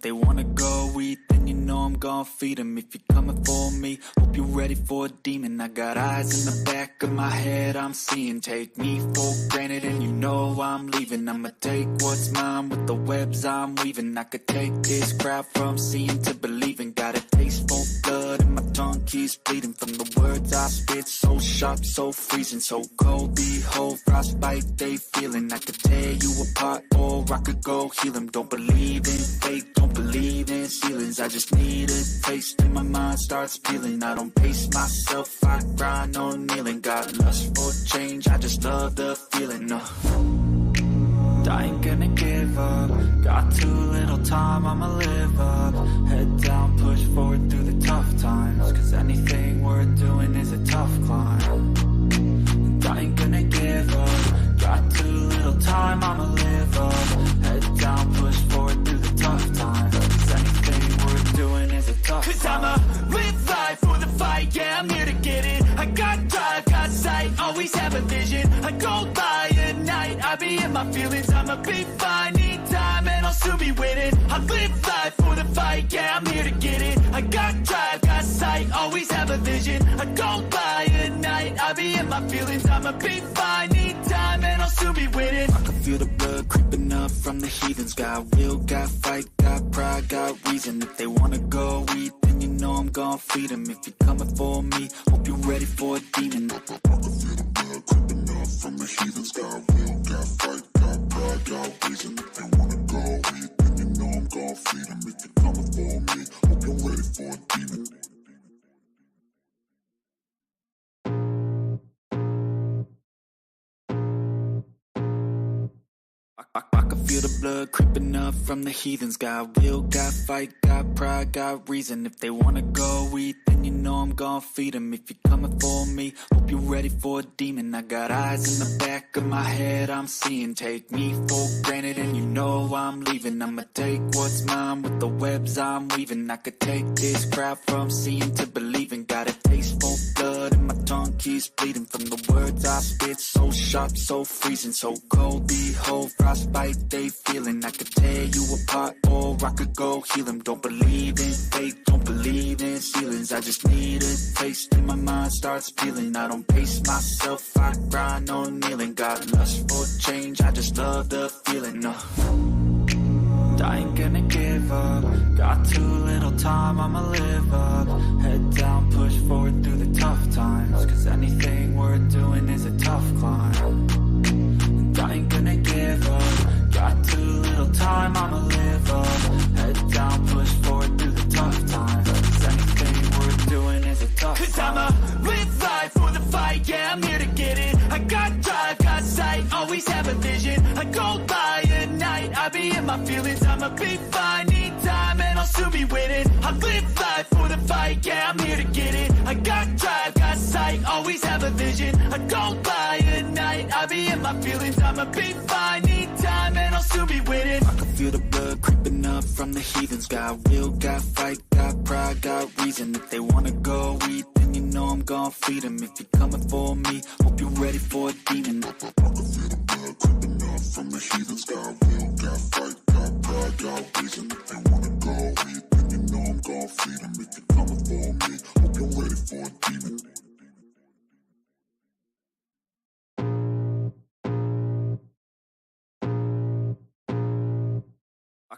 They wanna go eat, then you know I'm gon' feed them. If you're coming for me, hope you're ready for a demon. I got eyes in the back of my head, I'm seeing. Take me for granted and you know I'm leaving. I'ma take what's mine with the webs I'm weaving. I could take this crowd from seeing to believing. Got a taste for blood and my tongue keeps bleeding. From the words I spit, so sharp, so freezing. So cold, behold, frostbite they feeling. I could tear you apart or I could go heal them. Don't believe in fate, don't believe in ceilings. I just need a taste and my mind starts peeling. I don't pace myself, I grind on kneeling. Got lust for change, I just love the feeling. I ain't gonna give up. Got too little time, I'ma live up. Head down, push forward through the tough times. Cause anything worth doing is a tough climb. And I ain't gonna give up. Got too little time, I'ma live up. Head down, push forward through the tough times. Cause anything worth doing is a tough climb. Cause I'ma live life for the fight, yeah, I'm here to get it. I got drive, got sight, always have a vision. I go by at night, I be in my feelings. I'ma be fine, need time, and I'll soon be winning. I live life for the fight, yeah, I'm here to get it. I got drive, got sight, always have a vision. I go by at night, I be in my feelings. I'ma be fine, need time, and I'll soon be winning. I can feel the blood creeping up from the heathens. Got will, got fight, got pride, got reason. If they wanna go eat, then you know I'm gon' feed them. If you're coming for me, hope you're ready for a demon. I can feel the blood creeping up from the heathens. Got will, got fight, got pride, got reason. If they wanna go eat, then you know I'm gon' feed them. If you're coming for me, hope you're ready for a demon. I can feel the blood creeping up from the heathens. Got will, got fight, got pride, got reason. If they wanna go eat, then you know I'm gon' feed them. If you're coming for me, hope you're ready for a demon. I got eyes in the back of my head, I'm seeing. Take me for granted and you know I'm leaving. I'ma take what's mine with the webs I'm weaving. I could take this crowd from seeing to believing. Got a taste for blood and my tongue keeps bleeding. From the words I spit, so sharp, so freezing. So cold, behold, frostbite they feeling. I could tear you apart or I could go heal them. Don't believe in fate, don't believe in ceilings. I just need a taste and my mind starts peeling. I don't pace myself, I grind on kneeling. Got lust for change, I just love the feeling. I ain't gonna give up. Got too little time, I'ma live up. Head down, push forward through the tough times. Cause anything worth doing is a tough climb. And I ain't gonna give up. Got too little time, I'ma live up. Head down, push forward through the tough times. Cause anything worth doing is a tough climb. Cause I'ma live life for the fight, yeah, I'm here to get it. I got drive, got sight, always have a vision. I go by at night, I be in my feelings. I'ma be fine, need time, and I'll soon be winning. I live life for the fight, yeah, I'm here to get it. I got drive, got sight, always have a vision. I go by at night, I be in my feelings. I'ma be fine, need time, and I'll soon be winning. I can feel the blood creeping up from the heathens. Got will, got fight, got pride, got reason. If they wanna go eat, then you know I'm gon' feed them. If you're coming for me, hope you're ready for a demon. I can feel the blood creeping up from the heathens. Got will, got fight, got pride, got reason. If they wanna go eat, then you know I'm gon' feed them. If you're coming for me, hope you're ready for a demon.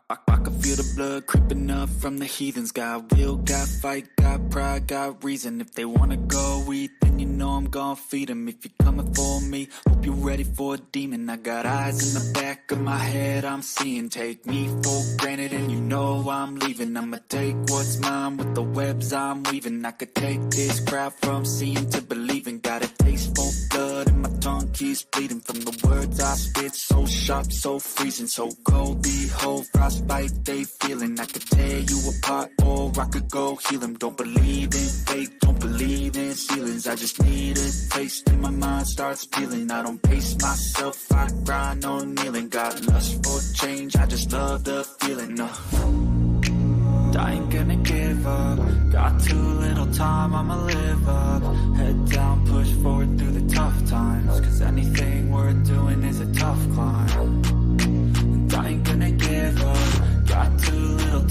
I can feel the blood creeping up from the heathens. Got will, got fight, got pride, got reason. If they wanna go eat, then you know I'm gon' feed them. If you're coming for me, hope you're ready for a demon. I got eyes in the back of my head, I'm seeing. Take me for granted and you know I'm leaving. I'ma take what's mine with the webs I'm weaving. I could take this crowd from seeing to believing. Got a taste for blood and my tongue keeps bleeding. From the words I spit, so sharp, so freezing. So cold, behold, frostbite they feeling. I could tear you apart or I could go heal them. Don't believe in fate, don't believe in ceilings. I just need a taste and my mind starts peeling. I don't pace myself, I grind on kneeling. Got lust for change, I just love the feeling. I ain't gonna give up. Got too little time, I'ma live up. Head down, push forward through the tough times. Cause anything worth doing is a tough climb. And I ain't gonna give up. Got too little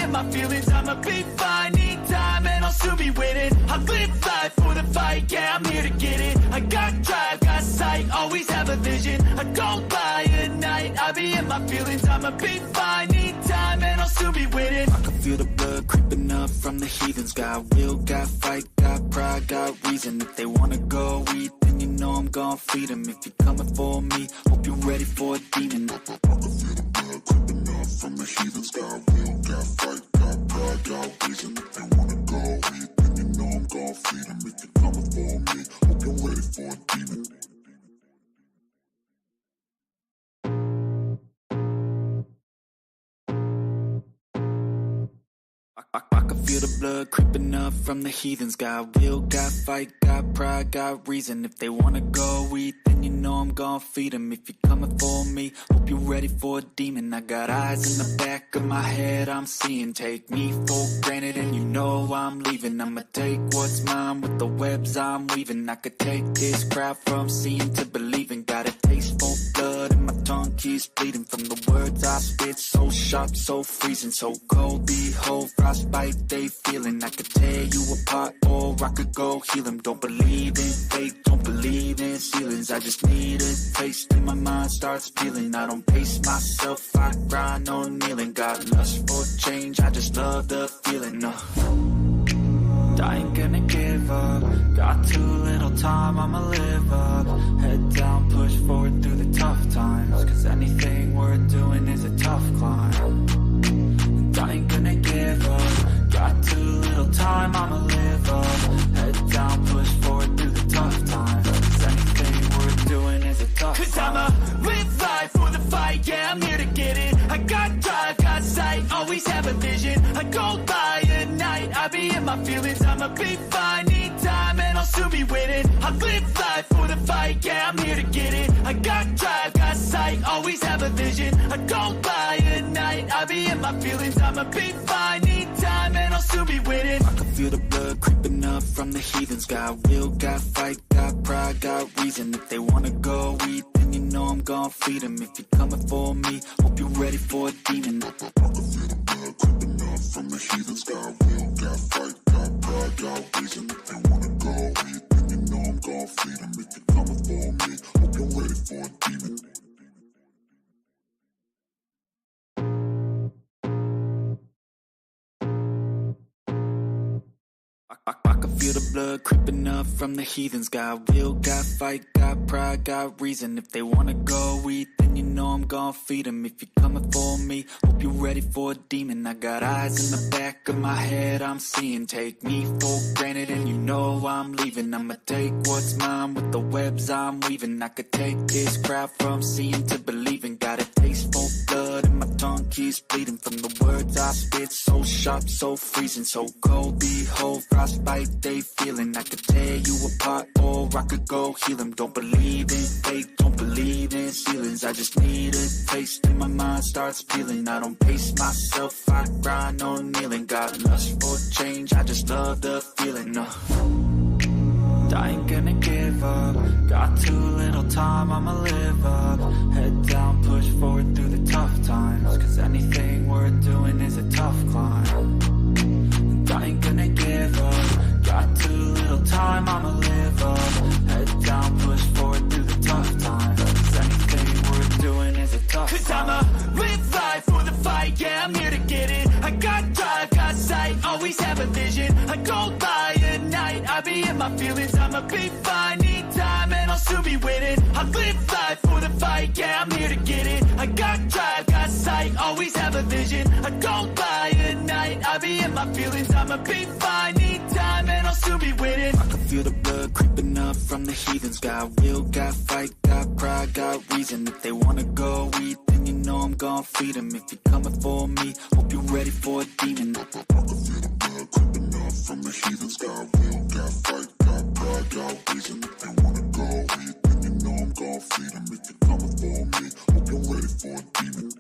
in my feelings, I'ma be fine. Need time and I'll soon be winning. I live life for the fight, yeah, I'm here to get it. I got drive, got sight, always have a vision. I don't lie at night, I be in my feelings, I'ma be fine. Need time and I'll soon be winning. I can feel the blood creeping up from the heathens. Got will, got fight, got pride, got reason. If they wanna go eat, then you know I'm gon' feed them. If you're coming for me, hope you're ready for a demon. I can feel the blood creeping up from the heathens. Got will, got fight, got pride, got reason. If they wanna go eat, then you know I'm gon' feed them. If you're coming for me, hope you're ready for a demon. I can feel the blood creeping up from the heathens. Got will, got fight, got pride, got reason. If they wanna go eat, then you know I'm gon' feed them. If you're coming for me, hope you're ready for a demon. I got eyes in the back of my head, I'm seeing. Take me for granted and you know I'm leaving. I'ma take what's mine with the webs I'm weaving. I could take this crowd from seeing to believing. Got a taste for blood and my tongue keeps bleeding. From the words I spit, so sharp, so freezing. So cold, behold, frostbite they feeling. I could tear you apart or I could go heal them. Don't believe in fate, don't believe in ceilings. I just need a taste and my mind starts peeling. I don't pace myself, I grind on kneeling. Got lust for change, I just love the feeling. I ain't gonna give up. Got too little time, I'ma live up. Head down, push forward through the tough times. Cause anything worth doing is a tough climb. And I ain't gonna give up. Got too little time, I'ma live up. Head down, push forward through the tough times. Cause anything worth doing is a tough climb. Cause I'ma live life for the fight, yeah, I'm here to get it. I got drive, got sight, always have a vision. I go by at night, I be in my feelings, I'ma be fine. Need time and I'll soon be winning. I live life for the fight, yeah, I'm here to get it. I got drive, got sight, always have a vision. I go by at night, I be in my feelings, I'ma be fine. Need time and I'll soon be winning. I can feel the blood creeping up from the heathens. Got will, got fight, got pride, got reason. If they wanna go eat, then you know I'm gon' feed them. If you're coming for me, hope you're ready for a demon. I can feel the blood creeping up from the heathens. Got will, got fight, got pride, got reason. If they wanna go eat, then you know I'm gon' feed them. If you're coming for me, hope you're ready for a demon. I can feel the blood creeping up from the heathens. Got will, got fight, got pride, got reason. If they wanna go eat, then you know I'm gon' feed them. If you're coming for me, hope you're ready for a demon. I got eyes in the back of my head, I'm seeing. Take me for granted and you know I'm leaving. I'ma take what's mine with the webs I'm weaving. I could take this crowd from seeing to believing. Got a taste for blood and my tongue keeps bleeding. From the words I spit, so sharp, so freezing. So cold, behold, frostbite they feeling. I could tear you apart or I could go heal them. Don't believe in fate, don't believe in ceilings. I just need a taste and my mind starts peeling. I don't pace myself, I grind on kneeling. Got lust for change, I just love the feeling. I ain't gonna give up. Got too little time, I'ma live up. Head down, push forward through the tough times. Cause anything worth doing is a tough climb. And I ain't gonna give up. Got too little time, I'ma live up. Head down, push forward through the tough times. Cause anything worth doing is a tough climb. Cause I'ma live life for the fight, yeah, I'm here to get it. I got drive, got sight, always have a vision. I go by at night, I be in my feelings, I'ma be fine. Need time and I'll soon be winning. I live life for the fight, yeah, I'm here to get it. I got drive, got sight, always have a vision. I go by at night, I be in my feelings, I'ma be fine. Need time and I'll soon be winning. I can feel the blood creeping up from the heathens. Got will, got fight, got pride, got reason. If they wanna go eat, then you know I'm gon' feed them. If you're coming for me, hope you're ready for a demon. I can feel the blood creeping up from the heathens. Got will, got fight, got pride, got reason. If they wanna go eat, then you know I'm gon' feed them. If you're coming for me, hope you're ready for a demon.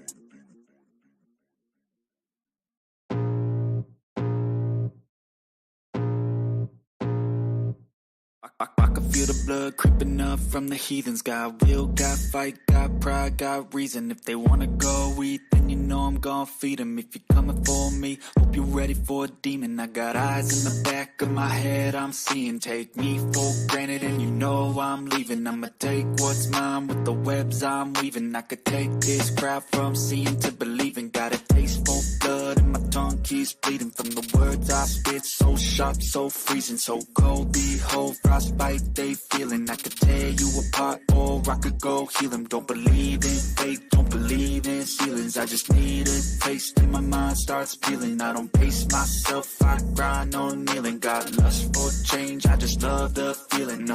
I can feel the blood creeping up from the heathens. Got will, got fight, got pride, got reason. If they wanna go eat, then you know know I'm gonna feed him. If you're coming for me, hope you're ready for a demon. I got eyes in the back of my head, I'm seeing. Take me for granted and you know I'm leaving. I'ma take what's mine with the webs I'm weaving. I could take this crowd from seeing to believing. Got a taste for blood and my tongue keeps bleeding from the words I spit. So sharp, so freezing, so cold. Behold, frostbite they feeling. I could tear you apart or I could go heal them. Don't believe in fate, don't believe in ceilings. I just need a taste and my mind starts peeling. I don't pace myself, I grind on kneeling. Got lust for change, I just love the feeling.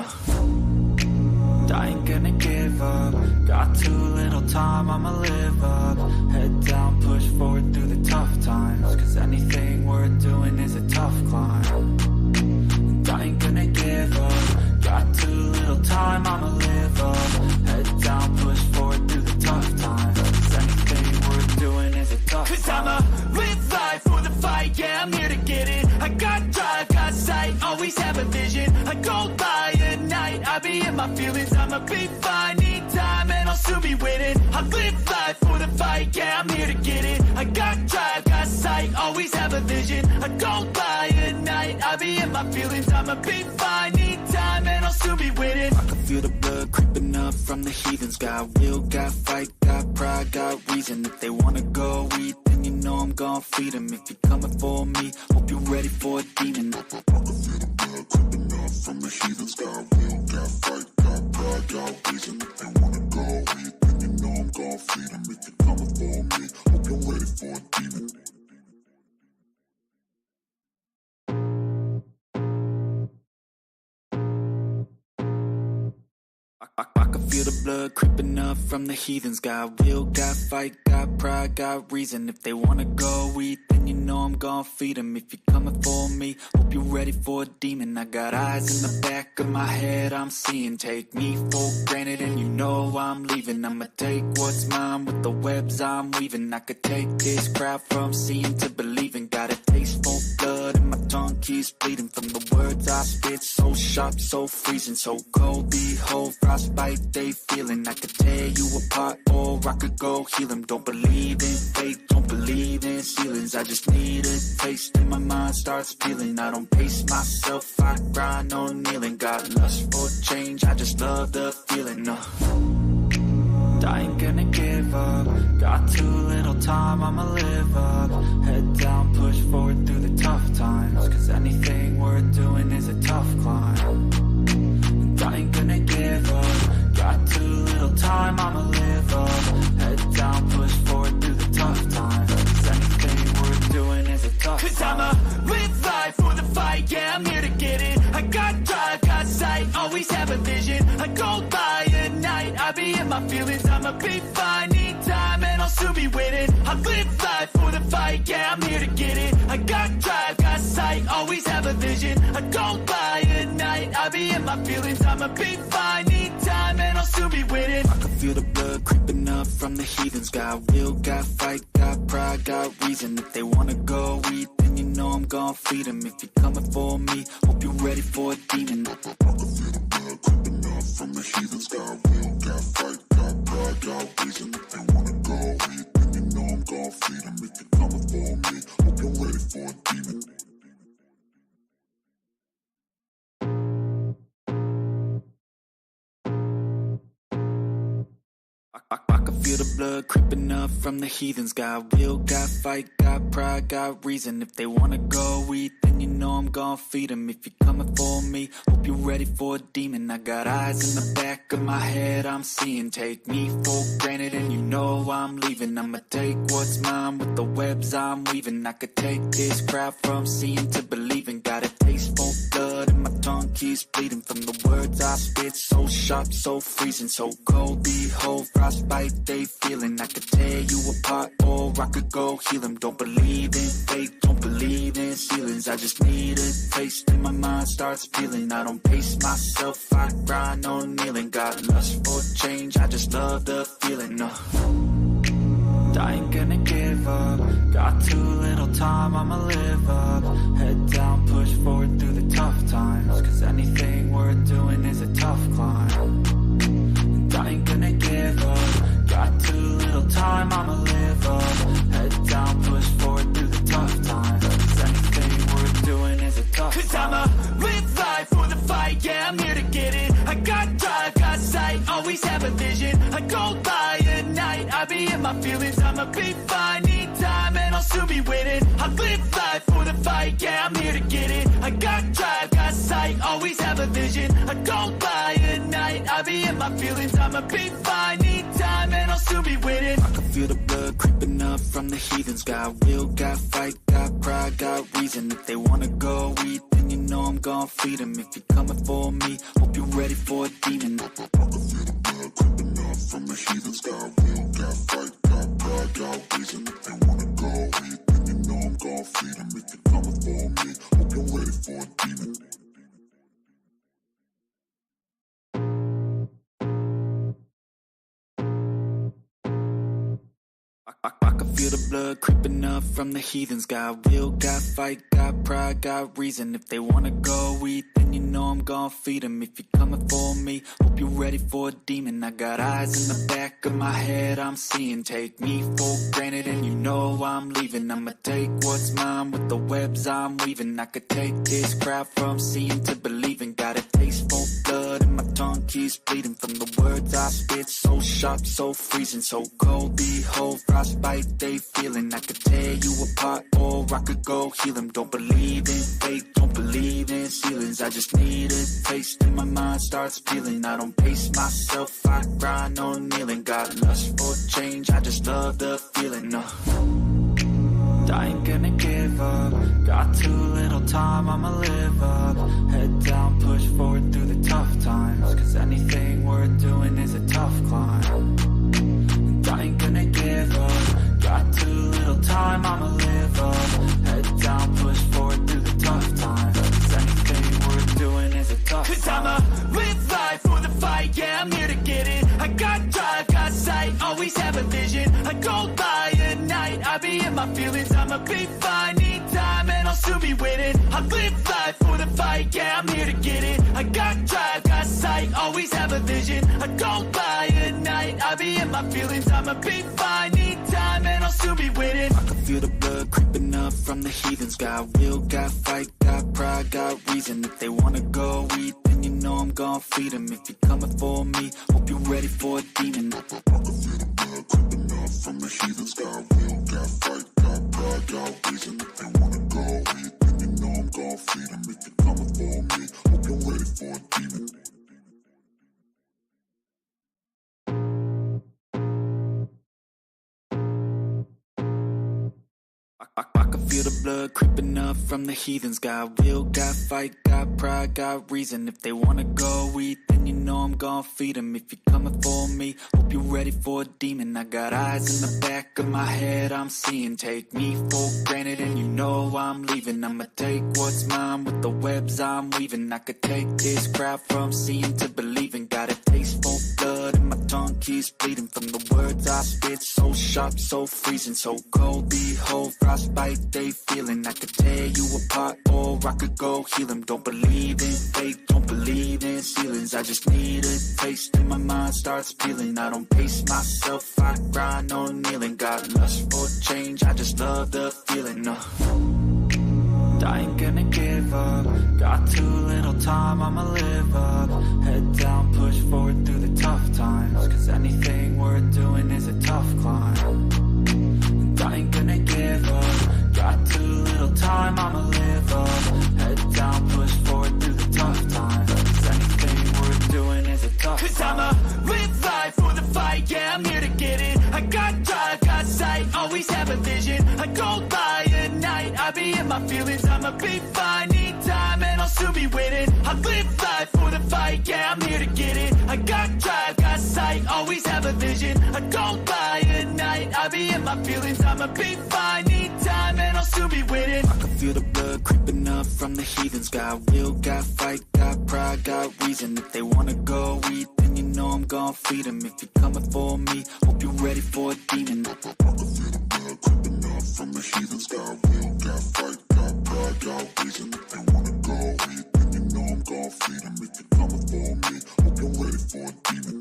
I ain't gonna give up. Got too little time, I'ma live up. Head down, push forward through the tough times. Cause anything worth doing is a tough climb. And I ain't gonna give up. Got too little time, I'ma live up. Head down, push forward through the tough times. Cause anything worth doing is a tough climb. Cause I'ma live life for the fight, yeah, I'm here to get it. I got drive, got sight, always have a vision. I go by at night, I be in my feelings. I'ma be fine, need time and I'll soon be winning. I live life for the fight, yeah, I'm here to get it. I got drive, got sight, always have a vision. I go by at night, I be in my feelings. I'ma be fine, need time and I'll soon be winning. I can feel the blood creeping up from the heathens. Got will, got fight, got pride, got reason. If they wanna go eat, then you know I'm gonna feed them. If you're coming for me, hope you're ready for a demon. I can feel the blood creeping up from the heathens. Got will, got fight, got pride, got reason. If they wanna go eat, then you know I'm gonna feed them. If you're coming for me, hope you're ready for a demon. I can feel the blood creeping up from the heathens. Got will, got fight, got pride, got reason. If they wanna go eat, then you know I'm gonna feed them. If you're coming for me, hope you're ready for a demon. I got eyes in the back of my head, I'm seeing. Take me for granted and you know I'm leaving. I'ma take what's mine with the webs I'm weaving. I could take this crowd from seeing to believing. Got a taste for blood and my tongue keeps bleeding from the words I spit. So sharp, so freezing, so cold. Behold, frostbite they feeling. I could tear you apart or I could go heal them. Don't believe in fate, don't believe in ceilings. I just need a taste and my mind starts peeling. I don't pace myself, I grind on kneeling. Got lust for change, I just love the feeling. I ain't gonna give up. Got too little time, I'ma live up. Head down, push forward through the tough times. Cause anything worth doing is a tough climb. And I ain't gonna give up. Got too little time, I'ma live up. Head down, push forward through the tough times. Cause anything worth doing is a tough climb. Cause I'ma live life for the fight, yeah, I'm here to get it. I got drive, got sight, always have a vision. I go by at night, I be in my feelings. I'ma be fine, need time and I'll soon be winning. I live life for the fight, yeah, I'm here to get it. I got drive, got sight, always have a vision. I go by at night, I be in my feelings. I'ma be fine, need time and I'll soon be winning. I can feel the blood creeping up from the heathens. Got will, got fight, got pride, got reason. If they wanna go eat, then you know I'm gonna feed them. If you're coming for me, hope you're ready for a demon. I can feel the blood creeping up from the heathens. Got will, got fight, got pride, got reason. If they wanna go eat, then you know I'm gonna feed them. If you're coming for me, hope you're ready for a demon. I can feel the blood creeping up from the heathens. Got will, got fight, got pride, got reason. If they wanna go eat, then you know I'm gonna feed them. If you're coming for me, hope you're ready for a demon. I got eyes in the back of my head, I'm seeing. Take me for granted and you know I'm leaving. I'ma take what's mine with the webs I'm weaving. I could take this crowd from seeing to believing. Got a taste for blood and my tongue keeps bleeding from the words I spit. So sharp, so freezing, so cold. Behold, frostbite they feeling. I could tear you apart or I could go heal them. Don't believe in fate, don't believe in ceilings. I just need a taste and my mind starts peeling. I don't pace myself, I grind on kneeling. Got lust for change, I just love the feeling. I ain't gonna give up. Got too little time, I'ma live up. Head down, push forward through the tough times. Cause anything worth doing is a tough climb. And I ain't gonna give up. Got too little time, I'ma live up. down, push forward through the tough times. 'Cause anything worth doing is a tough. 'Cause I'ma live life for the fight, yeah, I'm here to get it. I got drive, got sight, always have a vision. I go by at night, I be in my feelings. I'ma be fine, need time, and I'll soon be winning. I live life for the fight, yeah, I'm here to get it. I got drive, got sight, always have a vision. I go by at night, I be in my feelings. I'ma be fine, need time, and I'll soon be winning. I can feel the blood creeping up from the heathens. Got will, got fight, got pride, got reason. If they wanna go eat, then you know I'm gon' feed them. If you're coming for me, hope you're ready for a demon. I can feel the blood creeping up from the heathens. Got will, got fight, got pride, got reason. If they wanna go eat, then you know I'm gon' feed them. If you're coming for me, hope you're ready for a demon. I can feel the blood creeping up from the heathens. Got will, got fight, got pride, got reason. If they wanna go eat, then you know I'm gon' feed them. If you're coming for me, hope you're ready for a demon. I got eyes in the back of my head, I'm seeing. Take me for granted and you know I'm leaving. I'ma take what's mine with the webs I'm weaving. I could take this crowd from seeing to believing. Got a taste for blood and my tongue keeps bleeding. From the words I spit, so sharp, so freezing. So cold, behold, frostbite they feeling. I could tear you apart or I could go heal them. Don't believe in fate, don't believe in ceilings. I just need a taste and my mind starts peeling. I don't pace myself, I grind on kneeling. Got lust for change, I just love the feeling. No, I ain't gonna give up. Got too little time, I'ma live up. Head down, push forward through the tough times. 'Cause anything worth doing is a tough climb. And I ain't gonna give up. Got too little time, I'ma live up. Head down, push forward through the tough times. 'Cause anything worth doing is a tough. 'Cause I'ma live life for the fight, yeah, I'm here to get it. I got drive, got sight, always have a vision. I go by at night, I be in my feelings. I'ma be fine, need time, and I'll soon be winning. I live life for the fight, yeah, I'm here to get it. I got drive, got sight, always have a vision. I go by at night, I be in my feelings. I'ma be fine, need time, and I'll soon be winning. I can feel the blood creeping up from the heathens. Got will, got fight, got pride, got reason. If they wanna go eat, then you know I'm gon' feed them. If you're coming for me, hope you're ready for a demon. I can feel the blood creeping up from the heathens. Got will, got fight, got pride, got reason. If they wanna go eat, then you know I'm gon' feed them. If you're coming for me, hope you're ready for a demon. I can feel the blood creeping up from the heathens. Got will, got fight, got pride, got reason. If they wanna go eat, then you know I'm gon' feed them. If you're coming for me, hope you're ready for a demon. I got eyes in the back of my head, I'm seeing. Take me for granted and you know I'm leaving. I'ma take what's mine with the webs I'm weaving. I could take this crowd from seeing to believing. Got a taste for blood and my tongue keeps bleeding. From the words I spit, so sharp, so freezing. So cold, behold, frostbite they feeling. I could tear you apart or I could go heal them. Don't believe in fate, don't believe in ceilings. I just need a taste and my mind starts peeling. I don't pace myself, I grind on kneeling. Got lust for change, I just love the feeling. No, I ain't gonna give up. Got too little time, I'ma live up. Head down, push forward through the tough times. 'Cause anything worth doing is a tough climb. And I ain't gonna give up. Got too little time, I'ma live up. Head down, push forward through the tough times. 'Cause anything worth doing is a tough. 'Cause I'ma live life for the fight, yeah, I'm here to get it. I got drive, got sight, always have a vision. I go by at night, I be in my feelings. I'ma be fine, need time, and I'll soon be winning. I live life for the fight, yeah, I'm here to get it. I got drive, got sight, always have a vision. I go by at night, I be in my feelings. I'ma be fine, need time, and I'll soon be winning. I can feel the blood creeping up from the heathens. Got will, got fight, got pride, got reason. If they wanna go eat, then you know I'm gon' feed them. If you're coming for me, hope you're ready for a demon. I can feel the blood creeping up from the heathens. Got will, got fight, got pride, got reason. If they wanna go eat, then you know I'm gon' feed them. If you're coming for me, hope you're ready for a demon.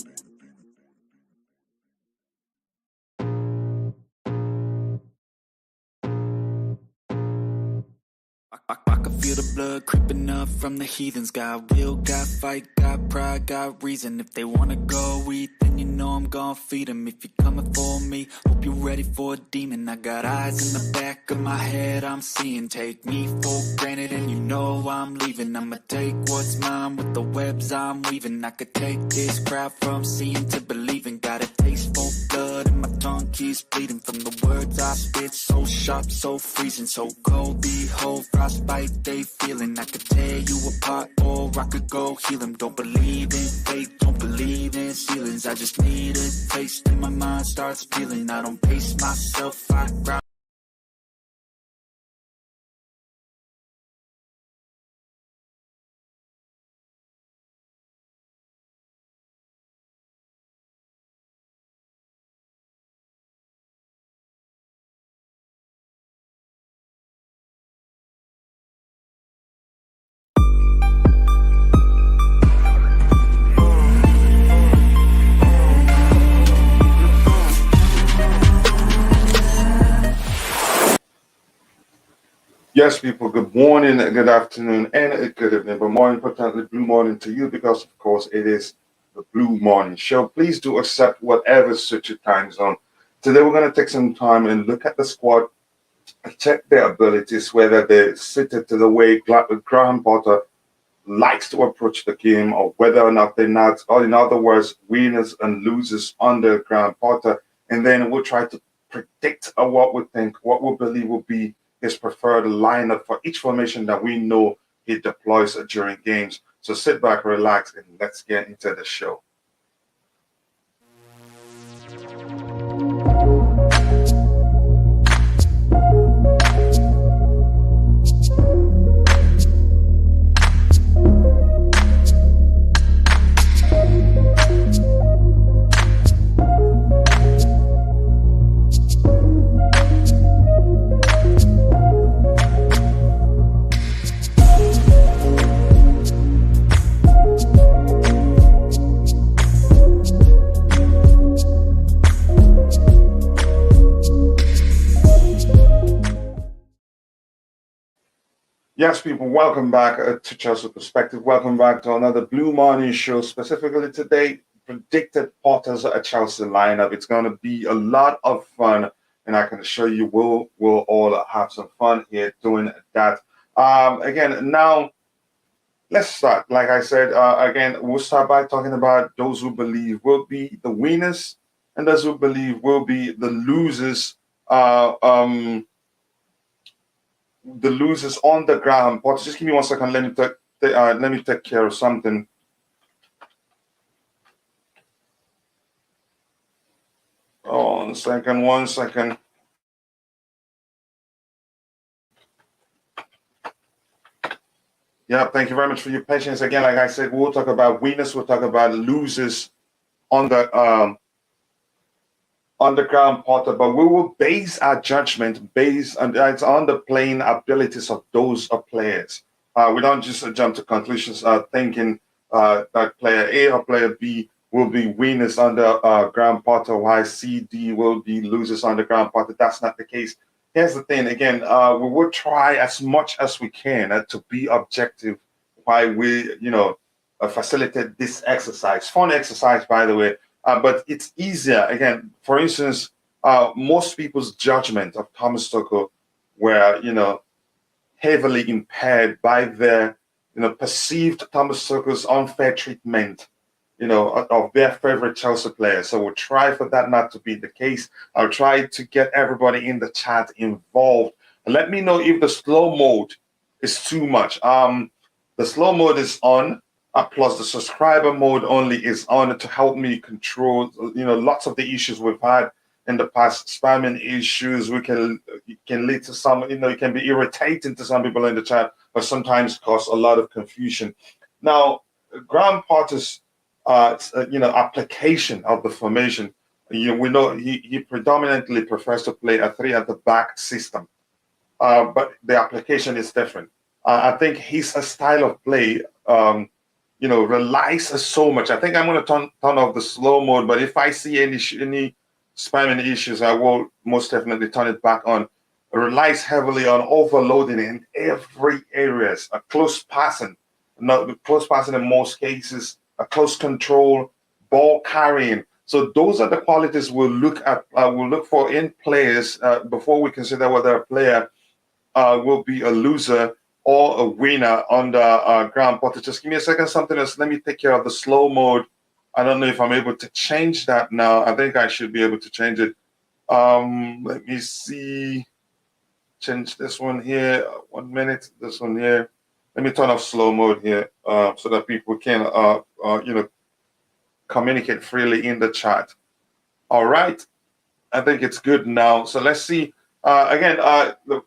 feel the blood creeping up from the heathens. Got will, got fight, got pride, got reason. If they wanna go eat, then you know I'm gon' feed them. If you're coming for me, hope you're ready for a demon. I got eyes in the back of my head, I'm seeing. Take me for granted and you know I'm leaving. I'ma take what's mine with the webs I'm weaving. I could take this crowd from seeing to believing. Got a taste for blood and my tongue keeps bleeding from the words I spit. So sharp, so freezing, so cold. Behold, frostbite they feeling. I could tear you apart or I could go heal them. Don't believe in fate, don't believe in ceilings. I just need a taste and my mind starts peeling. I don't pace myself, I grind. Yes, people, good morning, good afternoon, and good evening, but more importantly, blue morning to you because, of course, it is the Blue Morning Show. Please do accept whatever suits your time zone. Today, we're going to take some time and look at the squad, check their abilities, whether they're suited to the way Graham Potter likes to approach the game, or whether or not they're not, or in other words, winners and losers under Graham Potter. And then we'll try to predict what we think, what we believe will be his preferred lineup for each formation that we know he deploys during games. So sit back, relax, and let's get into the show. Yes, people, welcome back to Chelsea Perspective. Welcome back to another Blue Morning Show. Specifically today, predicted Potter's Chelsea lineup. It's going to be a lot of fun, and I can assure you we'll all have some fun here doing that. Again, now let's start. Like I said, again, we'll start by talking about those who believe will be the winners and those who believe will be the losers. The losers on the ground. But just give me 1 second. Let me take care of something. Oh, 1 second. 1 second. Yeah, thank you very much for your patience. Again, like I said, we'll talk about winners. We'll talk about losers on the underground Potter, but we will base our judgment based on the playing abilities of those players. We don't just jump to conclusions thinking that player A or player B will be winners under Graham Potter, while C, D will be losers under Graham Potter. That's not the case. Here's the thing, again, we will try as much as we can to be objective while we, facilitate this exercise. Fun exercise, by the way. But it's easier. Again, for instance, most people's judgment of Thomas Tuchel were, heavily impaired by their, perceived Thomas Tuchel's unfair treatment, of their favorite Chelsea players. So we'll try for that not to be the case. I'll try to get everybody in the chat involved. Let me know if the slow mode is too much. The slow mode is on. Plus the subscriber mode only is on to help me control, lots of the issues we've had in the past, spamming issues. It can lead to some, it can be irritating to some people in the chat, but sometimes cause a lot of confusion. Now, Graham Potter's, application of the formation, we know he predominantly prefers to play a 3 at the back system, but the application is different. I think his style of play, relies so much. I think I'm going to turn off the slow mode, but if I see any spamming issues, I will most definitely turn it back on. relies heavily on overloading in every areas, a close passing, not close passing in most cases, a close control, ball carrying. So those are the qualities we'll look at. We'll look for in players before we consider whether a player will be a loser or a winner on the Graham Potter. Just give me a second, something else. Let me take care of the slow mode. I don't know if I'm able to change that now. I think I should be able to change it. Let me see. Change this one here. 1 minute. This one here. Let me turn off slow mode here so that people can, communicate freely in the chat. All right. I think it's good now. So let's see. Again,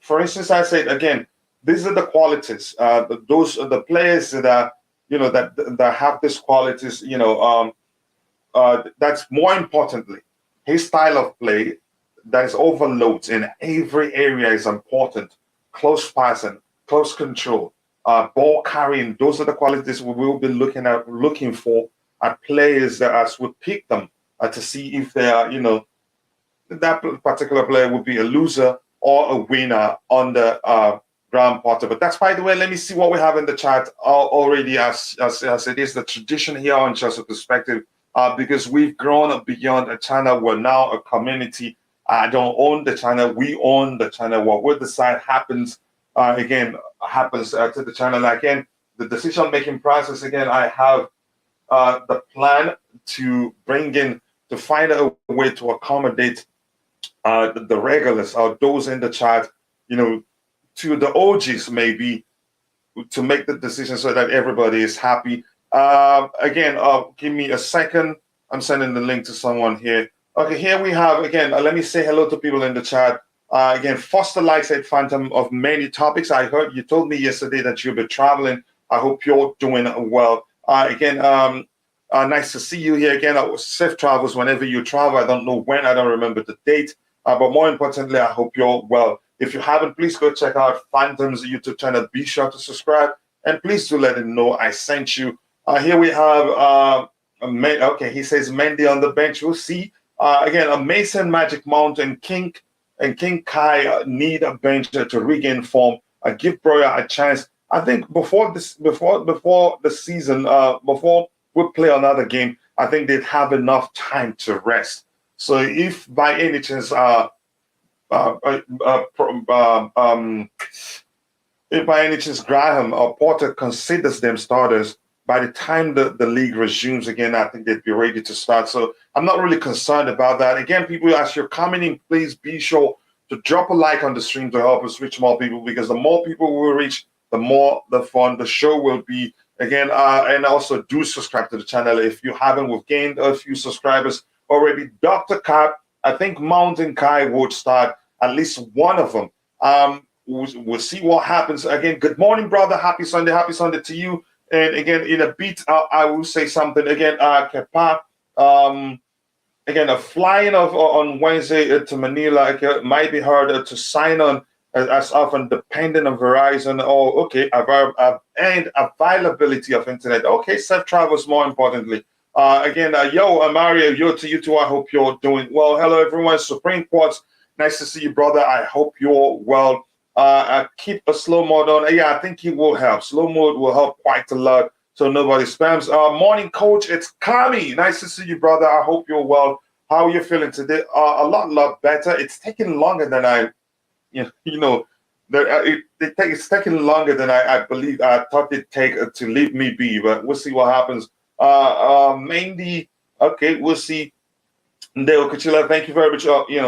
for instance, I said again, these are the qualities. Those are the players that are, that have these qualities. That's more importantly, his style of play that is overloads in every area is important. Close passing, close control, ball carrying. Those are the qualities we will be looking for at players that as we pick them to see if they are, that particular player would be a loser or a winner on the Graham Potter. But that's, by the way, let me see what we have in the chat already, as it is the tradition here on Chelsea Perspective, because we've grown beyond a channel. We're now a community. I don't own the channel. We own the channel. What we decide happens, happens to the channel. Again, the decision-making process, again, I have the plan to bring in, to find a way to accommodate the regulars or those in the chat, to the OGs maybe, to make the decision so that everybody is happy. Give me a second. I'm sending the link to someone here. Okay, here we have, again, let me say hello to people in the chat. Again, Foster Light said Phantom of many topics. I heard you told me yesterday that you'll be traveling. I hope you're doing well. Nice to see you here again. Safe travels whenever you travel. I don't know when, I don't remember the date. But more importantly, I hope you're well. If you haven't, please go check out Phantom's YouTube channel. Be sure to subscribe. And please do let him know I sent you. Here we have, he says Mendy on the bench. We'll see. Again, a Mason, Magic Mountain, King Kai need a bench to regain form. Give Broja a chance. I think before the season, before we play another game, I think they'd have enough time to rest. So if by any chance, Graham or Potter considers them starters, by the time the league resumes again, I think they'd be ready to start. So I'm not really concerned about that. Again, people, as you're coming in, please be sure to drop a like on the stream to help us reach more people, because the more people we reach, the more the fun the show will be. Again, and also do subscribe to the channel if you haven't. We've gained a few subscribers already. Dr. Cap, I think Mountain Kai would start at least one of them. We'll see what happens. Again, good morning, brother. Happy Sunday to you. And again, in a bit, I will say something. Again, Kepa, again, a flying on Wednesday to Manila might be harder to sign on as often, depending on Verizon. And availability of internet. Okay, safe travels more importantly. Mario, yo to you too. I hope you're doing well. Hello, everyone. Supreme Quartz, nice to see you, brother. I hope you're well. Keep a slow mode on. I think it will help. Slow mode will help quite a lot, so nobody spams. Morning, coach. It's Kami. Nice to see you, brother. I hope you're well. How are you feeling today? A lot better. It's taking longer than it's taking longer than I believe. I thought it'd take to leave me be, but we'll see what happens. Mendy. Okay, we'll see. Dale Kuchila, thank you very much,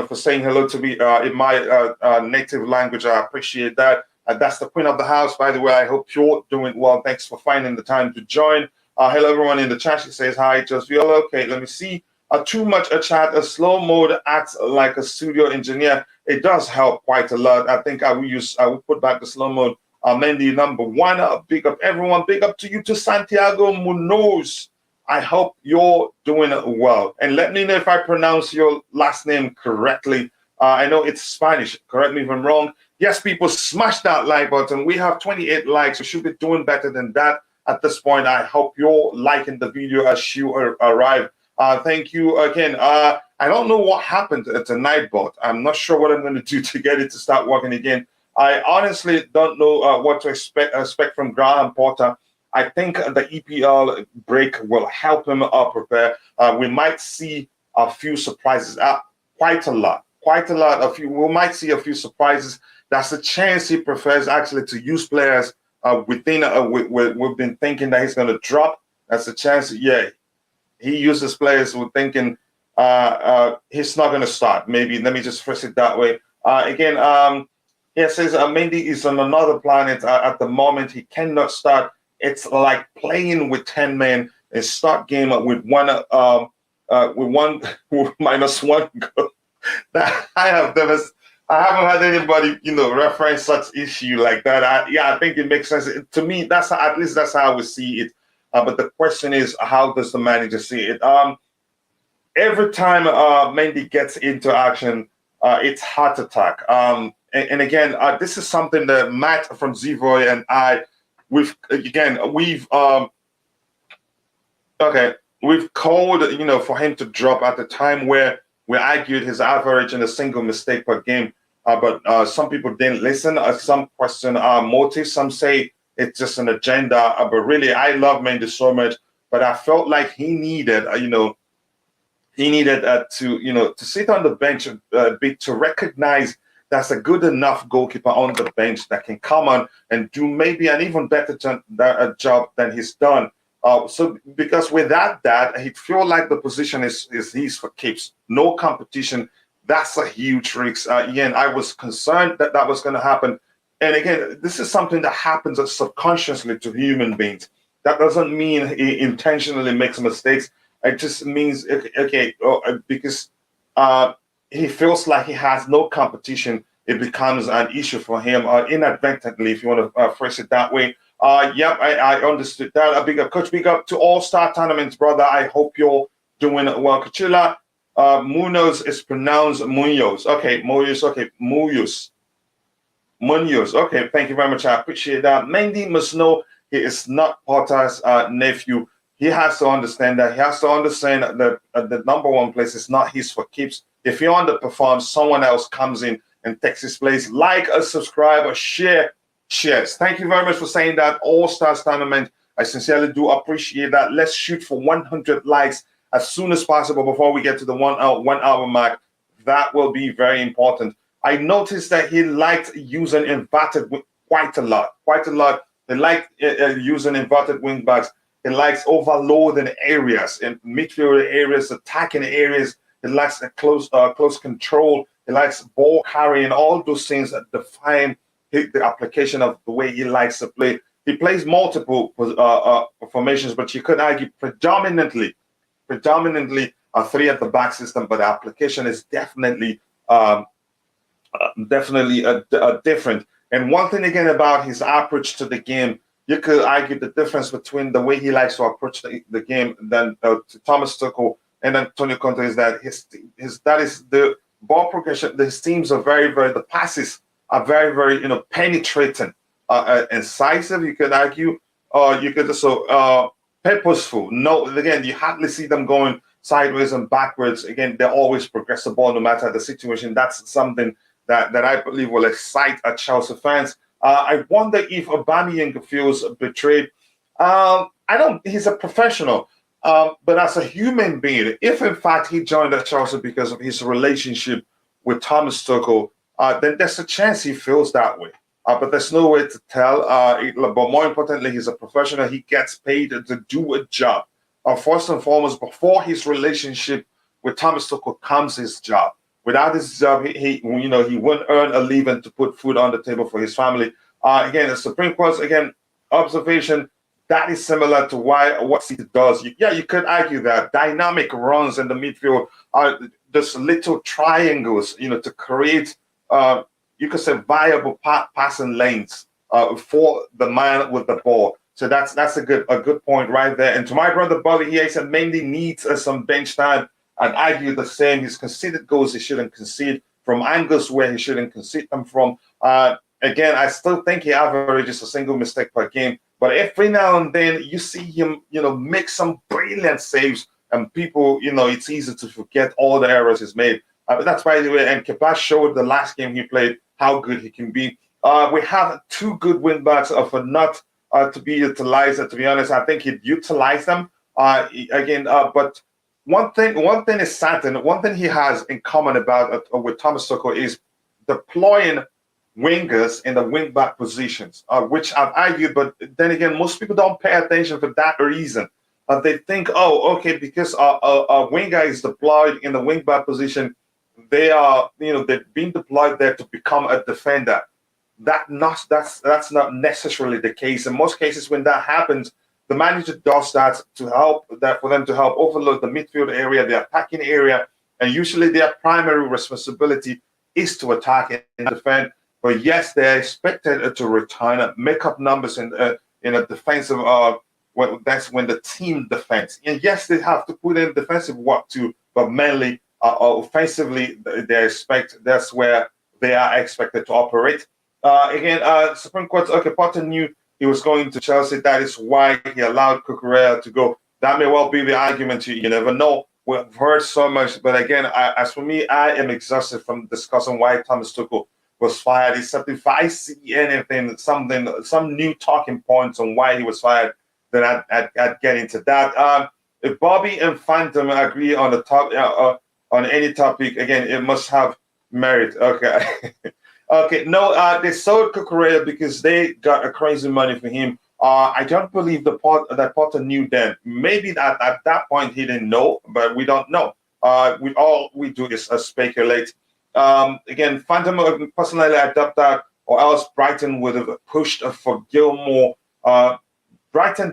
for saying hello to me in my native language. I appreciate that. That's the queen of the house, by the way. I hope you're doing well. Thanks for finding the time to join. Hello, everyone in the chat. She says hi, just Viola. Okay, let me see. Too much a chat. A slow mode acts like a studio engineer. It does help quite a lot. I think I will put back the slow mode. Mendy, number one. Big up, everyone. Big up to you, to Santiago Munoz. I hope you're doing well. And let me know if I pronounce your last name correctly. I know it's Spanish. Correct me if I'm wrong. Yes, people, smash that like button. We have 28 likes. We should be doing better than that at this point. I hope you're liking the video as you arrive. Thank you again. I don't know what happened tonight, but I'm not sure what I'm going to do to get it to start working again. I honestly don't know what to expect from Graham Potter. I think the EPL break will help him prepare. We might see a few surprises, quite a lot. We might see a few surprises. That's a chance he prefers actually to use players within. We've been thinking that he's going to drop. That's a chance. Yeah, he uses players who thinking he's not going to start. Maybe let me just phrase it that way. It says Mendy is on another planet at the moment. He cannot start. It's like playing with 10 men and start game with one with minus one goal. That I haven't had anybody reference such issue like that. I think it makes sense to me. At least that's how we see it. But the question is, how does the manager see it? Every time Mendy gets into action, it's heart attack. And again, this is something that Matt from Zevoy and I, we've called, for him to drop at the time where we argued his average and a single mistake per game. But some people didn't listen. Some question our motive. Some say it's just an agenda. But really, I love Mendy so much. But I felt like he needed, to sit on the bench a bit to recognize that's a good enough goalkeeper on the bench that can come on and do maybe an even better job than he's done. So because without that, he feel like the position is his for keeps. No competition. That's a huge risk. Again, I was concerned that was going to happen. And again, this is something that happens subconsciously to human beings. That doesn't mean he intentionally makes mistakes. It just means, because he feels like he has no competition, it becomes an issue for him, inadvertently, if you want to phrase it that way. I understood that. Big up to All-Star Tournaments, brother. I hope you're doing well. Kachila, Munoz is pronounced Munoz. Okay, Munoz. Okay, Munoz. Okay, thank you very much. I appreciate that. Mendy must know he is not Potter's nephew. He has to understand that. He has to understand that the number one place is not his for keeps. If he underperforms, someone else comes in and takes his place. Like, subscribe, or share. Cheers. Thank you very much for saying that. All Stars Tournament. I sincerely do appreciate that. Let's shoot for 100 likes as soon as possible before we get to the 1 hour mark. That will be very important. I noticed that he liked using inverted quite a lot. He liked using inverted wing backs. He likes overloading areas in midfield areas, attacking areas. He likes a close control. He likes ball carrying, all those things that define the application of the way he likes to play. He plays multiple formations, but you could argue predominantly a three at the back system, but the application is definitely different. And one thing again about his approach to the game, you could argue the difference between the way he likes to approach the game than to Thomas Tuchel and Antonio Conte is that that is the ball progression. His teams are the passes are very penetrating, incisive. You could argue, you could also purposeful. No, again, you hardly see them going sideways and backwards. Again, they always progress the ball no matter the situation. That's something that I believe will excite Chelsea fans. I wonder if Aubameyang feels betrayed. He's a professional, but as a human being, if in fact he joined Chelsea because of his relationship with Thomas Tuchel, then there's a chance he feels that way. But there's no way to tell. But more importantly, he's a professional. He gets paid to do a job. First and foremost, before his relationship with Thomas Tuchel comes his job. Without his job, he wouldn't earn a living to put food on the table for his family. Again, the Supreme Court's observation that is similar to what City does. You could argue that dynamic runs in the midfield are just little triangles, to create you could say viable passing lanes for the man with the ball. So that's a good point right there. And to my brother Bobby here, he said Mendy needs some bench time. I'd argue the same. He's conceded goals he shouldn't concede from angles where he shouldn't concede them from. Again, I still think he averages a single mistake per game. But every now and then you see him, make some brilliant saves and people, it's easy to forget all the errors he's made. But that's by the way, and Kepa showed the last game he played how good he can be. We have two good wing backs for not to be utilized. To be honest, I think he'd utilize them but one thing is certain. One thing he has in common with Thomas Tuchel is deploying wingers in the wing back positions, which I've argued. But then again, most people don't pay attention for that reason. They think, oh, okay, because a winger is deployed in the wing back position, they're being deployed there to become a defender. That's not necessarily the case. In most cases, when that happens, the manager does that for them to help overload the midfield area, the attacking area, and usually their primary responsibility is to attack and defend. But yes, they're expected to return, make up numbers in a defensive. That's when the team defends. And yes, they have to put in defensive work too, but mainly offensively, that's where they are expected to operate. Supreme Court, okay, Potter knew he was going to Chelsea. That is why he allowed Cucurella to go. That may well be the argument. You never know. We've heard so much. But again, as for me, I am exhausted from discussing why Thomas Tuchel was fired. Except if I see anything, some new talking points on why he was fired, then I'd get into that. If Bobby and Phantom agree on the on any topic, again, it must have merit. Okay. Okay, no, they sold Cucurella because they got a crazy money for him. I don't believe that Potter knew then. Maybe at that point he didn't know, but we don't know. All we do is speculate. Again, Phantom personally adopt that, or else Brighton would have pushed for Gilmore. Brighton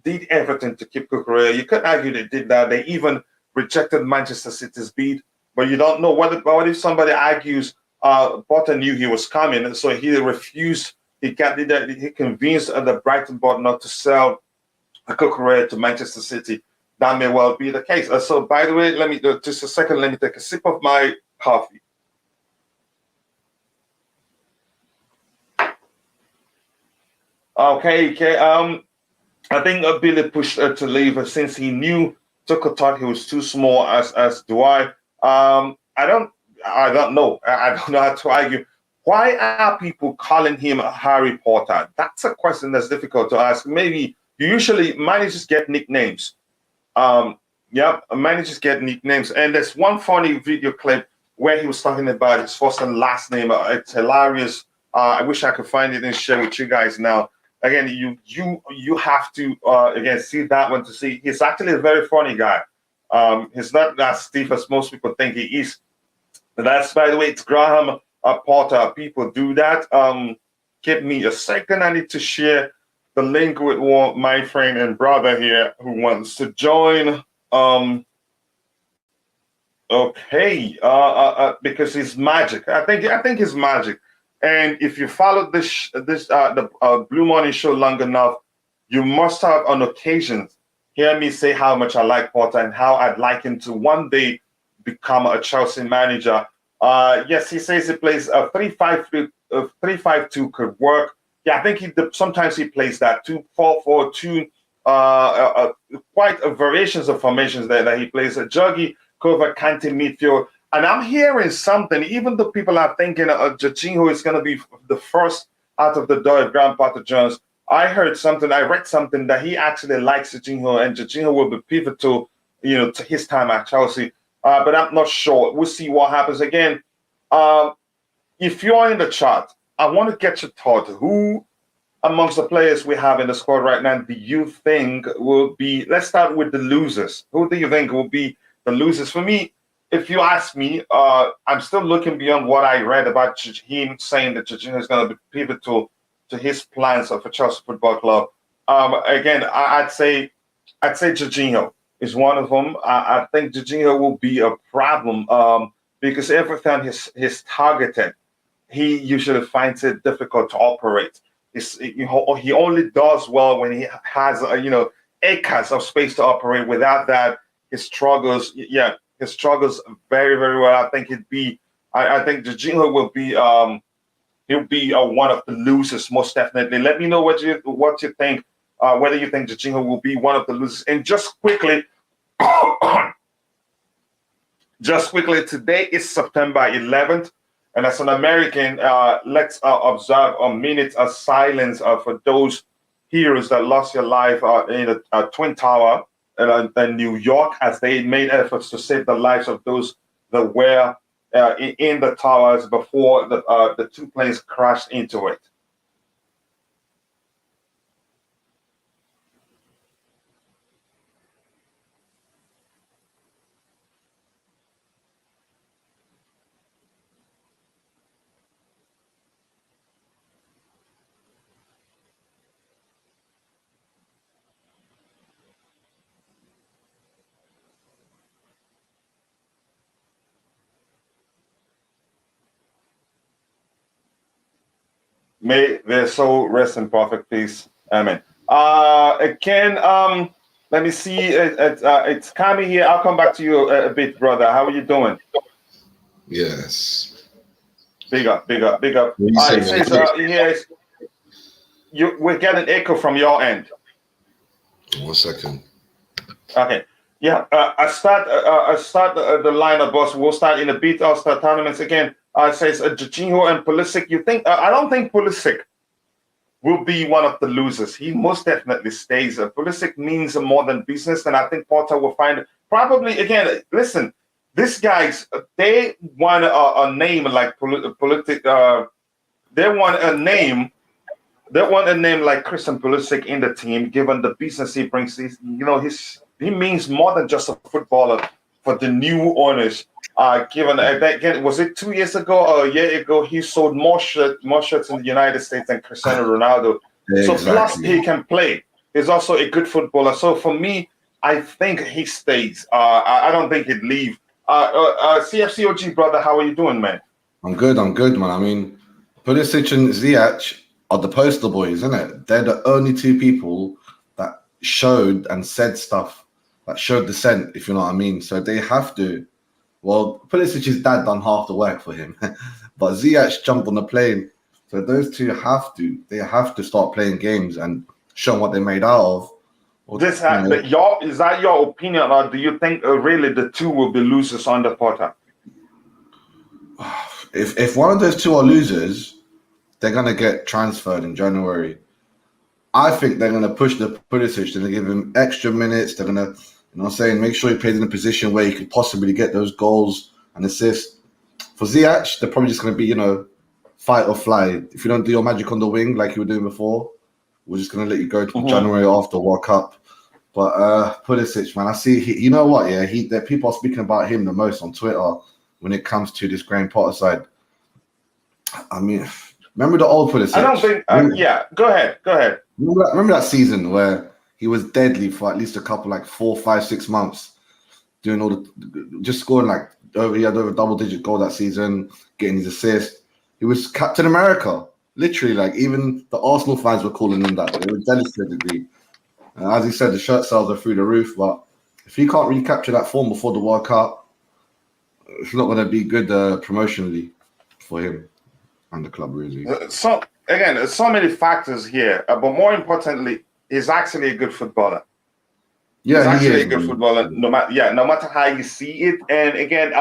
did everything to keep Cucurella. You could argue they did that. They even rejected Manchester City's bid, but you don't know what if somebody argues Potter knew he was coming, so he refused. He convinced the Brighton board not to sell Cucurella to Manchester City. That may well be the case. So, by the way, let me just a second. Let me take a sip of my coffee. Okay. I think Billy pushed to leave since he knew Tuchel thought he was too small. As do I. I don't know. I don't know how to argue. Why are people calling him Harry Potter? That's a question that's difficult to ask. Maybe usually managers get nicknames. Managers get nicknames. And there's one funny video clip where he was talking about his first and last name. It's hilarious. I wish I could find it and share with you guys now. Again, you have to again see that one to see. He's actually a very funny guy. He's not as stiff as most people think he is. That's, by the way, it's Graham Potter. People do that. Give me a second. I need to share the link with my friend and brother here who wants to join. Because he's magic. I think he's magic. And if you follow the Blue Morning Show long enough, you must have on occasions hear me say how much I like Potter and how I'd like him to one day become a Chelsea manager. Yes, he says he plays a 3-5-2 could work. Yeah, I think sometimes he plays that 2-4-4-2. Quite a variations of formations there that he plays. Jorginho, Kovacic, Kante midfield. And I'm hearing something, even though people are thinking Jorginho is going to be the first out of the door if Graham Potter joins. I read something that he actually likes Jorginho, and Jorginho will be pivotal, to his time at Chelsea. But I'm not sure. We'll see what happens. Again, if you're in the chat, I want to get your thought. Who amongst the players we have in the squad right now do you think will be, let's start with the losers. Who do you think will be the losers? For me, if you ask me, I'm still looking beyond what I read about him saying that Jorginho is going to be pivotal to his plans of a Chelsea Football Club. Again, I'd say Jorginho is one of them. I think Jorginho will be a problem because every time he's targeted, he usually finds it difficult to operate. He only does well when he has acres of space to operate. Without that, he struggles. Yeah, he struggles very, very well. I think I think Jorginho will be he'll be one of the losers most definitely. Let me know what you think. Whether you think Jorginho will be one of the losers. And just quickly, Just quickly, today is September 11th, and as an American, let's observe a minute of silence for those heroes that lost their life in a Twin Tower in New York, as they made efforts to save the lives of those that were in the towers before the two planes crashed into it. May their soul rest in perfect peace. Amen. Ken, let me see. It's Kami here. I'll come back to you a bit, brother. How are you doing? Yes. Big up, big up, big up. It says we're getting echo from your end. 1 second. Okay. Yeah. I start the lineup, boss. We'll start in a bit. I'll start tournaments again. It says Jorginho and Pulisic. You think? I don't think Pulisic will be one of the losers. He most definitely stays. Pulisic means more than business, and I think Porter will find it. Probably again. Listen, these guys, they want a name like Pulisic. They want a name. They want a name like Christian Pulisic in the team, given the business he brings. He means more than just a footballer for the new owners. Given again, was it 2 years ago or a year ago? He sold more shirts in the United States than Cristiano Ronaldo. Exactly. So plus he can play. He's also a good footballer. So for me, I think he stays. I don't think he'd leave. CFC OG brother, how are you doing, man? I'm good, man. I mean, Pulisic and Ziyech are the poster boys, isn't it? They're the only two people that showed and said stuff that showed dissent, if you know what I mean. So they have to. Well, Pulisic's dad done half the work for him, but Ziyech jumped on the plane. So those two have to start playing games and show what they're made out of. Is that your opinion, or do you think really the two will be losers under Potter? If one of those two are losers, they're gonna get transferred in January. I think they're gonna push the Pulisic. They're gonna give him extra minutes. They're gonna, make sure he plays in a position where he could possibly get those goals and assists. For Ziyech, they're probably just gonna be, fight or fly. If you don't do your magic on the wing like you were doing before, we're just gonna let you go to January after World Cup. But Pulisic, man, I see. You know what? Yeah, that people are speaking about him the most on Twitter when it comes to this Graham Potter side. I mean, remember the old Pulisic? I don't think. Yeah, go ahead. Remember that season where he was deadly for at least a couple, like 4, 5, 6 months, doing just scoring he had over double-digit goal that season, getting his assist. He was Captain America, literally. Even the Arsenal fans were calling him that. They were jealous to a degree. As he said, the shirt sales are through the roof. But if he can't recapture that form before the World Cup, it's not going to be good promotionally for him and the club, really. So again, there's so many factors here, but more importantly, he's actually a good footballer. Yeah, he's actually a good footballer. No matter how you see it. And again,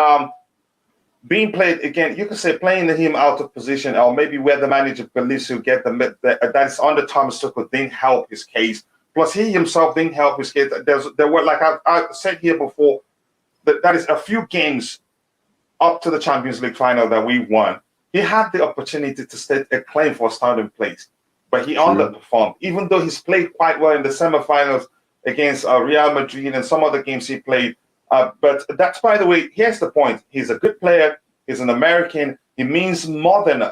being played again, you could say playing him out of position, or maybe where the manager believes he'll get that's under Thomas Tuchel didn't help his case. Plus, he himself didn't help his case. There were, like I said here before, that is a few games up to the Champions League final that we won. He had the opportunity to state a claim for a starting place, but he underperformed. Even though he's played quite well in the semifinals against Real Madrid and some other games he played. But that's, by the way, here's the point. He's a good player. He's an American. He means more than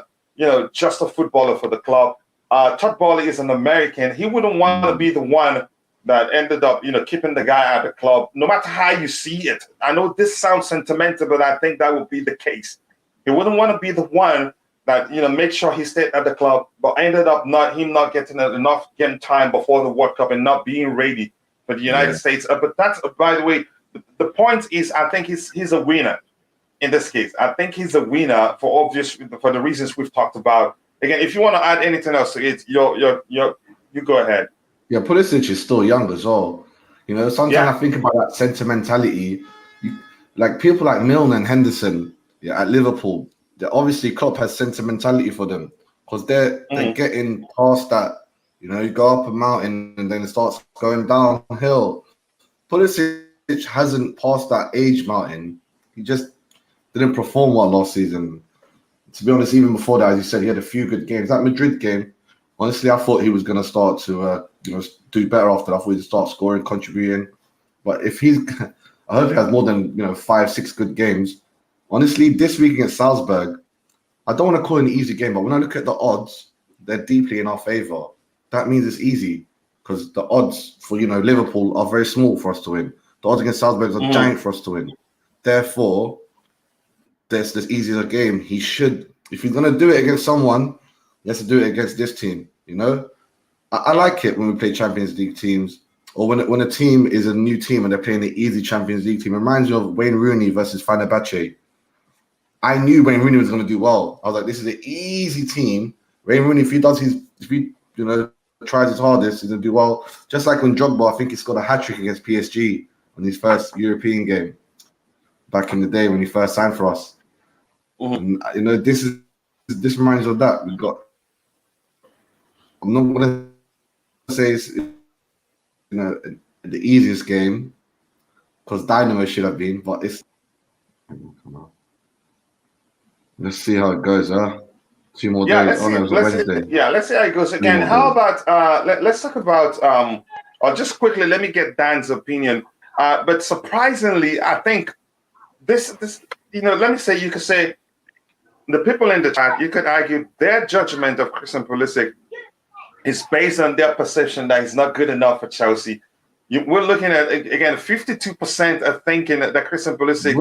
just a footballer for the club. Todd Boehly is an American. He wouldn't want to be the one that ended up, keeping the guy at the club, no matter how you see it. I know this sounds sentimental, but I think that would be the case. He wouldn't want to be the one that, make sure he stayed at the club, but ended up not getting enough game time before the World Cup and not being ready for the United States. But that's, by the way, the point is, I think he's a winner in this case. I think he's a winner for the reasons we've talked about. Again, if you want to add anything else to it, you go ahead. Yeah, Pulisic is still young as well. You know, sometimes Yeah. I think about that sentimentality. Like people like Milne and Henderson, at Liverpool, obviously Klopp has sentimentality for them because they're getting past that. You know, you go up a mountain and then it starts going downhill. Pulisic hasn't passed that age mountain. He just didn't perform well last season. To be honest, even before that, as you said, he had a few good games. That Madrid game, honestly, I thought he was going to start to do better after that. I thought he'd start scoring, contributing. But if he's, I hope he has more than 5-6 good games. Honestly, this week against Salzburg, I don't want to call it an easy game, but when I look at the odds, they're deeply in our favour. That means it's easy because the odds for Liverpool are very small for us to win. The odds against Salzburg are giant for us to win. Therefore, this easy as a game. He should, if he's going to do it against someone, he has to do it against this team. I like it when we play Champions League teams, or when a team is a new team and they're playing the easy Champions League team. It reminds me of Wayne Rooney versus Fenerbahce. I knew Wayne Rooney was going to do well. I was like, this is an easy team. Wayne Rooney, if he tries his hardest, he's going to do well. Just like when Drogba, I think he scored a hat-trick against PSG on his first European game back in the day when he first signed for us. And, this reminds me of that. I'm not going to say it's the easiest game because Dynamo should have been, but it's. Come on. Let's see how it goes, huh? 2 more days. Let's see how it goes again. How about let's talk about or just quickly let me get Dan's opinion. But surprisingly, I think this let me say, you could say the people in the chat, you could argue their judgment of Christian Pulisic is based on their perception that he's not good enough for Chelsea. We're looking at, again, 52% are thinking that Christian Pulisic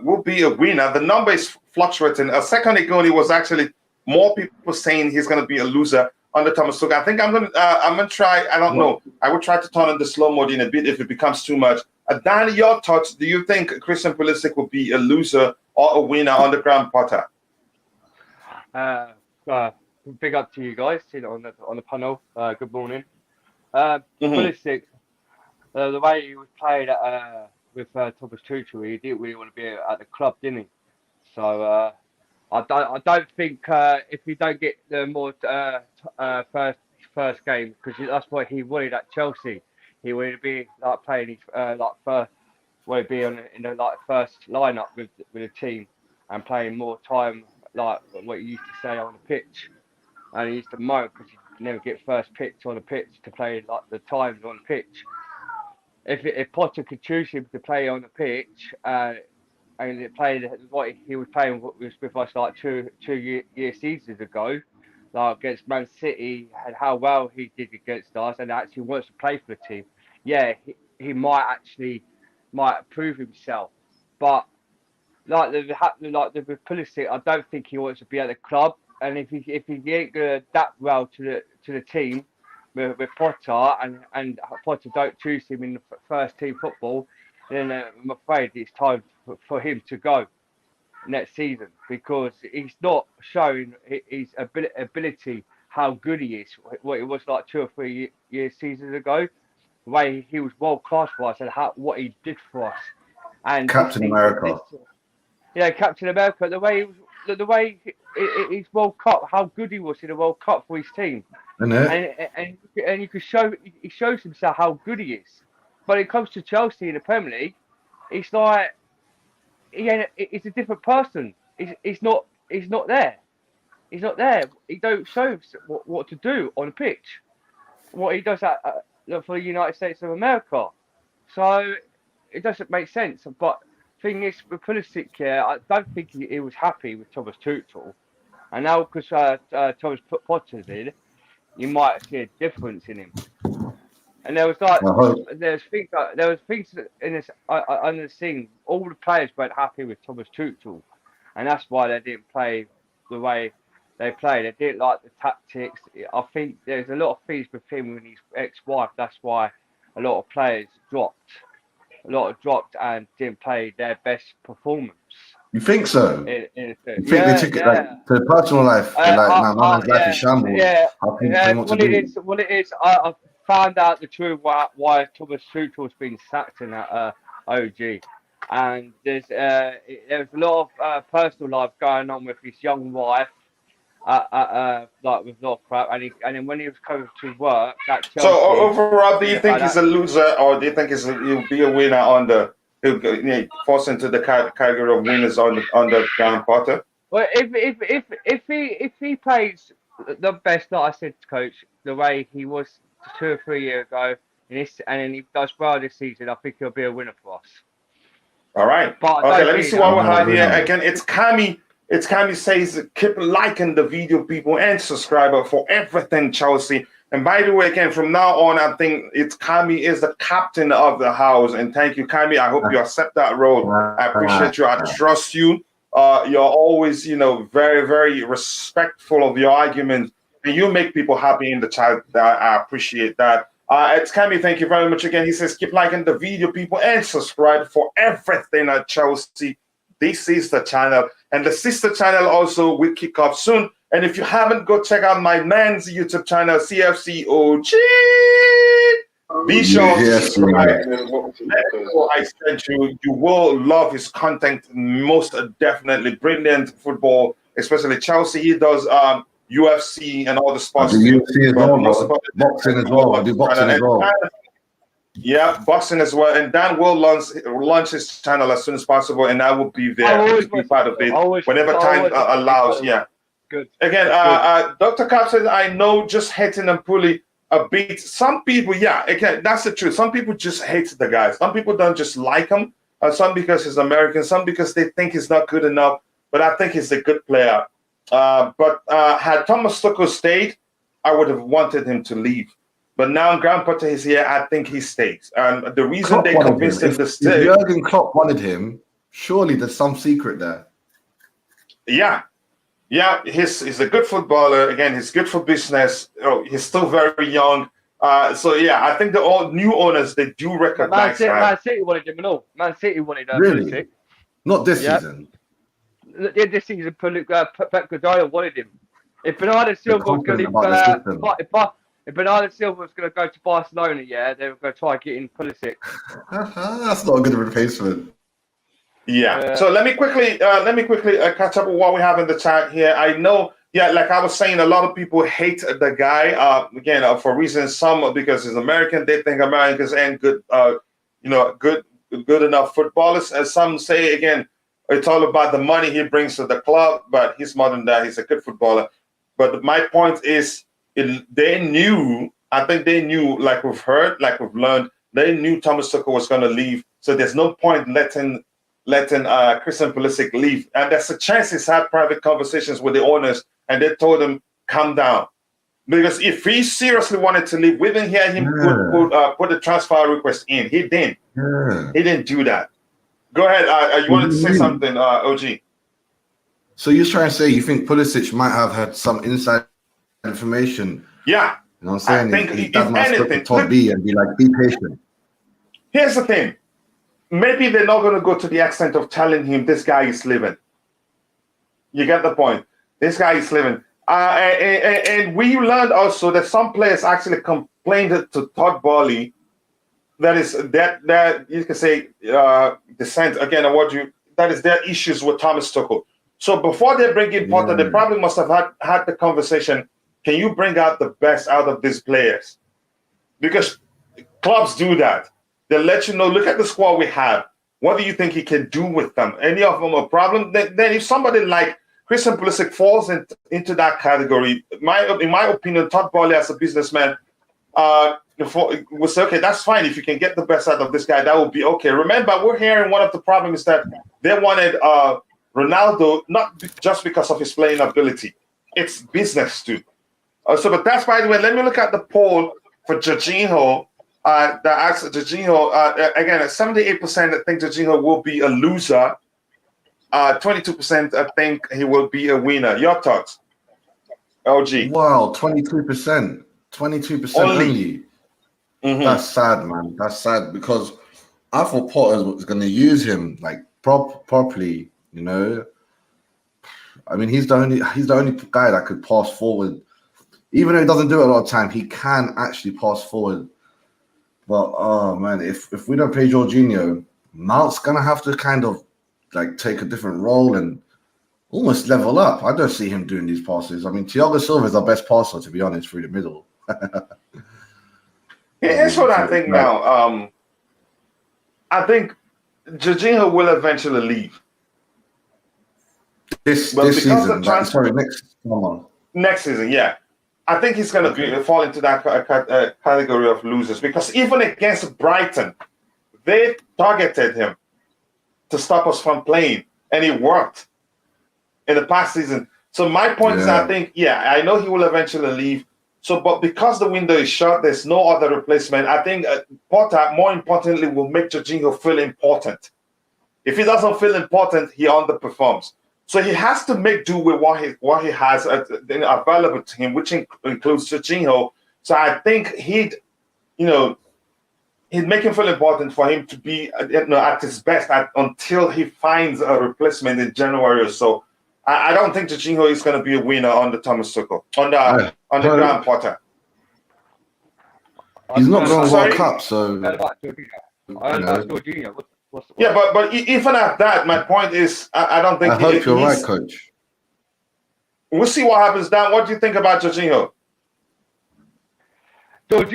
will be a winner. The number is fluctuating. A second ago, it was actually more people saying he's going to be a loser under Thomas Tuchel. I think I'm going to try. I don't know. I will try to turn on the slow mode in a bit if it becomes too much. Dan, your thoughts? Do you think Christian Pulisic will be a loser or a winner under Graham Potter? Big up to you guys on the panel. Good morning. Pulisic, the way he was played with Thomas Tuchel, he didn't really want to be at the club, didn't he? So I don't think if he don't get the more first game, because that's what he wanted at Chelsea. He wanted to be like playing his wanted to be in the first lineup with the team and playing more time, like what he used to say, on the pitch. And he used to moan because he never get first pitch on the pitch to play like the times on the pitch. If Potter could choose him to play on the pitch, and it played what he was playing with us like two year seasons ago, like against Man City, and how well he did against us, and actually wants to play for the team. Yeah, he might prove himself, but like the Pulisic, I don't think he wants to be at the club. And if he ain't gonna adapt well to the team with Potter, and Potter don't choose him in the first team football, then I'm afraid it's time for him to go next season, because he's not showing his ability, how good he is, what it was like 2 or 3 seasons ago, the way he was world class for us and what he did for us. And Captain America. Captain America. The way his World Cup, how good he was in the World Cup for his team, and you could he shows himself how good he is. But it comes to Chelsea in the Premier League, it's like he's a different person. He's not there. He's not there. He don't show what to do on the pitch. What he does for the United States of America. So it doesn't make sense. But thing is, with Pulisic, I don't think he was happy with Thomas Tuchel, and now because Thomas Potter's in, you might see a difference in him. And there was things in this under the scene. All the players weren't happy with Thomas Tuchel, and that's why they didn't play the way they played. They didn't like the tactics. I think there's a lot of things with him and his ex-wife. That's why a lot of players dropped and didn't play their best performance. You think so? You think they took it like to personal life? My man's life is shambles. What it is, found out the truth why Thomas Tuchel's been sacked in that OG, and there's a lot of personal life going on with his young wife, like with a lot of crap, and then when he was coming to work at So Chelsea, overall, do you think he's a loser, or do you think he'll be a winner on the? He'll force into the category of winners on the Graham Potter? Well, if he plays the best, like I said, coach, the way he was 2 or 3 years ago, and then he does well this season, I think he'll be a winner for us. All right. But okay, let me see what we have here. Again, it's Kami. It's Kami says, keep liking the video, people, and subscriber for everything Chelsea. And by the way, again, from now on, I think it's Kami is the captain of the house. And thank you, Kami. I hope you accept that role. I appreciate you. I trust you. You're always, very, very respectful of your arguments. And you make people happy in the chat. I appreciate that. It's Kami. Thank you very much again. He says, keep liking the video, people, and subscribe for everything at Chelsea. This is the channel. And the sister channel also will kick off soon. And if you haven't, go check out my man's YouTube channel, CFC OG. Be sure to subscribe. I said you will love his content, most definitely. Brilliant football, especially Chelsea. He does UFC and all the sports. UFC as well, boxing as well. I do boxing as well. Yeah, boxing as well. And Dan will launch his channel as soon as possible, and I will be there to be part of it whenever time allows. Yeah. Good. Again, Dr. Cap says, I know just hating and pulling a bit. Some people, yeah, again, that's the truth. Some people just hate the guy. Some people don't just like him. Some because he's American. Some because they think he's not good enough. But I think he's a good player. But had Thomas Tuchel stayed, I would have wanted him to leave. But now Graham Potter is here. I think he stays. And the reason Klopp they convinced him to stay. If Jurgen Klopp wanted him, surely there's some secret there. Yeah. Yeah, he's a good footballer. Again, he's good for business. He's still very young. So, yeah, I think the new owners, they do recognize that. Man City wanted him and all. Man City wanted him. Really? Not this season? Yeah, this season, Pep Guardiola wanted him. If Bernardo Silva was going to... If Bernardo Silva was going to go to Barcelona, they were going to try getting Pulisic. That's not a good replacement. Yeah. So let me quickly catch up with what we have in the chat here. I know, like I was saying, a lot of people hate the guy. Again, for reasons, some because he's American, they think Americans ain't good, good enough footballers. As some say, again, it's all about the money he brings to the club. But he's more than that. He's a good footballer. But my point is, they knew. I think they knew, like we've heard, like we've learned. They knew Thomas Tuchel was going to leave. So there's no point letting Christian Pulisic leave. And there's a chance he's had private conversations with the owners and they told him, calm down. Because if he seriously wanted to leave, we didn't hear him put a transfer request in. He didn't. He didn't do that. Go ahead. You wanted to say something, OG? So you're trying to say you think Pulisic might have had some inside information? Yeah. You know what I'm saying? I think His dad might have to Todd B and be like, be patient. Here's the thing. Maybe they're not going to go to the extent of telling him this guy is leaving. You get the point. This guy is leaving. And we learned also that some players actually complained to Todd Boehly. That is that you can say dissent again. That is their issues with Thomas Tuchel. So before they bring in Potter, they probably must have had the conversation. Can you bring out the best out of these players? Because clubs do that. They let you know, look at the squad we have. What do you think he can do with them? Any of them a problem? Then if somebody like Christian Pulisic falls into that category, in my opinion, Todd Boehly as a businessman will say, okay, that's fine. If you can get the best out of this guy, that will be okay. Remember, we're hearing one of the problems is that they wanted Ronaldo not just because of his playing ability. It's business too. But that's, by the way, let me look at the poll for Jorginho. That asks Jorginho, again, 78% think Jorginho will be a loser. 22% think he will be a winner. Your thoughts, LG? Wow, 22%. 22% only. Mm-hmm. That's sad, man. That's sad because I thought Potter was going to use him like properly, you know. I mean, he's the only guy that could pass forward even though he doesn't do it a lot of time, he can actually pass forward. But oh man, if we don't play Jorginho, Mount's gonna have to kind of like take a different role and almost level up. I don't see him doing these passes. I mean, Thiago Silva is our best passer, to be honest, through the middle. Here's what I think now. I think Jorginho will eventually leave. This season, next season, yeah. I think he's going to fall into that category of losers because even against Brighton, they targeted him to stop us from playing, and it worked in the past season. So my point is, I think, I know he will eventually leave. So, but because the window is shut, there's no other replacement. I think Potter, more importantly, will make Jorginho feel important. If he doesn't feel important, he underperforms. So he has to make do with what he has available to him, which includes Jorginho. So I think he'd make him feel important for him to be at his best until he finds a replacement in January or so. I don't think Jorginho is going to be a winner under Thomas Tuchel, under Graham Potter. He's not going to World Cup, so. But even at that, my point is, I don't think. I hope you're right, Coach. We'll see what happens. Dan, what do you think about Jorginho? With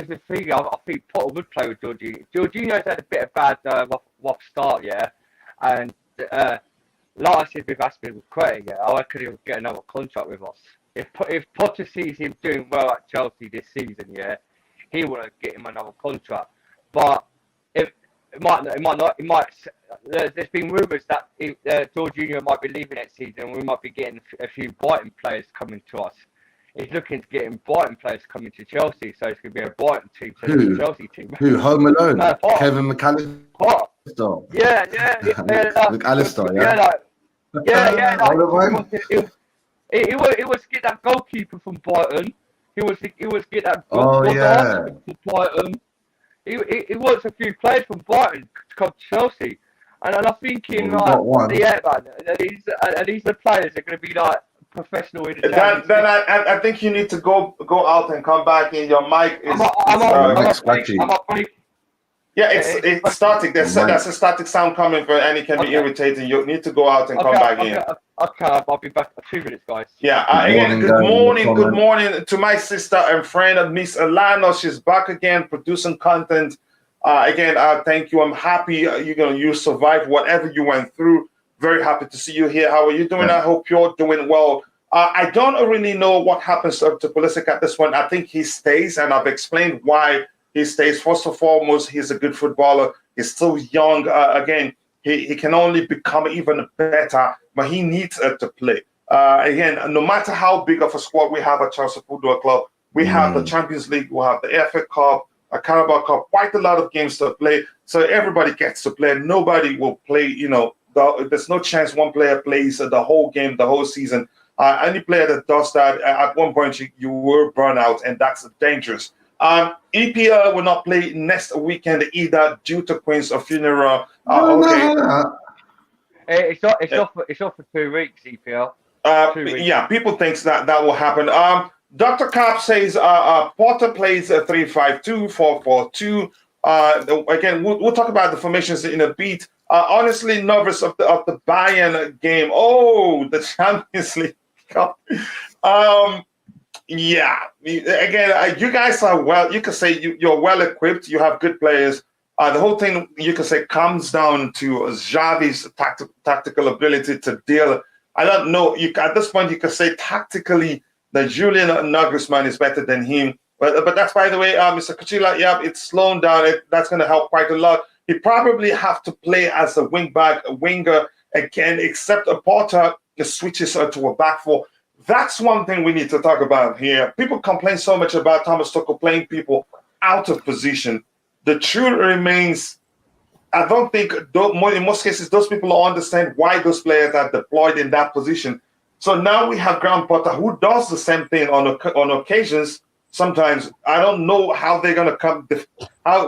the thing, I think Potter would play with Jorginho. Jorginho's had a bit of bad rough start, and like I said with Azpilicueta, I reckon he'll get another contract with us. If Potter sees him doing well at Chelsea this season, he will get him another contract. But it might not. There's been rumours that Jorginho might be leaving next season, and we might be getting a few Brighton players coming to us. He's looking to get Brighton players coming to Chelsea, so it's going to be a Brighton team to a Chelsea team. Who? Home Alone? Kevin McAllister? Yeah. McAllister, He was get that goalkeeper from Brighton. He was get that from Brighton. He wants a few players from Brighton to come to Chelsea, and I'm thinking these are players that are going to be like professional in the game. Then I think you need to go out and come back in. Your mic is. It's static. That's a static sound coming from, and it can be irritating. You need to go out and come back in. Okay, I'll be back in 2 minutes, guys. Good morning to my sister and friend, Miss Alana. She's back again, producing content. Thank you. I'm happy you survived whatever you went through. Very happy to see you here. How are you doing? I hope you're doing well. I don't really know what happens to Pulisic at this point. I think he stays, and I've explained why he stays. First and foremost, he's a good footballer. He's still young. He can only become even better, but he needs to play. No matter how big of a squad we have at Chelsea Football Club, we have the Champions League, we have the FA Cup, a Carabao Cup, quite a lot of games to play. So everybody gets to play. Nobody will play, there's no chance one player plays the whole game, the whole season. Any player that does that, at one point you will burn out, and that's dangerous. EPL will not play next weekend either due to Queen's funeral. It's off for 2 weeks, EPL. People think that will happen. Dr. Carp says Potter plays 3-5-2, 4-4-2. Again, we'll talk about the formations in a bit. Honestly, nervous of the Bayern game. Oh, the Champions League Cup. Again, you guys are well. You can say you're well equipped. You have good players. The whole thing, you can say, comes down to Xavi's tactical ability to deal. I don't know. At this point, you can say tactically that Julian Nagelsmann is better than him. But that's, by the way, Mr. Kuchila, it's slowing down. That's going to help quite a lot. He probably have to play as a winger again, except Potter switches to a back four. That's one thing we need to talk about here. People complain so much about Thomas Tuchel playing people out of position. The truth remains, I don't think, in most cases, those people don't understand why those players are deployed in that position. So now we have Graham Potter, who does the same thing on occasions. Sometimes I don't know how they're going to come,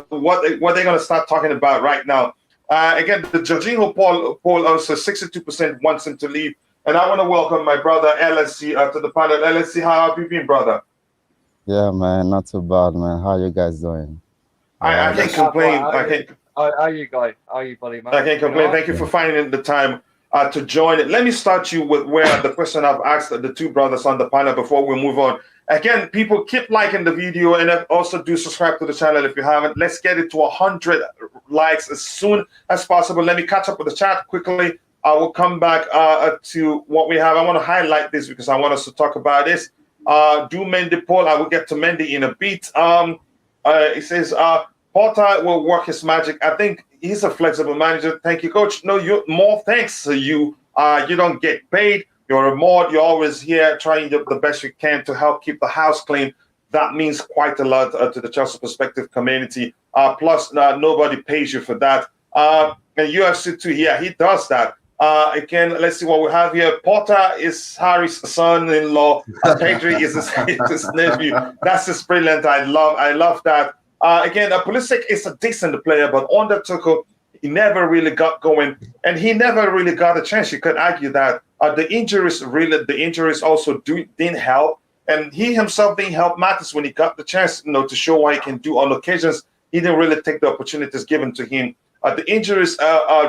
what they're going to start talking about right now. Again, the Jorginho poll also 62% wants him to leave. And I want to welcome my brother LSC to the panel. LSC, how have you been, brother? Yeah, man, not too bad, man. How you guys doing? All I right. can't Yes. complain. How are you guys? How are you, buddy, man? I can't You complain. alright? Thank you for finding the time to join it. Let me start you with where the question I've asked the two brothers on the panel before we move on. Again, people keep liking the video and also do subscribe to the channel if you haven't. Let's get it to 100 likes as soon as possible. Let me catch up with the chat quickly. I will come back to what we have. I want to highlight this because I want us to talk about this. Do Mendy poll. I will get to Mendy in a bit. It says Porter will work his magic. I think he's a flexible manager. Thank you, coach. No, you more thanks to you. You don't get paid. You're a mod. You're always here trying the best you can to help keep the house clean. That means quite a lot to the Chelsea Perspective community. Plus, nobody pays you for that. And UFC too, yeah, he does that. Again, let's see what we have here. Porter is Harry's son-in-law. Pedri is his nephew. That's just brilliant. I love that. Again, Pulisic is a decent player, but under Tuchel, he never really got going, and he never really got a chance. You could argue that the injuries also didn't help, and he himself didn't help Matters when he got the chance, to show what he can do on occasions. He didn't really take the opportunities given to him. The injuries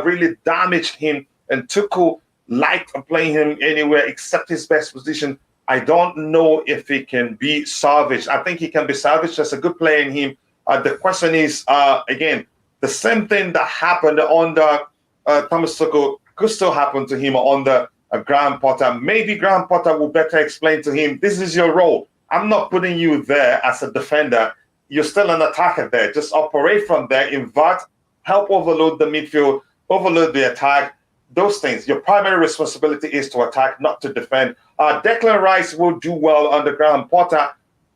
really damaged him, and Tuchel liked playing him anywhere except his best position. I don't know if he can be salvaged. I think he can be salvaged. There's a good player in him. The question is, again, the same thing that happened under Thomas Tuchel could still happen to him under Graham Potter. Maybe Graham Potter will better explain to him, this is your role. I'm not putting you there as a defender. You're still an attacker there. Just operate from there, invert, help overload the midfield, overload the attack, those things. Your primary responsibility is to attack, not to defend. Declan Rice will do well under Graham Potter.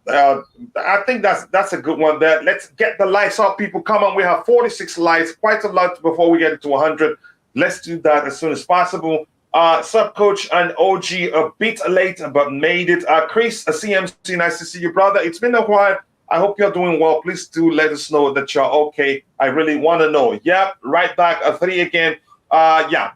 I think that's a good one there. Let's get the lights up, people. Come on, we have 46 lights, quite a lot before we get to 100. Let's do that as soon as possible. Sub coach and OG a bit late, but made it. Chris, a CMC, nice to see you, brother. It's been a while. I hope you're doing well. Please do let us know that you're okay. I really want to know. Yep, right back. 3 again. Yeah.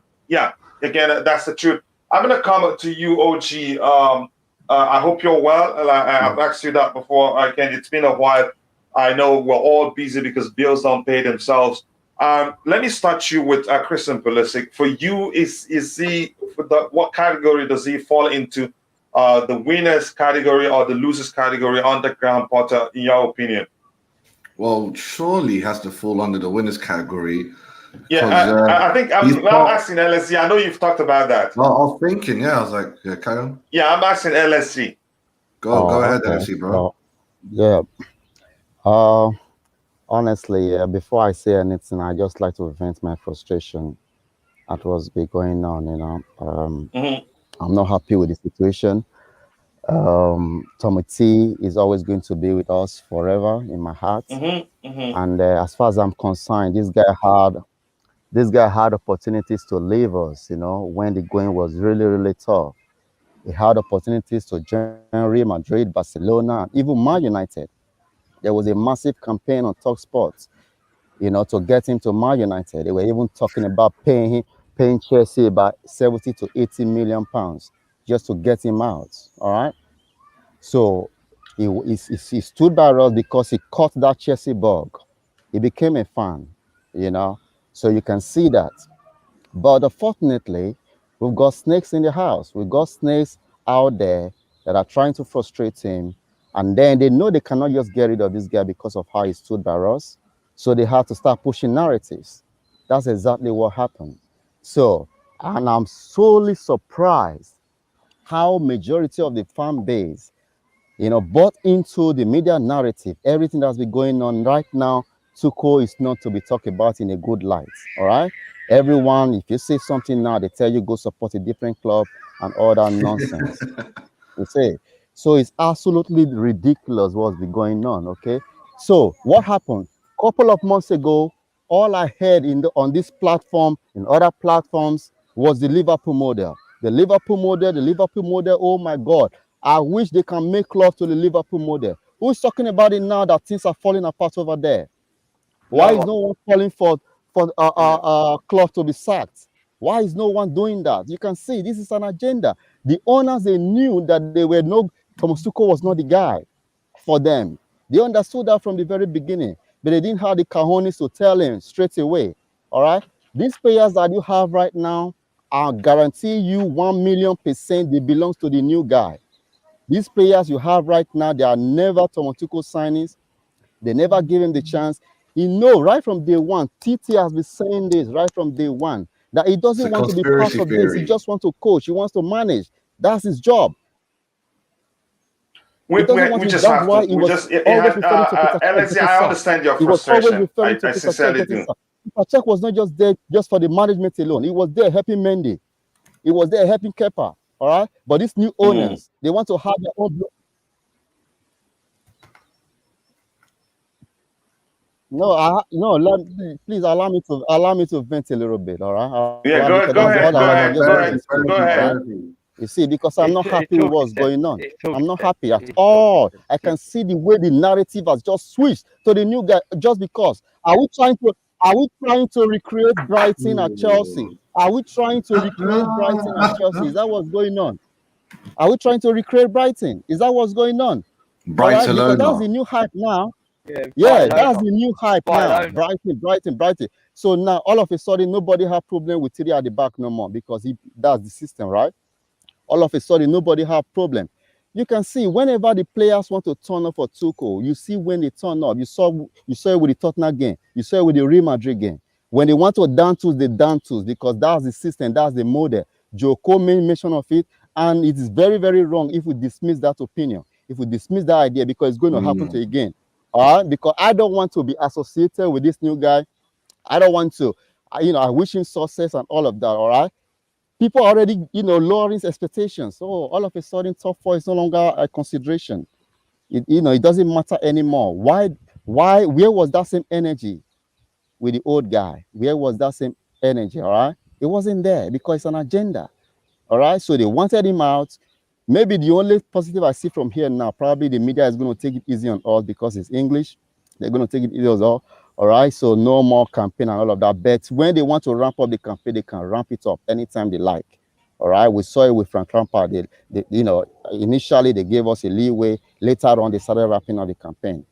Again, that's the truth. I'm gonna come to you, OG. I hope you're well. I've asked you that before. Again, it's been a while. I know we're all busy because bills don't pay themselves. Let me start you with Christian Pulisic. For you, is he what category does he fall into? The winners category or the losers category under Graham Potter, in your opinion? Well, surely he has to fall under the winners category. Yeah, I think I'm asking LSC. I know you've talked about that. Well, I was thinking, I was like, carry on. Yeah, I'm asking LSC. Go ahead, LSC, bro. Yeah. Honestly, before I say anything, I just like to vent my frustration at what's been going on. I'm not happy with the situation. Tommy T is always going to be with us forever in my heart. And as far as I'm concerned, this guy had opportunities to leave us, when the going was really, really tough. He had opportunities to join Real Madrid, Barcelona, and even Man United. There was a massive campaign on TalkSport, to get him to Man United. They were even talking about paying Chelsea about 70 to 80 million pounds just to get him out. All right. So he stood by us because he caught that Chelsea bug. He became a fan, So you can see that. But unfortunately, we've got snakes in the house. We've got snakes out there that are trying to frustrate him. And then they know they cannot just get rid of this guy because of how he stood by us. So they have to start pushing narratives. That's exactly what happened. So, and I'm solely surprised how majority of the fan base, bought into the media narrative. Everything that's been going on right now, Tuchel is not to be talked about in a good light. All right. Everyone, if you say something now, they tell you go support a different club and all that nonsense. You say. So it's absolutely ridiculous what's been going on. Okay. So what happened? A couple of months ago, all I heard on this platform, in other platforms, was the Liverpool model. The Liverpool model, oh my God. I wish they can make love to the Liverpool model. Who's talking about it now that things are falling apart over there? Why is no one calling for Klopp to be sacked? Why is no one doing that? You can see this is an agenda. The owners, they knew that Thomas Tuchel was not the guy for them. They understood that from the very beginning, but they didn't have the cojones to tell him straight away. All right, these players that you have right now, I guarantee you 1,000,000% they belong to the new guy. These players you have right now, they are never Thomas Tuchel signings. They never give him the chance. He know right from day one. TT has been saying this right from day one, that he It's doesn't a want to be part conspiracy of this. He theory. just wants to coach. He wants to manage. That's his job. We just have to. We just, Alexi, I understand your frustration. I sincerely do. Peter Cech was not just there just for the management alone. He was there helping Mendy. He was there helping Kepa. All right, but these new owners, they want to have their own. No, please allow me to vent a little bit. All right. Yeah, go ahead. You see, because I'm not happy with what's going on. I'm not happy at all. I can see the way the narrative has just switched to the new guy just because. Are we trying to recreate Brighton at Chelsea? Are we trying to recreate Brighton at Chelsea? Is that what's going on? Are we trying to recreate Brighton? Is that what's going on? Brighton. Because that's the new hype now. Yeah, that's the new hype now. Brighton. So now all of a sudden nobody have problem with Thierry at the back no more because that's the system, right? All of a sudden nobody have problem. You can see whenever the players want to turn up for Tuchel, you see when they turn up. You saw it with the Tottenham game. You saw it with the Real Madrid game. When they want to down tools, they down tools because that's the system, that's the model. Joe Cole made mention of it, and it is very, very wrong if we dismiss that opinion, if we dismiss that idea, because it's going to happen to again. All right, because I don't want to be associated with this new guy. I don't want to, I wish him success and all of that. All right, people are already, lowering expectations. So all of a sudden, top four is no longer a consideration. It doesn't matter anymore. Why? Where was that same energy with the old guy? Where was that same energy? All right, it wasn't there because it's an agenda. All right, so they wanted him out. Maybe the only positive I see from here now, probably the media is going to take it easy on us because it's English. They're going to take it easy on us. All right, so no more campaign and all of that. But when they want to ramp up the campaign, they can ramp it up anytime they like. All right, we saw it with Frank Lampard. Initially they gave us a leeway. Later on, they started ramping up the campaign.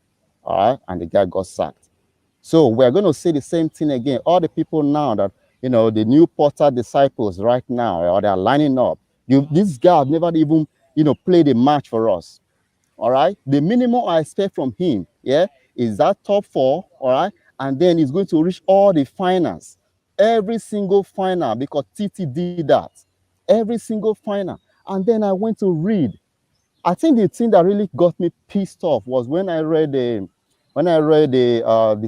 All right, and the guy got sacked. So we're going to see the same thing again. All the people now that, the new Potter disciples right now, or they're lining up. This guy have never even, played a match for us. All right. The minimum I expect from him, is that top four. All right. And then he's going to reach all the finals, every single final, because TT did that. Every single final. And then I went to read. I think the thing that really got me pissed off was when I read the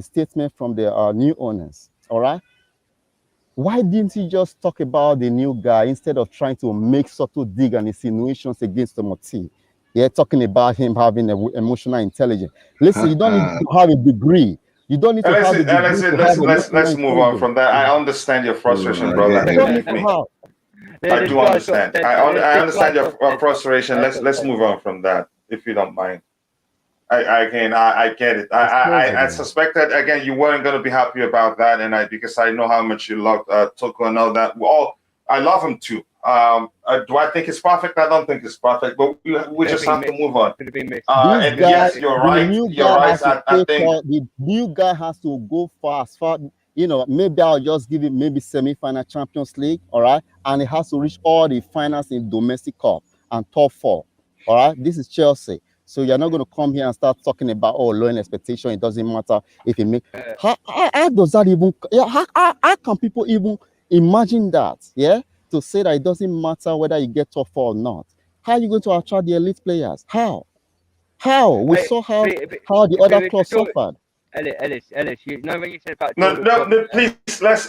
statement from the new owners. All right. Why didn't he just talk about the new guy instead of trying to make subtle dig and insinuations against Timothy? Yeah, talking about him having emotional intelligence. Listen, you don't need to have a degree. You don't need to have a degree. Let's move on from that. I understand your frustration, brother. I do understand. I understand your frustration. Let's move on from that, if you don't mind. I get it. I suspected again you weren't going to be happy about that, because I know how much you love Tuchel and all that. Well, I love him too. Do I think it's perfect? I don't think it's perfect, but we just have to move on. And yes, you're right. You're right. I think the new guy has to go fast. Maybe I'll just give him maybe semi-final Champions League, all right, and it has to reach all the finals in domestic cup and top four, all right. This is Chelsea. So you're not going to come here and start talking about lowering expectation. It doesn't matter if you make. How does that even? How can people even imagine that? Yeah, to say that it doesn't matter whether you get top four or not. How are you going to attract the elite players? How? We saw how the other clubs suffered. Ellis, when you said about no, please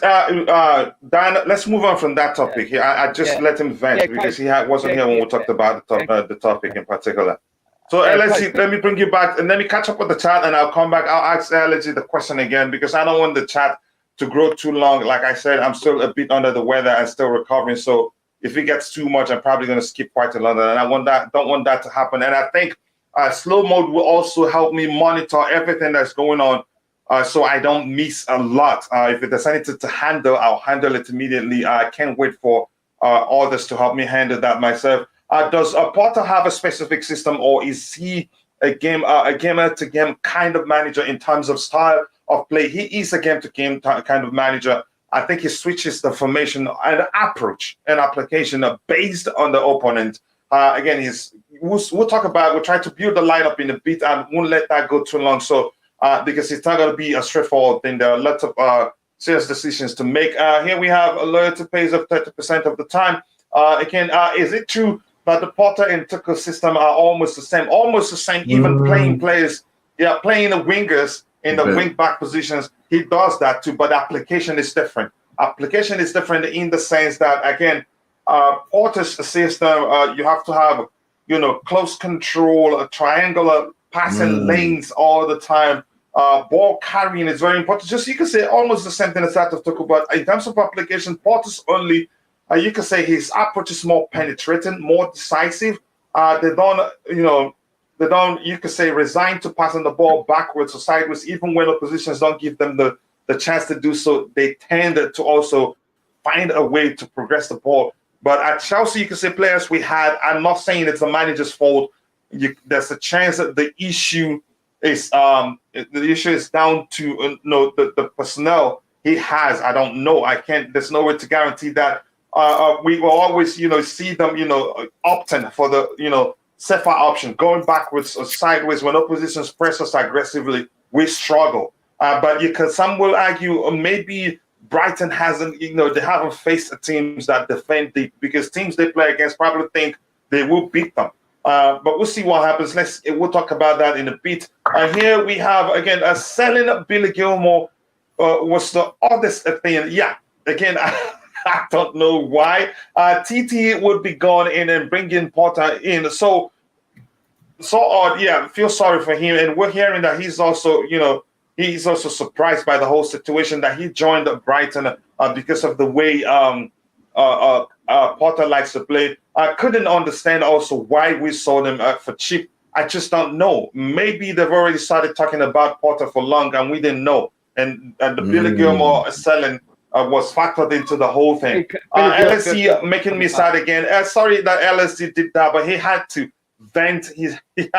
Diana, let's move on from that topic here. I just let him vent because he wasn't here when we talked about the topic in particular. So let me bring you back and let me catch up with the chat and I'll come back. I'll ask LSC the question again because I don't want the chat to grow too long. Like I said, I'm still a bit under the weather and still recovering. So if it gets too much, I'm probably going to skip quite a lot. And I don't want that to happen. And I think slow mode will also help me monitor everything that's going on so I don't miss a lot. If there's anything to handle, I'll handle it immediately. I can't wait for others to help me handle that myself. Does Potter have a specific system, or is he a gamer-to-game kind of manager in terms of style of play? He is a game-to-game kind of manager. I think he switches the formation and approach and application based on the opponent. Again, we'll try to build the lineup in a bit and won't let that go too long. So because it's not going to be a straightforward thing. There are lots of serious decisions to make. Here we have a loyalty pays of 30% of the time. Again, is it true that the Potter and Tuchel system are almost the same? Almost the same, even playing players. Yeah, playing the wingers in the wing back positions. He does that too, but application is different. Application is different in the sense that, again, Potter's system, you have to have, close control, triangular passing lanes all the time. Ball carrying is very important. Just you can say almost the same thing as that of Tuchel, but in terms of application, Potter's only, you can say his approach is more penetrating, more decisive. They don't, you could say, resign to passing the ball backwards or sideways, even when oppositions don't give them the chance to do so. They tend to also find a way to progress the ball. But at Chelsea, you can say players we had, I'm not saying it's the manager's fault. There's a chance that the issue is down to the personnel he has. I don't know. There's no way to guarantee that. We will always, see them, opting for the, safer option, going backwards or sideways when oppositions press us aggressively. We struggle. But some will argue maybe Brighton hasn't, they haven't faced teams that defend deep, because teams they play against probably think they will beat them. But we'll see what happens. We'll talk about that in a bit. Here we have, again, selling Billy Gilmore was the oddest thing. Yeah, again, I don't know why. TT would be gone in and bringing Potter in. So odd. Yeah, feel sorry for him. And we're hearing that he's also, he's also surprised by the whole situation that he joined Brighton because of the way Potter likes to play. I couldn't understand also why we sold him for cheap. I just don't know. Maybe they've already started talking about Potter for long and we didn't know. And the Billy Gilmore selling was factored into the whole thing. LSC making me sad again. Sorry that LSC did that, but he had to vent his his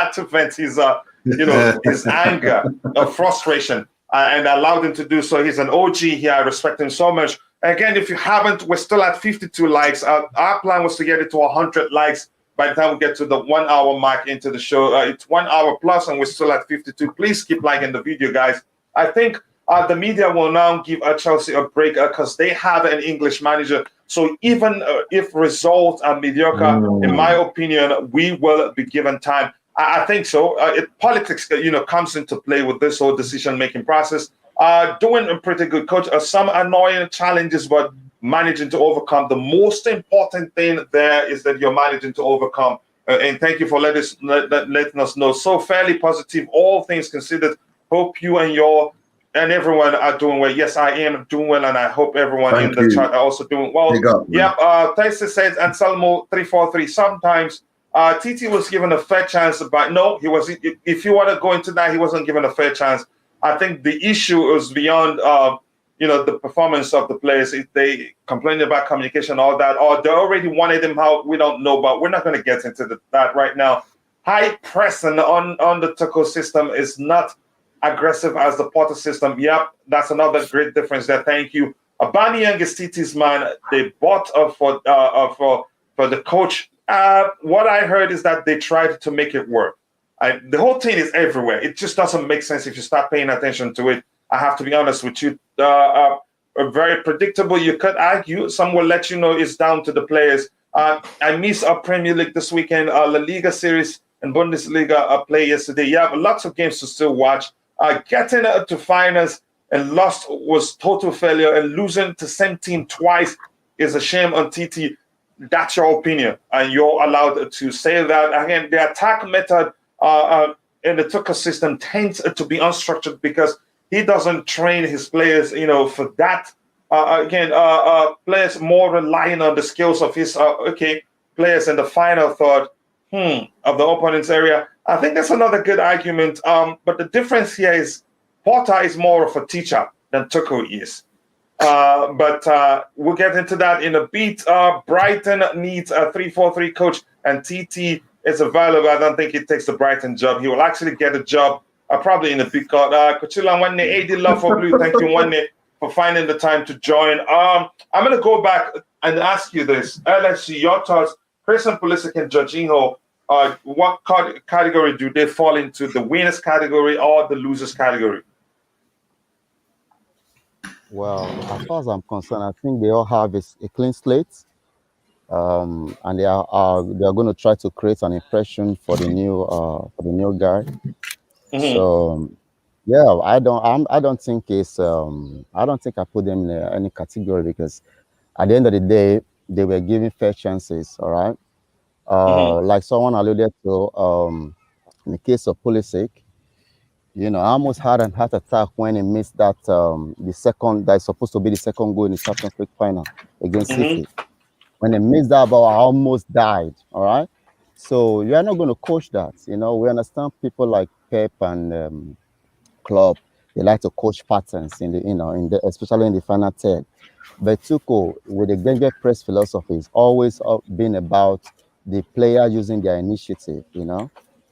anger, frustration, and allowed him to do so. He's an OG here. I respect him so much. Again, if you haven't, we're still at 52 likes. Our plan was to get it to 100 likes by the time we get to the 1 hour mark into the show. It's 1 hour plus, and we're still at 52. Please keep liking the video, guys. I think the media will now give Chelsea a break because they have an English manager. So even if results are mediocre, in my opinion, we will be given time. I think so. Politics, comes into play with this whole decision-making process. Doing a pretty good, coach. Some annoying challenges, but managing to overcome. The most important thing there is that you're managing to overcome. And thank you for letting us know. So fairly positive, all things considered. Hope you and everyone are doing well. Yes, I am doing well, and I hope everyone in the chat are also doing well. Yep. Tyson says, Anselmo 343. Sometimes TT was given a fair chance, but no, he wasn't. If you want to go into that, he wasn't given a fair chance. I think the issue is beyond, the performance of the players. If they complain about communication, all that, or they already wanted him out, we don't know. But we're not going to get into that right now. High pressing on the Tuchel system is not aggressive as the Potter system. Yep, that's another great difference there. Thank you. Aubameyang is TT's man. They bought for the coach. What I heard is that they tried to make it work. The whole thing is everywhere. It just doesn't make sense if you start paying attention to it. I have to be honest with you. Very predictable. You could argue. Some will let you know it's down to the players. I missed a Premier League this weekend. La Liga series and Bundesliga play yesterday. Yeah, lots of games to still watch. Getting to finals and lost was total failure, and losing to same team twice is a shame on TT. That's your opinion, and you're allowed to say that. Again, the attack method in the Tuchel system tends to be unstructured because he doesn't train his players, for that. Players more relying on the skills of his players in the final third of the opponent's area. I think that's another good argument. But the difference here is Porter is more of a teacher than Tuchel is. But we'll get into that in a bit. Brighton needs a 3-4-3 coach, and TT is available. I don't think he takes the Brighton job. He will actually get a job probably in a big card. Kuchila Wanne, AD Love for Blue, thank you, Wanne, for finding the time to join. I'm going to go back and ask you this. LFC, your thoughts. Christian Pulisic and Jorginho, what category do they fall into? The winners category or the losers category? Well, as far as I'm concerned, I think they all have a clean slate, and they are going to try to create an impression for the new guy. Mm-hmm. So, yeah, I don't think I put them in any category, because at the end of the day, they were given fair chances. All right, like someone alluded to, in the case of Pulisic. I almost had an heart attack when he missed that the second that's supposed to be the second goal in the Champions League final against City. When he missed that ball, I almost died. All right, so you are not going to coach that. We understand people like Pep and Klopp. They like to coach patterns especially in the final third. But Tuchel, with the Genge press philosophy, is always been about the player using their initiative. To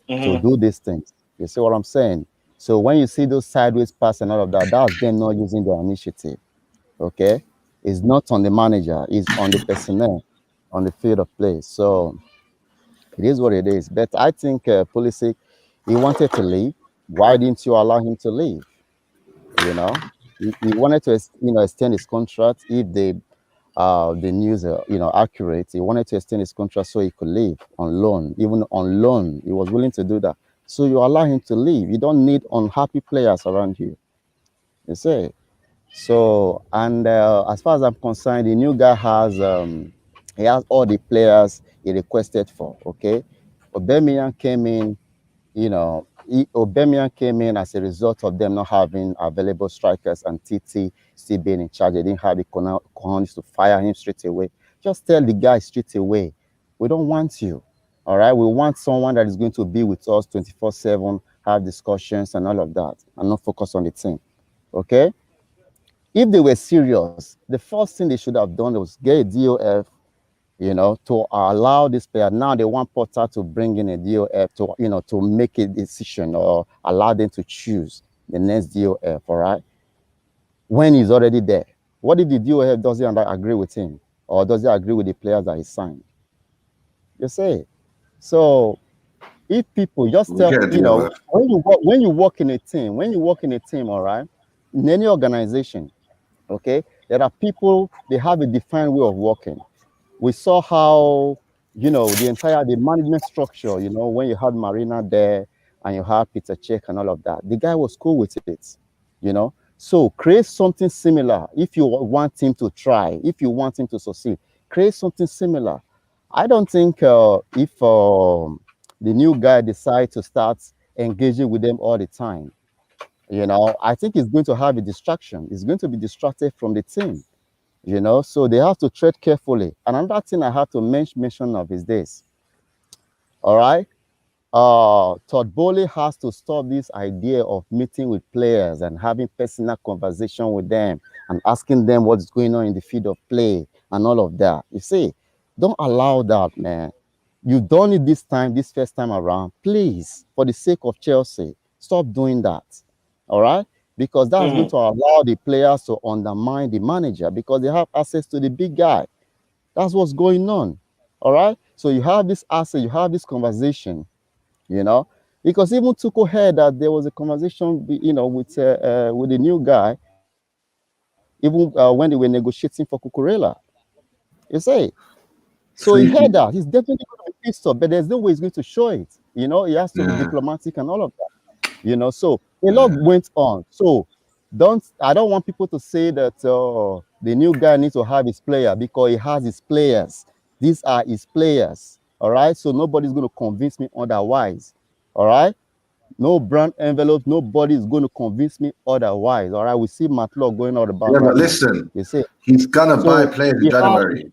do these things. You see what I'm saying? So when you see those sideways passes and all of that, that's them not using their initiative. Okay? It's not on the manager, it's on the personnel on the field of play. So it is what it is. But I think Pulisic, he wanted to leave. Why didn't you allow him to leave? He wanted to extend his contract if the news are accurate. He wanted to extend his contract so he could leave on loan. Even on loan, he was willing to do that. So you allow him to leave. You don't need unhappy players around you. You see. So, and as far as I'm concerned, the new guy has all the players he requested for. Okay, Aubameyang came in. Aubameyang came in as a result of them not having available strikers and TT still being in charge. They didn't have the cojones to fire him straight away. Just tell the guy straight away, we don't want you. All right, we want someone that is going to be with us 24/7, have discussions and all of that, and not focus on the team. Okay? If they were serious, the first thing they should have done was get a DOF, to allow this player. Now they want Potter to bring in a DOF to make a decision or allow them to choose the next DOF, all right? When he's already there. What if the DOF doesn't agree with him, or does he agree with the players that he signed? You see? So if people just tell, when you work in a team, all right, in any organization, okay, there are people, they have a defined way of working. We saw how, the management structure, when you had Marina there and you had Peter Cech and all of that, the guy was cool with it, So create something similar. If you want him to try, if you want him to succeed, create something similar. I don't think if the new guy decides to start engaging with them all the time, I think he's going to have a distraction. He's going to be distracted from the team. So they have to tread carefully. And another thing I have to mention of is this. All right. Todd Bowley has to stop this idea of meeting with players and having personal conversation with them and asking them what's going on in the field of play and all of that. You see, don't allow that, man. You've done it this first time around. Please, for the sake of Chelsea, stop doing that. All right? Because that's going to allow the players to undermine the manager because they have access to the big guy. That's what's going on. All right? So you have this asset, you have this conversation, because even Tuchel heard that there was a conversation, with the new guy, even when they were negotiating for Cucurella. You see? So he heard that. He's definitely going to be pissed off, but there's no way he's going to show it. He has to be diplomatic and all of that. So a lot went on. So I don't want people to say that the new guy needs to have his player because he has his players. These are his players. All right. So nobody's going to convince me otherwise. All right. No brand envelope. Nobody is going to convince me otherwise. All right. We see Matlock going out about. Yeah, but listen, you see, he's gonna buy players in January.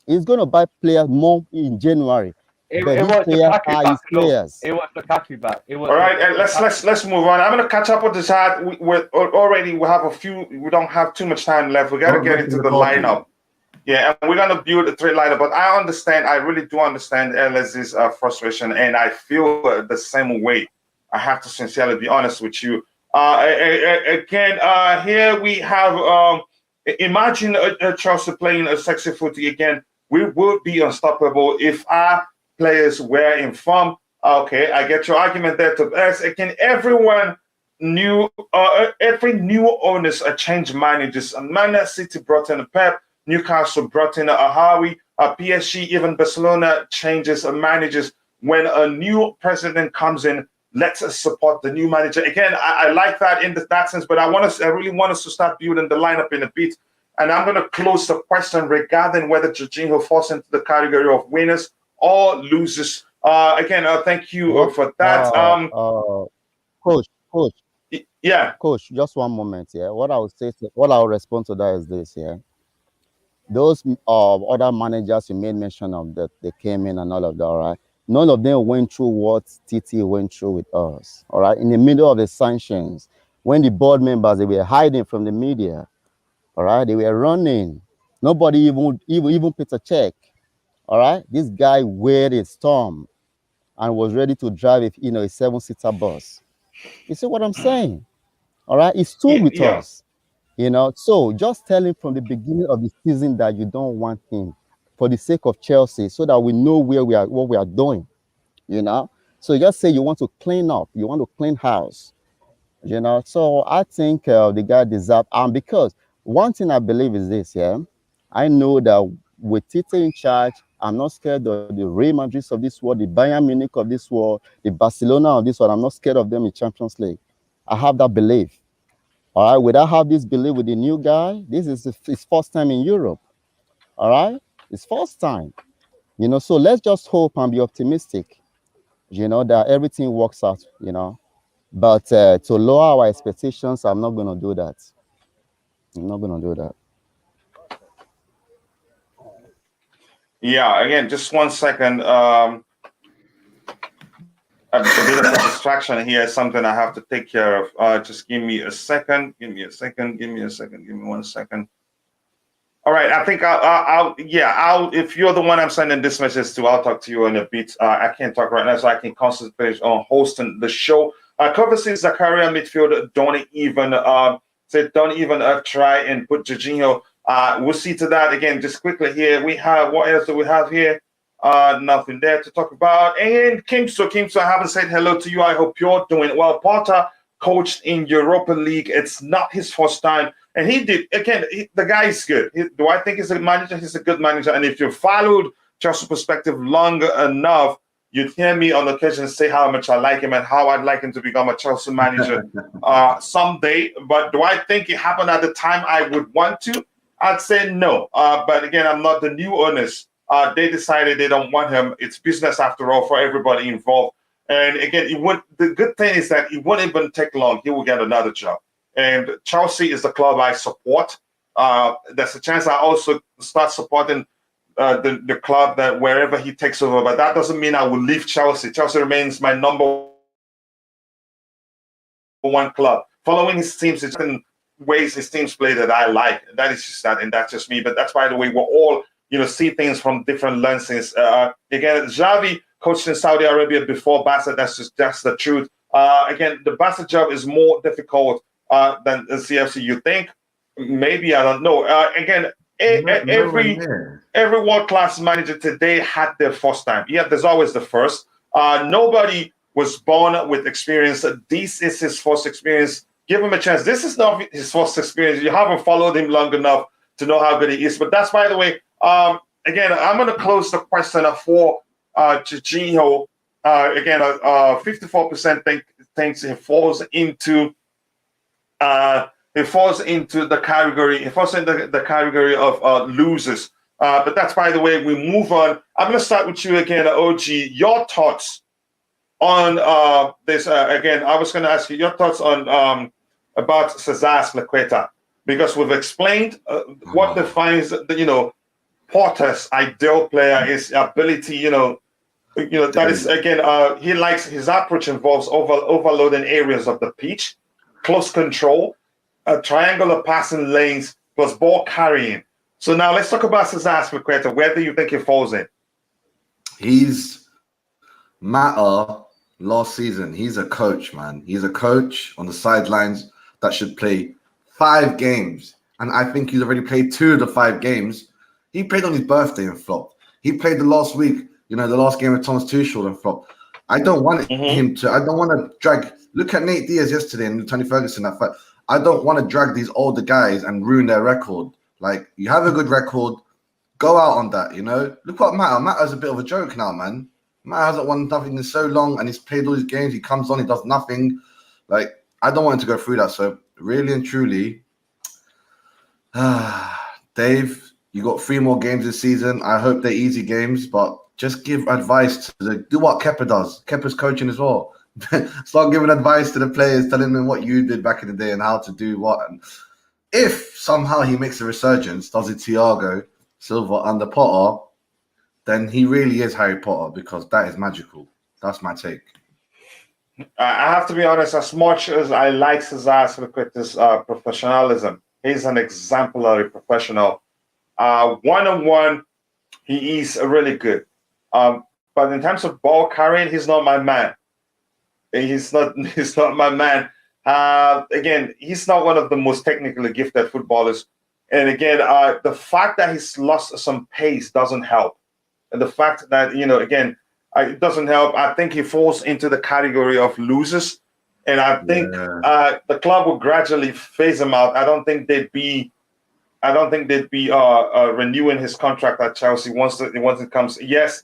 He's going to buy players more in January. It but his was the players Lukaku are back his along. players. It was the Lukaku back. It was All right, and let's move on. I'm gonna catch up with the chat. We have a few. We don't have too much time left. We got to get into the lineup. Yeah, and we're gonna build a trade lineup. But I understand. I really do understand LS's frustration, and I feel the same way. I have to sincerely be honest with you. Again, here we have. Imagine Chelsea playing a sexy footy again. We would be unstoppable if our players were in form. Okay, I get your argument there. Again, everyone knew, every new owners change managers. Man City brought in a Pep, Newcastle brought in a Howie, PSG, even Barcelona changes managers. When a new president comes in, let's support the new manager. Again, I like that in that sense, but I really want us to start building the lineup in a bit. And I'm going to close the question regarding whether Jorginho falls into the category of winners or losers. Again, thank you for that. Coach. Yeah. Coach, just one moment. Yeah. What I'll respond to that is this. Yeah. Those other managers you made mention of that they came in and all of that. All right. None of them went through what TT went through with us. All right. In the middle of the sanctions, when the board members they were hiding from the media. All right. They were running. Nobody even put a check. All right. This guy weared a storm and was ready to drive a 7-seater bus. You see what I'm saying? All right. He stood with us. So just tell him from the beginning of the season that you don't want him for the sake of Chelsea, so that we know where we are, what we are doing. So just say you want to clean up, you want to clean house. So I think the guy deserves. Because one thing I believe is this. Yeah, I know that with Tite in charge, I'm not scared of the Real Madrid of this world, the Bayern Munich of this world, the Barcelona of this world. I'm not scared of them in Champions League. I have that belief. All right, without have this belief with the new guy, this is his first time in Europe. All right, his first time. So let's just hope and be optimistic. That everything works out. But to lower our expectations, I'm not going to do that. I'm not going to do that. Yeah. Again, just 1 second. A bit of a distraction here, something I have to take care of. Just give me a second. Give me 1 second. All right, I think I'll if you're the one I'm sending this message to, I'll talk to you in a bit. I can't talk right now, so I can concentrate on hosting the show. Cesar Zakaria midfield, don't even try and put Jorginho. We'll see to that. Again, just quickly here, we have, what else do we have here? Nothing there to talk about. And Kimso, I haven't said hello to you. I hope you're doing well. Potter coached in Europa League. It's not his first time. And he did, again, the guy is good. Do I think he's a manager? He's a good manager. And if you followed Chelsea perspective long enough, you'd hear me on occasion say how much I like him and how I'd like him to become a Chelsea manager someday. But do I think it happened at the time I would want to? I'd say no. But again, I'm not the new owners. They decided they don't want him. It's business after all for everybody involved. And again, the good thing is that it won't even take long. He will get another job. And Chelsea is the club I support. There's a chance I also start supporting the club that wherever he takes over. But that doesn't mean I will leave Chelsea. Chelsea remains my number one club. Following his teams, it's in ways his teams play that I like. That is just that, and that's just me. But that's, by the way, we're all see things from different lenses. Again, Xavi coached in Saudi Arabia before Barca. That's the truth. Again, the Barca job is more difficult than the CFC. You think? Maybe, I don't know. Again, every world-class manager today had their first time. Yeah, there's always the first. Nobody was born with experience. This is his first experience. Give him a chance. This is not his first experience. You haven't followed him long enough to know how good he is. But that's, by the way, again, I'm going to close the question for Jorginho. Again, 54% thinks he falls into the category. He falls into the category of losers. But that's, by the way, we move on. I'm going to start with you again, OG. Your thoughts on this? Again, I was going to ask you your thoughts on about Cesar Azpilicueta, because we've explained what defines Potter's ideal player is ability, That is again. He likes his approach involves overloading areas of the pitch, close control, triangular passing lanes, plus ball carrying. So now let's talk about Cesar Azpilicueta. Where do you think he falls in? He's matter last season. He's a coach, man. He's a coach on the sidelines that should play 5 games. And I think he's already played 2 of the 5 games. He played on his birthday and flopped. He played the last week, the last game with Thomas Tuchel and flopped. I don't want him to. I don't want to drag. Look at Nate Diaz yesterday and Tony Ferguson. That fight. I don't want to drag these older guys and ruin their record. Like, you have a good record, go out on that. Look what Matter's a bit of a joke now, man. Matter hasn't won nothing in so long, and he's played all his games. He comes on, he does nothing. Like, I don't want him to go through that. So, really and truly, Dave, you got 3 more games this season. I hope they're easy games, but just give advice do what Kepa does. Kepa's coaching as well. Start giving advice to the players, telling them what you did back in the day and how to do what. And if somehow he makes a resurgence, does it Thiago Silva under Potter, then he really is Harry Potter, because that is magical. That's my take. I have to be honest, as much as I like Cesar Azpilicueta's professionalism, he's an exemplary professional. One-on-one, he is really good. But in terms of ball carrying, he's not my man. He's not my man. Again, he's not one of the most technically gifted footballers. And again, the fact that he's lost some pace doesn't help. And the fact that, it doesn't help. I think he falls into the category of losers. And I think the club will gradually phase him out. I don't think they'd be renewing his contract at Chelsea once it comes. Yes,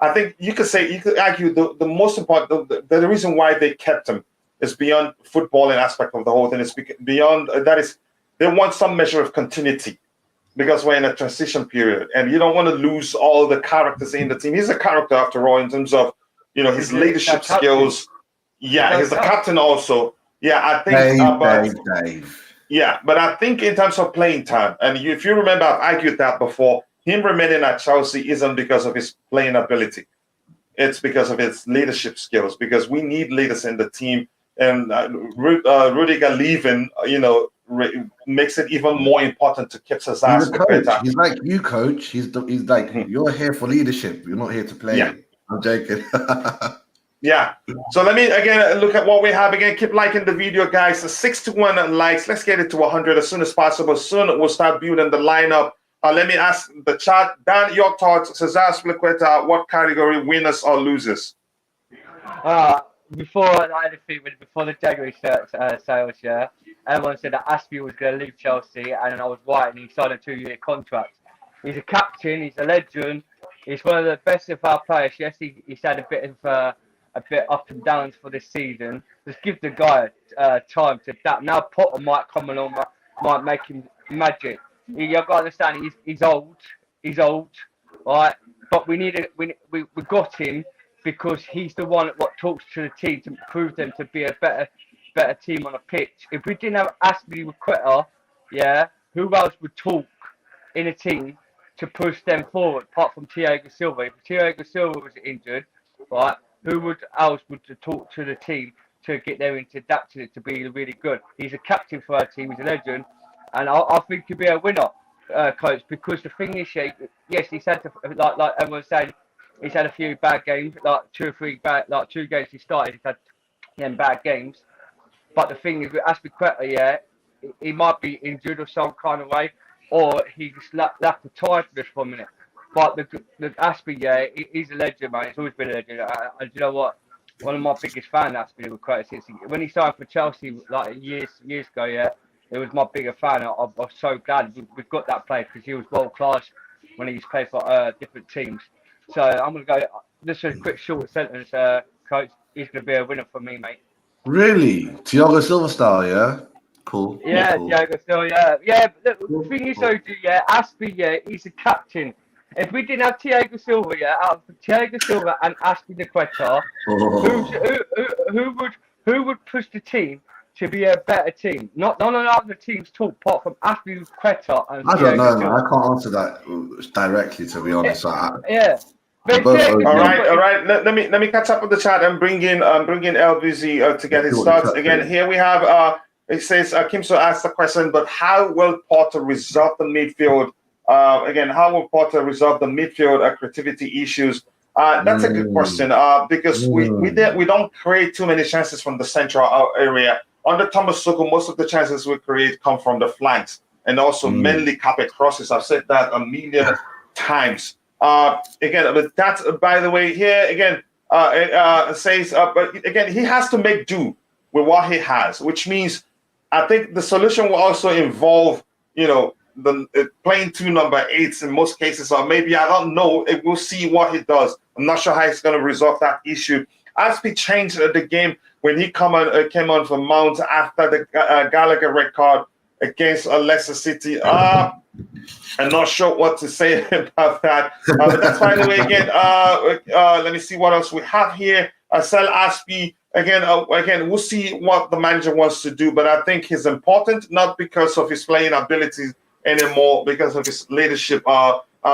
I think you could argue the most important, the reason why they kept him is beyond footballing aspect of the whole thing. It's beyond that is they want some measure of continuity, because we're in a transition period and you don't want to lose all the characters in the team. He's a character after all in terms of his leadership skills. Yeah, he's a captain also. Yeah, I think Dave. Yeah, but I think in terms of playing time, and if you remember, I've argued that before, him remaining at Chelsea isn't because of his playing ability. It's because of his leadership skills, because we need leaders in the team. And Rudiger leaving, makes it even more important to keep Cesar Azpilicueta. He's like you, coach. He's like, you're here for leadership. You're not here to play. Yeah. I'm joking. Yeah. So let me again look at what we have. Again, keep liking the video, guys. 61 likes. Let's get it to 100 as soon as possible. Soon we'll start building the lineup. Let me ask the chat, Dan, your thoughts. Cesar Azpilicueta, what category, winners or losers? Before the January sales, everyone said that Aspie was going to leave Chelsea, and I was right, and he signed a 2-year contract. He's a captain. He's a legend. He's one of the best of our players. Yes, he's had a bit up and downs for this season. Just give the guy time to adapt. Now Potter might come along, might make him magic. You've got to understand, he's old. He's old, right? But we got him because he's the one that talks to the team to prove them to be a better team on a pitch. If we didn't have Azpilicueta, who else would talk in a team to push them forward, apart from Thiago Silva? If Thiago Silva was injured, right, who else would talk to the team to get them into adapting it to be really good? He's a captain for our team. He's a legend, and I think he'll be a winner, coach. Because the thing is, yes, he's had like everyone's saying, he's had a few bad games, like 2 or 3 bad, like 2 games he started. He's had bad games, but the thing is with Azpilicueta, he might be injured or some kind of way, or he just lack of time for this for a minute. But the Aspie, he's a legend, man. He's always been a legend. And you know what? One of my biggest fans of Azpilicueta since when he signed for Chelsea like years ago, it was my bigger fan. I was so glad we've got that player because he was world class when he's played for different teams. So I'm gonna go. Just a quick short sentence, coach. He's gonna be a winner for me, mate. Really, Thiago Silva style, yeah. Cool. Yeah, cool. Thiago Silva. Yeah. But look, the thing is, though, Aspie, he's a captain. If we didn't have Thiago Silva, out of Thiago Silva and Azpilicueta, who would push the team to be a better team? None of the other teams talk apart from Azpilicueta and I don't know, man. Silva. I can't answer that directly, to be honest. They're both OG. All right. Let me catch up with the chat and bring in LBZ to get his thoughts. Again, here we have it says Kimso asked the question, but how will Potter resolve the midfield? Again, how will Potter resolve the midfield creativity issues? That's a good question because we don't create too many chances from the central area. Under Thomas Tuchel, most of the chances we create come from the flanks and also mainly carpet crosses. I've said that a million times. Again, but that's by the way here again says, but again he has to make do with what he has, which means I think the solution will also involve the playing 2 number 8s in most cases, or maybe I don't know. We'll see what he does. I'm not sure how he's going to resolve that issue. Azpi changed the game when he came on for Mount after the Gallagher red card against Leicester City. I'm not sure what to say about that. But that's by the way, again, let me see what else we have here. Sell Azpi. Again, we'll see what the manager wants to do. But I think he's important, not because of his playing abilities anymore, because of his leadership,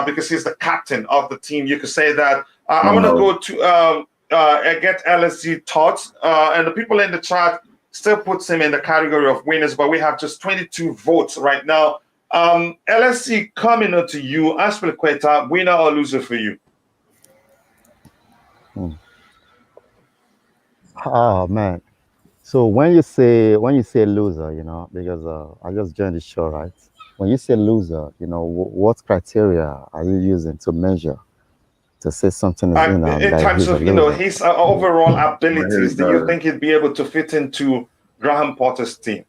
because he's the captain of the team. You could say that. I want to go to get LSG thoughts. And the people in the chat still puts him in the category of winners, but we have just 22 votes right now. LSC coming on to you, Azpilicueta, winner or loser for you? Oh man. So when you say loser, because I just joined the show, right? When you say loser, what criteria are you using to measure to say something is in terms of his overall abilities? Do you think he'd be able to fit into Graham Potter's team?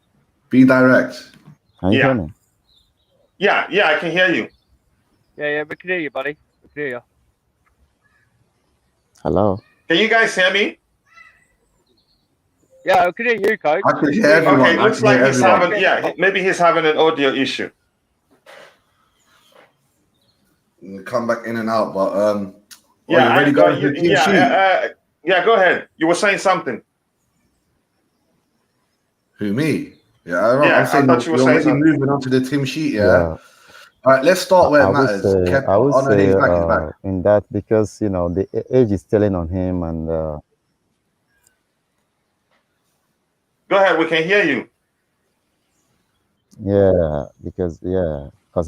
Be direct. Can you hear me? Yeah, I can hear you. Yeah, we can hear you, buddy. We can hear you. Hello. Can you guys hear me? Yeah, I can hear you, Coach. I can hear everyone. Okay, looks like he's having maybe he's having an audio issue. Come back in and out, but go ahead. You were saying something. Who, me? I'm saying I thought you were saying something. Moving on to the team sheet. Yeah. All right, let's start where it matters. I would say in that, because the age is telling on him, and go ahead, we can hear you. Yeah, because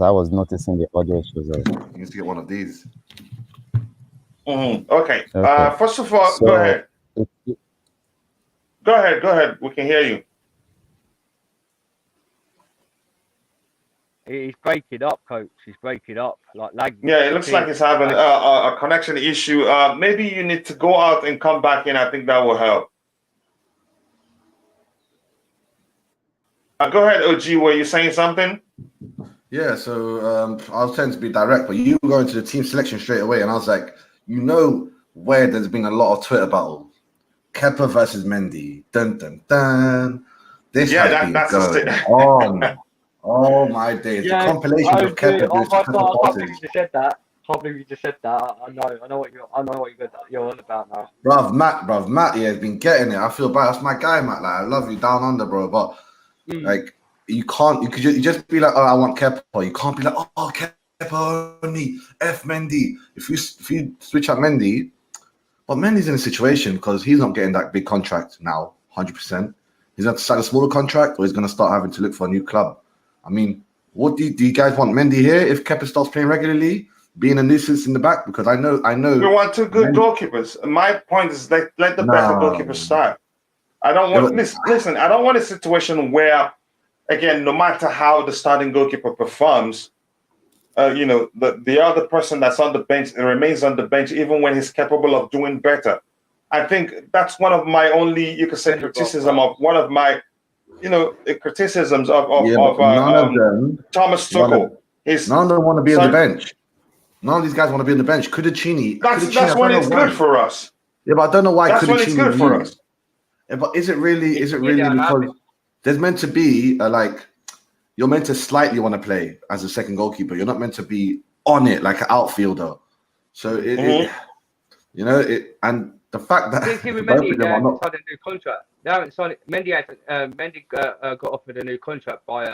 I was noticing the audio issues. You need to get one of these. Okay. First of all, go ahead. Go ahead. We can hear you. He's breaking up, Coach. He's breaking up like lag. Yeah, it looks like he's having a connection issue. Maybe you need to go out and come back in. I think that will help. Go ahead, OG. Were you saying something? Yeah, so I was trying to be direct, but you were going to the team selection straight away, and I was like, where there's been a lot of Twitter battles. Kepa versus Mendy. Dun, dun, dun. This has been going on. Oh my days! Yeah, the compilation of Kepa. I can't believe you just said that. I know what you're on about now. Bruv, Matt, has been getting it. I feel bad. That's my guy, Matt. Like, I love you down under, bro. But like, you could just be like, oh, I want Kepa. You can't be like, oh, Kepa only, F Mendy. If you switch out Mendy, but Mendy's in a situation because he's not getting that big contract now, 100%. He's going to sign a smaller contract, or he's going to start having to look for a new club. I mean, what do you guys want Mendy here if Kepa starts playing regularly, being a nuisance in the back? Because I know. We want 2 good goalkeepers. My point is let the better goalkeepers start. I don't want listen. I don't want a situation where, again, no matter how the starting goalkeeper performs, the other person that's on the bench remains on the bench even when he's capable of doing better. I think that's one of my only, you could say, criticism of one of my. Criticisms of Thomas Tuchel. None of them want to be on the bench. None of these guys want to be on the bench. Kudicini. That's when it's good for us. Yeah, but I don't know why. That's when it's good for us. Yeah, but is it really? Because there's meant to be you're meant to slightly want to play as a second goalkeeper. You're not meant to be on it like an outfielder. So and the fact that Mendy signed a new contract. They haven't signed it. Mendy got offered a new contract by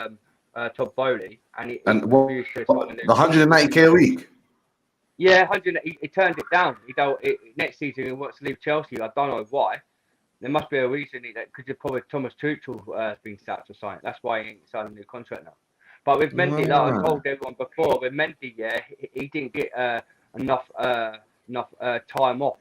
Todd Bowley, the 190k a week. Yeah, 100. He turned it down. Next season he wants to leave Chelsea. I don't know why. There must be a reason that because probably Thomas Tuchel has been sacked or something. That's why he ain't signed a new contract now. But with Mendy, like I told everyone before, with Mendy, he didn't get enough time off.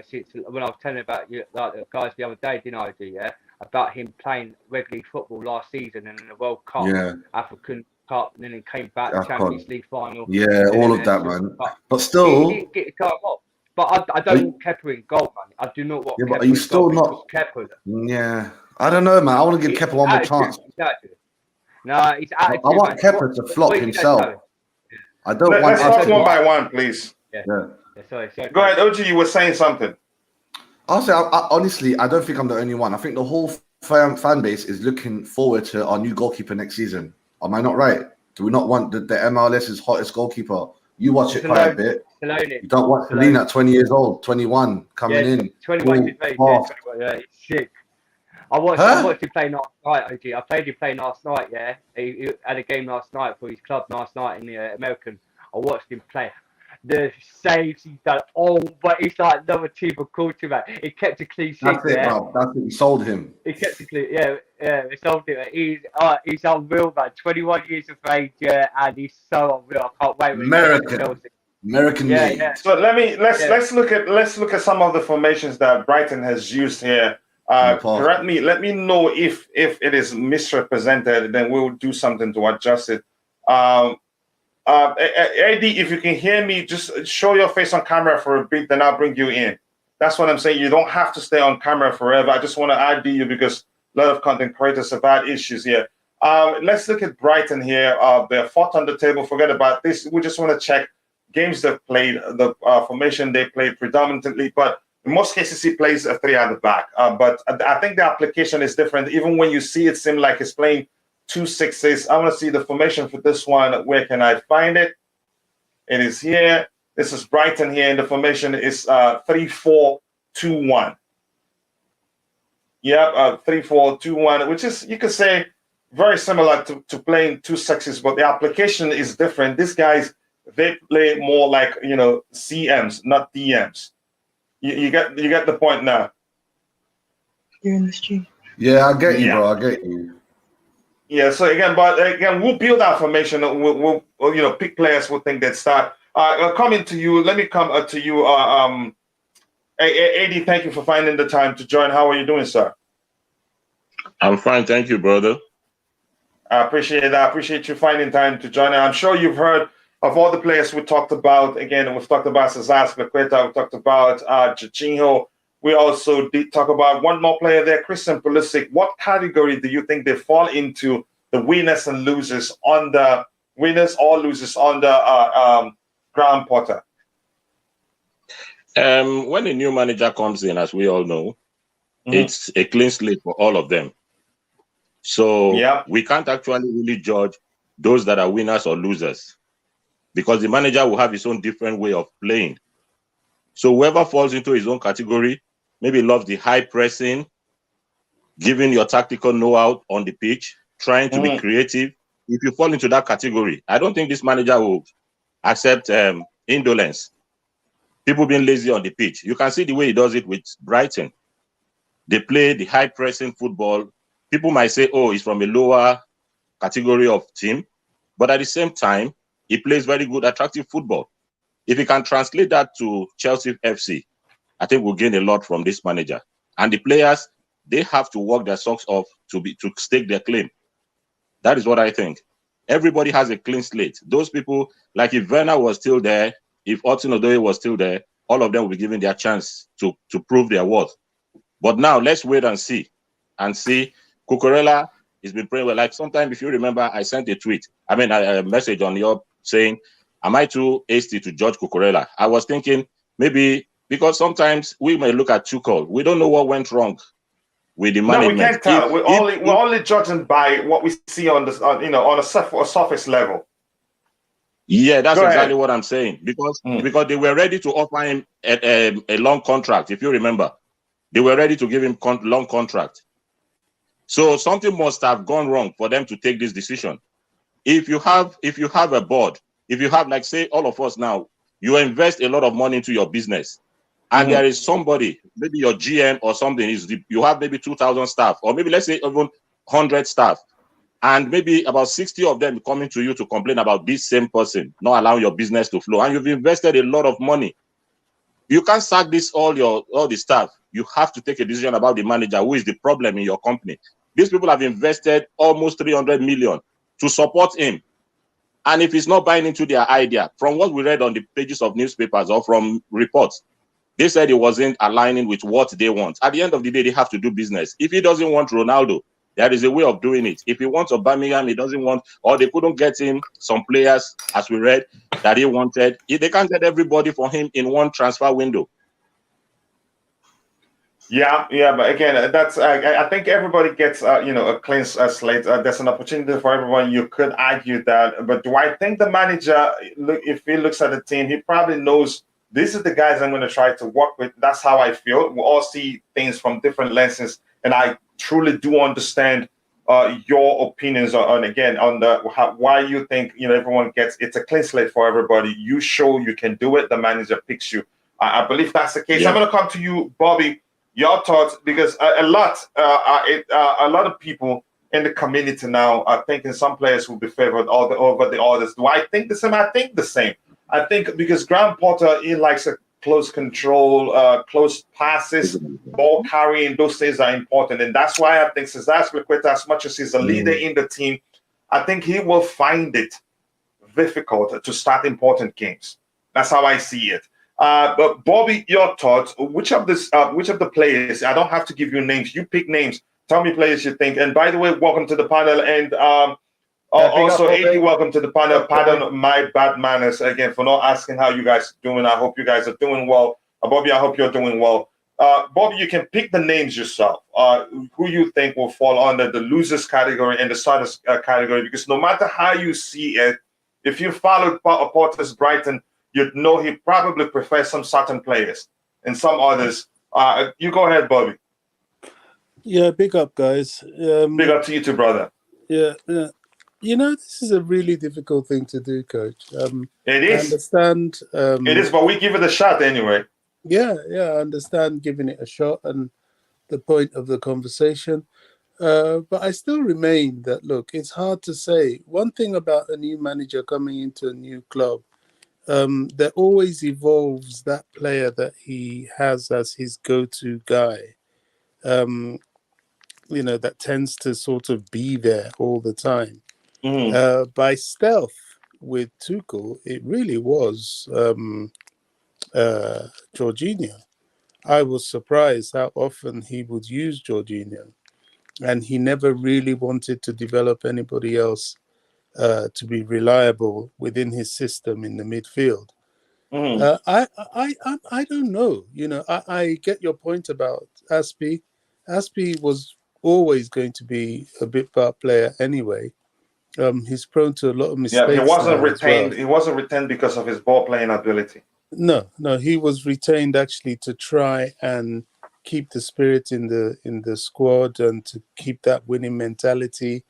Since when I was telling about you, like the guys the other day, didn't I do? About him playing regularly football last season and in the World Cup, African Cup, and then he came back Champions League final. Yeah, all of that, man. But still, he didn't get the time off. But I don't want Kepa in goal, man. I do not want Kepa but are you still not? Kepa. Yeah, I don't know, man. I want to give Kepa one more chance. No, he's attitude. I want Kepa to flop himself. I don't want. Let's talk one by one, please. Yeah. Sorry. Go ahead, OG. You were saying something. I'll say, honestly, I don't think I'm the only one. I think the whole fan base is looking forward to our new goalkeeper next season. Am I not right? Do we not want the MLS's hottest goalkeeper? You watch it quite a bit. You don't watch Selena at 20 years old, 21, coming in. 21 is very good. Yeah, he's sick. I watched him play last night, OG. I played him play last night, yeah. He had a game last night for his club last night in the American. I watched him play. The saves he's done, but he's like another Thiago quarterback. He kept a clean sheet. That's it, bro. That's it. We sold him. He kept a clean, we sold him. He's unreal, man. 21 years of age, and he's so unreal. I can't wait. American League. Yeah. So let's look at some of the formations that Brighton has used here. Let me know if it is misrepresented, then we'll do something to adjust it. Eddie, if you can hear me, just show your face on camera for a bit, then I'll bring you in. That's what I'm saying. You don't have to stay on camera forever. I just want to ID you because a lot of content creators have had issues here. Let's look at Brighton here. They're fourth on the table. Forget about this. We just want to check games they've played, the formation they played predominantly. But in most cases, he plays a 3 at the back. But I think the application is different. Even when you see it, seems like he's playing 2-6-6. I want to see the formation for this one. Where can I find it? It is here. This is Brighton here, and the formation is 3-4-2-1. Yeah, 3-4-2-1, which is, you could say, very similar to playing 2-6s, but the application is different. These guys, they play more like, CMs, not DMs. You get the point now. You're in the stream. Yeah, I get you, bro. I get you. Yeah. So again, we'll build our formation. We'll pick players who think that start. Coming to you. Let me come to you. AD, thank you for finding the time to join. How are you doing, sir? I'm fine, thank you, brother. I appreciate that. I appreciate you finding time to join. I'm sure you've heard of all the players we talked about. Again, we've talked about Cesar Azpilicueta. We talked about Jorginho. We also did talk about one more player there, Christian Pulisic. What category do you think they fall into, the winners and losers on the Graham Potter? When a new manager comes in, as we all know, it's a clean slate for all of them. So we can't actually really judge those that are winners or losers, because the manager will have his own different way of playing. So whoever falls into his own category, maybe loves the high pressing, giving your tactical know-how on the pitch, trying to be creative. If you fall into that category, I don't think this manager will accept indolence. People being lazy on the pitch. You can see the way he does it with Brighton. They play the high pressing football. People might say, oh, he's from a lower category of team. But at the same time, he plays very good, attractive football. If he can translate that to Chelsea F.C., I think we'll gain a lot from this manager. And the players, they have to work their socks off to stake their claim. That is what I think. Everybody has a clean slate. Those people, like if Werner was still there, if Hudson-Odoi was still there, all of them will be given their chance to prove their worth. But now let's wait and see. Cucurella has been playing well. Like sometime, if you remember, I sent a tweet. A message on your saying, am I too hasty to judge Cucurella? I was thinking maybe because sometimes we may look at Tuchel. We don't know what went wrong with the management. No, we can't tell. We're only judging by what we see on a surface level. Yeah, that's exactly what I'm saying. Because they were ready to offer him a long contract. If you remember, they were ready to give him long contract. So something must have gone wrong for them to take this decision. If you have a board, if you have, like, say, all of us now, You invest a lot of money into your business, and there is somebody, maybe your GM or something, you have maybe 2,000 staff, or maybe let's say even 100 staff, and maybe about 60 of them coming to you to complain about this same person not allowing your business to flow, and you've invested a lot of money. You can't sack all the staff. You have to take a decision about the manager, who is the problem in your company. These people have invested almost 300 million to support him. And if he's not buying into their idea, from what we read on the pages of newspapers or from reports, they said it wasn't aligning with what they want. At the end of the day, they have to do business. If he doesn't want Ronaldo, there is a way of doing it. If he wants Aubameyang, he doesn't want, or they couldn't get him some players, as we read, that he wanted. They can't get everybody for him in one transfer window. Yeah, but again, that's I think everybody gets a clean slate. There's an opportunity for everyone. You could argue that, but do I think the manager, if he looks at the team, he probably knows these are the guys I'm going to try to work with. That's how I feel. We all see things from different lenses, and I truly do understand your opinions on why you think everyone gets it's a clean slate for everybody. You show you can do it. The manager picks you. I believe that's the case. Yeah. I'm going to come to you, Bobby. Your thoughts, because a lot of people in the community now are thinking some players will be favored over the others. Do I think the same? I think the same. I think because Graham Potter, he likes a close control, close passes, ball carrying. Those things are important, and that's why I think Cesar Azpilicueta, as much as he's a leader in the team, I think he will find it difficult to start important games. That's how I see it. But Bobby, your thoughts? Which of the players? I don't have to give you names. You pick names. Tell me players you think. And by the way, welcome to the panel. And also, AD, welcome to the panel. Pardon my bad manners again for not asking how you guys are doing. I hope you guys are doing well. Bobby, I hope you're doing well. Bobby, you can pick the names yourself. Who you think will fall under the losers category and the starters category? Because no matter how you see it, if you followed Porter's Brighton, you'd know he probably prefers some certain players and some others. You go ahead, Bobby. Yeah, big up, guys. Big up to you too, brother. Yeah. This is a really difficult thing to do, Coach. It is. I understand. It is, but we give it a shot anyway. Yeah, I understand giving it a shot and the point of the conversation. But I still remain that, look, it's hard to say. One thing about a new manager coming into a new club, there always evolves that player that he has as his go-to guy, that tends to sort of be there all the time. By stealth with Tuchel, it really was Jorginho. I was surprised how often he would use Jorginho, and he never really wanted to develop anybody else to be reliable within his system in the midfield. I don't know. I get your point about Aspi. Aspi was always going to be a bit part player anyway. He's prone to a lot of mistakes. Yeah, he wasn't retained. Well. He wasn't retained because of his ball playing ability. No, he was retained actually to try and keep the spirit in the squad and to keep that winning mentality.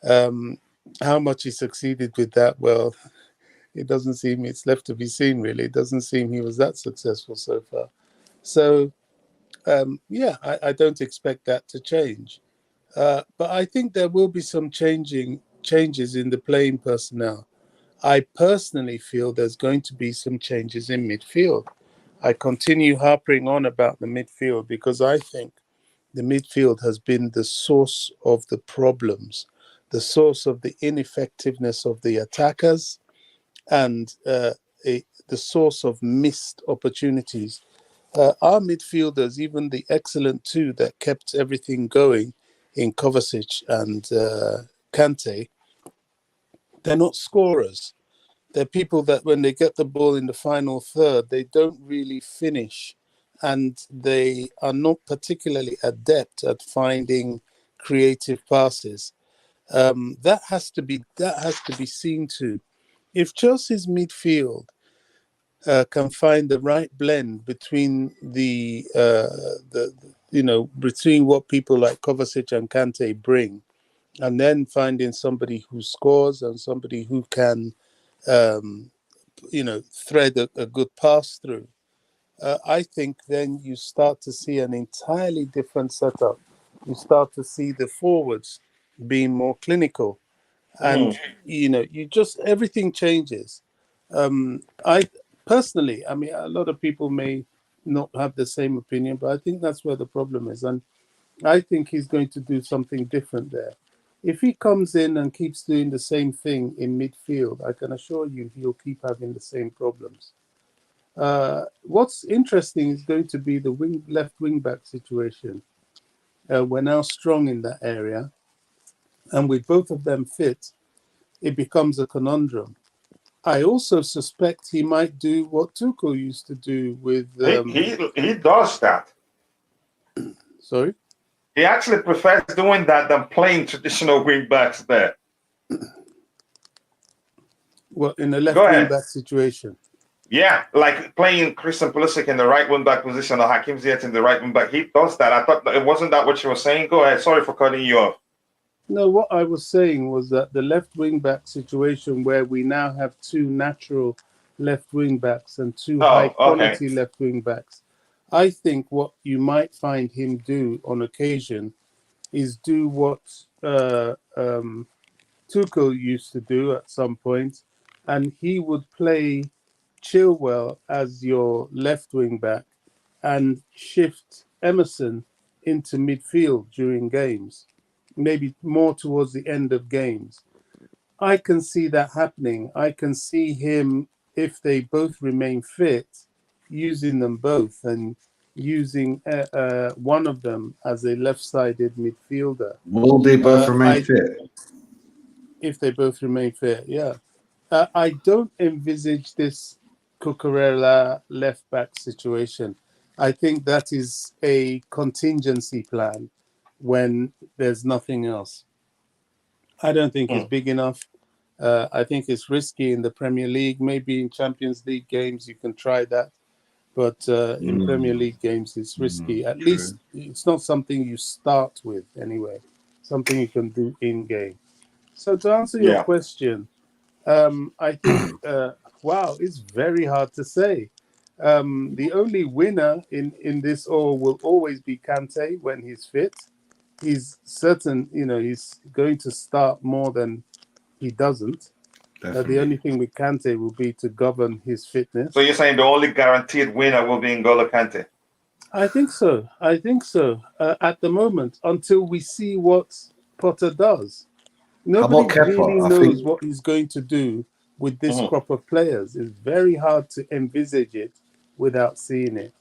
How much he succeeded with that? Well, it doesn't seem. It's left to be seen, really. It doesn't seem he was that successful so far. So, I don't expect that to change. But I think there will be some changes in the playing personnel. I personally feel there's going to be some changes in midfield. I continue harping on about the midfield because I think the midfield has been the source of the problems, the source of the ineffectiveness of the attackers, and the source of missed opportunities. Our midfielders, even the excellent two that kept everything going in Kovacic and Kante, they're not scorers. They're people that when they get the ball in the final third, they don't really finish, and they are not particularly adept at finding creative passes. That has to be seen to. If Chelsea's midfield can find the right blend between between what people like Kovacic and Kante bring, and then finding somebody who scores and somebody who can thread a good pass through, I think then you start to see an entirely different setup. You start to see the forwards being more clinical, and everything changes. I personally, I mean, a lot of people may not have the same opinion, but I think that's where the problem is, and I think he's going to do something different there. If he comes in and keeps doing the same thing in midfield, I can assure you he'll keep having the same problems. What's interesting is going to be the left wing back situation. We're now strong in that area, and with both of them fit, it becomes a conundrum. I also suspect he might do what Tuchel used to do with. He does that. Sorry? He actually prefers doing that than playing traditional wing backs there. Well, in a left wing back situation. Yeah, like playing Christian Pulisic in the right wing back position or Hakim Ziyech in the right wing back. He does that. I thought it wasn't that what you were saying. Go ahead. Sorry for cutting you off. No, what I was saying was that the left wing back situation where we now have two natural left wing backs and two high quality left wing backs. I think what you might find him do on occasion is do what Tuchel used to do at some point, and he would play Chilwell as your left wing back and shift Emerson into midfield during games, maybe more towards the end of games. I can see that happening. I can see him, if they both remain fit, using them both and using one of them as a left-sided midfielder. Will they both remain fit? If they both remain fit, yeah. I don't envisage this Cucurella left-back situation. I think that is a contingency plan when there's nothing else. I don't think it's big enough. I think it's risky in the Premier League. Maybe in Champions League games you can try that. But in Premier League games, it's risky. At least it's not something you start with anyway. Something you can do in-game. So to answer your question, I think, wow, it's very hard to say. The only winner in this all will always be Kante when he's fit. He's certain, he's going to start more than he doesn't. The only thing with Kante will be to govern his fitness. So you're saying the only guaranteed winner will be N'Golo Kante? I think so. At the moment, until we see what Potter does. Nobody really knows what he's going to do with this crop of players. It's very hard to envisage it without seeing it.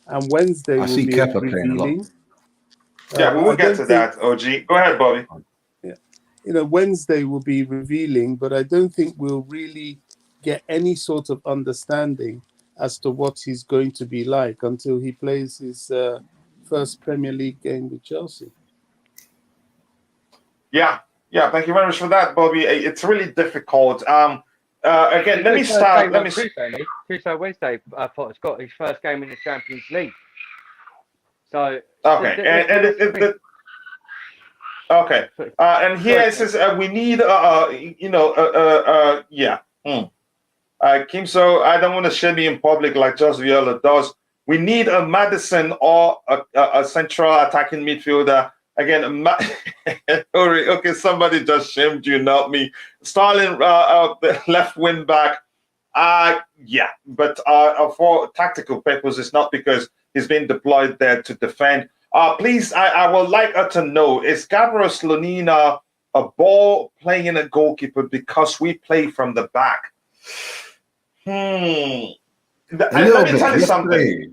And Wednesday will be revealing. Yeah, we will get to that, OG. Go ahead, Bobby. Yeah. Wednesday will be revealing, but I don't think we'll really get any sort of understanding as to what he's going to be like until he plays his first Premier League game with Chelsea. Yeah, thank you very much for that, Bobby. It's really difficult. Again, let me start. Wednesday, Potter's got his first game in the Champions League. So okay, okay. And here it says we need Kimso, I don't want to shame me in public like Jos Viola does. We need a Maddison or a central attacking midfielder. Again, okay, somebody just shamed you, not me. Sterling, the left wing back. But for tactical purposes, not because he's been deployed there to defend. Please, I would like her to know, is Gabriel Slonina a ball playing in a goalkeeper because we play from the back? Let me tell you something.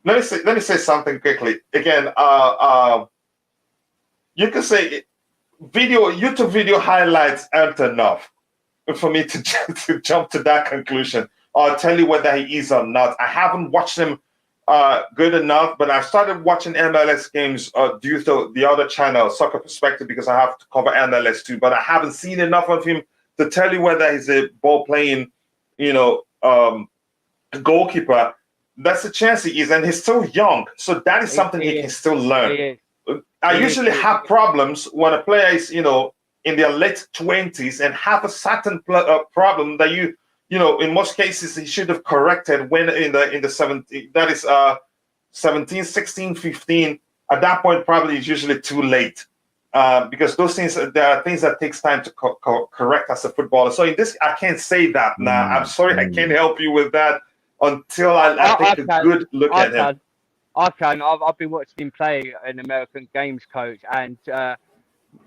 Let me say something quickly. Again, you can say YouTube video highlights aren't enough for me to jump to that conclusion or tell you whether he is or not. I haven't watched him good enough, but I've started watching MLS games due to the other channel, Soccer Perspective, because I have to cover MLS too. But I haven't seen enough of him to tell you whether he's a ball playing, goalkeeper. That's a chance he is, and he's still young, so that is something he can still learn. I usually have problems when a player is, in their late 20s and have a certain problem that in most cases he should have corrected when in the 17, that is 17, 16, 15. At that point, probably it's usually too late. Because those things, there are things that takes time to correct as a footballer. So in this, I can't say that now. I'm sorry, I can't help you with that until I take a good look at him. I can. I've been watching him play an American games coach, and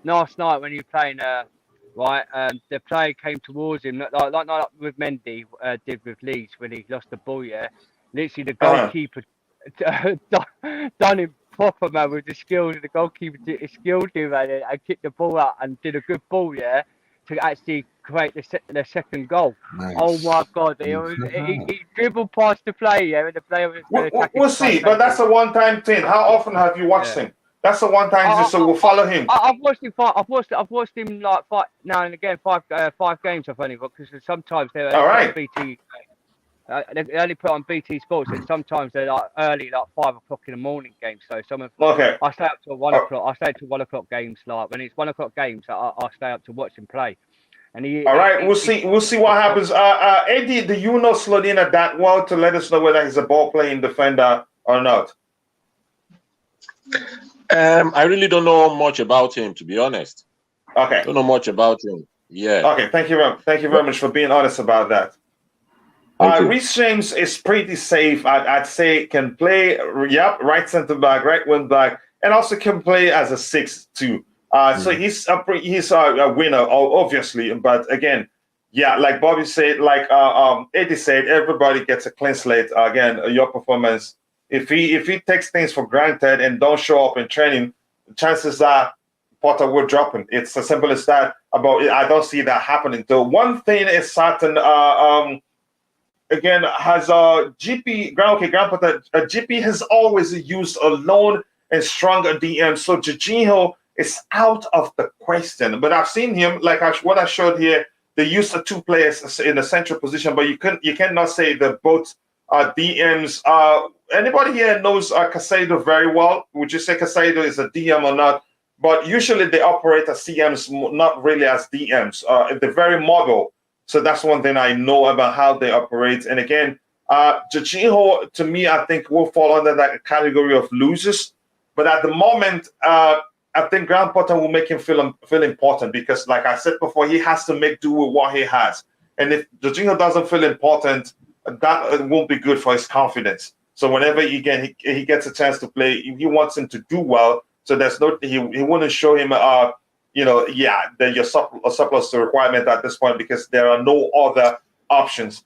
last night when he was playing, the player came towards him, like with Mendy did with Leeds when he lost the ball. Yeah, literally the goalkeeper done him proper, man, with the skills. The goalkeeper skilled him, man, and kicked the ball out and did a good ball, yeah, to actually create the second goal. Nice. Oh my God, he dribbled past the player, yeah, and the player was we'll see, but that's a one-time thing. How often have you watched him? That's a one-time thing, so we'll follow him. I've watched him. I've watched him like now and again. Five games I've only got, because sometimes they're BT. They only put on BT Sports, and sometimes they're like early, like 5 o'clock in the morning games. So I stay up till 1 o'clock. I stay till 1 o'clock games. Like when it's 1 o'clock games, I stay up to watch him play. And we'll see what happens. Eddie, do you know Slodina that well to let us know whether he's a ball playing defender or not? I really don't know much about him, to be honest. Okay. Don't know much about him. Yeah. Okay. Thank you very much for being honest about that. Reece James is pretty safe. I'd say can play, right centre back, right wing back, and also can play as a 6 too. So he's a winner, obviously. But again, like Bobby said, like Eddie said, everybody gets a clean slate. Again, your performance. If he takes things for granted and don't show up in training, chances are Potter will drop him. It's as simple as that. I don't see that happening. The one thing is certain. Again, has Graham Potter, GP has always used a lone and stronger DM. So Jorginho is out of the question. But I've seen him, like what I showed here, they used the 2 players in the central position, but you cannot say that both DMs. Anybody here knows Casado very well? Would you say Casado is a DM or not? But usually they operate as CMs, not really as DMs. They're very mobile. So that's one thing I know about how they operate. And again, Jorginho, to me, I think will fall under that category of losers. But at the moment, I think Graham Potter will make him feel important because, like I said before, he has to make do with what he has. And if Jorginho doesn't feel important, that won't be good for his confidence. So whenever he gets a chance to play, he wants him to do well. So he wouldn't show him that you're surplus to requirement at this point because there are no other options.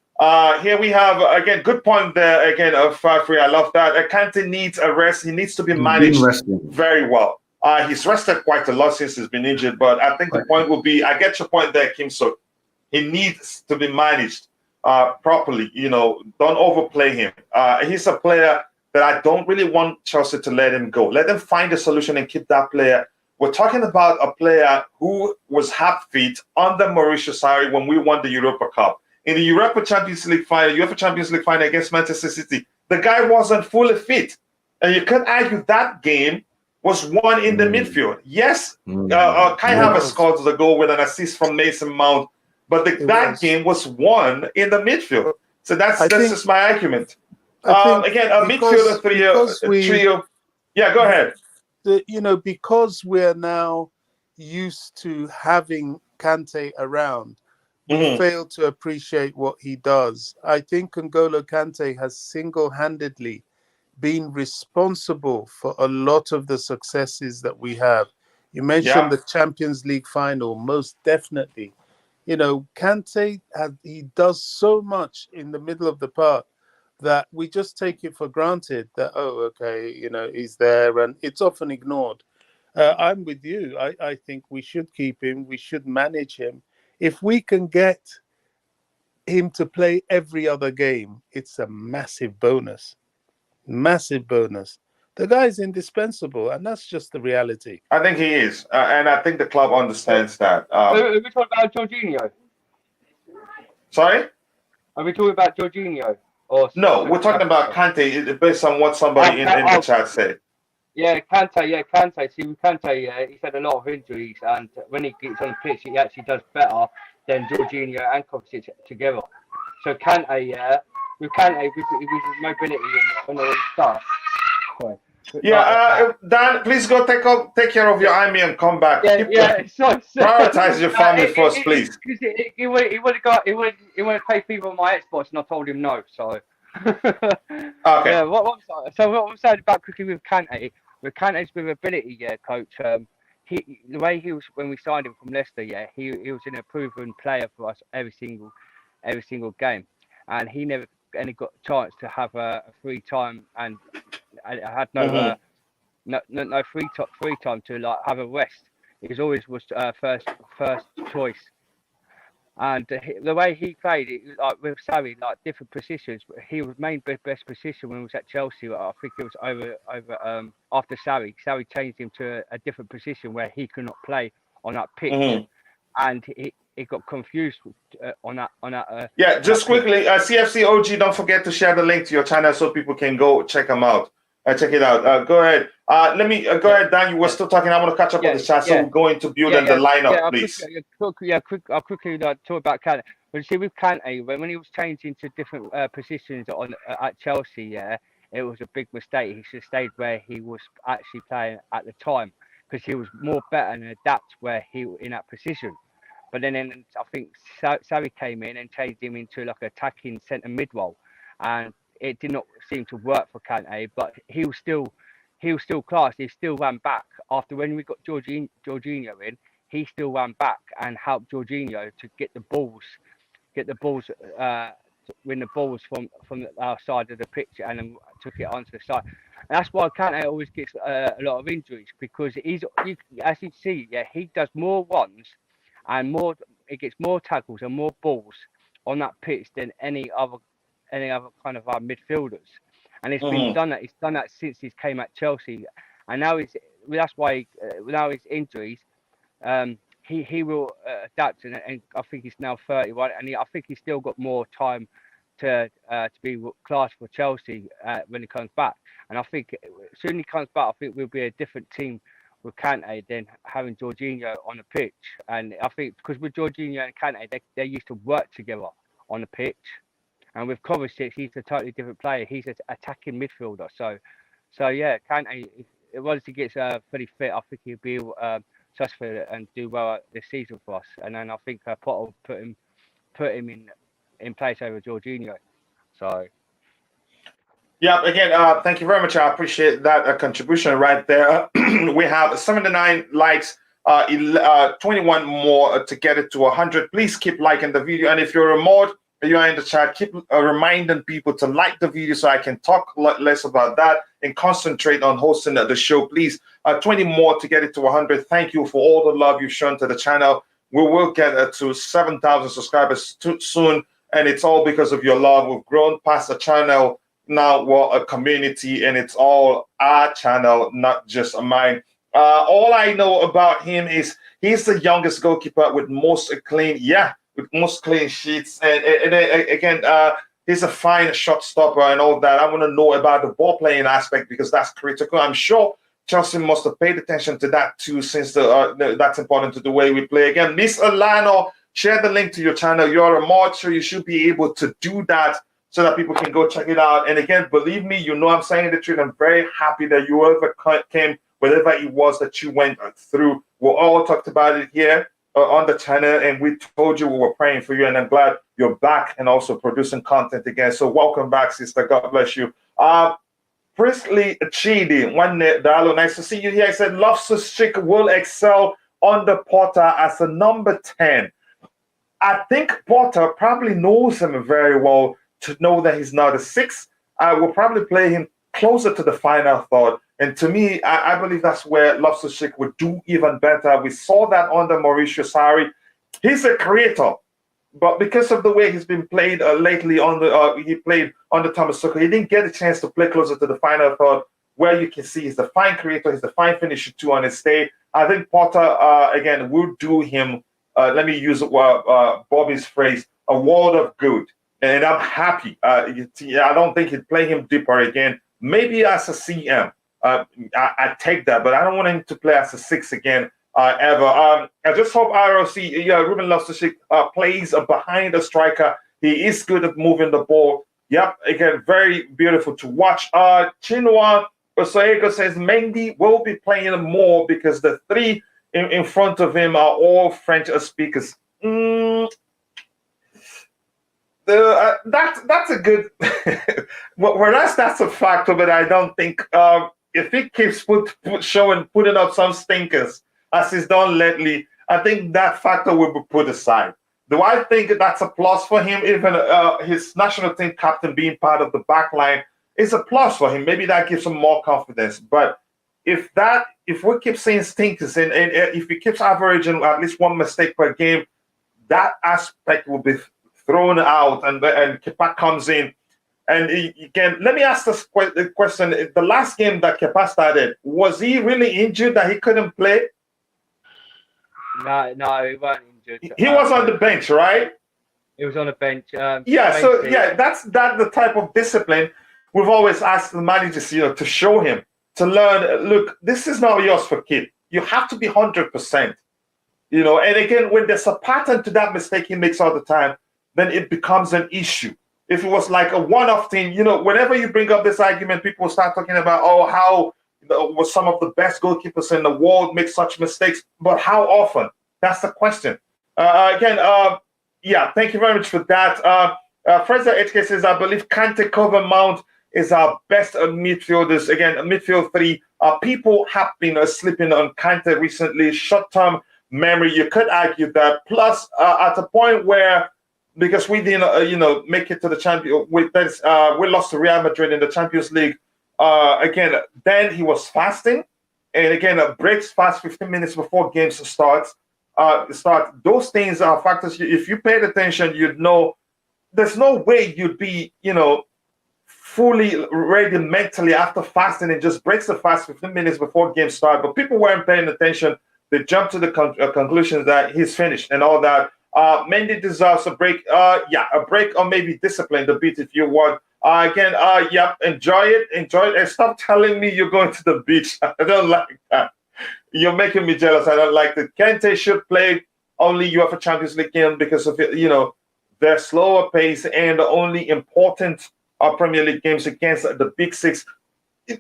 Here we have, again, good point there, again, of Fafri. I love that. Kante needs a rest. He needs to be managed very well. He's rested quite a lot since he's been injured, but I think the point will be, I get your point there, Kim, so he needs to be managed properly. Don't overplay him. He's a player that I don't really want Chelsea to let him go. Let them find a solution and keep that player. We're talking about a player who was half fit under Mauricio Sarri when we won the Europa Cup. In the UEFA Champions League final against Manchester City, the guy wasn't fully fit. And you could argue that game was won in the midfield. Yes, Kai Havertz scored the goal with an assist from Mason Mount, but that game was won in the midfield. So that's just my argument. Again, a midfielder trio. Yeah, go ahead. Because we're now used to having Kante around, we fail to appreciate what he does. I think N'Golo Kante has single-handedly been responsible for a lot of the successes that we have. You mentioned the Champions League final, most definitely. Kante, he does so much in the middle of the park that we just take it for granted that, he's there, and it's often ignored. I'm with you. I think we should keep him. We should manage him. If we can get him to play every other game, it's a massive bonus. Massive bonus. The guy's indispensable, and that's just the reality. I think he is, and I think the club understands that. Are we talking about Jorginho? Sorry? Are we talking about Jorginho? No, we're talking about Kante, based on what somebody in the chat said. Yeah, Kante. See, with Kante, he's had a lot of injuries, and when he gets on the pitch, he actually does better than Jorginho and Kovacic together. So Kante, yeah, with Kante, with his mobility on the start. Yeah, Dan, please go take care of your IME and come back. Yeah, Prioritize your family first, please. He would pay people on my Xbox, and I told him no. So, okay. Yeah. What I'm saying about quickly with Kante, Kante's with ability, yeah, coach. The way he was when we signed him from Leicester, yeah, he was an proven player for us every single game, and he never got a chance to have a free time, and I had no free time to like have a rest. He always was first choice, and the way he played it, like with Sarri, like different positions. He was main best position when he was at Chelsea. I think it was over after Sarri. Sarri changed him to a different position where he could not play on that pitch, and he got confused on that. Yeah, just quickly, CFC OG, don't forget to share the link to your channel so people can go check them out. Check it out. Go ahead. Let me go ahead, Dan. You were still talking. I want to catch up on the chat, so we're going to build the lineup, please. I'll quickly talk about Kante. But you see, with Kante, when he was changing to different positions at Chelsea, yeah, it was a big mistake. He should have stayed where he was actually playing at the time, because he was more better and adapt where he in that position. But then I think Sarri came in and changed him into like an attacking centre mid role, and it did not seem to work for Kante. But he was still class. He still ran back after when we got Jorginho in. He still ran back and helped Jorginho to get the balls, win the balls from our side of the pitch, and then took it onto the side. And that's why Kante always gets a lot of injuries, because as you see, yeah, he does more runs and it gets more tackles and more balls on that pitch than any other kind of our midfielders. And it's been done that. He's done that since he came at Chelsea, and now that's why now his injuries, he will adapt, and I think he's now 31, and I think he's still got more time to be class for Chelsea when he comes back. And I think as soon as he comes back, I think we'll be a different team with Kante than having Jorginho on the pitch. And I think because with Jorginho and Kante, they used to work together on the pitch. And with Kovacic, he's a totally different player. He's an attacking midfielder. So yeah, Kante, once he gets fully fit, I think he'll be successful and do well this season for us. And then I think Potter will put him in place over Jorginho. So. Yeah, again, thank you very much. I appreciate that contribution right there. We have 79 likes, 21 more to get it to 100. Please keep liking the video. And if you're a mod, you are in the chat, keep reminding people to like the video so I can talk less about that and concentrate on hosting the show. Please, 20 more to get it to 100. Thank you for all the love you've shown to the channel. We will get to 7,000 subscribers soon, and it's all because of your love. We've grown past the channel. Now we're a community, and it's all our channel, not just mine. All I know about him is he's the youngest goalkeeper with most clean sheets, and again, he's a fine shot stopper and all that. I want to know about the ball playing aspect, because that's critical. I'm sure Chelsea must have paid attention to that too, since that's important to the way we play. Again, Miss Alano, share the link to your channel. You're a mod, so you should be able to do that so that people can go check it out. And again, believe me, you know I'm saying the truth. I'm very happy that you ever came, whatever it was that you went through. We all talked about it here on the channel, and we told you we were praying for you, and I'm glad you're back and also producing content again. So welcome back, sister. God bless you. Priestley Chidi, Dalo, nice to see you here. I said Loftus-cheek will excel under Potter as a number 10. I think Potter probably knows him very well to know that he's not a 6. I will probably play him closer to the final third. And to me, I believe that's where Loftus-cheek would do even better. We saw that under Mauricio Sarri. He's a creator, but because of the way he's been played lately, he played under Thomas Tuchel, he didn't get a chance to play closer to the final third, where you can see he's the fine creator, he's the fine finisher too on his day. I think Potter, again, will do him, let me use Bobby's phrase, a world of good. And I'm happy. I don't think he'd play him deeper again. Maybe as a CM. I take that, but I don't want him to play as a 6 again ever. I just hope ROC, Ruben Loftus-cheek plays behind a striker He is good at moving the ball. Yep, again, very beautiful to watch. Chinua Osoego says Mendy will be playing more because the three in front of him are all French speakers. That's a good. Whereas that's a factor, but I don't think if he keeps putting up some stinkers as he's done lately, I think that factor will be put aside. Do I think that's a plus for him? Even his national team captain being part of the back line is a plus for him. Maybe that gives him more confidence. But if we keep seeing stinkers and if he keeps averaging at least one mistake per game, that aspect will be thrown out, and Kepa comes in. And again, let me ask this question. The last game that Kepa started, was he really injured that he couldn't play? No, he wasn't injured. He was on the bench, right? He was on the bench. That's the type of discipline we've always asked the managers, to show him, to learn, look, this is not yours for keep. You have to be 100%. And again, when there's a pattern to that mistake he makes all the time, then it becomes an issue. If it was like a one-off thing, whenever you bring up this argument, people start talking about, how was some of the best goalkeepers in the world make such mistakes, but how often? That's the question. Thank you very much for that. Fraser HK says, I believe Kante, Cover, Mount is our best midfielders. Again, midfield three. People have been sleeping on Kante recently. Short-term memory, you could argue that. Plus, at a point where, because we didn't, make it to the champion, we lost to Real Madrid in the Champions League. Then he was fasting, and again, breaks fast 15 minutes before games starts. Those things are factors. If you paid attention, you'd know. There's no way you'd be, fully ready mentally after fasting and just breaks the fast 15 minutes before games start. But people weren't paying attention. They jumped to the conclusion that he's finished and all that. Mendy deserves a break. A break or maybe discipline the beat if you want. Enjoy it. And stop telling me you're going to the beach. I don't like that. You're making me jealous. I don't like that. Kante should play only UEFA Champions League game because of their slower pace and the only important Premier League games against the Big Six.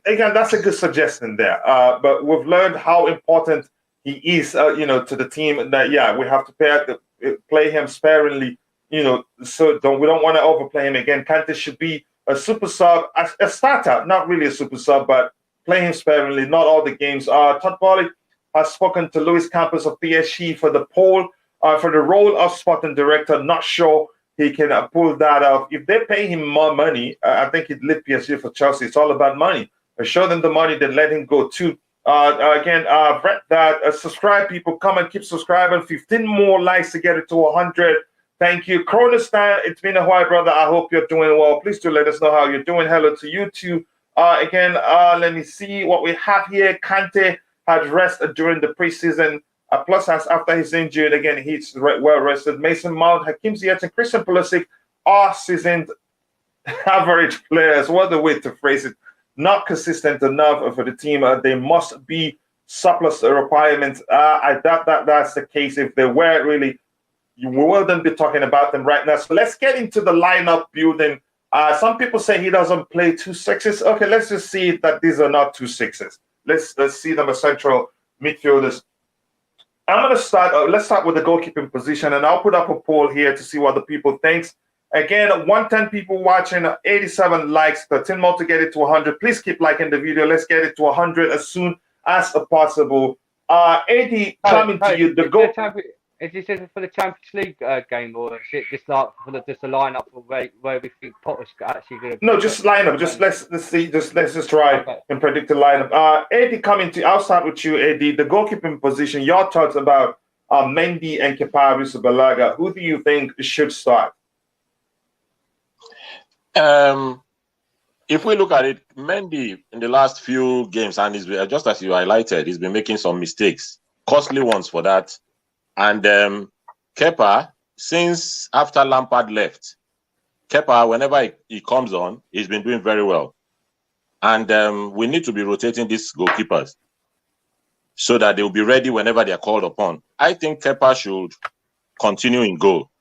Again, that's a good suggestion there. But we've learned how important he is, to the team. That we have to play him sparingly, so we don't want to overplay him again. Kante should be a super sub, a starter, not really a super sub, but play him sparingly, not all the games. Todd Bowley has spoken to Luis Campos of PSG for the poll, for the role of sporting director. Not sure he can pull that off. If they pay him more money, I think he'd leave PSG for Chelsea. It's all about money. Show them the money, then let him go too. Brett, subscribe, people. Come and keep subscribing. 15 more likes to get it to 100. Thank you. Kronostan, it's been a while, brother. I hope you're doing well. Please do let us know how you're doing. Hello to you too. Let me see what we have here. Kante had rest during the preseason. Plus, after his injury, again, he's well rested. Mason Mount, Hakim Ziyech, and Christian Pulisic are seasoned average players. What a way to phrase it. Not consistent enough for the team. They must be surplus requirements. I doubt that that's the case. If they were really, we wouldn't be talking about them right now. So let's get into the lineup building. Some people say he doesn't play 2 6s. Okay, let's just see that these are not 2 6s. Let's see them as central midfielders. I'm going to start. Let's start with the goalkeeping position, and I'll put up a poll here to see what the people think. Again, 110 people watching, 87 likes, 13 more to get it to 100. Please keep liking the video. Let's get it to 100 as soon as possible. AD, coming to you. The goal. Is this for the Champions League game, or is it just like for just a lineup for where we think Potter's actually going to? No, just lineup. Just let's see. Let's just try and predict the lineup. AD, coming to. I'll start with you, AD. The goalkeeping position. Your thoughts about Mendy and Kepa Arrizabalaga. Who do you think should start? If we look at it, Mendy in the last few games, and he's just as you highlighted, he's been making some mistakes, costly ones for that. And Kepa, since after Lampard left, Kepa, whenever he comes on, he's been doing very well. And we need to be rotating these goalkeepers so that they'll be ready whenever they are called upon. I think Kepa should continue in goal.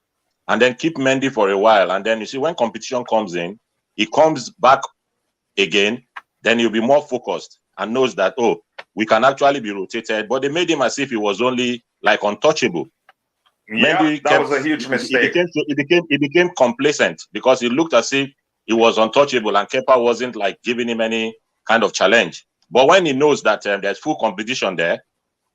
and then keep Mendy for a while. And then you see when competition comes in, he comes back again, then he'll be more focused and knows that, oh, we can actually be rotated. But they made him as if he was only like untouchable. Yeah, that was a huge mistake. He became complacent because it looked as if he was untouchable and Kepa wasn't like giving him any kind of challenge. But when he knows that there's full competition there,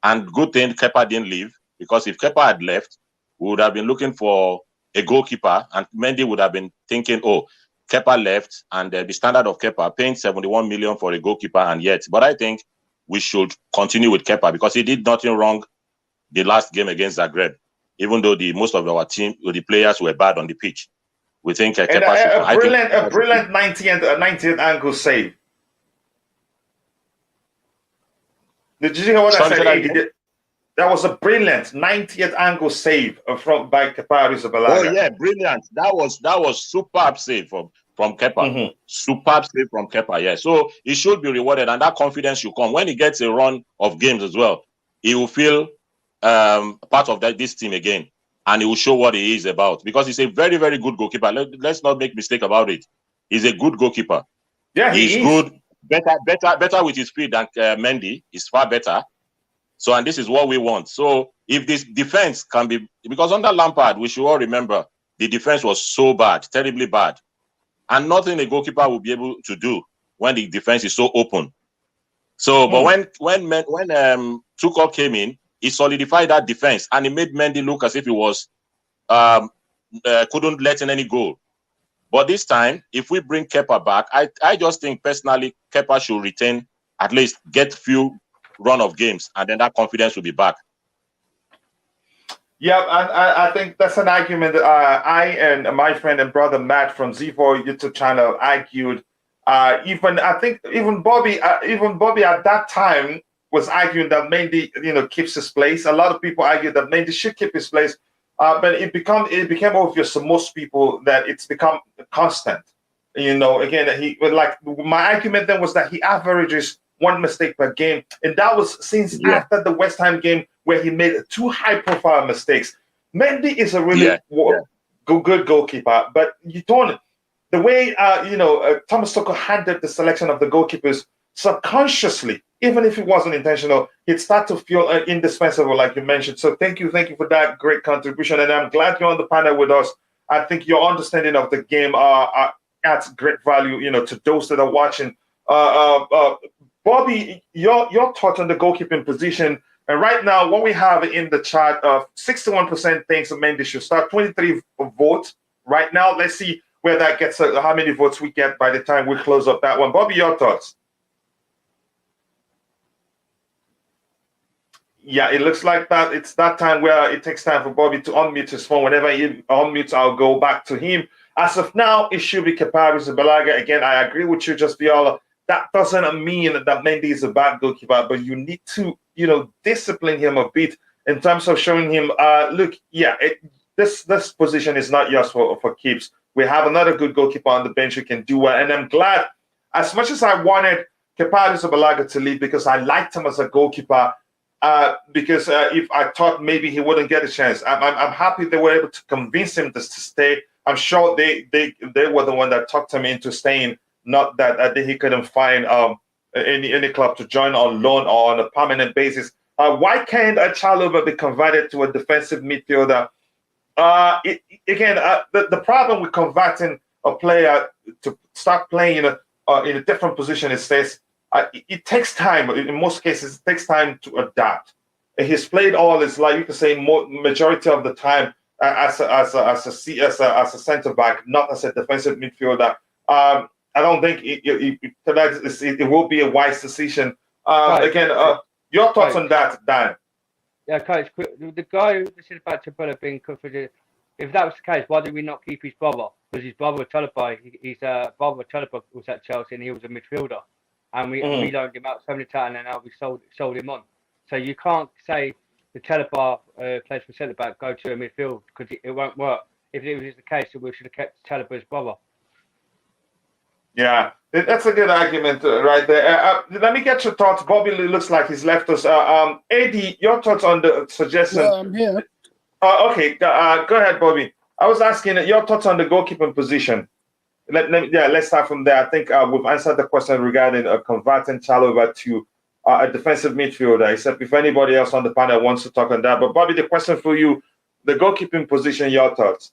and good thing Kepa didn't leave, because if Kepa had left, we would have been looking for a goalkeeper, and Mendy would have been thinking, oh, Kepa left, and the standard of Kepa paying 71 million for a goalkeeper, and yet. But I think we should continue with Kepa because he did nothing wrong the last game against Zagreb, even though most of our team, the players were bad on the pitch. We think Kepa a brilliant 90th angle save. Did you hear what I said? That was a brilliant 90th angle save by Kepa Arrizabalaga. Oh yeah, brilliant. That was superb save from Kepa. Superb save from Kepa. Yeah. So he should be rewarded, and that confidence should come when he gets a run of games as well. He will feel part of this team again, and he will show what he is about because he's a very, very good goalkeeper. Let's not make mistake about it. He's a good goalkeeper. Yeah, he's good. Better with his speed than Mendy. He's far better. So, and this is what we want. So, if this defense can be, because under Lampard, we should all remember the defense was so bad, terribly bad, and nothing a goalkeeper will be able to do when the defense is so open. So, but when Tuchel came in, he solidified that defense and he made Mendy look as if he was couldn't let in any goal. But this time, if we bring Kepa back, I just think personally Kepa should retain, at least get few run of games, and then that confidence will be back. Yeah, I think that's an argument that I and my friend and brother Matt from Z4 YouTube channel argued. Even Bobby at that time was arguing that Mendy, keeps his place. A lot of people argued that Mendy should keep his place, but it became obvious to most people that it's become constant. Again, my argument then was that he averages one mistake per game, and that was since after the West Ham game where he made 2 high-profile mistakes. Mendy is a really good goalkeeper, but you don't. The way Thomas Tuchel handled the selection of the goalkeepers subconsciously, even if it wasn't intentional, he'd start to feel indispensable, like you mentioned. So thank you for that great contribution, and I'm glad you're on the panel with us. I think your understanding of the game adds great value, to those that are watching. Bobby, your thoughts on the goalkeeping position, and right now what we have in the chart of 61% thinks Mendy should start, 23 votes right now. Let's see where that gets, how many votes we get by the time we close up that one. Bobby, your thoughts? Yeah, it looks like that. It's that time where it takes time for Bobby to unmute his phone. Whenever he unmutes, I'll go back to him. As of now, it should be Kepa Arrizabalaga. Again, I agree with you, just Viola. That doesn't mean that Mendy is a bad goalkeeper, but you need to, discipline him a bit in terms of showing him, this position is not yours for keeps. We have another good goalkeeper on the bench who can do well. And I'm glad, as much as I wanted Kepa Arrizabalaga to leave because I liked him as a goalkeeper, because if I thought maybe he wouldn't get a chance, I'm happy they were able to convince him to stay. I'm sure they were the one that talked him into staying. Not that he couldn't find any club to join on loan or on a permanent basis. Why can't Chalobah be converted to a defensive midfielder? The problem with converting a player to start playing in a different position is this: it takes time. In most cases, it takes time to adapt. And he's played all his life. You can say majority of the time as a centre back, not as a defensive midfielder. I don't think it will be a wise decision. Your thoughts on that, Dan? Yeah, Coach. The guy who said about Chalobah being confident, if that was the case, why did we not keep his brother? Because his brother Chalobah, his brother Chalobah was at Chelsea and he was a midfielder, and we loaned him out 70 and now we sold him on. So you can't say the Chalobah plays for centre back, go to a midfield, because it won't work. If it was the case, we should have kept Chalobah's brother. Yeah, that's a good argument right there. Let me get your thoughts. Bobby looks like he's left us. Eddie, your thoughts on the suggestion? Yeah, I'm here. Okay, go ahead, Bobby. I was asking your thoughts on the goalkeeping position. Let's start from there. I think we've answered the question regarding converting Chalobah to a defensive midfielder, except if anybody else on the panel wants to talk on that. But Bobby, the question for you, the goalkeeping position, your thoughts?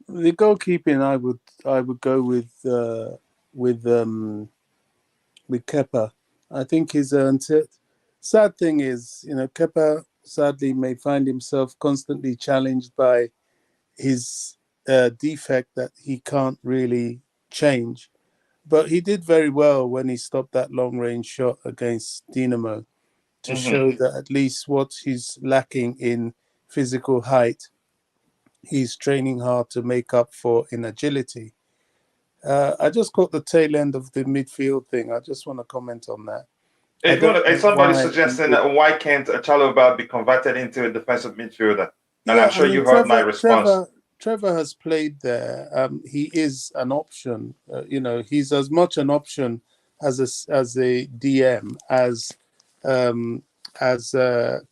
The goalkeeping, I would go with Kepa. I think he's earned it. Sad thing is, Kepa sadly may find himself constantly challenged by his defect that he can't really change. But he did very well when he stopped that long-range shot against Dinamo to show that at least what he's lacking in physical height, he's training hard to make up for in agility. I just caught the tail end of the midfield thing. I just want to comment on that. Is somebody suggesting that why can't Chalobah be converted into a defensive midfielder? And I'm sure you heard my response. Trevor has played there. He is an option. He's as much an option as a DM as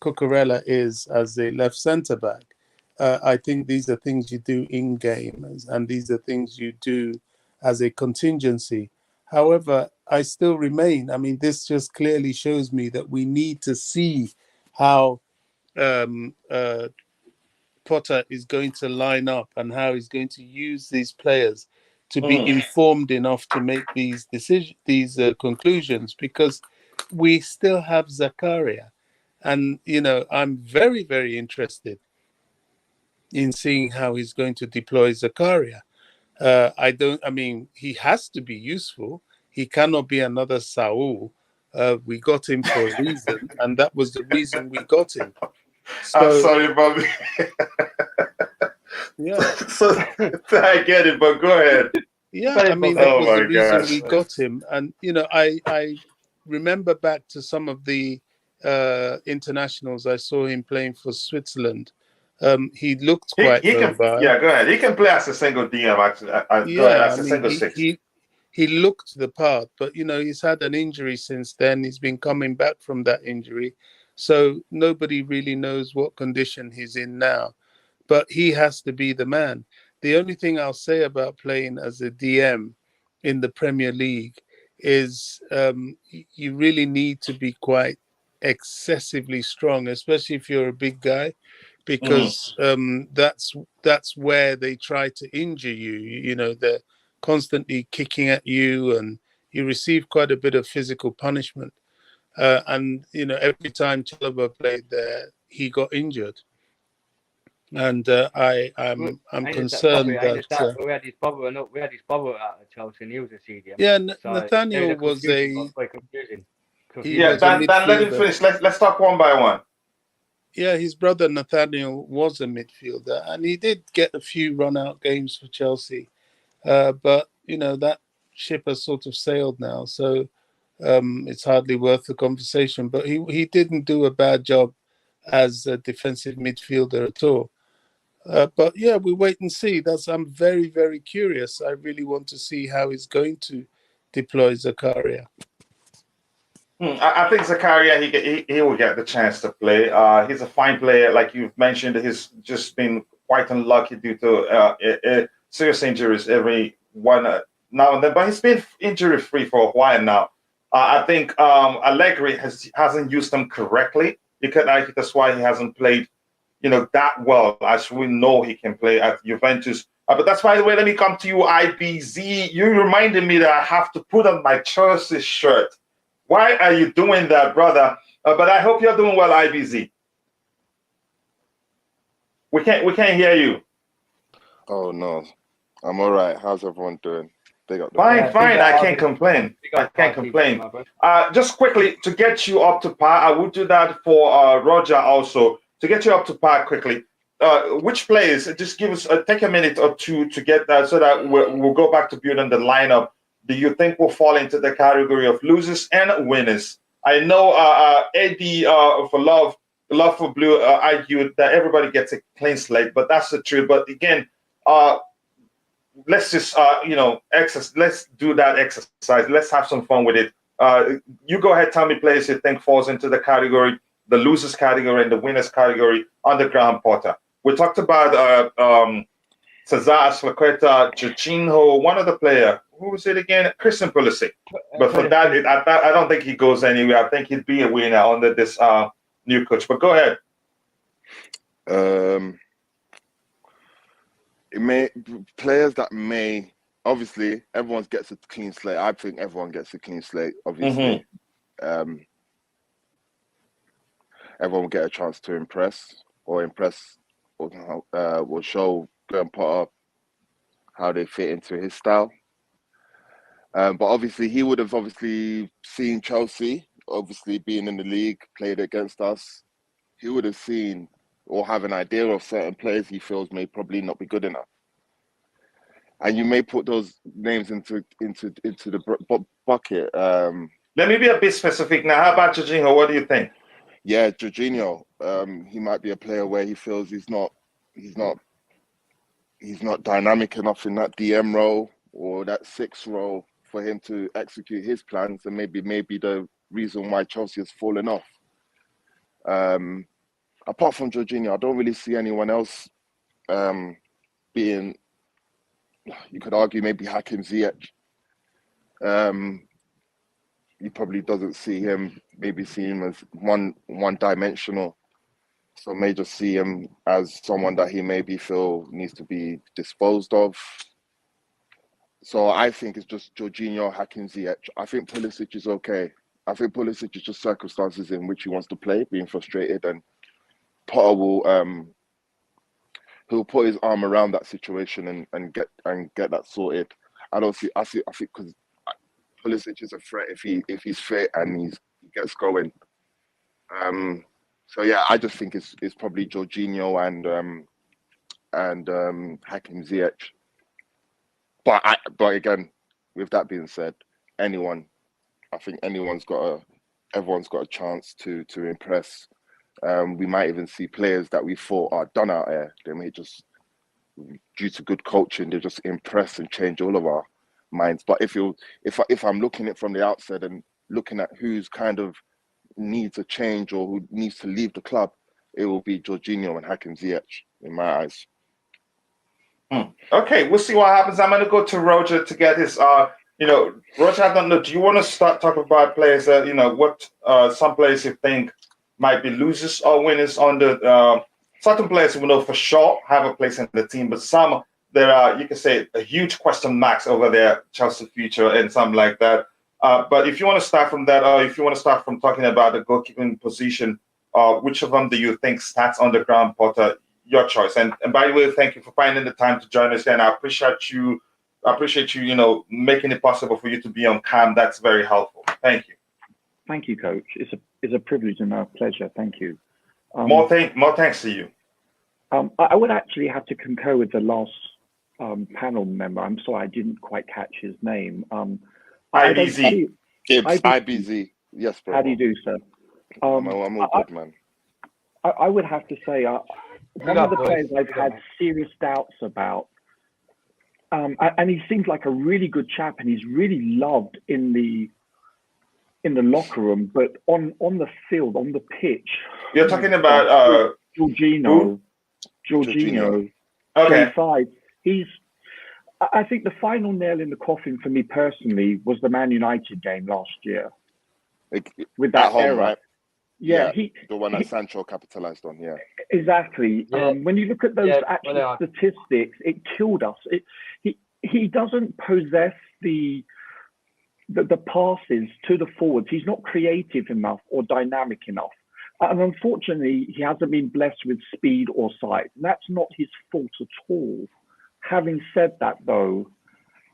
Cucurella is as a left centre back. I think these are things you do in game, and these are things you do as a contingency. However, I still remain. I mean, this just clearly shows me that we need to see how Potter is going to line up and how he's going to use these players to be informed enough to make these conclusions, because we still have Zakaria, and I'm very, very interested in seeing how he's going to deploy Zakaria. He has to be useful. He cannot be another Saul. We got him for a reason, and that was the reason we got him. So, I'm sorry, Bobby. Yeah. So I get it, but go ahead. Yeah, that was the reason we got him. And, I remember back to some of the internationals I saw him playing for Switzerland. He looked quite mobile. Yeah, go ahead. He can play as a single DM, actually. As a single six. He looked the part, but, he's had an injury since then. He's been coming back from that injury. So nobody really knows what condition he's in now. But he has to be the man. The only thing I'll say about playing as a DM in the Premier League is you really need to be quite excessively strong, especially if you're a big guy, because that's where they try to injure you. They're constantly kicking at you, and you receive quite a bit of physical punishment. And every time Chalobah played there, he got injured. And I'm concerned that we had his brother out at Chelsea, and he was a CDM. Yeah, Nathaniel was a. Dan, let him finish. Let's talk one by one. Yeah, his brother Nathaniel was a midfielder, and he did get a few run-out games for Chelsea, but that ship has sort of sailed now, so it's hardly worth the conversation. But he didn't do a bad job as a defensive midfielder at all. But yeah, we wait and see. I'm very, very curious. I really want to see how he's going to deploy Zakaria. I think Zakaria, he will get the chance to play. He's a fine player, like you've mentioned. He's just been quite unlucky due to serious injuries every one now and then. But he's been injury-free for a while now. I think Allegri hasn't used him correctly. That's why he hasn't played that well as we know he can play at Juventus. But that's by the way, let me come to you, IBZ. You reminded me that I have to put on my Chelsea shirt. Why are you doing that, brother? But I hope you're doing well, IBZ. We can't hear you. Oh no, I'm all right. How's everyone doing? Fine. I can't complain. Just quickly to get you up to par, I would do that for Roger also. To get you up to par quickly, which players? Just give us take a minute or two to get that, so that we'll go back to building the lineup. Do you think will fall into the category of losers and winners? I know Eddie for Love for Blue argued that everybody gets a clean slate, but that's the truth. But again, let's just let's do that exercise. Let's have some fun with it. You go ahead, tell me players you think falls into the category, the losers category and the winners category under Graham Potter. we talked about Cesar Azpilicueta, Jorginho, one other player. Who was it again? Christian Pulisic. But for that, I don't think he goes anywhere. I think he'd be a winner under this new coach. But go ahead. Players that may, obviously, everyone gets a clean slate. I think everyone gets a clean slate, obviously. Everyone will get a chance to impress or show Graham Potter how they fit into his style. But obviously, he would have seen Chelsea, obviously being in the league, played against us. He would have seen or have an idea of certain players he feels may probably not be good enough. And you may put those names into the bucket. Let me be a bit specific now. How about Jorginho? What do you think? Yeah, Jorginho. He might be a player where he feels he's not dynamic enough in that DM role or that 6 role for him to execute his plans, and maybe the reason why Chelsea has fallen off. Apart from Jorginho, I don't really see anyone else being. You could argue maybe Hakim Ziyech. He probably doesn't see him as one-dimensional. So may just see him as someone that he maybe feel needs to be disposed of. So I think it's just Jorginho, Hakim Ziyech. I think Pulisic is okay. I think Pulisic is just circumstances in which he wants to play, being frustrated, and Potter will he'll put his arm around that situation and get that sorted. I think because Pulisic is a threat if he's fit and he gets going. So yeah, I just think it's probably Jorginho and Hakim Ziyech. But again, with that being said, I think everyone's got a chance to impress. We might even see players that we thought are done out here. They may just, due to good coaching, they just impress and change all of our minds. But if I'm looking at it from the outset and looking at who's kind of needs a change or who needs to leave the club, it will be Jorginho and Hakim Ziyech in my eyes. Okay, we'll see what happens. I'm going to go to Roger to get his. Roger, I don't know. Do you want to start talking about players that what some players you think might be losers or winners on the certain players we know for sure have a place in the team, but some there are, you can say, a huge question marks over their Chelsea future and something like that. But if you want to start from that, or if you want to start from talking about the goalkeeping position, which of them do you think starts on the ground, Potter? Your choice. And by the way, thank you for finding the time to join us here. And I appreciate you, making it possible for you to be on cam. That's very helpful. Thank you. Thank you, Coach. It's a privilege and a pleasure. Thank you. More thanks to you. I would actually have to concur with the last panel member. I'm sorry, I didn't quite catch his name. IBZ. IBZ. Yes, bro. How do you do, sir? I'm all good, man. I would have to say one of the players I've had serious doubts about, and he seems like a really good chap, and he's really loved in the locker room, but on the field, on the pitch. You're talking about Jorginho. Okay. 25. I think the final nail in the coffin for me personally was the Man United game last year. With that home, error. right? Yeah, the one that Sancho capitalized on. Yeah, exactly. Yeah. When you look at those actual statistics, it killed us. He doesn't possess the passes to the forwards. He's not creative enough or dynamic enough, and unfortunately, he hasn't been blessed with speed or size. And that's not his fault at all. Having said that, though,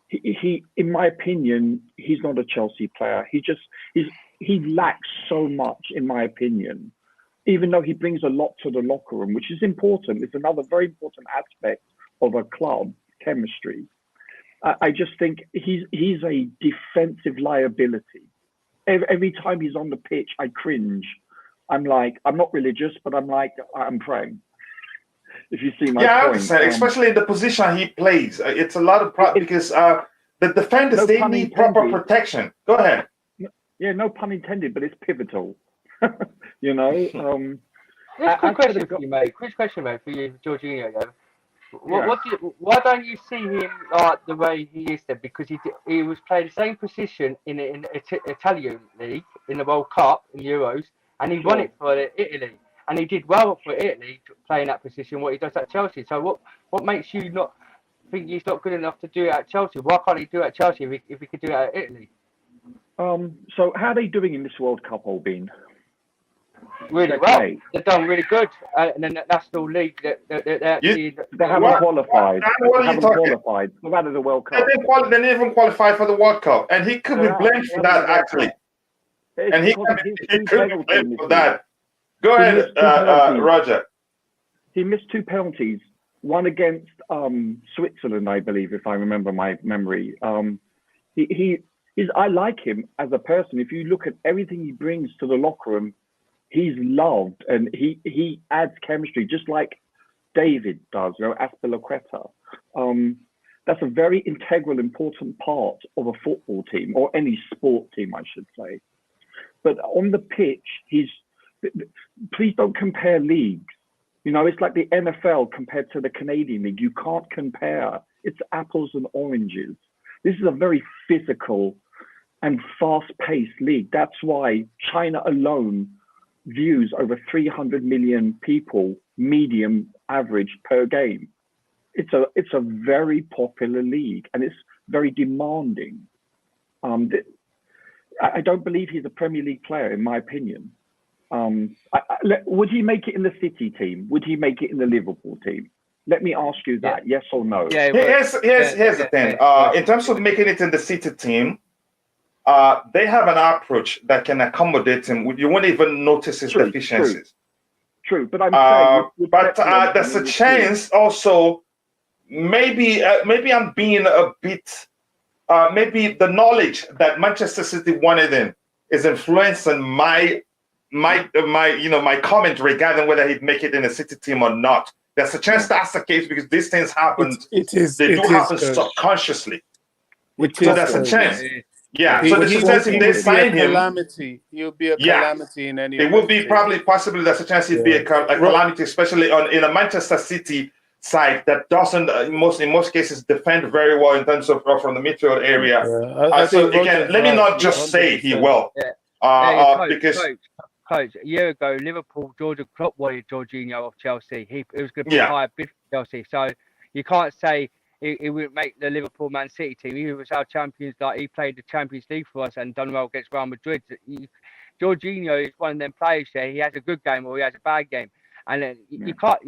he in my opinion, he's not a Chelsea player. He lacks so much, in my opinion, even though he brings a lot to the locker room, which is important. It's another very important aspect of a club, chemistry. I just think he's a defensive liability. Every time he's on the pitch, I cringe. I'm like, I'm not religious, but I'm praying. If you see my point. I understand, especially the position he plays. It's a lot of because the defenders, they need proper protection. Go ahead. Yeah, no pun intended, but it's pivotal. Quick question for you, mate. Quick question, mate, for you, Jorginho. Why don't you see him like the way he is then? Because he was playing the same position in Italian league in the World Cup in Euros, and he won it for Italy, and he did well for Italy playing that position. What he does at Chelsea. So what makes you not think he's not good enough to do it at Chelsea? Why can't he do it at Chelsea if he could do it at Italy? So how are they doing in this World Cup, Albin? Really well. They've done really good. And then the National League, they haven't qualified. They haven't qualified. They've had the World Cup. They didn't even qualify for the World Cup, and he could be blamed for that actually. And he could be blamed for that. Go ahead, Roger. He missed 2 penalties. One against Switzerland, I believe, if I remember my memory. I like him as a person. If you look at everything he brings to the locker room, he's loved, and he adds chemistry just like David does, Azpilicueta. That's a very integral, important part of a football team, or any sport team, I should say. But on the pitch, please don't compare leagues. It's like the NFL compared to the Canadian League. You can't compare. It's apples and oranges. This is a very physical and fast-paced league. That's why China alone views over 300 million people, medium average per game. It's a very popular league, and it's very demanding. I don't believe he's a Premier League player, in my opinion. Would he make it in the City team? Would he make it in the Liverpool team? Let me ask you that, yes or no? Here's the thing. In terms of making it in the City team, they have an approach that can accommodate him. You won't even notice his deficiencies. True, but I'm saying... there's a chance also, maybe I'm being a bit... maybe the knowledge that Manchester City wanted him is influencing my comment regarding whether he'd make it in a City team or not. There's a chance that's the case because these things happen. They do happen subconsciously. So there's a chance. Yeah. So there's a chance if they sign him, he'll be a calamity in any. It would be possibly there's a chance he'd be a calamity, especially in a Manchester City side that doesn't in most cases defend very well in terms of from the midfield area. So again, let me not just say he will, because. Coach, a year ago, Liverpool, Jurgen Klopp wanted Jorginho off Chelsea. It was going to be a higher bid for Chelsea. So you can't say he wouldn't make the Liverpool Man City team. He was our champions. Like he played the Champions League for us and done well against Real Madrid. Jorginho is one of them players there. He has a good game or he has a bad game. And then you can't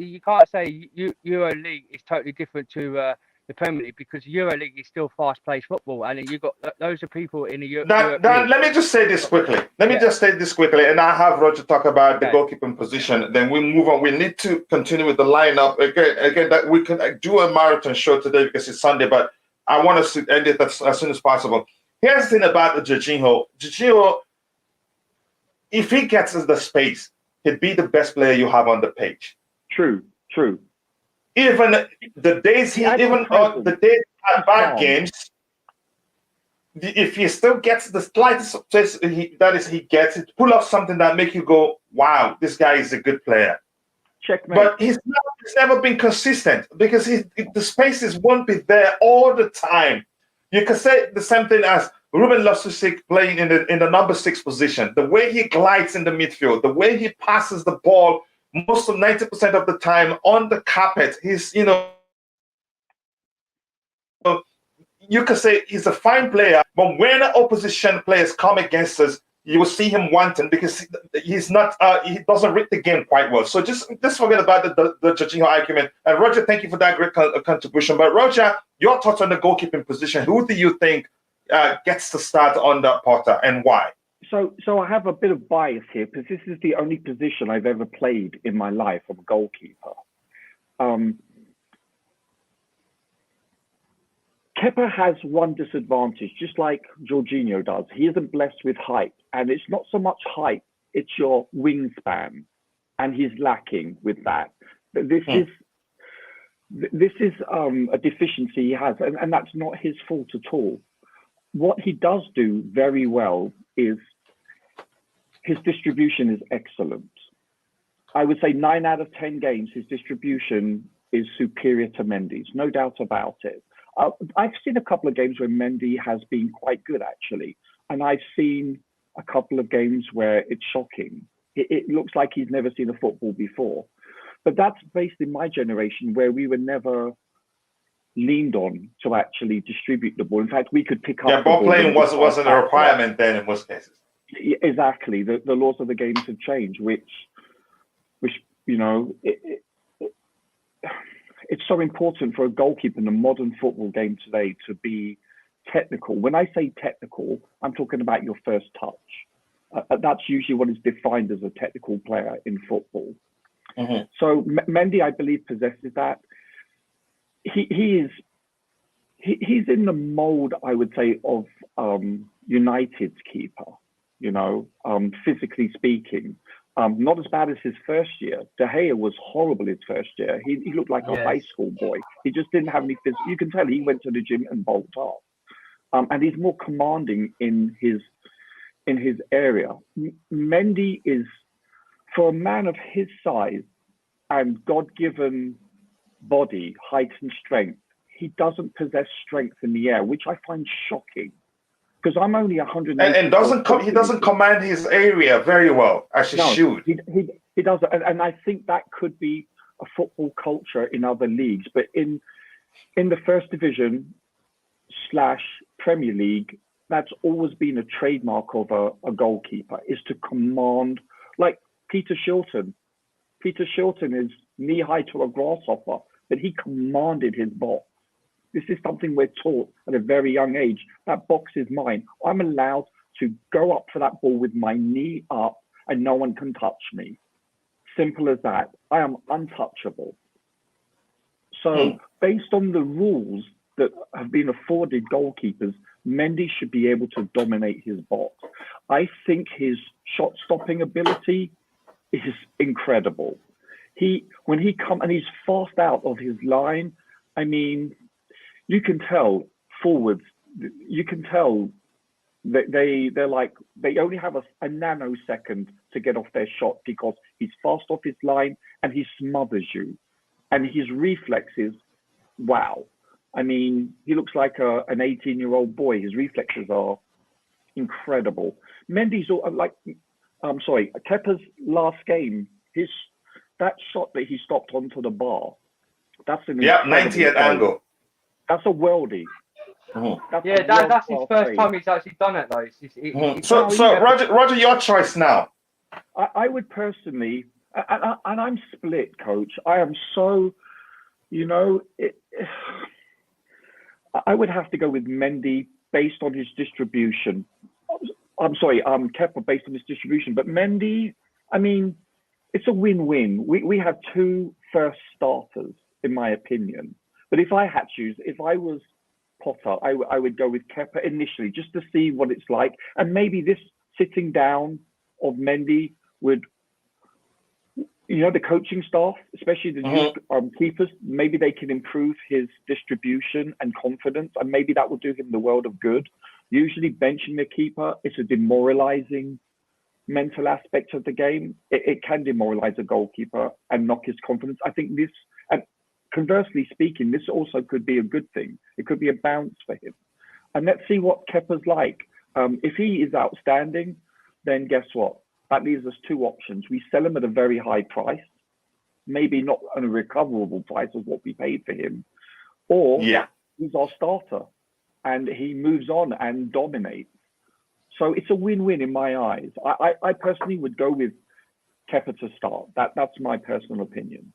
say Euro League is totally different to the Premier League because EuroLeague is still fast-paced football, and you got loads of people in the Euro. Let me just say this quickly. And I have Roger talk about the goalkeeping position. Then we move on. We need to continue with the lineup again. That we can do a marathon show today because it's Sunday, but I want us to end it as soon as possible. Here's the thing about Jorginho. Jorginho, if he gets the space, he'd be the best player you have on the page. True. Even the days he bad games, if he still gets the slightest success, he gets it, pull off something that make you go, wow, this guy is a good player. Checkmate. But he's never been consistent because the spaces won't be there all the time. You can say the same thing as Ruben Loftus-cheek playing in the number 6 position. The way he glides in the midfield, the way he passes the ball most of 90% of the time on the carpet, he's, you can say he's a fine player, but when opposition players come against us, you will see him wanting because he's not, he doesn't read the game quite well. So just forget about the Jorginho argument. And Roger, thank you for that great contribution. But Roger, your thoughts on the goalkeeping position? Who do you think gets to start under Potter and why? So I have a bit of bias here because this is the only position I've ever played in my life of a goalkeeper. Kepa has one disadvantage, just like Jorginho does. He isn't blessed with height, and it's not so much height, it's your wingspan, and he's lacking with that. This is a deficiency he has, and that's not his fault at all. What he does do very well is his distribution is excellent. I would say 9 out of 10 games, his distribution is superior to Mendy's, no doubt about it. I've seen a couple of games where Mendy has been quite good, actually. And I've seen a couple of games where it's shocking. It looks like he's never seen a football before. But that's based in my generation where we were never leaned on to actually distribute the ball. In fact, we could pick up. Yeah, ball playing wasn't a requirement then in most cases. Exactly. The laws of the game have changed, which you know, it's so important for a goalkeeper in the modern football game today to be technical. When I say technical, I'm talking about your first touch. That's usually what is defined as a technical player in football. Mm-hmm. So Mendy, I believe, possesses that. He's in the mold, I would say, of United's keeper. You know, physically speaking. Not as bad as his first year. De Gea was horrible his first year. He looked like a high school boy. He just didn't have any physical. You can tell he went to the gym and bulked up. And he's more commanding in his area. Mendy is, for a man of his size and God-given body, height and strength, he doesn't possess strength in the air, which I find shocking. Because I'm only 100. And he doesn't command his area very well, as he should. He doesn't, and I think that could be a football culture in other leagues. But in the First Division / Premier League, that's always been a trademark of a goalkeeper, is to command. Like Peter Shilton. Peter Shilton is knee-high to a grasshopper, but he commanded his box. This is something we're taught at a very young age. That box is mine. I'm allowed to go up for that ball with my knee up and no one can touch me. Simple as that. I am untouchable. So based on the rules that have been afforded goalkeepers, Mendy should be able to dominate his box. I think his shot-stopping ability is incredible. When he comes and he's fast out of his line, I mean, you can tell forwards, you can tell that they're like, they only have a nanosecond to get off their shot because he's fast off his line and he smothers you. And his reflexes, wow. I mean, he looks like an 18-year-old boy. His reflexes are incredible. Mendy's Kepa's last game, that shot that he stopped onto the bar, that's an 90th angle. That's a worldie. Mm-hmm. That's his first time he's actually done it, though. So Roger, your choice now. I would personally, and I'm split, Coach. I am so, you know, I would have to go with Mendy based on his distribution. I'm sorry, Kepa based on his distribution, but Mendy, I mean, it's a win-win. We have 2 first starters, in my opinion. But if I had to choose, if I was Potter, I would go with Kepa initially, just to see what it's like. And maybe this sitting down of Mendy would, you know, the coaching staff, especially the new keepers, maybe they can improve his distribution and confidence. And maybe that will do him the world of good. Usually benching the keeper is a demoralizing mental aspect of the game. It can demoralize a goalkeeper and knock his confidence. I think this, and conversely speaking, this also could be a good thing. It could be a bounce for him. And let's see what Kepa's like. If he is outstanding, then guess what? That leaves us 2 options. We sell him at a very high price, maybe not an recoverable price of what we paid for him, or he's our starter and he moves on and dominates. So it's a win-win in my eyes. I personally would go with Kepa to start. That's my personal opinion.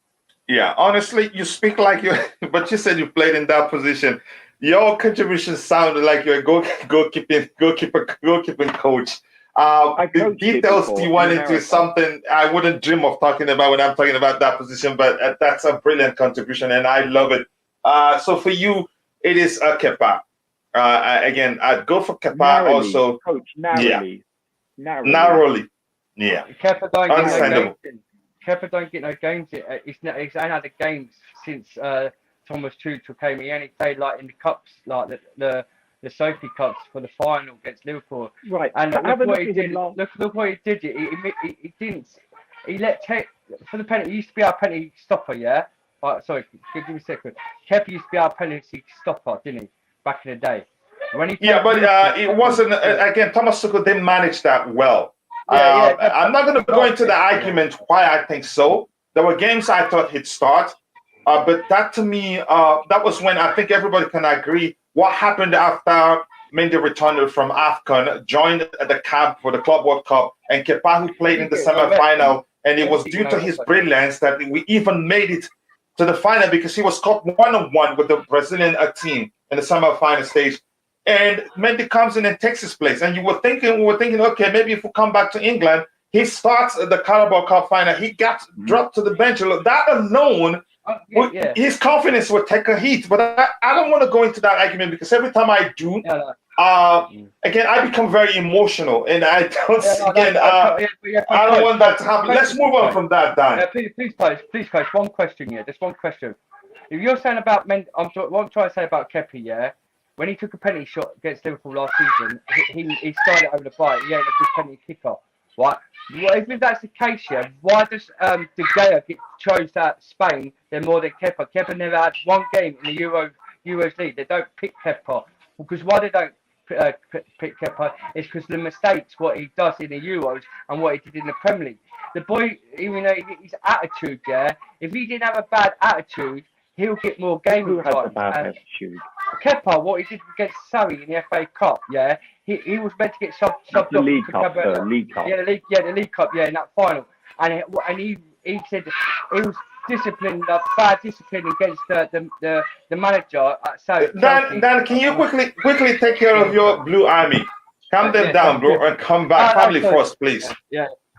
Yeah, honestly, you speak like you, but you said you played in that position. Your contribution sounded like you're a goalkeeping coach. The details you went into is something I wouldn't dream of talking about when I'm talking about that position, but that's a brilliant contribution, and I love it. So for you, it is a Kepa. Again, I'd go for Kepa narrowly, also. Coach, narrowly. Yeah. Kepa don't get no games. Kepa don't get no games. He's ain't had a game since Thomas Tuchel came. He only played like in the cups, like the Sophie Cups for the final against Liverpool. Right. And look what he did. Look what he did. He didn't. He let for the penalty, he used to be our penalty stopper, yeah? Sorry, give me a second. Kepa used to be our penalty stopper, didn't he? Back in the day. When he it wasn't, again, Thomas Tuchel didn't manage that well. I'm not going to go into the argument why I think so. There were games I thought he'd start. But that to me, that was when I think everybody can agree what happened after Mendy returned from AFCON, joined the camp for the Club World Cup, and Kepa, who played in the semi-final, and it was due to his brilliance that we even made it to the final because he was caught one-on-one with the Brazilian team in the semi-final stage. And Mendy comes in and takes his place. And we were thinking, okay, maybe if we come back to England, he starts the Carabao Cup final, he gets dropped to the bench. That alone, his confidence would take a hit. But I don't want to go into that argument because every time I do, again, I become very emotional, and I don't. I don't want that to happen. Let's move on from that, Dan. Please, coach. One question, just one question. If you're saying about Mendy, what I'm trying to say about Kepa, yeah. When he took a penalty shot against Liverpool last season, he started over the bar. He ain't a good penalty kicker. Right? Well, if that's the case, why does De Gea chose that Spain then more than Kepa? Kepa never had one game in the Euros League. They don't pick Kepa. Because why they don't pick Kepa is because the mistakes, what he does in the Euros and what he did in the Premier League. The boy, even though his attitude, if he didn't have a bad attitude, he'll get more game time. Who has a bad attitude? Kepa, what he did against Surrey in the FA Cup, he was meant to get subbed off the League Cup. The League Cup, the League Cup, in that final, and he said he was disciplined, bad discipline against the manager at South. Dan, can you quickly take care of your Blue Army? Calm them down, bro, and come back. Family first, please.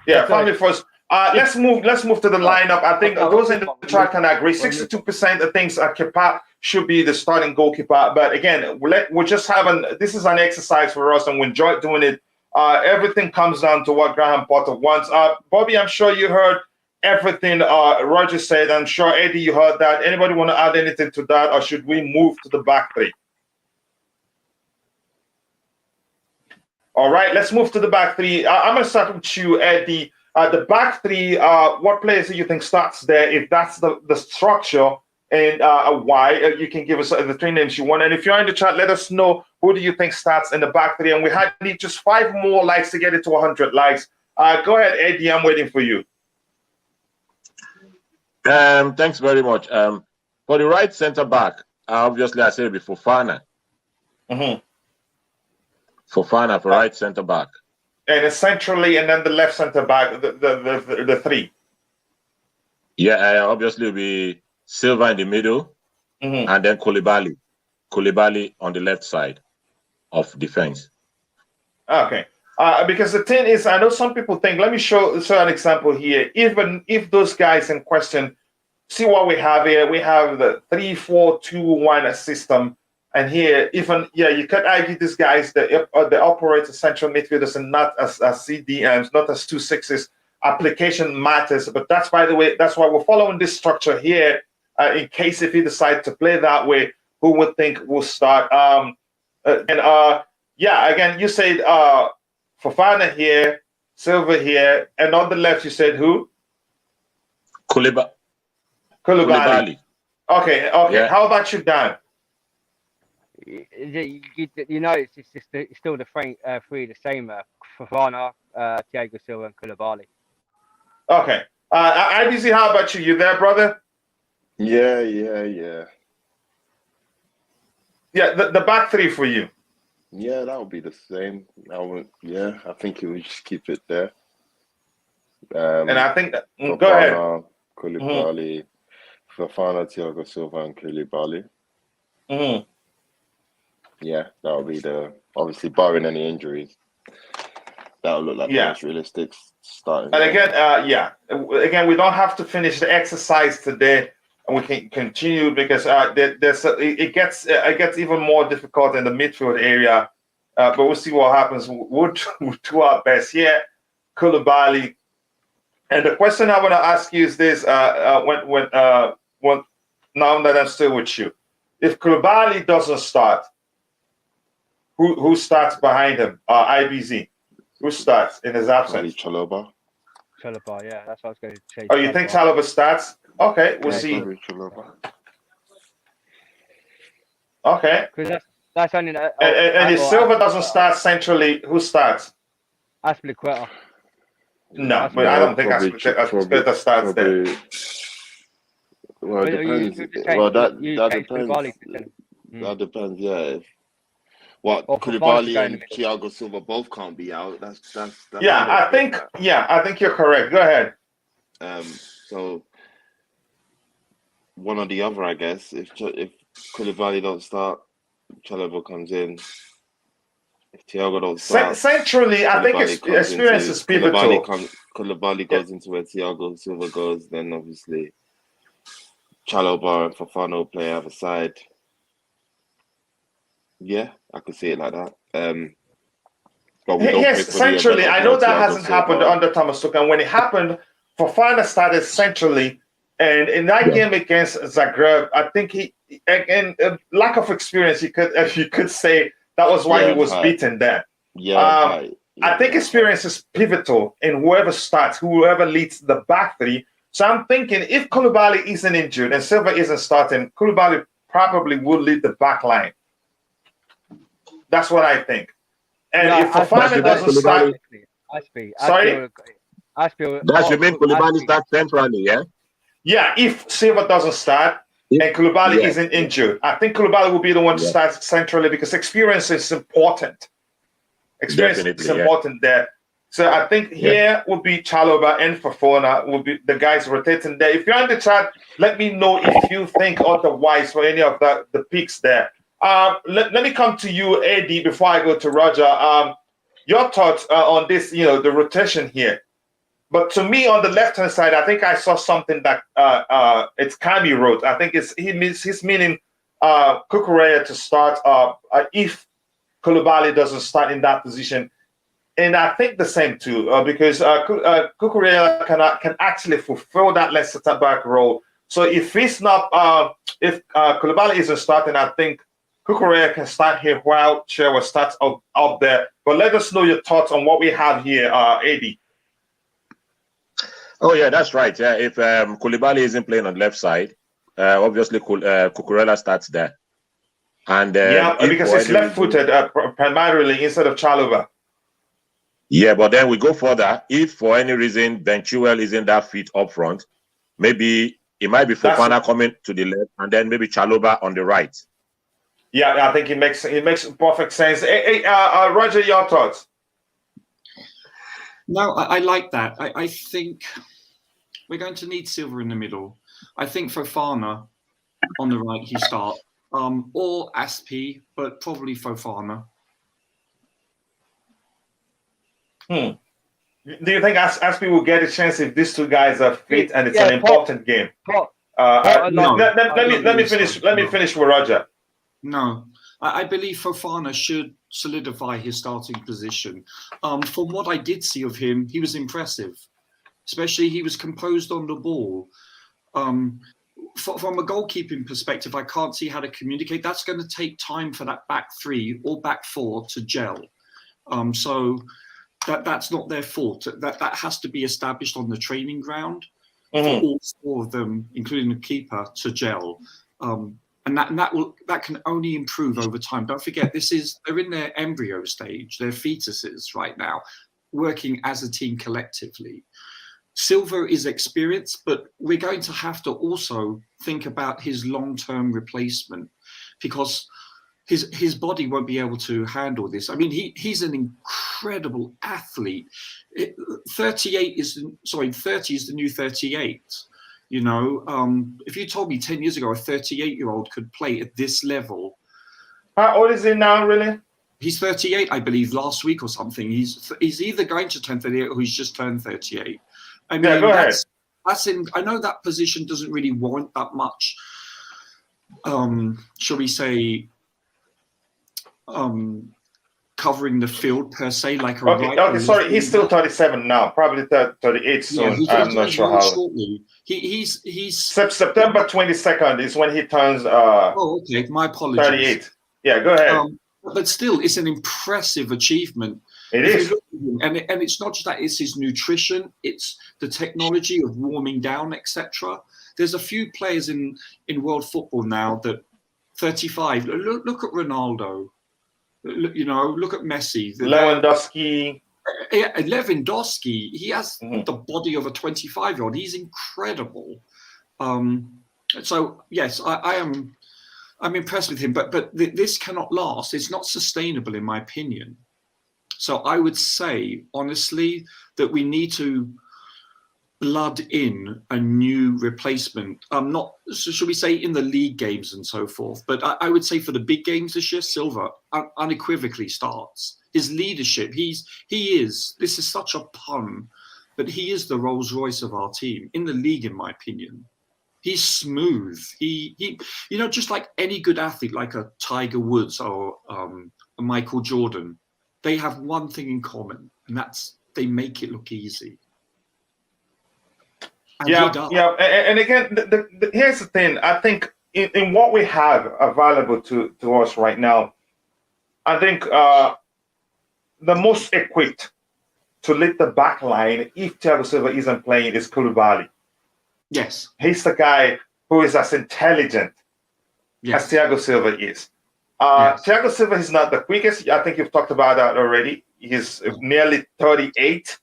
Family first. Let's move to the lineup. I think those in the chat can agree. 62% thinks Kepa should be the starting goalkeeper. But again, we're just having this is an exercise for us, and we enjoy doing it. Everything comes down to what Graham Potter wants. Bobby, I'm sure you heard everything Roger said. I'm sure Eddie, you heard that. Anybody want to add anything to that, or should we move to the back three? All right, let's move to the back three. I'm going to start with you, Eddie. The back three, what players do you think starts there? If that's the structure, and why? You can give us the three names you want. And if you're in the chat, let us know who do you think starts in the back three. And we need just 5 more likes to get it to 100 likes. Go ahead, Eddie. I'm waiting for you. Thanks very much. For the right centre back, obviously I said it before, Fofana. Fofana for right centre back. And centrally, and then the left centre back, the three. Yeah, obviously it'll be Silva in the middle, and then Koulibaly on the left side of defense. Okay. Because the thing is, I know some people think, let me show an example here. Even if those guys in question, see what we have here. We have the 3-4-2-1 system. And here, even, you could argue these guys, the operator central midfielders, and not as CDMs, not as 2-6s. Application matters. But that's, by the way, that's why we're following this structure here. In case if you decide to play that way, who would think will start? Again, you said Fofana here, Silva here, and on the left you said who? Koulibaly. Okay. Yeah. How about you, Dan? It's still the three the same. Fofana, Thiago Silva, and Koulibaly. Okay. IBZ, how about you? You there, brother? Yeah. Yeah, the back three for you. Yeah, that would be the same. I think you would just keep it there. And I think that, Fofana, go ahead. Koulibaly, Fofana, Thiago Silva, and Koulibaly. Yeah, that would be obviously barring any injuries. That would look like the most realistic starting. And again, we don't have to finish the exercise today, and we can continue because it gets even more difficult in the midfield area. But we'll see what happens. We'll do our best here. Koulibaly. And the question I want to ask you is this: when now that I'm still with you, if Koulibaly doesn't start, who starts behind him? IBZ. Who starts in his absence? Chalobah. Chalobah, yeah, that's what I was going to say. Oh, you think Chalobah starts? Okay, we'll see. Okay. Because that's only. And if Silva doesn't start centrally, who starts? Azpilicueta. No, but I don't think Azpilicueta starts there. Well, it depends. That depends. That depends. Yeah. Koulibaly and Thiago Silva both can't be out. That's I think you're correct. Go ahead. So one or the other, I guess. If Koulibaly don't start, Chalobah comes in. If Thiago don't start, centrally, I think experience is pivotal. Koulibaly goes into where Thiago Silva goes, then obviously Chalobah and Fofana will play either side. Yeah, I could see it like that. But yes, centrally, I know that hasn't happened under Thomas Tuchel. When it happened, Fofana started centrally, and in that game against Zagreb, I think he, again, lack of experience, you could say that was why he was beaten there. I think experience is pivotal in whoever starts, whoever leads the back three. So I'm thinking if Koulibaly isn't injured and Silva isn't starting, Koulibaly probably will lead the back line. That's what I think. And if Fofana doesn't start... Sorry? That you mean Koulibaly starts centrally, yeah? Yeah, if Silva doesn't start and Koulibaly isn't injured, I think Koulibaly will be the one to start centrally because experience is important. Experience is important there. So I think here will be Chalobah and Fofana will be the guys rotating there. If you're on the chat, let me know if you think otherwise for any of the picks there. Let me come to you, Eddie, before I go to Roger. Your thoughts on this, the rotation here. But to me, on the left-hand side, I think I saw something that it's Kami wrote. I think he's meaning Cucurella to start if Koulibaly doesn't start in that position. And I think the same too, because Cucurella can actually fulfill that left centre-back role. So if he's not, if Koulibaly isn't starting, I think Cucurella can start here while Chilwell starts up there. But let us know your thoughts on what we have here, Eddie. Oh, yeah, that's right. Yeah, if Koulibaly isn't playing on the left side, obviously Cucurella starts there. And because he's left-footed primarily instead of Chalobah. Yeah, but then we go further. If for any reason Ben Chilwell isn't that fit up front, maybe it might be Fofana coming to the left and then maybe Chalobah on the right. Yeah, I think it makes perfect sense. Hey, Roger, your thoughts? No, I like that. I think we're going to need Silva in the middle. I think Fofana on the right, he start. Or Aspi, but probably Fofana. Do you think Aspi will get a chance if these two guys are fit and it's an important game? Let me finish with Roger. No, I believe Fofana should solidify his starting position. From what I did see of him, he was impressive. Especially he was composed on the ball. From a goalkeeping perspective, I can't see how to communicate. That's going to take time for that back three or back four to gel. So that's not their fault. That has to be established on the training ground for all four of them, including the keeper, to gel. And that can only improve over time. Don't forget, they're in their embryo stage, they're fetuses right now, working as a team collectively. Silva is experienced, but we're going to have to also think about his long-term replacement because his body won't be able to handle this. I mean, he's an incredible athlete. 30 is the new 38. If you told me 10 years ago a 38-year-old could play at this level. How old is he now, really? He's 38, I believe, last week or something. He's either going to turn 38 or he's just turned 38. I mean, go ahead. I know that position doesn't really warrant that much, shall we say, covering the field per se, like sorry, he's still 37 now, probably 38 soon. I'm not sure how. Shortly. He's September 22nd is when he turns. Okay, my apologies. 38. Yeah, go ahead. But still, it's an impressive achievement. It is. And it's not just that, it's his nutrition, it's the technology of warming down, etc. There's a few players in world football now that 35, look at Ronaldo, look at Messi. Lewandowski. Yeah, Lewandowski, he has the body of a 25-year-old. He's incredible. So yes, I'm impressed with him, but this cannot last. It's not sustainable, in my opinion. So I would say, honestly, that we need to blood in a new replacement. Not, so should we say, in the league games and so forth. But I would say for the big games this year, Silva unequivocally starts. His leadership, he is. This is such a pun, but he is the Rolls Royce of our team in the league, in my opinion. He's smooth. He just like any good athlete, like a Tiger Woods or a Michael Jordan, they have one thing in common, and that's they make it look easy. And and again, here's the thing. I think in what we have available to us right now, I think the most equipped to lead the back line, if Thiago Silva isn't playing, is Koulibaly. Yes. He's the guy who is as intelligent as Thiago Silva is. Thiago Silva is not the quickest. I think you've talked about that already. He's nearly 38.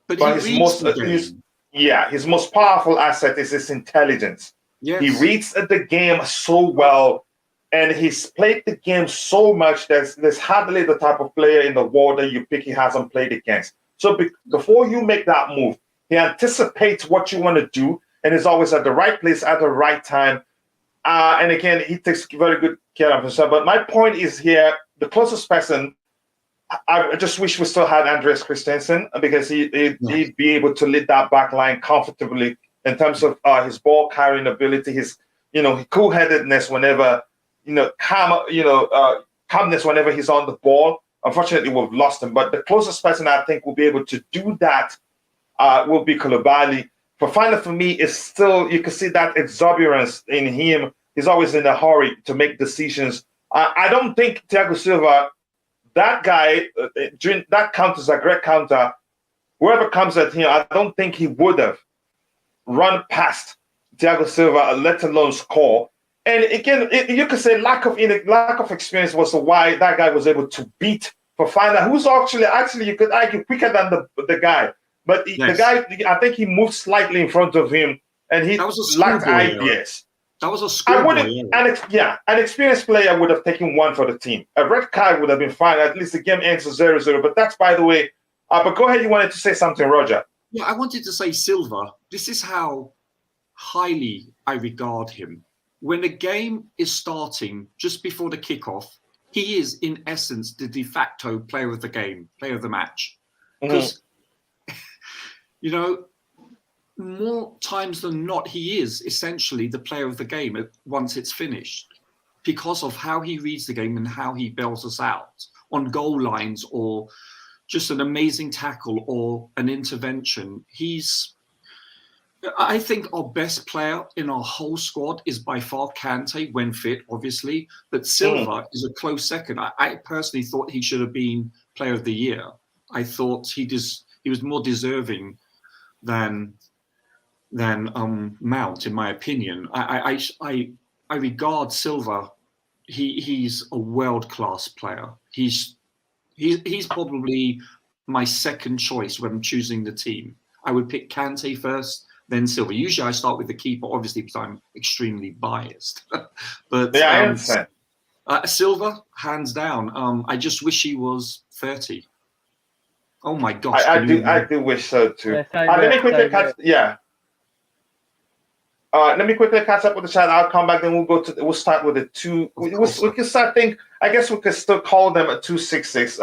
But his most powerful asset is his intelligence. Yes. He reads the game so well, and he's played the game so much that there's hardly the type of player in the world that you pick he hasn't played against. So before you make that move, he anticipates what you want to do, and is always at the right place at the right time. And again, he takes very good care of himself. But my point is here, the closest person, I just wish we still had Andreas Christensen, because he'd be able to lead that back line comfortably in terms of his ball carrying ability, his cool-headedness whenever, calmness whenever he's on the ball. Unfortunately, we've lost him. But the closest person I think will be able to do that will be Koulibaly. Fofana, for me, is still, you can see that exuberance in him. He's always in a hurry to make decisions. I don't think Thiago Silva, that guy, during that counter, Zagreb counter, whoever comes at him, I don't think he would have run past Thiago Silva, let alone score. And again, you could say lack of experience was why that guy was able to beat Fofana, who's actually you could argue quicker than the guy. But the guy, I think he moved slightly in front of him, and he lacked ideas. That was a schoolboy. An experienced player would have taken one for the team. A red card would have been fine. At least the game ends 0-0. But that's, by the way. But go ahead. You wanted to say something, Roger? Yeah, I wanted to say Silva. This is how highly I regard him. When the game is starting, just before the kickoff, he is, in essence, the de facto player of the game, player of the match. Because, more times than not, he is essentially the player of the game once it's finished, because of how he reads the game and how he bails us out on goal lines, or just an amazing tackle or an intervention. I think our best player in our whole squad is by far Kante, when fit, obviously. But Silva is a close second. I personally thought he should have been player of the year. I thought he was more deserving than Mount, in my opinion. I regard Silva. He's a world-class player. He's probably my second choice when I'm choosing the team. I would pick Kante first, then Silva. Usually I start with the keeper, obviously, because I'm extremely biased. But I understand. Silva, hands down. I just wish he was 30. Oh my gosh! I do wish so too. Let me quickly catch. Let me quickly catch up with the chat. I'll come back. Then we'll start with the two. We can start. I guess we could still call them a 266.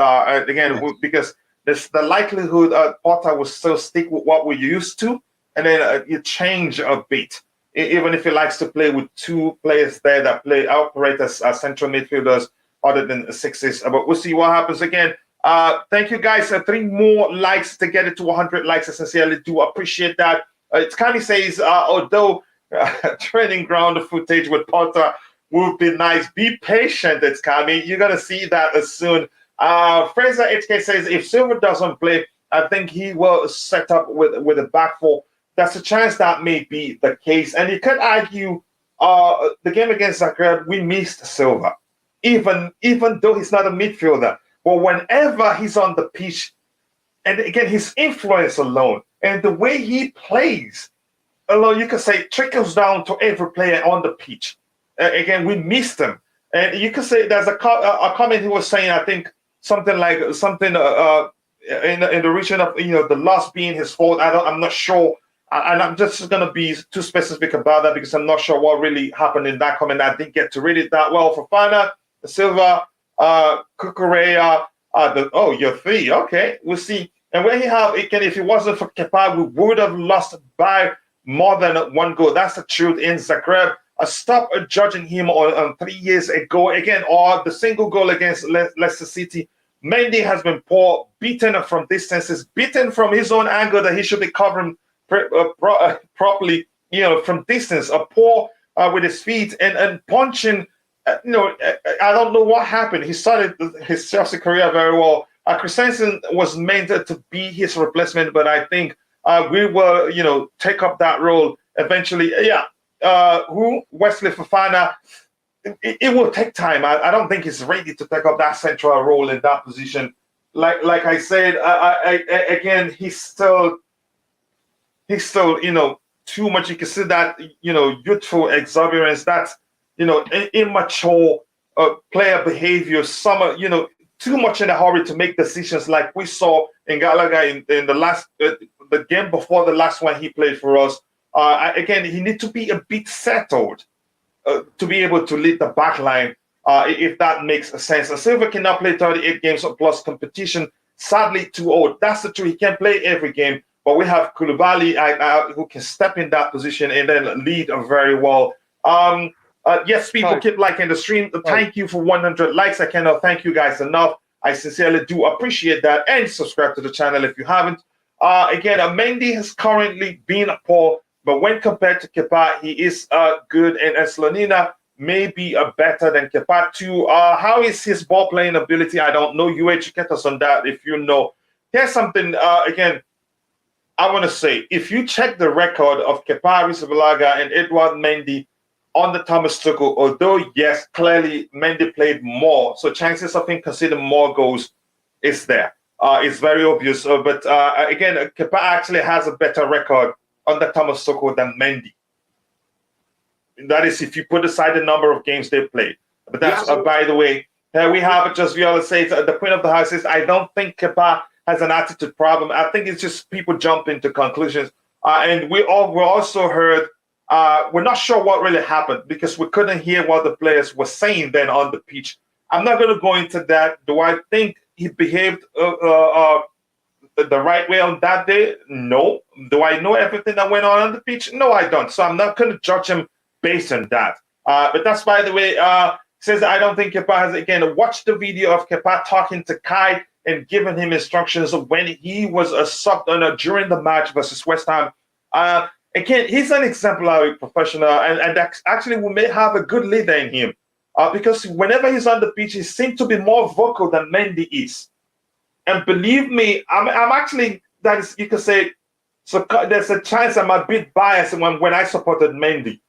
Because the likelihood Potter will still stick with what we're used to, and then you change a bit. Even if he likes to play with two players there that operate as central midfielders other than sixes. But we'll see what happens again. Thank you guys. 3 more likes to get it to 100 likes. I sincerely do appreciate that. It's Carney says, although training ground footage with Potter would be nice, be patient. It's Carney. You're going to see that as soon Fraser HK says if Silva doesn't play, I think he will set up with a back four. That's a chance that may be the case. And you could argue the game against Zagreb, we missed Silva, even though he's not a midfielder. But whenever he's on the pitch, and again, his influence alone and the way he plays alone, you could say trickles down to every player on the pitch. Again, we missed him. And you could say there's a comment he was saying, I think, something in the region of the loss being his fault. I'm not sure, and I'm just going to be too specific about that because I'm not sure what really happened in that comment. I didn't get to read it that well. Fofana, Silva, Cucurella, you're three. Okay, we'll see. And when he have again, if it wasn't for Kepa, we would have lost by more than one goal. That's the truth in Zagreb. Stop judging him on 3 years ago again, or the single goal against Leicester City. Mendy has been poor, beaten from distances, beaten from his own angle that he should be covering properly, from distance. Poor with his feet and punching. I don't know what happened. He started his Chelsea career very well. Christensen was meant to be his replacement, but I think we will, take up that role eventually. Yeah. Wesley Fofana, it will take time. I don't think he's ready to take up that central role in that position. Like I said, again, he's still too much. You can see that youthful exuberance. That's immature player behavior. Some too much in a hurry to make decisions, like we saw in Gallagher in the last the game before the last one he played for us. Again, he needs to be a bit settled to be able to lead the back line, if that makes sense. And Silva cannot play 38 games plus competition. Sadly, too old. That's the truth. He can play every game, but we have Koulibaly who can step in that position and then lead very well. Yes, people keep liking the stream. Thank you for 100 likes. I cannot thank you guys enough. I sincerely do appreciate that. And subscribe to the channel if you haven't. Again, Mendy has currently been poor, but when compared to Kepa, he is good. And Slonina may be better than Kepa too. How is his ball playing ability? I don't know. You educate us on that if you know. Here's something, again, I want to say. If you check the record of Kepa Arrizabalaga and Edouard Mendy on the Thomas Tuchel, although, yes, clearly Mendy played more, so chances of him conceding more goals is there. It's very obvious. But again, Kepa actually has a better record under Thomas Tuchel than Mendy. That is, if you put aside the number of games they played. But that's, by the way, here we have just Viola says, the Queen of the House says, I don't think Kepa has an attitude problem. I think it's just people jump into conclusions. And we also heard, we're not sure what really happened because we couldn't hear what the players were saying then on the pitch. I'm not going to go into that. Do I think he behaved the right way on that day? No. Do I know everything that went on the pitch? No, I don't. So I'm not going to judge him based on that. But that's, by the way, says I don't think Kepa has, again, watched the video of Kepa talking to Kai and giving him instructions when he was a sub during the match versus West Ham. Again, he's an exemplary professional, and actually we may have a good leader in him. Because whenever he's on the pitch, he seems to be more vocal than Mendy is. And believe me, I'm actually, that is, you could say, so there's a chance I'm a bit biased when I supported Mendy.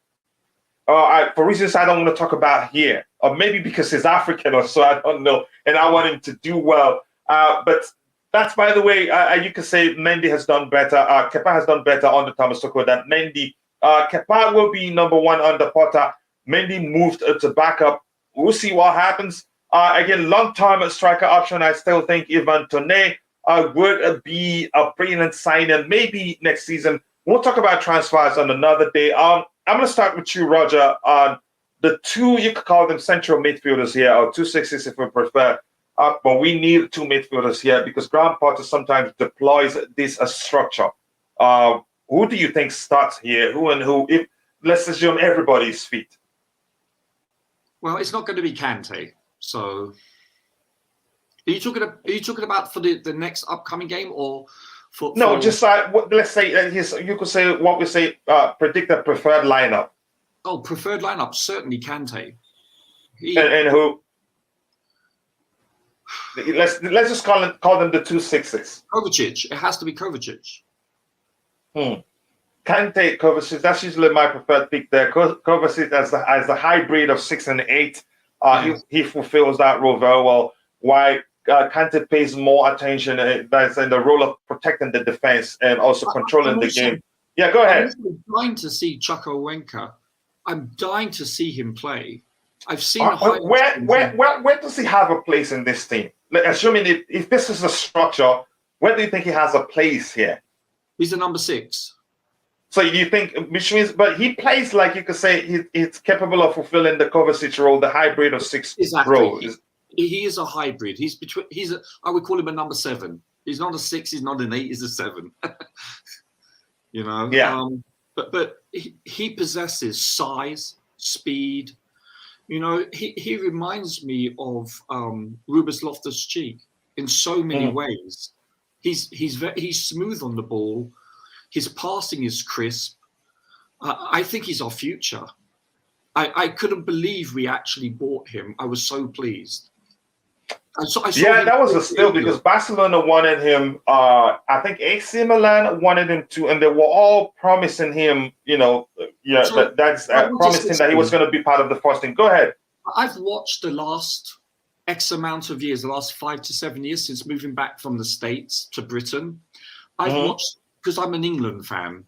For reasons I don't want to talk about here. Or maybe because he's African or so, I don't know. And I want him to do well. But that's, by the way, you could say Mendy has done better. Kepa has done better under Thomas Tuchel than Mendy. Kepa will be number one under Potter. Mendy moved to backup. We'll see what happens. Again, long-term striker option, I still think Ivan Toney would be a brilliant signing. Maybe next season. We'll talk about transfers on another day. I'm going to start with you, Roger, on the two, you could call them central midfielders here, or 2-6s if we prefer. But we need two midfielders here because Graham Potter sometimes deploys this structure. Who do you think starts here? Who and who? If let's assume everybody's fit. Well, it's not going to be Kante. So, are you talking about for the next upcoming game or for? No, just let's say you could say what we say. Predict a preferred lineup. Oh, preferred lineup, certainly Kante. And who? Let's just call them the 2 6s. Kovacic. It has to be Kovacic. Kante, Kovacic. That's usually my preferred pick there. Kovacic as the hybrid of 6 and 8. He fulfills that role very well. Why Kante pays more attention. That's in the role of protecting the defense and also controlling the game. Yeah, go ahead. I'm dying to see Chukwuemeka. I'm dying to see him play. I've seen where does he have a place in this team? Like, assuming if this is a structure, where do you think he has a place here? He's a number 6. So you think, which means, but he plays like you could say he's capable of fulfilling the Kovacic role, the hybrid of 6 role. He is a hybrid. I would call him a number 7. He's not a 6. He's not an 8. He's a 7. You know. Yeah. But he possesses size, speed. You know, he reminds me of Ruben Loftus-cheek in so many ways. He's smooth on the ball. His passing is crisp. I think he's our future. I couldn't believe we actually bought him. I was so pleased. That was a steal because Barcelona wanted him. I think AC Milan wanted him too, and they were all promising him. You know, promising that he was going to be part of the first team. Go ahead. I've watched the last X amount of years, the last 5 to 7 years since moving back from the States to Britain. I've watched because I'm an England fan.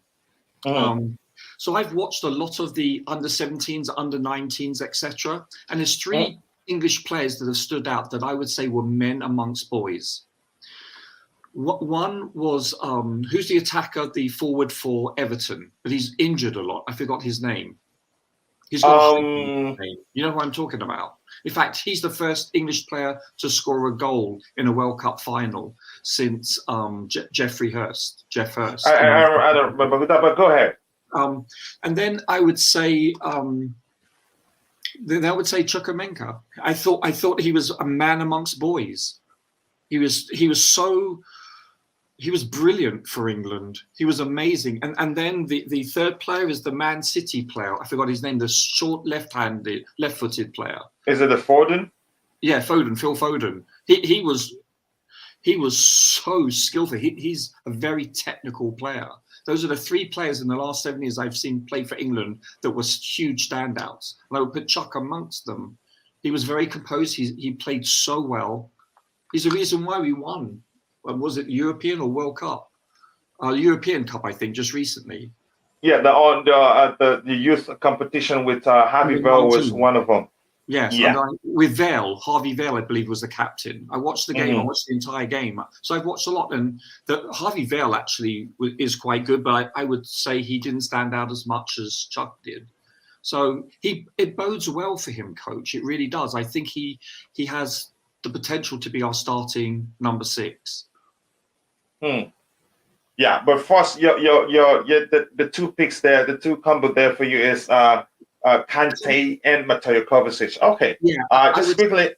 So I've watched a lot of the under-17s, under-19s, etc. And there's 3 English players that have stood out that I would say were men amongst boys. One was who's the attacker, the forward for Everton, but he's injured a lot. I forgot his name. He's got a name. You know who I'm talking about. In fact, he's the first English player to score a goal in a World Cup final since Jeff Hurst. I don't remember that, but go ahead. And then I would say. Then I would say Chukwuemeka. I thought he was a man amongst boys. He was brilliant for England. He was amazing. And then the third player is the Man City player. I forgot his name. The short left-footed player. Is it a Foden? Yeah, Foden. Phil Foden. He was so skillful. He's a very technical player. Those are the 3 players in the last 7 years I've seen play for England that were huge standouts. And I would put Chuck amongst them. He was very composed. He played so well. He's the reason why we won. Was it European or World Cup? European Cup, I think, just recently. Yeah, the youth competition with Harvey Vale was one of them. Yes, yeah. With Vale, Harvey Vale, I believe, was the captain. I watched the game. I watched the entire game. So I've watched a lot. And Harvey Vale actually is quite good, but I would say he didn't stand out as much as Chuck did. So it bodes well for him, coach. It really does. I think he has the potential to be our starting number 6. Yeah, but first, the 2 picks there, the 2 combo there for you is Kante and Mateo Kovacic. Okay. Yeah. Just quickly,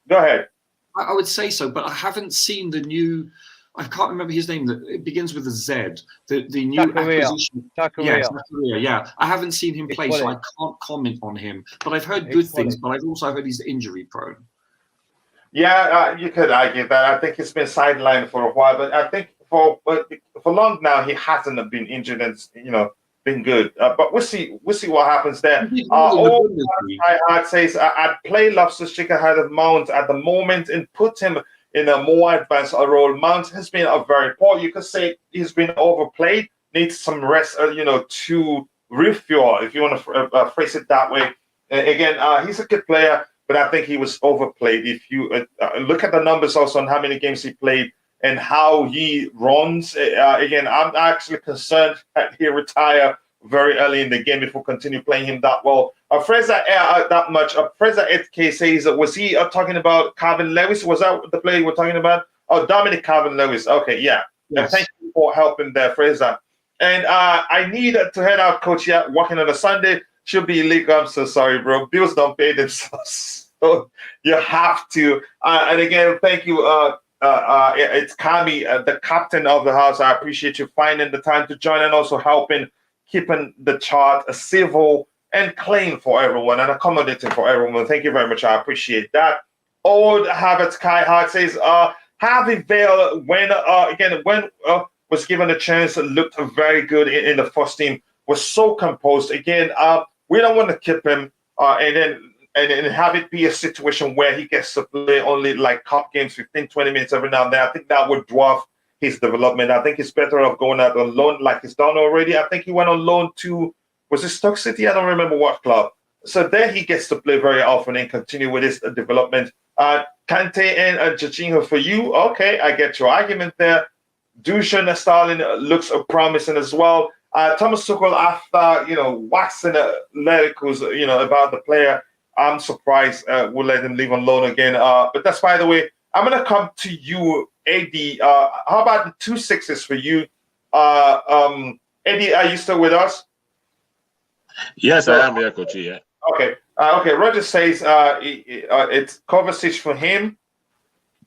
go ahead. I would say so, but I haven't seen the new. I can't remember his name. It begins with a Z. The new acquisition. Zakaria. Yeah, I haven't seen him play, so I can't comment on him. But I've heard good things. But I've also heard he's injury prone. Yeah, you could argue that. I think he's been sidelined for a while, but I think for long now he hasn't been injured and been good. But we'll see what happens there. I'd say I'd play Loftus-cheek ahead of Mount at the moment and put him in a more advanced role. Mount has been a very poor. You could say he's been overplayed. Needs some rest, to refuel, if you want to phrase it that way. Again, he's a good player, but I think he was overplayed. If you look at the numbers also on how many games he played and how he runs, again, I'm actually concerned that he retire very early in the game if we continue playing him that well. Fraser that much. Fraser 8K says, was he talking about Calvin Lewis? Was that the player you were talking about? Oh, Dominic Calvin Lewis. Okay, yeah. Yes. Thank you for helping there, Fraser. And I need to head out, Coach. Yeah, working on a Sunday should be illegal. I'm so sorry, bro. Bills don't pay themselves, so you have to. And again, thank you. It's Kami, the captain of the house. I appreciate you finding the time to join and also helping keeping the chart civil and clean for everyone and accommodating for everyone. Thank you very much. I appreciate that. Old Havertz Kai Hart says, Harvey Vale, when was given a chance, looked very good in the first team, was so composed. Again, we don't want to keep him and then have it be a situation where he gets to play only like cup games, 15, 20 minutes every now and then. I think that would dwarf his development. I think he's better off going out on loan like he's done already. I think he went on loan to, was it Stoke City? I don't remember what club. So there he gets to play very often and continue with his development. Kante and Jorginho for you. Okay, I get your argument there. Dusan Sterling looks promising as well. Thomas Tuchel, after waxing lyrics, about the player, I'm surprised we'll let him leave on loan again. But that's by the way. I'm gonna come to you, Eddie. How about the 2 6s for you? Eddie, are you still with us? Yes, I am here, Coach. Yeah. Okay. Okay. Roger says it's Kovacic for him.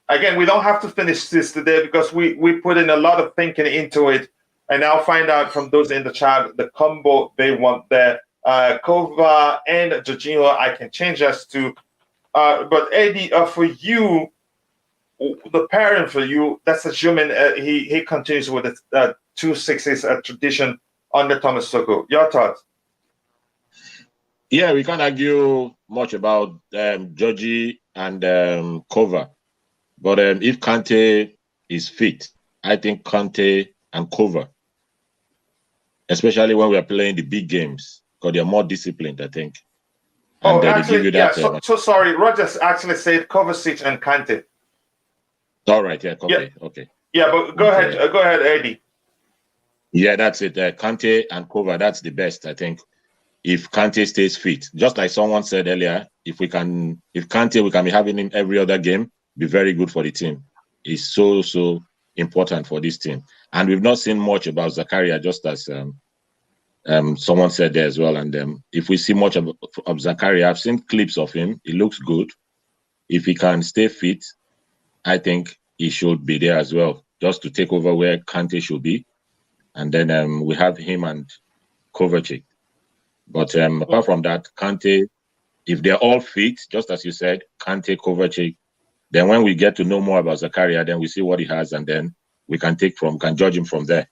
Again, we don't have to finish this today because we put in a lot of thinking into it, and I'll find out from those in the chat the combo they want there. Kova and Jorginho, I can change us to. But Eddie, for you, the pairing for you, that's assuming he continues with the 2 6s tradition under Thomas Tuchel. Your thoughts? Yeah, we can't argue much about Georgie and Kova. But if Kante is fit, I think Kante and Kova, especially when we are playing the big games, because they're more disciplined, I think. And actually, yeah, so sorry. Rogers actually said Kovacic and Kante. All right, yeah, okay, yeah. Okay. Yeah, but go ahead, Eddie. Yeah, that's it. Kante and Kova, that's the best, I think. If Kante stays fit, just like someone said earlier, if Kante, we can be having him every other game, be very good for the team. He's so important for this team. And we've not seen much about Zakaria, just as someone said there as well. And if we see much of Zakaria, I've seen clips of him. He looks good. If he can stay fit, I think he should be there as well, just to take over where Kante should be. And then we have him and Kovacic. But apart from that, Kante, if they're all fit, just as you said, Kante, Kovacic, then when we get to know more about Zakaria, then we see what he has, and then we can judge him from there.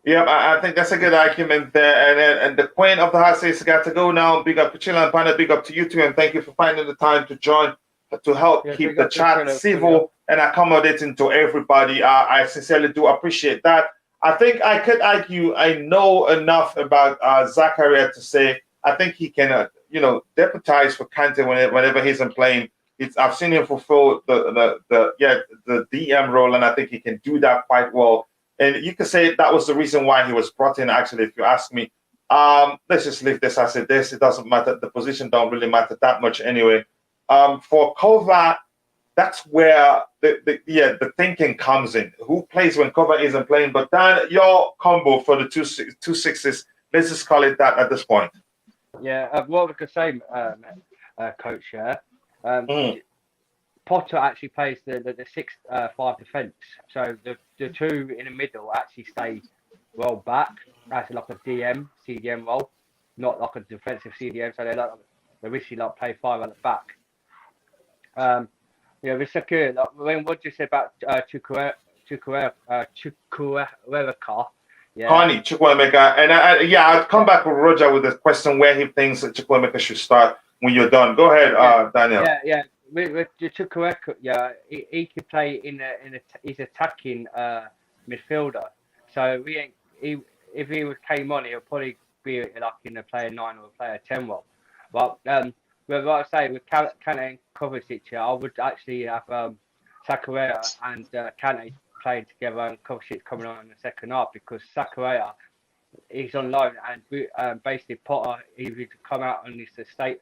Yeah, I think that's a good argument there. And the queen of the house says got to go now. Big up to Chilla and Panda, big up to you too, and thank you for finding the time to join to help keep the chat civil and accommodating to everybody. I sincerely do appreciate that. I think I could argue I know enough about Zakaria to say I think he can, deputize for Kante whenever he's playing. I've seen him fulfill the DM role, and I think he can do that quite well. And you could say that was the reason why he was brought in. Actually, if you ask me, let's just leave this as it is. It doesn't matter. The position don't really matter that much anyway. For Kova, that's where the thinking comes in. Who plays when Kova isn't playing? But Dan, your combo for the 2 6s, let's just call it that at this point. Yeah, what we could say, Coach. Potter actually plays the 6-5 defence, so the two in the middle actually stay well back. That's like a CDM role, not like a defensive CDM. So they really play 5 at the back. It's secure. When what you said about Chukwuemeka, Carney Chukwuemeka, and I'll come back with Roger with the question where he thinks Chukwuemeka should start when you're done. Go ahead, Daniel. Yeah. With Chukwuemeka, he could play he's attacking midfielder. So if he came on, he'll probably be like in a player 9 or a player 10 role. But what I say with Kante and Kovacic, I would actually have Zakaria and Kante playing together and Kovacic coming on in the second half, because Zakaria is on loan, and basically Potter, he would come out on his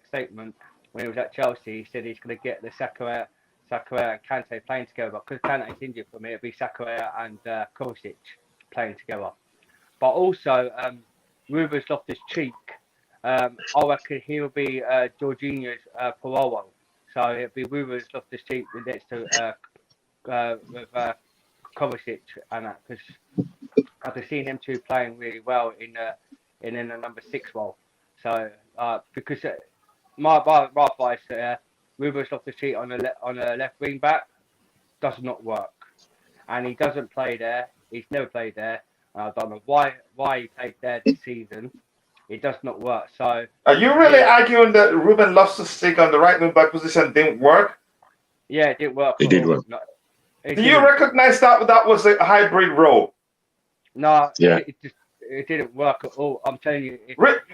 statement when he was at Chelsea. He said he's going to get the Zakaria and Kante playing together. But because Kante's injured for me, it'll be Zakaria and Kovacic playing together. But also, Ruben Loftus-cheek, I reckon he'll be Jorginho's parole role. So it'll be Ruben Loftus-cheek next to with Kovacic and that, because I've seen them two playing really well in the number 6 role. So because my advice, Ruben Loftus-cheek on a left wing back does not work, and he doesn't play there. He's never played there. I don't know why he played there this season. It does not work. So are you really arguing that Ruben Loftus-cheek on the right wing back position didn't work? Yeah, it didn't work. It did work. Do you recognize that was a hybrid role? No, yeah. It didn't work at all. I'm telling you.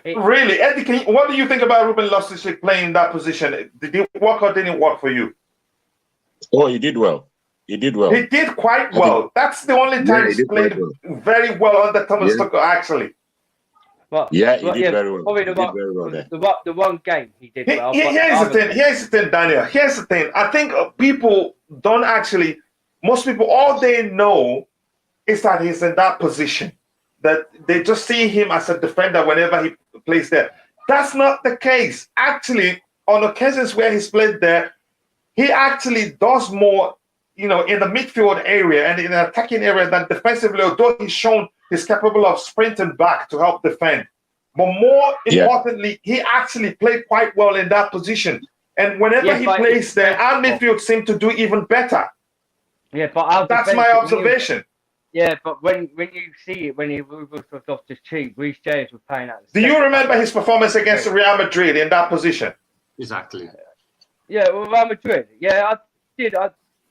Really, Eddie, what do you think about Ruben Loftus-cheek playing that position? Did it work or didn't work for you? Oh, he did well. He did well. He did quite well. That's the only time he's played very well under Thomas Tuchel, actually. But, he did very well. The one game he did well. Here's the thing, Daniel. Here's the thing. I think people don't actually. Most people, all they know is that he's in that position. That they just see him as a defender whenever he plays there. That's not the case. Actually, on occasions where he's played there, he actually does more, in the midfield area and in the attacking area than defensively, although he's shown he's capable of sprinting back to help defend. But more importantly, he actually played quite well in that position. And whenever he plays there, our midfield seem to do even better. Yeah, but that's my observation. Yeah, but when you see it, when he was off the cheap, Reece James was playing out. Do you remember his performance against Real Madrid in that position? Exactly. Yeah, well, Real Madrid. Yeah, I did.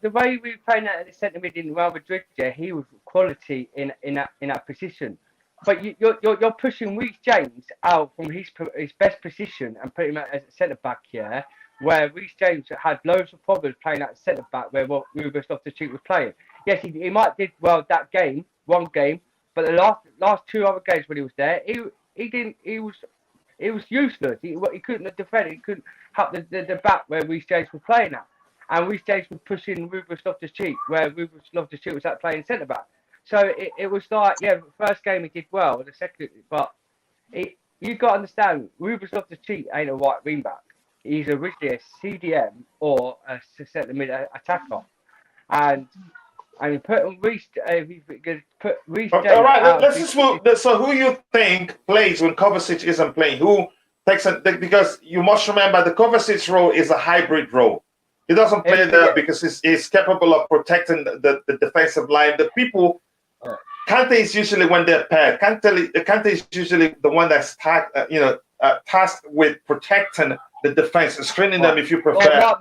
The way we were playing out at the centre mid in Real Madrid, yeah, he was quality in that position. But you're pushing Reece James out from his best position and putting him out as a centre back, yeah, where Reece James had loads of problems playing at centre back where Ruben Loftus-cheek was playing. Yes, he might did well that game, one game, but the last two other games when he was there, he didn't. He was useless. He couldn't defend. He couldn't help the back where Reece James was playing at, and Reece James was pushing Ruben Loftus-cheek where Ruben Loftus-cheek was at playing centre back. So it was like, yeah, the first game he did well, the second, but you got to understand, Ruben Loftus-cheek ain't a right wing back. He's originally a CDM or a centre mid attacker, and put Reece. Put Reece. All right, let's just move. So, who you think plays when Kovacic isn't playing? Who takes it? Because you must remember the Kovacic role is a hybrid role. He doesn't play there because he's capable of protecting the defensive line. The people. Kante is usually when they're paired. Kante is usually the one that's tasked with protecting the defense, screening them if you prefer.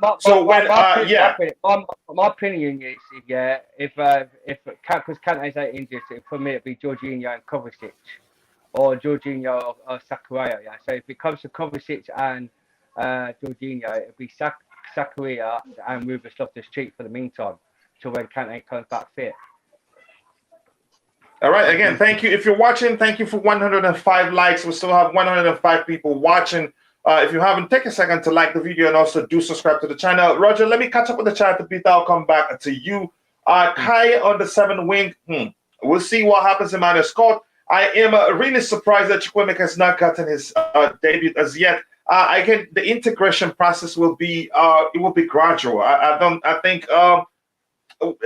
My opinion is, yeah, if because Kante is injured, for me it'd be Jorginho and Kovacic, or Jorginho or Zakaria. Yeah, so if it comes to Kovacic and Jorginho, it'd be Zakaria and Ruben Loftus-cheek for the meantime, till when Kante comes back fit. All right. Again, thank you. If you're watching, thank you for 105 likes. We still have 105 people watching. If you haven't, take a second to like the video and also do subscribe to the channel. Roger, let me catch up with the chat a bit. I'll come back to you. Kai on the 7 wing. We'll see what happens in Emmanuel Scott. I am really surprised that Chukwuemeka has not gotten his debut as yet. Again, the integration process will be gradual. I think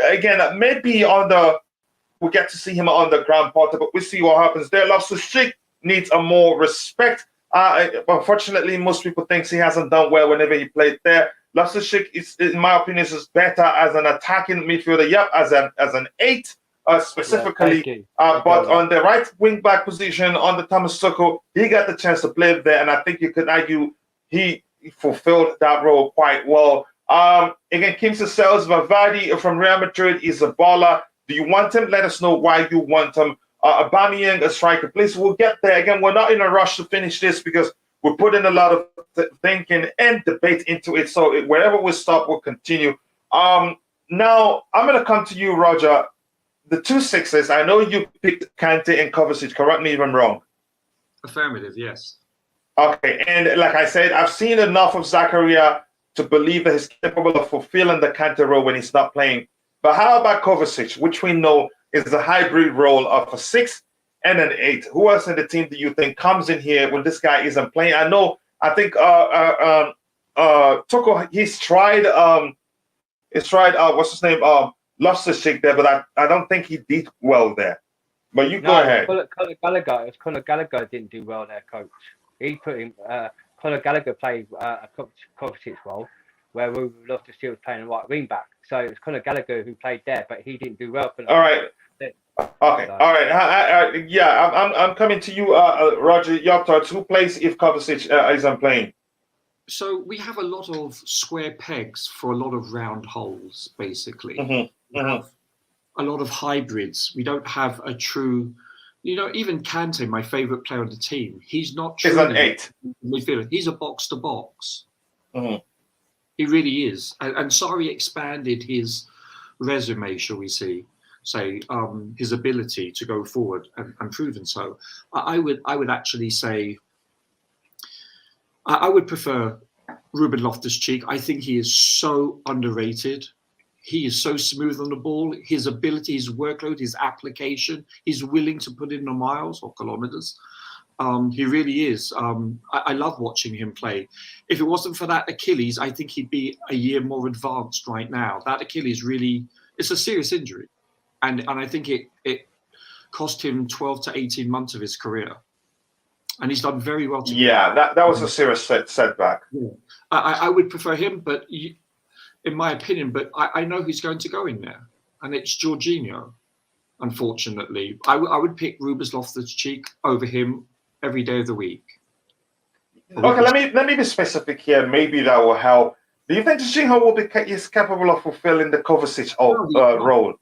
again, maybe we'll get to see him on the ground, Potter, but we'll see what happens there. Loftus-cheek needs a more respect. Unfortunately, most people think he hasn't done well whenever he played there. Loftus-cheek is, in my opinion, is better as an attacking midfielder. Yep, as an 8 specifically. But on the right wing back position, on the Thomas Tuchel, he got the chance to play there, and I think you could argue he fulfilled that role quite well. Again, Kim Sales Vardy from Real Madrid is a baller. Do you want him? Let us know why you want him. Aubameyang, a striker. Please, we'll get there. Again, we're not in a rush to finish this because we're putting a lot of thinking and debate into it. So wherever we stop, we'll continue. Now, I'm going to come to you, Roger. The 2 6s, I know you picked Kante and Kovacic. Correct me if I'm wrong. Affirmative, yes. Okay, and like I said, I've seen enough of Zakaria to believe that he's capable of fulfilling the Kante role when he's not playing. But how about Kovacic, which we know is a hybrid role of a 6 and an 8? Who else in the team do you think comes in here when this guy isn't playing? I think Tuchel, he's tried what's his name? Loftus-cheek there, but I don't think he did well there. But you go ahead. Conor Gallagher didn't do well there, coach. He put him. Conor Gallagher played a Kovacic role. where Ruben Loftus-cheek was playing the right wing back. So it was Conor Gallagher who played there, but he didn't do well for them. All right. Okay. All right. I'm coming to you, Roger. Your thoughts. Who plays if Kovacic isn't playing? So we have a lot of square pegs for a lot of round holes, basically. We have a lot of hybrids. We don't have a true, even Kante, my favorite player on the team, he's not true. He's an 8 midfielder. He's a box to box. He really is. And Sarri expanded his resume, shall we say, his ability to go forward and proven so. I would actually say I would prefer Ruben Loftus-cheek. I think he is so underrated. He is so smooth on the ball. His ability, his workload, his application, he's willing to put in the miles or kilometers. He really is. I love watching him play. If it wasn't for that Achilles, I think he'd be a year more advanced right now. That Achilles really, it's a serious injury. And I think it cost him 12 to 18 months of his career. And he's done very well. That was a serious setback. Yeah. I would prefer him, but in my opinion, but I know who's going to go in there. And it's Jorginho, unfortunately. I would pick Ruben Loftus-cheek over him every day of the week. Okay, let me be specific here. Maybe that will help. Do you think Jorginho is capable of fulfilling the Kovacic role?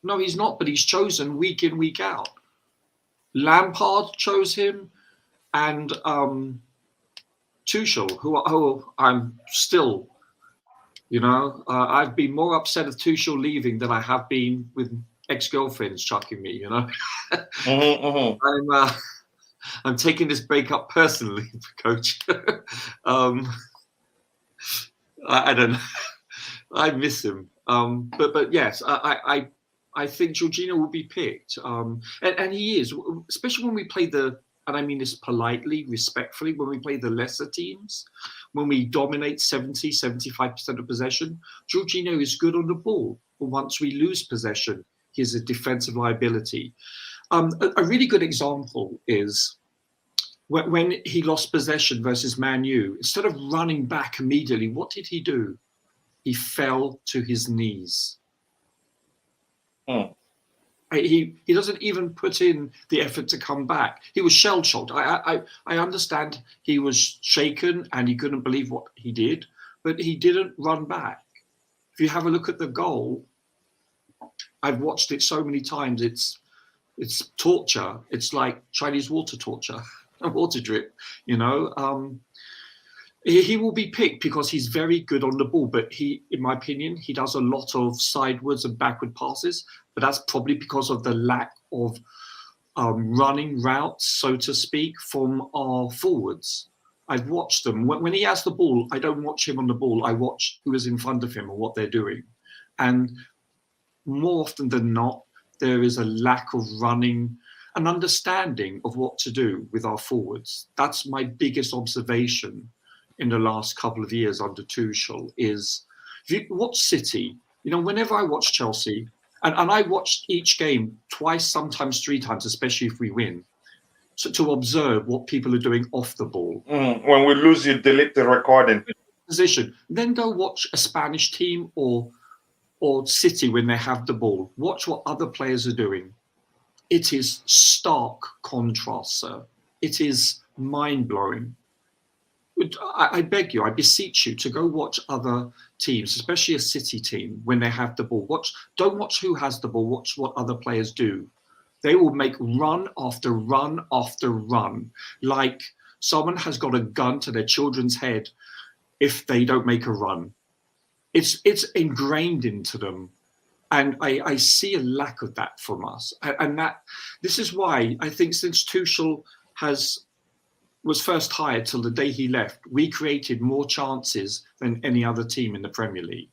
No, he's not, but he's chosen week in, week out. Lampard chose him, and Tuchel, who I'm still, I've been more upset of Tuchel leaving than I have been with ex-girlfriends chucking me, I'm taking this breakup personally, coach. I don't know. I miss him. But yes, I think Jorginho will be picked. And he is, especially when we play and I mean this politely, respectfully, when we play the lesser teams, when we dominate 70, 75% of possession, Jorginho is good on the ball. But once we lose possession, he's a defensive liability. A really good example is when he lost possession versus Man U. Instead of running back immediately, what did he do? He fell to his knees. He doesn't even put in the effort to come back. He was shell-shocked. I understand he was shaken and he couldn't believe what he did, but he didn't run back. If you have a look at the goal, I've watched it so many times. It's torture. It's like Chinese water torture, a water drip. He will be picked because he's very good on the ball, but in my opinion, he does a lot of sidewards and backward passes, but that's probably because of the lack of running routes, so to speak, from our forwards. I've watched them. When he has the ball, I don't watch him on the ball. I watch who is in front of him and what they're doing. And more often than not, there is a lack of running, an understanding of what to do with our forwards. That's my biggest observation in the last couple of years under Tuchel is, if you watch City, whenever I watch Chelsea, and I watch each game twice, sometimes 3 times, especially if we win, to observe what people are doing off the ball. When we lose, you delete the recording. Position. Then go watch a Spanish team or City when they have the ball. Watch what other players are doing. It is stark contrast, sir. It is mind-blowing. I beg you, I beseech you to go watch other teams, especially a City team, when they have the ball. Don't watch who has the ball, watch what other players do. They will make run after run after run, like someone has got a gun to their children's head if they don't make a run. It's ingrained into them. And I see a lack of that from us. And this is why I think since Tuchel was first hired till the day he left, we created more chances than any other team in the Premier League.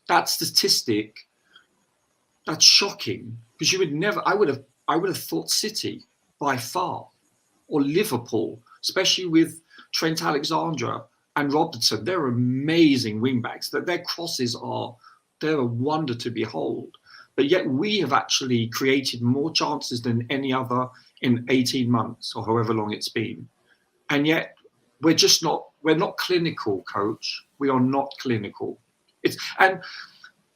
That statistic, that's shocking, because you would never, I would have thought City by far, or Liverpool, especially with Trent Alexander and Robertson. They're amazing wingbacks. That their crosses they're a wonder to behold. But yet we have actually created more chances than any other in 18 months or however long it's been. And yet we're not clinical, coach. We are not clinical. And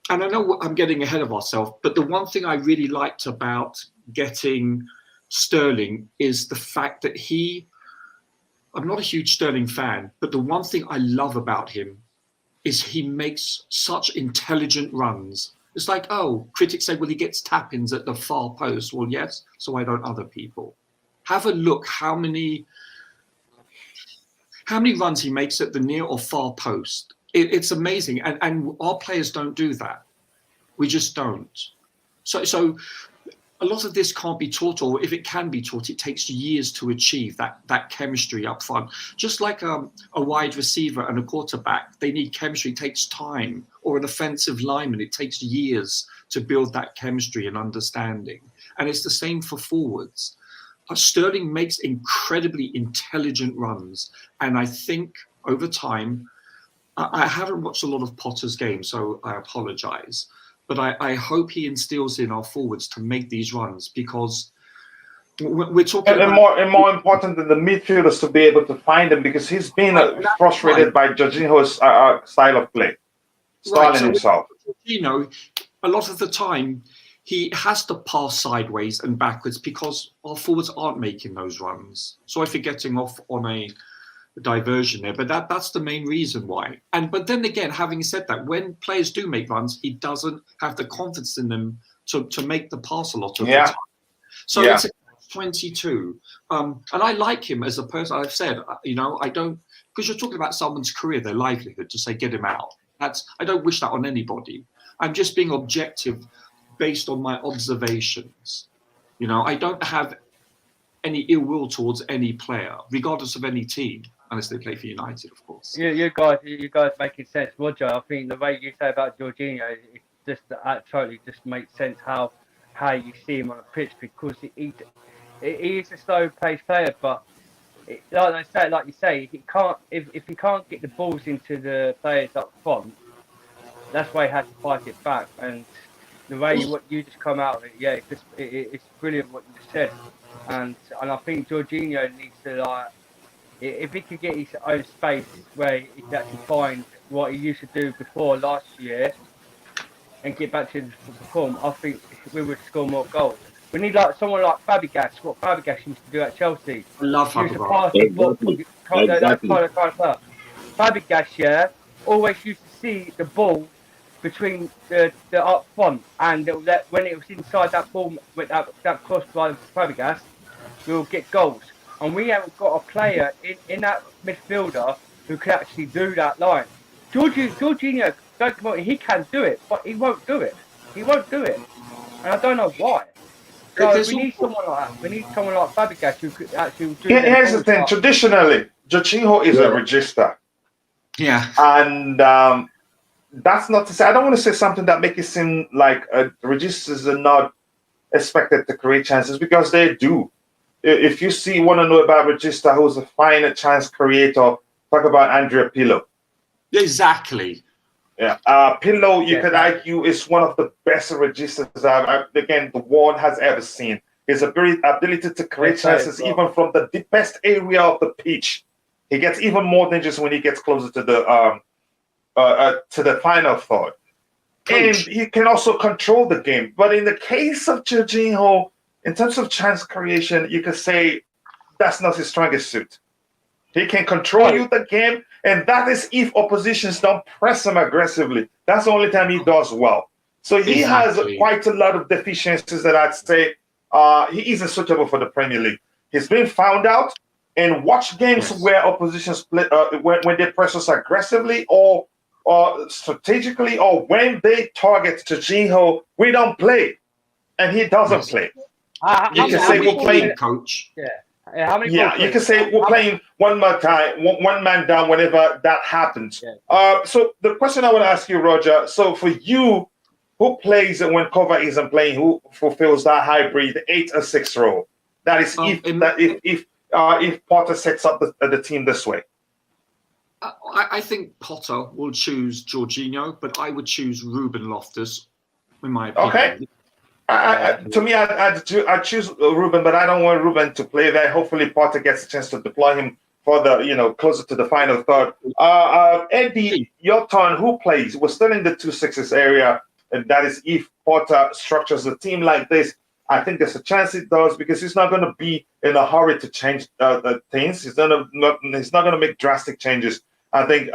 I know I'm getting ahead of ourselves, but the one thing I really liked about getting Sterling is the fact that I'm not a huge Sterling fan, but the one thing I love about him is he makes such intelligent runs. It's like, oh, critics say, well, he gets tap-ins at the far post. Well, yes, so why don't other people? Have a look how many runs he makes at the near or far post. It's amazing. And our players don't do that. We just don't. So a lot of this can't be taught, or if it can be taught, it takes years to achieve that chemistry up front. Just like a wide receiver and a quarterback, they need chemistry. It takes time. Or an offensive lineman, it takes years to build that chemistry and understanding. And it's the same for forwards. Sterling makes incredibly intelligent runs. And I think over time, I haven't watched a lot of Potter's games, so I apologize. But I hope he instills in our forwards to make these runs, because we're talking about... And more important than the midfielders to be able to find him, because he's been frustrated by Jorginho's style of play, styling himself. Jorginho, a lot of the time, he has to pass sideways and backwards because our forwards aren't making those runs. Sorry for getting off on a diversion there, but that's the main reason why. But then again, having said that, when players do make runs, he doesn't have the confidence in them to make the pass a lot of the time. So it's a 22. And I like him as a person. I've said, I don't, because you're talking about someone's career, their livelihood, to say get him out. I don't wish that on anybody. I'm just being objective based on my observations. I don't have any ill will towards any player, regardless of any team, unless they play for United, of course. You guys making sense, Roger. I think the way you say about Jorginho, it just totally just makes sense how you see him on a pitch, because he is a slow-paced player, but like you say, he can't if he can't get the balls into the players up front, that's why he has to fight it back. And the way what you just come out of it, it's brilliant what you just said. And I think Jorginho needs to, if he could get his own space where he can actually find what he used to do before last year and get back to the form, I think we would score more goals. We need someone like Fabregas, what Fabregas used to do at Chelsea. I love Fabregas. Fabregas, always used to see the ball between the up front, and when it was inside that ball, with that cross by Fabregas, we will get goals. And we haven't got a player in that midfielder who can actually do that line. Jorginho, he can do it, but he won't do it. He won't do it. And I don't know why. So we need someone like that. We need someone like Fabregas who could actually do it. Here's the thing. Traditionally, Jorginho is a register. Yeah. And that's not to say, I don't want to say something that makes it seem like registers are not expected to create chances, because they do. If you want to know about Regista, who's a fine chance creator, talk about Andrea Pirlo. Exactly. Yeah, Pirlo, you could argue, is one of the best registers the world has ever seen. His ability to create chances, even from the deepest area of the pitch. He gets even more dangerous when he gets closer to the final third. And he can also control the game. But in the case of Jorginho, in terms of chance creation, you could say that's not his strongest suit. He can control you the game, and that is if oppositions don't press him aggressively. That's the only time he does well. So he has quite a lot of deficiencies that I'd say he isn't suitable for the Premier League. He's been found out, and watch games where oppositions play when they press us aggressively or strategically, or when they target Jorginho, we don't play, and he doesn't play. You can say we're playing, coach. You can say we're playing one man down whenever that happens. So the question I want to ask you, Roger, so for you, who plays when cover isn't playing, who fulfills that hybrid 8 or 6 role? That is if Potter sets up the team this way. I think Potter will choose Jorginho, but I would choose Ruben Loftus, in my opinion. Okay. To me, I choose Ruben, but I don't want Ruben to play there. Hopefully, Potter gets a chance to deploy him for the closer to the final third. Eddie, your turn. Who plays? We're still in the 2-6s area, and that is if Potter structures a team like this. I think there's a chance it does, because he's not going to be in a hurry to change the things. He's not going to make drastic changes. I think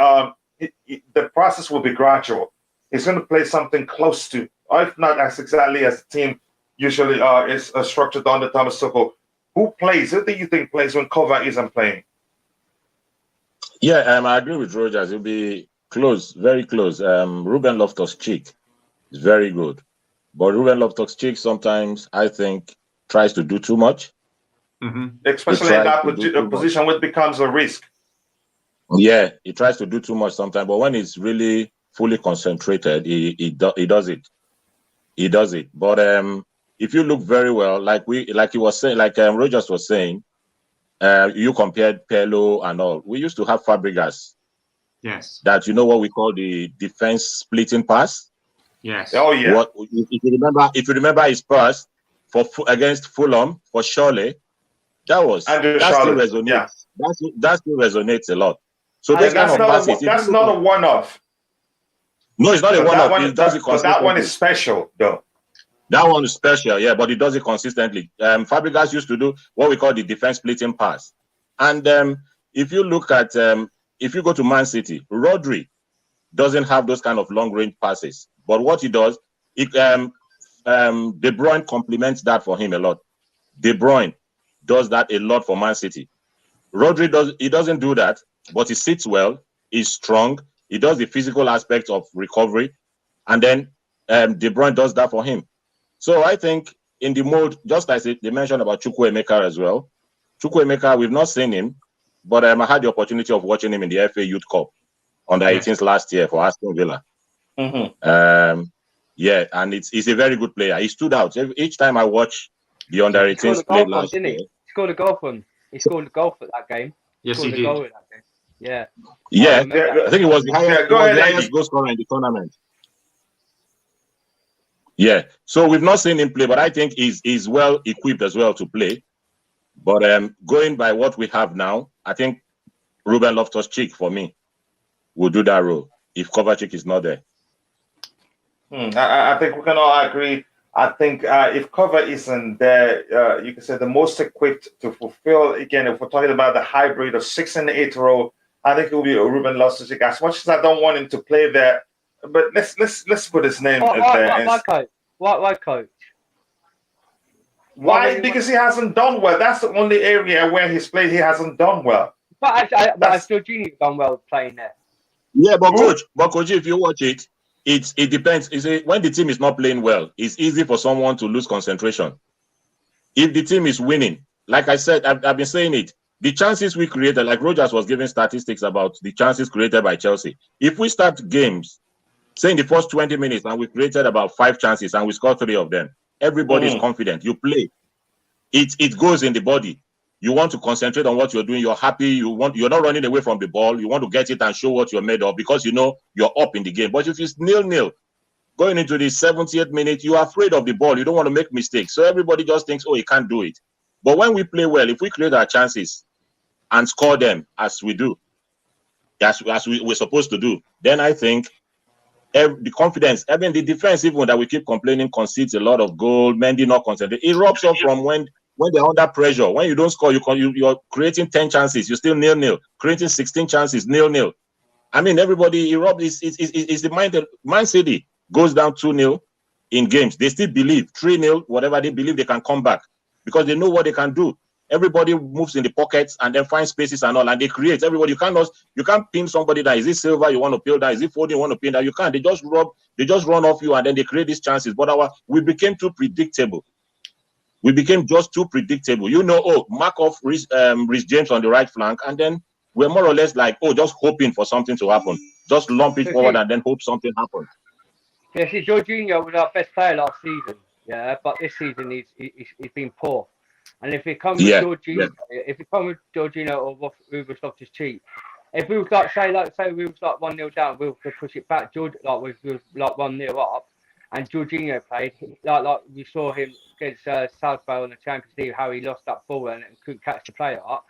the process will be gradual. He's going to play something close to, or if not as exactly as the team usually is structured under Thomas Tuchel. Who plays? Who do you think plays when Kova isn't playing? Yeah, I agree with Rogers. It'll be close, very close. Ruben Loftus-cheek is very good. But Ruben Loftus-cheek sometimes, I think, tries to do too much. Especially in that position where it becomes a risk. Yeah, he tries to do too much sometimes. But when he's really fully concentrated, he does it. He does it. But if you look very well, like he was saying, like Rogers was saying, you compared Pirlo and all. We used to have Fabregas. Yes. That what we call the defense splitting pass. Yes. Oh yeah. If you remember his pass against Fulham for Shirley, that still resonates. Yeah. That still resonates a lot. So those kind of passes. That's not a one-off. No, it's not a one-off. But that one is special, though. That one is special, yeah, but he does it consistently. Fabregas used to do what we call the defense splitting pass. And if you look at, if you go to Man City, Rodri doesn't have those kind of long-range passes. But what he does, De Bruyne complements that for him a lot. De Bruyne does that a lot for Man City. Rodri doesn't do that, but he sits well, he's strong, he does the physical aspect of recovery, and then De Bruyne does that for him. So I think in the mode, just as they mentioned about Chukwuemeka as well, Chukwuemeka, we've not seen him, but I had the opportunity of watching him in the FA Youth Cup under 18s last year for Aston Villa. Yeah, and he's a very good player. He stood out. Each time I watch the under 18s play last year. He scored a goal for him. He scored a goal for that game. Yes, he did. Goal in that game. Yeah. Yeah, I think it was the highest goal scorer in the tournament. Yeah, so we've not seen him play, but I think he's well equipped as well to play. But going by what we have now, I think Ruben Loftus-cheek for me will do that role if Kovacic is not there. I think we can all agree. I think if Kova isn't there, you can say the most equipped to fulfill, again, if we're talking about the hybrid of 6 and 8 role, I think it will be Ruben Loftus-cheek. As much as I don't want him to play there, but let's put his name there. Why coach? Why? Because he hasn't done well. That's the only area where he's played. He hasn't done well. But has Jorginho done well playing there? Yeah, but coach, if you watch it, it depends. When the team is not playing well, it's easy for someone to lose concentration. If the team is winning, like I said, I've been saying it. The chances we created, like Rogers was giving statistics about the chances created by Chelsea. If we start games, say in the first 20 minutes, and we created about 5 chances and we scored 3 of them, everybody is confident. You play. It goes in the body. You want to concentrate on what you're doing. You're happy. You're not running away from the ball. You want to get it and show what you're made of because you know you're up in the game. But if it's 0-0, going into the 70th minute, you're afraid of the ball. You don't want to make mistakes. So everybody just thinks, oh, he can't do it. But when we play well, if we create our chances and score them as we do, as we're supposed to do, then I think the confidence, even the defense, even that we keep complaining, concedes a lot of goal, Mendy not concentrate. It rubs off from when they're under pressure. When you don't score, you're creating 10 chances, you're still 0-0. Creating 16 chances, 0-0. I mean, everybody, it's the mind that Man City goes down 2-0 in games. They still believe 3-0, whatever they believe they can come back because they know what they can do. Everybody moves in the pockets and then finds spaces and all, and they create. Everybody, you can't pin somebody down. Is it Silva you want to pin down? Is it Foden you want to pin down? You can't. They just run off you and then they create these chances. But we became too predictable. We became just too predictable. Mark off Reece James on the right flank, and then we're more or less like, just hoping for something to happen. Just lump it forward and then hope something happens. Yeah, see, Jorginho was our best player last season. Yeah, but this season he's been poor. And if it comes with Jorginho or Ruben Loftus-cheek, if we was say we was like 1-0 down, we could push it back. We was like 1-0 up, and Jorginho played like we saw him against Southwell in the Champions League, how he lost that ball and couldn't catch the player up.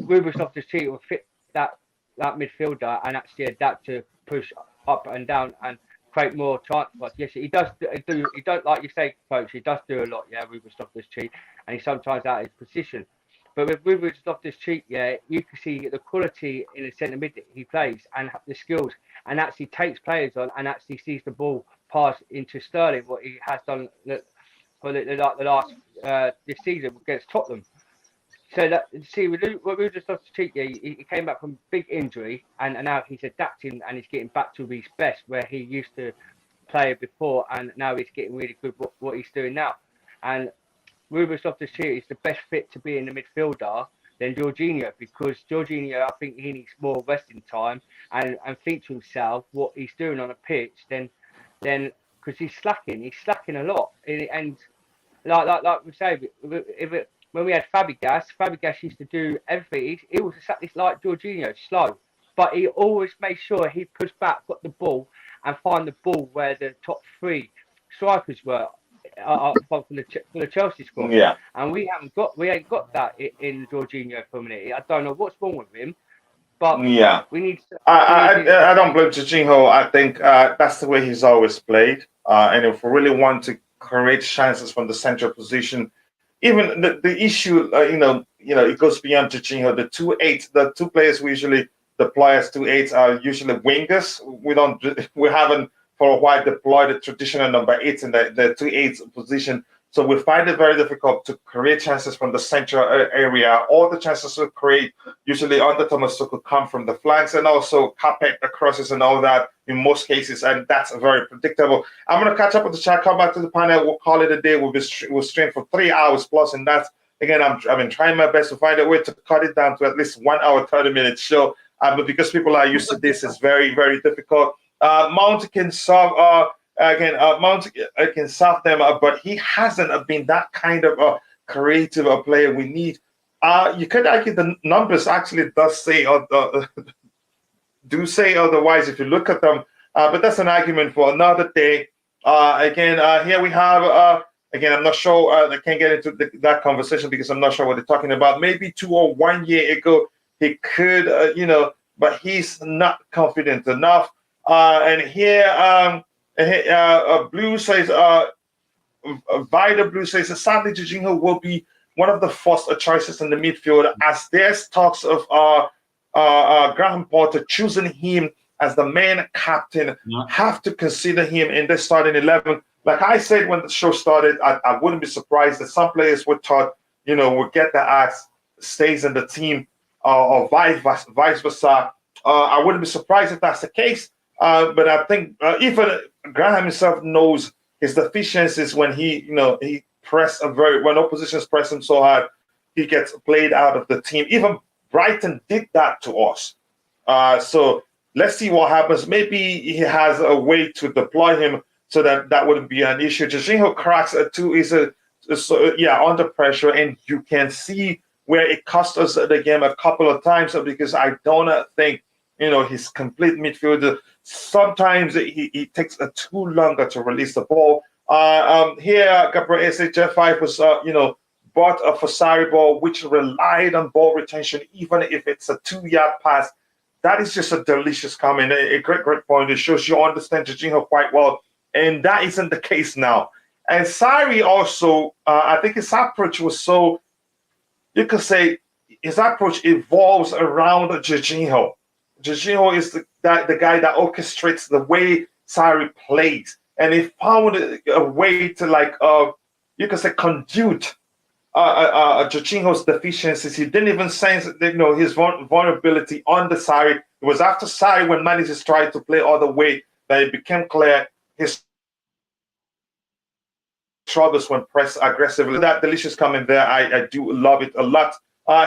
Ruben Loftus-cheek will fit that midfielder and actually adapt to push up and down and create more chance for us. Yes, he does do. He don't, like you say, coach. He does do a lot. Yeah, Ruben Loftus-cheek, and he's sometimes out of his position. But with Ruben Loftus-cheek, yeah, you can see the quality in the centre mid that he plays and the skills, and actually takes players on and actually sees the ball pass into Sterling, what he has done for the last this season against Tottenham. So that with Ruben Loftus-cheek, yeah, he came back from big injury and now he's adapting and he's getting back to his best where he used to play before, and now he's getting really good what he's doing now. And Ruben Loftus-cheek is the best fit to be in the midfielder than Jorginho, because Jorginho, I think he needs more resting time and think to himself what he's doing on a pitch. Then because he's slacking a lot. And like we say, when we had Fabregas used to do everything. He was exactly like Jorginho, slow, but he always made sure he pushed back, got the ball, and find the ball where the top three strikers were. From the Chelsea squad, yeah, and we ain't got that in Jorginho for a minute. I don't know what's wrong with him, but yeah, we need. I don't blame Jorginho. I think that's the way he's always played. And if we really want to create chances from the central position, even the issue, it goes beyond Jorginho. The two players we usually deploy as 2-8s are usually wingers. We haven't for a while deployed the traditional number 8 in the 2-8 position. So we find it very difficult to create chances from the central area. All the chances we create usually under Thomas Tuchel come from the flanks and also carpet the crosses and all that in most cases, and that's very predictable. I'm going to catch up with the chat, come back to the panel. We'll call it a day. We'll stream for 3 hours plus, and that's, again, I've been trying my best to find a way to cut it down to at least 1 hour, 30-minute show. But because people are used to this, it's very, very difficult. Mount can solve Mount can solve them, but he hasn't been that kind of creative player we need. You could argue the numbers actually do say otherwise if you look at them, but that's an argument for another day. Here we have I'm not sure. I can't get into that conversation because I'm not sure what they're talking about. Maybe 2 or 1 year ago he could, but he's not confident enough. And here, Blue says, Vida Blue says, sadly, Jorginho will be one of the first choices in the midfield, as there's talks of Graham Potter choosing him as the main captain. Have to consider him in the starting 11. Like I said when the show started, I wouldn't be surprised that some players were thought, would get the axe, stays in the team, or vice versa. I wouldn't be surprised if that's the case. But I think even Graham himself knows his deficiencies when he press when oppositions press him so hard, he gets played out of the team. Even Brighton did that to us. So let's see what happens. Maybe he has a way to deploy him so that wouldn't be an issue. Jorginho cracks too is under pressure, and you can see where it cost us the game a couple of times because I don't think his complete midfielder. Sometimes he takes too long to release the ball. Here, Gabriel SHF5 was, bought a Fasari ball, which relied on ball retention, even if it's a 2-yard pass. That is just a delicious comment, a great point. It shows you understand Jorginho quite well, and that isn't the case now. And Sarri also, I think his approach was so, you could say, his approach evolves around Jorginho. Jorginho is the guy that orchestrates the way Sarri plays, and he found a way to you could say conduit Jorginho's deficiencies. He didn't even sense his vulnerability on the Sarri. It was after Sarri when managers tried to play all the way that it became clear his struggles when pressed aggressively. That delicious comment there, I do love it a lot.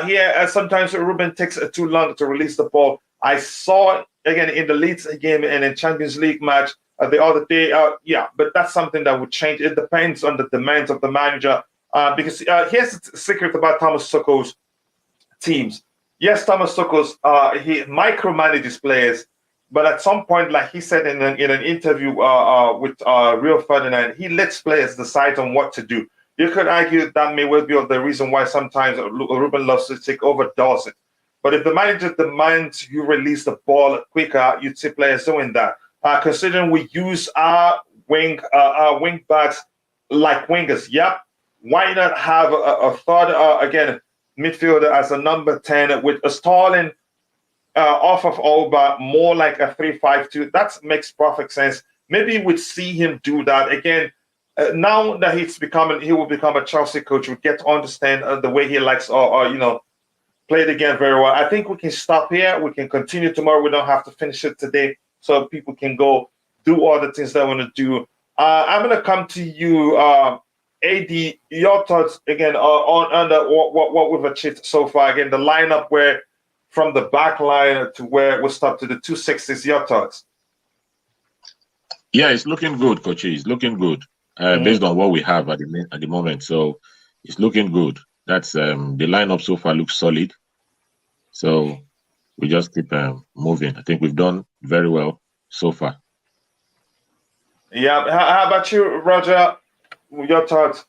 Here, sometimes Ruben takes too long to release the ball. I saw again in the Leeds game and in Champions League match the other day. But that's something that would change. It depends on the demands of the manager. Because here's the secret about Thomas Tuchel's teams. Yes, Thomas Tuchel's he micromanages players, but at some point, like he said in an interview with Rio Ferdinand, he lets players decide on what to do. You could argue that may well be the reason why sometimes Ruben Loftus-cheek overdoes it. But if the manager demands you release the ball quicker, you'd see players doing that. Considering we use our wing backs like wingers, yep. Why not have a third, again, midfielder as a number 10 with a Sterling off of Oba, more like a 3-5-2? That makes perfect sense. Maybe we'd see him do that again. Now that he will become a Chelsea coach, we get to understand the way he likes, play the game very well. I think we can stop here. We can continue tomorrow. We don't have to finish it today, so people can go do all the things they want to do. I'm going to come to you, AD. Your thoughts again on what we've achieved so far. Again, the lineup where from the back line to where we stop to the 260s. Your thoughts? Yeah, it's looking good, Coach. It's looking good based on what we have at the moment. So it's looking good. That's the lineup so far looks solid. So we just keep moving. I think we've done very well so far. Yeah. How about you, Roger? Your thoughts?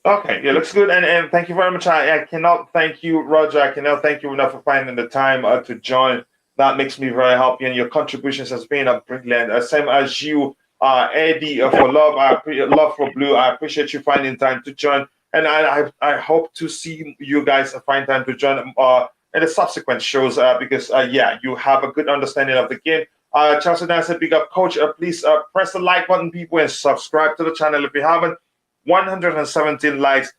Okay, yeah, looks good. And thank you very much. I cannot thank you, Roger. I cannot thank you enough for finding the time to join. That makes me very happy, and your contributions has been brilliant. Same as you, Eddie, for love for Blue. I appreciate you finding time to join, and I hope to see you guys find time to join in the subsequent shows because you have a good understanding of the game. Chelsea Dance, a big up, Coach. Please press the like button, people, and subscribe to the channel if you haven't. 117 likes.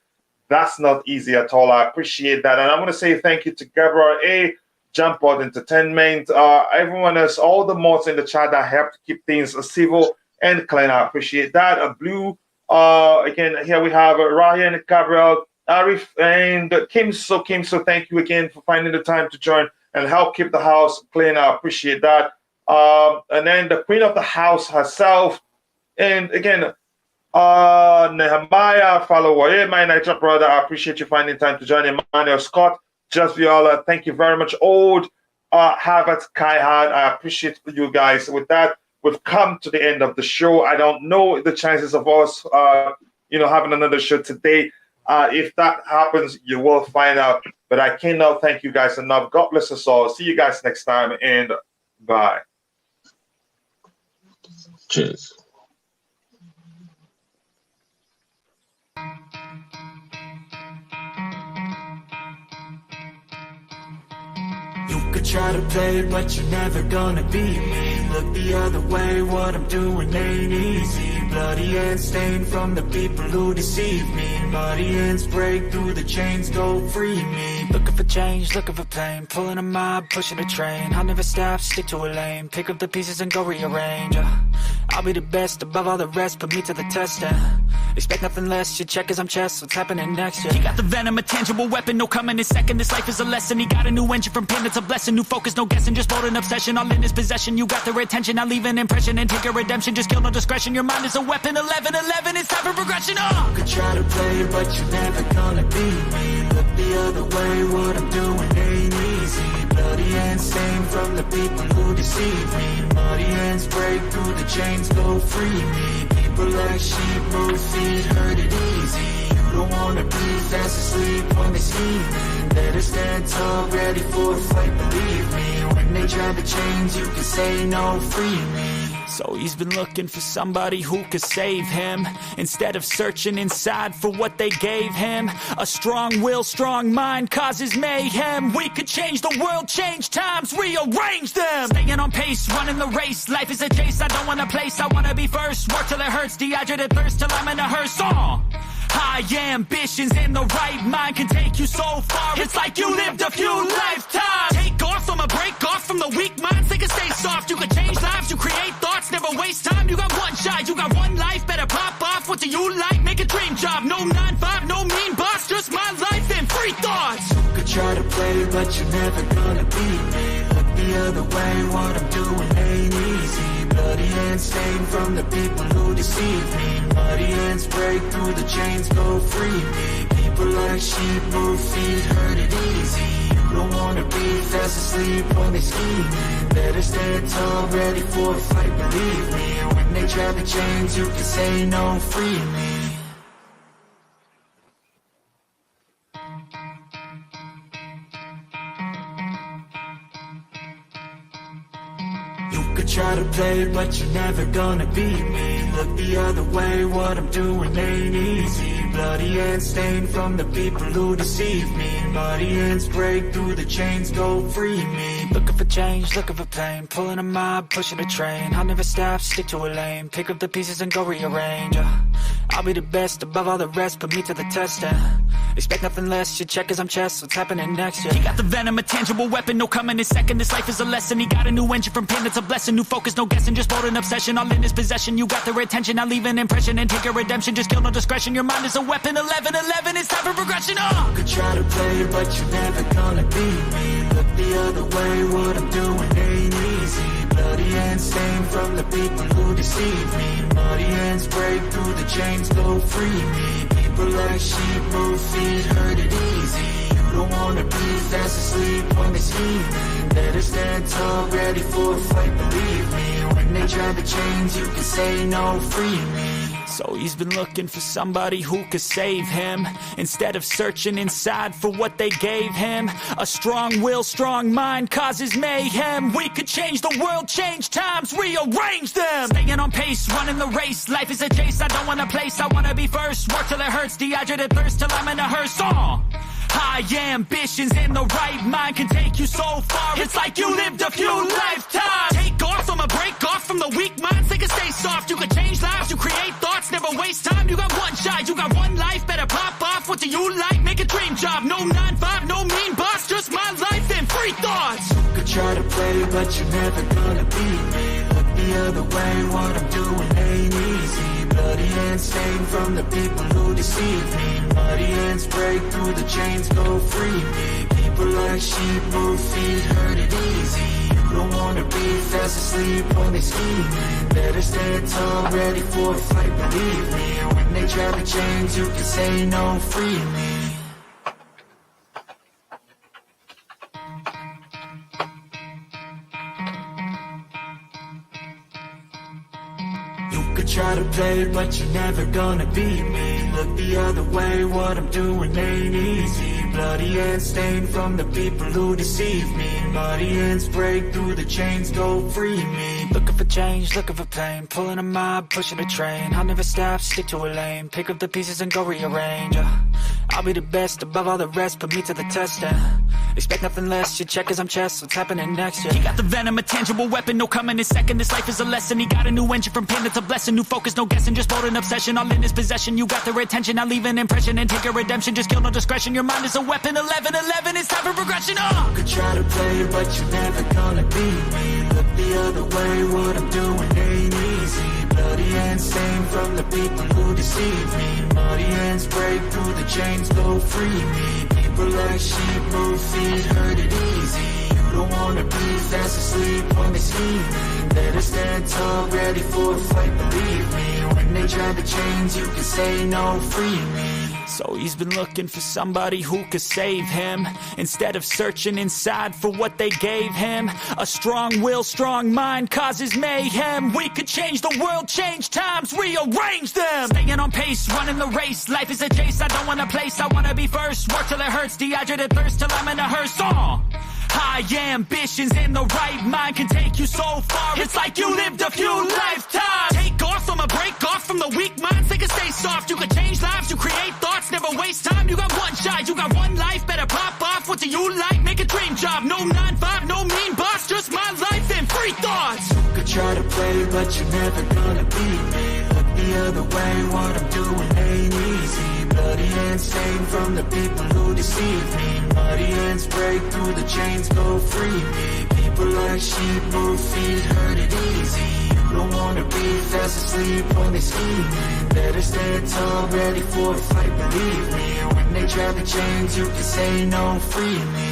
That's not easy at all. I appreciate that, and I'm going to say thank you to Gabriel A. Jumpboard Entertainment, everyone else, all the mods in the chat that help to keep things civil and clean. I appreciate that. Blue, again, here we have Ryan, Gabriel, Arif, and Kimso. Kimso, thank you again for finding the time to join and help keep the house clean. I appreciate that. And then the queen of the house herself, and again, Nehemiah, follower, my Niger brother, I appreciate you finding time to join. Emmanuel Scott, Just Viola, thank you very much. Old Havertz, Kai Hard, I appreciate you guys. With that, we've come to the end of the show. I don't know the chances of us, having another show today. If that happens, you will find out. But I cannot thank you guys enough. God bless us all. See you guys next time, and bye. Cheers. You could try to play, but you're never gonna beat me. Look the other way, what I'm doing ain't easy. Bloody hands stained from the people who deceive me. Muddy hands break through the chains, go free me. Looking for change, looking for pain. Pulling a mob, pushing a train. I'll never stop, stick to a lane. Pick up the pieces and go rearrange. I'll be the best above all the rest, put me to the test. Expect nothing less, your check is I'm chess. What's happening next? He got the venom, a tangible weapon, no coming in second. This life is a lesson. He got a new engine from pain, it's a blessing. New focus, no guessing, just bold and obsession. All in his possession, you got their attention. I'll leave an impression and take your redemption. Just kill no discretion, your mind is a weapon. 11-11, it's time for progression. You could try to play, but you're never gonna beat me. Look the other way, what I'm doing ain't easy. Bloody hands stained from the people who deceive me. Muddy hands break through the chains, go free me. People like sheep move feet, hurt it easy. You don't wanna be fast asleep when they scheming. Better stand tall, ready for a fight, believe me. When they try to change, you can say no, free me. So he's been looking for somebody who could save him, instead of searching inside for what they gave him. A strong will, strong mind causes mayhem. We could change the world, change times, rearrange them. Staying on pace, running the race. Life is a chase, I don't want a place. I wanna be first, work till it hurts. Dehydrated thirst till I'm in a hearse. High ambitions and the right mind can take you so far. It's like you lived a few lifetimes. Take off, I'ma break off from the weak minds. They can stay soft, you can change lives, you create thoughts. Never waste time, you got one shot, you got one life. Better pop off, what do you like? Make a dream job, no 9-5, no mean boss. Just my life and free thoughts. You could try to play, but you're never gonna beat me. Look the other way, what I'm doing ain't easy. Bloody hands stained from the people who deceive me. Muddy hands break through the chains, go free me. People like sheep move feet, hurt it easy. You don't wanna be fast asleep when they scheming. Better stand tall, ready for a fight, believe me. When they try to change, you can say no, free me. You could try to play, but you're never gonna beat me. Look the other way, what I'm doing ain't easy. Bloody hands stained from the people who deceive me. Muddy hands break through the chains, go free me. Looking for change, looking for pain. Pulling a mob, pushing a train. I'll never stop, stick to a lane. Pick up the pieces and go rearrange. I'll be the best above all the rest, put me to the test and expect nothing less, your check is I'm chess, what's happening next, yeah. He got the venom, a tangible weapon, no coming in second. This life is a lesson, he got a new engine from pain, it's a blessing. New focus, no guessing, just bold and obsession. All in his possession, you got their attention. I'll leave an impression and take your redemption. Just kill, no discretion, your mind is a weapon. 11-11, it's time for progression, You could try to play, but you're never gonna beat me. Look the other way, what I'm doing ain't easy. Bloody hands stained from the people who deceive me. Muddy hands break through the chains, go free me. People like sheep move feet, hurt it easy. You don't wanna be fast asleep when they scheming. Better stand tall, ready for a fight, believe me. When they try the chains, you can say no, free me. So he's been looking for somebody who could save him, instead of searching inside for what they gave him. A strong will, strong mind causes mayhem. We could change the world, change times, rearrange them. Staying on pace, running the race. Life is a chase, I don't want a place, I wanna be first. Work till it hurts, dehydrated thirst till I'm in a hearse. High ambitions in the right mind can take you so far. It's like you lived a few lifetimes. Take off, I'ma break off from the weak minds. They can stay soft, you can change lives, you create thoughts, never waste time. You got one shot, you got one life, better pop off. What do you like? Make a dream job. No 9-5, no mean boss, just my life and free thoughts. You could try to play, but you're never gonna beat me. Look the other way, what I'm doing ain't easy. Bloody hands stained from the people who deceive me. Muddy hands break through the chains, go free me. People like sheep move feet, hurt it easy. You don't wanna be fast asleep when they scheming. Better stand tall, ready for a fight, believe me. When they try the chains, you can say no, free me. Try to play, but you're never gonna beat me. Look the other way, what I'm doing ain't easy. Bloody hands stained from the people who deceive me. Muddy hands break through the chains, go free me. Looking for change, looking for pain. Pulling a mob, pushing a train. I'll never stop, stick to a lane. Pick up the pieces and go rearrange. I'll be the best above all the rest, put me to the test and expect nothing less, your check is I'm chess, what's happening next, yeah. He got the venom, a tangible weapon, no coming in second. This life is a lesson, he got a new engine from pain, it's a blessing. New focus, no guessing, just bold and obsession. All in his possession, you got their attention. I'll leave an impression and take your redemption. Just kill, no discretion, your mind is a weapon. 11-11, it's time for progression, You could try to play, but you're never gonna beat me. Look the other way, what I'm doing ain't easy. Bloody hands stained from the people who deceive me. Muddy hands break through the chains, go free me. People like sheep move feet, hurt it easy. You don't wanna be fast asleep when they scheming. Better stand tall, ready for a fight, believe me. When they try the chains, you can say no, free me. So he's been looking for somebody who could save him, instead of searching inside for what they gave him. A strong will, strong mind causes mayhem. We could change the world, change times, rearrange them. Staying on pace, running the race. Life is a chase, I don't want a place, I wanna be first. Work till it hurts, dehydrated thirst till I'm in a hearse. High ambitions in the right mind can take you so far. It's like you lived a few lifetimes. Take off, I'ma break off from the weak minds. They can stay soft, you can change lives, you create thoughts, never waste time. You got one shot, you got one life, better pop off. What do you like? Make a dream job. No 9-5, no mean boss, just my life and free thoughts. You could try to play, but you're never gonna beat me. Look the other way, what I'm doing ain't easy. Bloody hands stained from the people who deceive me. Muddy hands break through the chains, go free me. People like sheep move feet, hurt it easy. You don't wanna be fast asleep when they scheming. Better stand tall, ready for a fight, believe me. When they try the chains, you can say no, free me.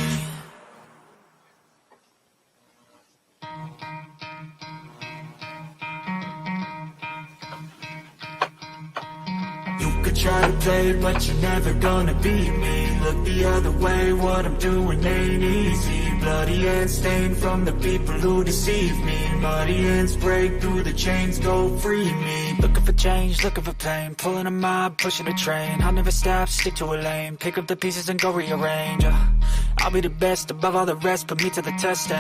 Try to play, but you're never gonna beat me. Look the other way, what I'm doing ain't easy. Bloody hands stained from the people who deceive me. Muddy hands break through the chains, go free me. Looking for change, looking for pain. Pulling a mob, pushing a train. I'll never stop, stick to a lane. Pick up the pieces and go rearrange. I'll be the best above all the rest, put me to the test,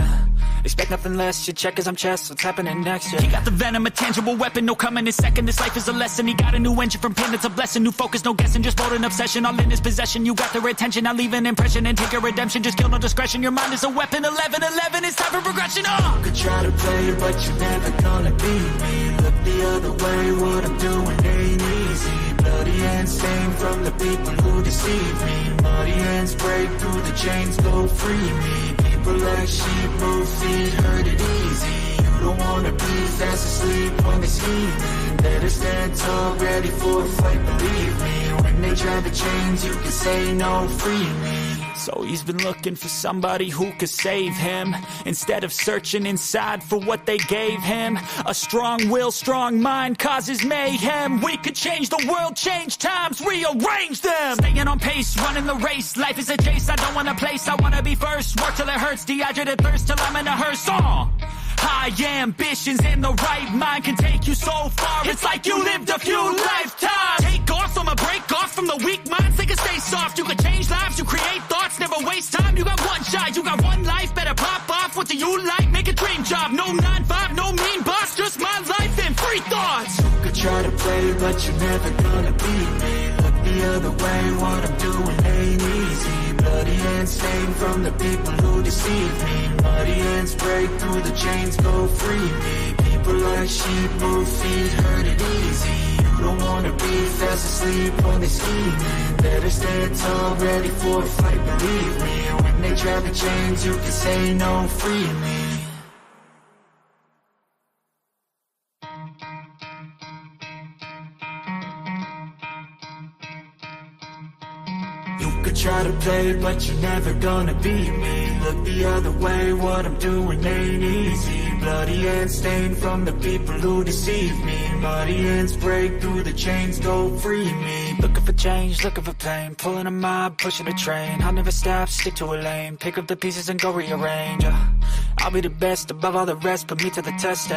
expect nothing less, your check is I'm chess, what's happening next, He got the venom, a tangible weapon, no coming in second, this life is a lesson, he got a new engine from pain, it's a blessing, new focus, no guessing, just bold and obsession, all in his possession, you got their attention, I'll leave an impression and take a redemption, just kill no discretion, your mind is a weapon, 11-11, it's time for progression, You could try to play, but you're never gonna beat me, look the other way, what I'm doing ain't easy, bloody hands stained from the people who deceive me, muddy hands break through the chains, go free me, people like sheep move feet, hurt it easy, you don't wanna be fast asleep when they scheming, better stand tall, ready for a fight, believe me, when they try the chains you can say no, free me. So he's been looking for somebody who could save him, instead of searching inside for what they gave him. A strong will, strong mind causes mayhem. We could change the world, change times, rearrange them. Staying on pace, running the race, life is a chase, I don't want a place, I wanna be first. Work till it hurts, dehydrated thirst till I'm in a hearse. High ambitions in the right mind can take you so far. It's like you lived a few lifetimes. Take off, I'ma break off from the weak minds. They can stay soft, you can change lives, you create thoughts, never waste time. You got one shot, you got one life, better pop off. What do you like? Make a dream job. No 9-5, no mean boss, just my life and free thoughts. You could try to play, but you're never gonna beat me. Look the other way, what I'm doing ain't easy. Bloody hands stained from the people who deceive me. Muddy hands break through the chains, go free me. People like sheep move feet, hurt it easy. You don't wanna be fast asleep when they scheming. Better stand tall, ready for a fight, believe me. When they drag the chains, you can say no, free me. You could try to play, but you're never gonna beat me. Look the other way, what I'm doing ain't easy. Bloody hands stained from the people who deceive me. Muddy hands break through the chains, go free me. Looking for change, looking for pain, pulling a mob, pushing a train. I'll never stop, stick to a lane, pick up the pieces and go rearrange. I'll be the best above all the rest, put me to the test,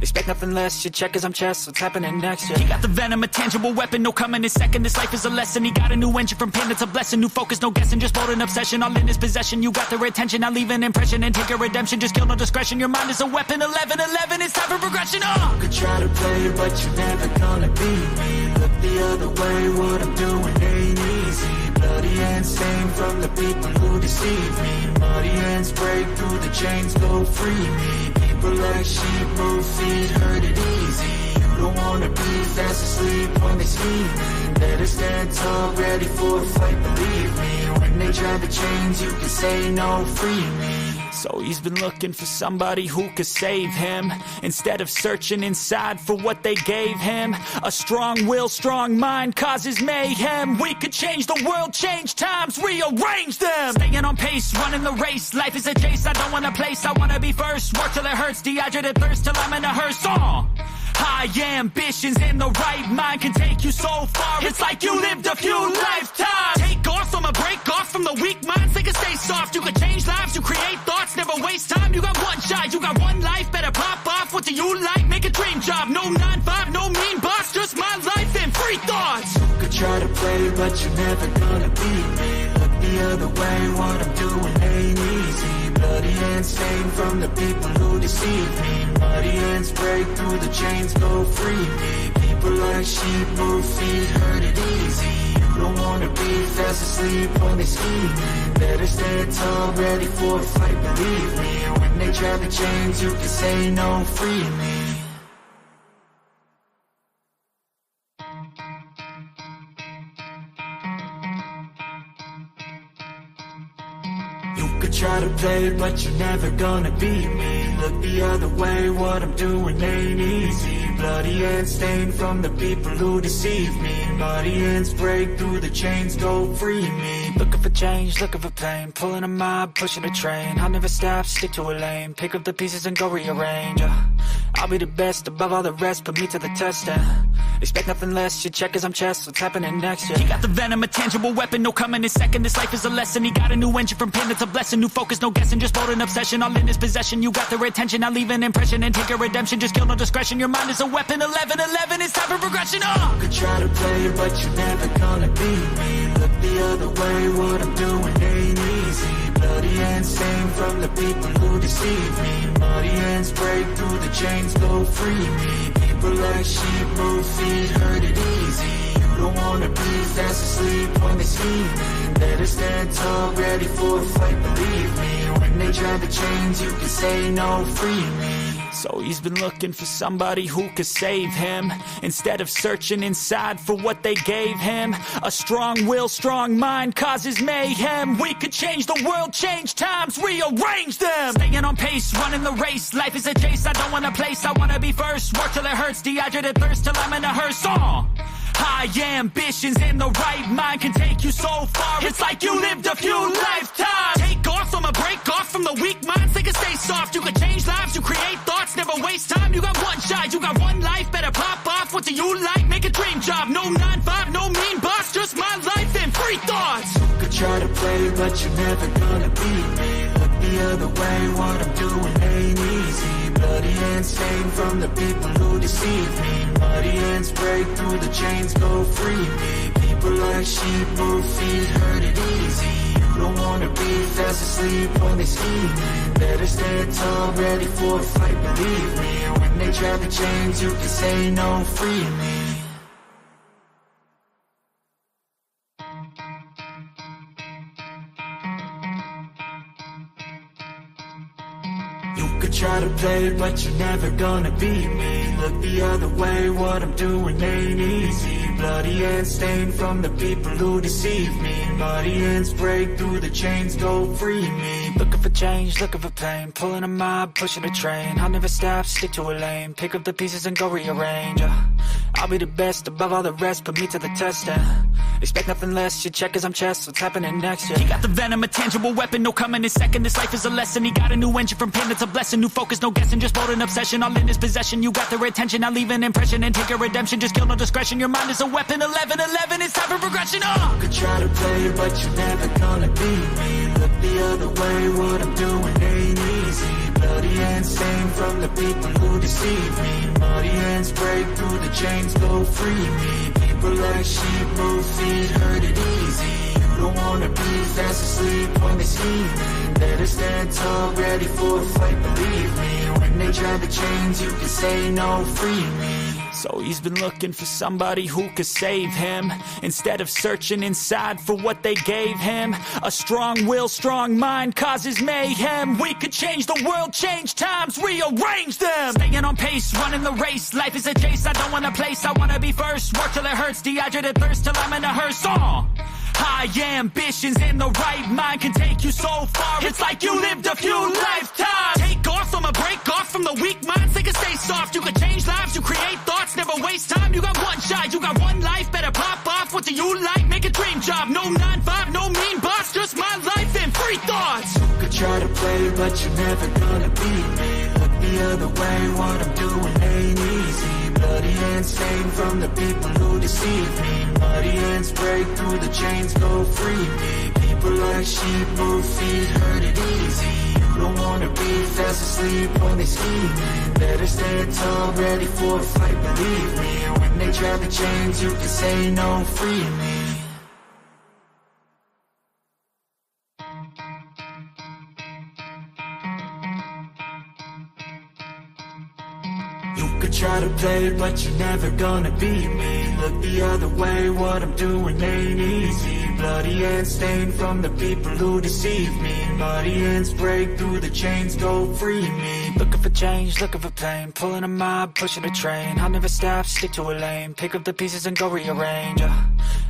expect nothing less, your check is I'm chess, what's happening next, He got the venom, a tangible weapon, no coming in second, this life is a lesson. He got a new engine from pain, it's a blessing, new focus, no guessing, just bold and obsession, all in his possession, you got their attention, I'll leave an impression and take a redemption, just kill no discretion, your mind is a weapon, 11-11, it's time for progression, You could try to play, but you're never gonna beat me. Look the other way, what I'm doing ain't easy. Bloody hands stained from the people who deceive me. Muddy hands break through the chains, go free me. People like sheep move feet, hurt it easy. You don't wanna be fast asleep when they scheming. Better stand tall, ready for a fight, believe me. When they drag the chains, you can say no, free me. So he's been looking for somebody who could save him, instead of searching inside for what they gave him. A strong will, strong mind causes mayhem. We could change the world, change times, rearrange them. Staying on pace, running the race, life is a chase, I don't want a place, I wanna be first. Work till it hurts, dehydrated thirst till I'm in a hearse. High ambitions in the right mind can take you so far. It's like you lived a few lifetimes. Take off, I'ma break off from the weak minds. They can stay soft, you can change lives, you create thoughts, never waste time. You got one shot, you got one life, better pop off. What do you like? Make a dream job. No 9-5, no mean boss, just my life and free thoughts. You could try to play, but you're never gonna beat me. Look the other way, what I'm doing ain't easy. Bloody hands stained from the people who deceive me. Muddy hands break through the chains, go free me. People like sheep move feet, hurt it easy. You don't wanna be fast asleep when they scheming. Better stand tall, ready for a fight, believe me. When they drag the chains, you can say no, free me. You could try to play, but you're never gonna beat me. Look the other way, what I'm doing ain't easy. Bloody hands stained from the people who deceive me. Muddy hands break through the chains, go free me. Looking for change, looking for pain, pulling a mob, pushing a train. I'll never stop, stick to a lane, pick up the pieces and go rearrange. I'll be the best above all the rest, put me to the test, expect nothing less, your check is I'm chess, what's happening next, He got the venom, a tangible weapon, no coming in second, this life is a lesson. He got a new engine from pain, it's a blessing, new focus, no guessing, just bold and obsession, all in his possession, you got their attention, I'll leave an impression and take a redemption, just kill no discretion, your mind is a weapon, 11-11, it's time for progression, You could try to play, but you're never gonna beat me. Look the other way, what I'm doing ain't easy. deceive me. Muddy hands break through the chains, go free me. People like sheep move feet, hurt it easy. You don't wanna be fast asleep when they scheming. Better stand tall, ready for a fight, believe me. When they drag the chains, you can say no, free me. So he's been looking for somebody who could save him, instead of searching inside for what they gave him. A strong will, strong mind causes mayhem. We could change the world, change times, rearrange them. Staying on pace, running the race. Life is a chase, I don't want a place. I wanna be first, work till it hurts. Dehydrated thirst till I'm in a hearse. High ambitions in the right mind can take you so far. It's like you lived a few lifetimes. Take off, I'ma break off from the weak minds. They can stay soft, you can change lives, you create thoughts. Never waste time, you got one shot, you got one life. Better pop off, what do you like? Make a dream job, no 9-5, no mean boss. Just my life and free thoughts. You could try to play, but you're never gonna beat me. Look the other way, what I'm doing ain't easy. Bloody hands stained from the people who deceive me. Muddy hands break through the chains, go free me. People like sheep move feet, hurt it easy. You don't wanna be fast asleep when they scheming. Better stand tall, ready for a fight, believe me. When they drag the chains, you can say no, free me. You could try to play, but you're never gonna beat me. Look the other way, what I'm doing ain't easy. Bloody hands stained from the people who deceive me. Muddy hands break through the chains, go free me. Looking for change, looking for pain. Pulling a mob, pushing a train. I'll never stop, stick to a lane. Pick up the pieces and go rearrange. I'll be the best above all the rest, put me to the test and expect nothing less, your check is I'm chess, what's happening next, yeah. He got the venom, a tangible weapon, no coming in second. This life is a lesson, he got a new engine. From pain it's a blessing, new focus, no guessing. Just bold and obsession, all in his possession. You got their attention, I'll leave an impression and take a redemption. Just kill, no discretion, your mind is a weapon. 11-11, it's time for progression, You could try to play, but you're never gonna beat me. Look the other way, what I'm doing ain't easy. Bloody hands stained from the people who deceive me. Muddy hands break through the chains, go free me. People like sheep move feet, hurt it easy. You don't wanna be fast asleep when they scheming. Better stand tall, ready for a fight, believe me. When they drag the chains, you can say no, free me. So he's been looking for somebody who could save him, instead of searching inside for what they gave him. A strong will, strong mind causes mayhem. We could change the world, change times, rearrange them. Staying on pace, running the race. Life is a chase, I don't want a place. I wanna be first, work till it hurts. Dehydrated thirst till I'm in a hearse. High ambitions in the right mind can take you so far. It's like you lived a few lifetimes. Take off, I'ma break off from the weak minds. They can stay soft, you can change lives, you create thoughts. Never waste time, you got one shot, you got one life. Better pop off, what do you like? Make a dream job, no 9-5, no mean boss. Just my life and free thoughts. You could try to play, but you're never gonna beat me. Look the other way, what I'm doing ain't easy. Bloody hands stained from the people who deceive me. Muddy hands break through the chains, go free me. People like sheep move feet, hurt it easy. You don't wanna be fast asleep when they scheming. Better stand tall, ready for a fight, believe me. When they drag the chains, you can say no, free me. You could try to play, but you're never gonna beat me. Look the other way, what I'm doing ain't easy. Bloody hands stained from the people who deceive me. Muddy hands break through the chains, go free me. Looking for change, looking for pain. Pulling a mob, pushing a train. I'll never stop, stick to a lane. Pick up the pieces and go rearrange.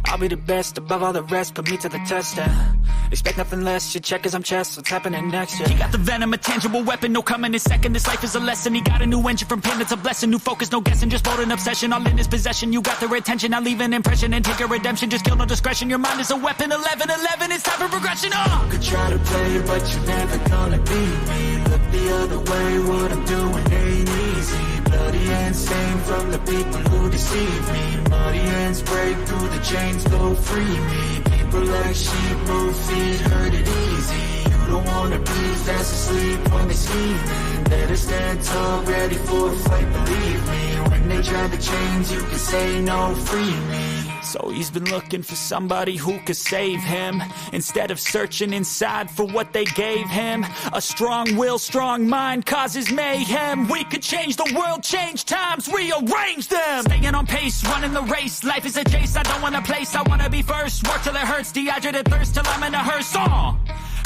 I'll be the best above all the rest, put me to the test and expect nothing less, your check is I'm chess, what's happening next, yeah. He got the venom, a tangible weapon, no coming in second. This life is a lesson, he got a new engine. From pain it's a blessing, new focus, no guessing. Just bold and obsession, all in his possession. You got their attention, I'll leave an impression and take a redemption. Just kill, no discretion, your mind is a weapon. 11-11, it's time for progression, You could try to play, but you're never gonna beat me. Look the other way, what I'm doing ain't easy. Bloody hands stained from the people who deceive me. Muddy hands break through the chains, go free me. People like sheep move feet, hurt it easy. You don't wanna be fast asleep when they scheming. Better stand tall, ready for a fight, believe me. When they drag the chains, you can say no, free me. So he's been looking for somebody who could save him, instead of searching inside for what they gave him. A strong will, strong mind causes mayhem. We could change the world, change times, rearrange them. Staying on pace, running the race. Life is a chase, I don't want a place, I want to be first. Work till it hurts, dehydrated thirst till I'm in a hearse.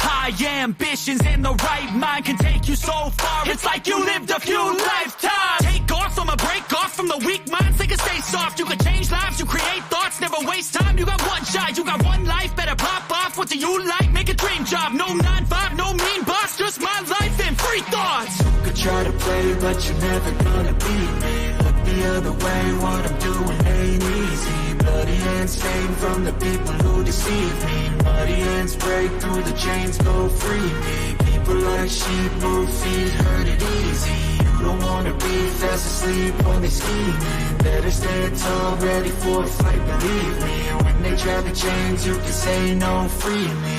High ambitions and the right mind can take you so far. It's like you lived a few lifetimes. Take off from a break off from the weak minds. They can stay soft. You can change lives. You create thoughts. Never waste time. You got one shot. You got one life. Better pop off. What do you like? Make a dream job. No 9-5. No mean boss. Just my life and free thoughts. You could try to play, but you're never gonna beat me. Look the other way. What I'm doing ain't easy. Bloody hands stained from the people who deceive me. Muddy hands break through the chains, go free me. People like sheep move feet, hurt it easy. You don't wanna be fast asleep when they scheming. Better stand tall, ready for a fight, believe me. When they drag the chains, you can say no, free me.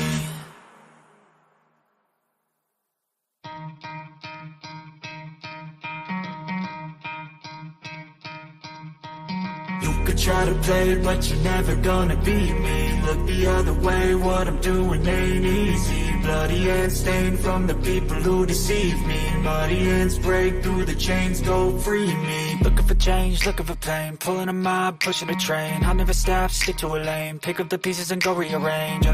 Try to play, but you're never gonna beat me. Look the other way, what I'm doing ain't easy. Bloody hands stained from the people who deceive me. Muddy hands break through the chains, go free me. Looking for change, looking for pain. Pulling a mob, pushing a train. I'll never stop, stick to a lane. Pick up the pieces and go rearrange.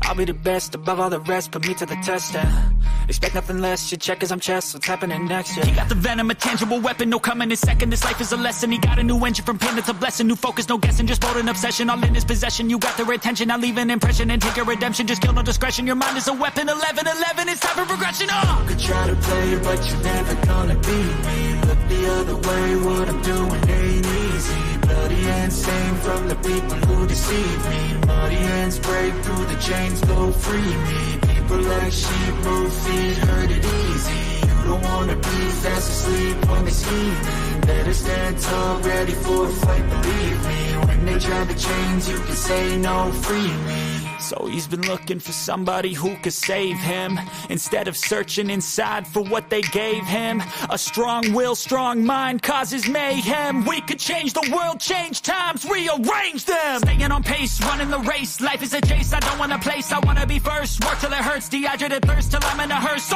I'll be the best above all the rest, put me to the test and expect nothing less, your check is I'm chess. What's happening next, yeah. He got the venom, a tangible weapon, no coming in second. This life is a lesson, he got a new engine. From pain it's a blessing, new focus, no guessing. Just bold and obsession, all in his possession. You got their attention, I'll leave an impression and take your redemption. Just kill no discretion, your mind is a weapon. 11-11, it's time for progression, You could try to play, but you're never gonna beat me. Look the other way, what I'm doing ain't easy. Bloody hands stained from the people who deceive me. Muddy hands break through the chains, go free me. People like sheep move feet, hurt it easy. You don't wanna be fast asleep when they scheming. Better stand tall, ready for a fight, believe me. When they drag the chains, you can say no, free me. So he's been looking for somebody who could save him, instead of searching inside for what they gave him. A strong will, strong mind causes mayhem. We could change the world, change times, rearrange them. Staying on pace, running the race. Life is a chase, I don't want a place, I wanna be first. Work till it hurts, dehydrated thirst till I'm in a hearse.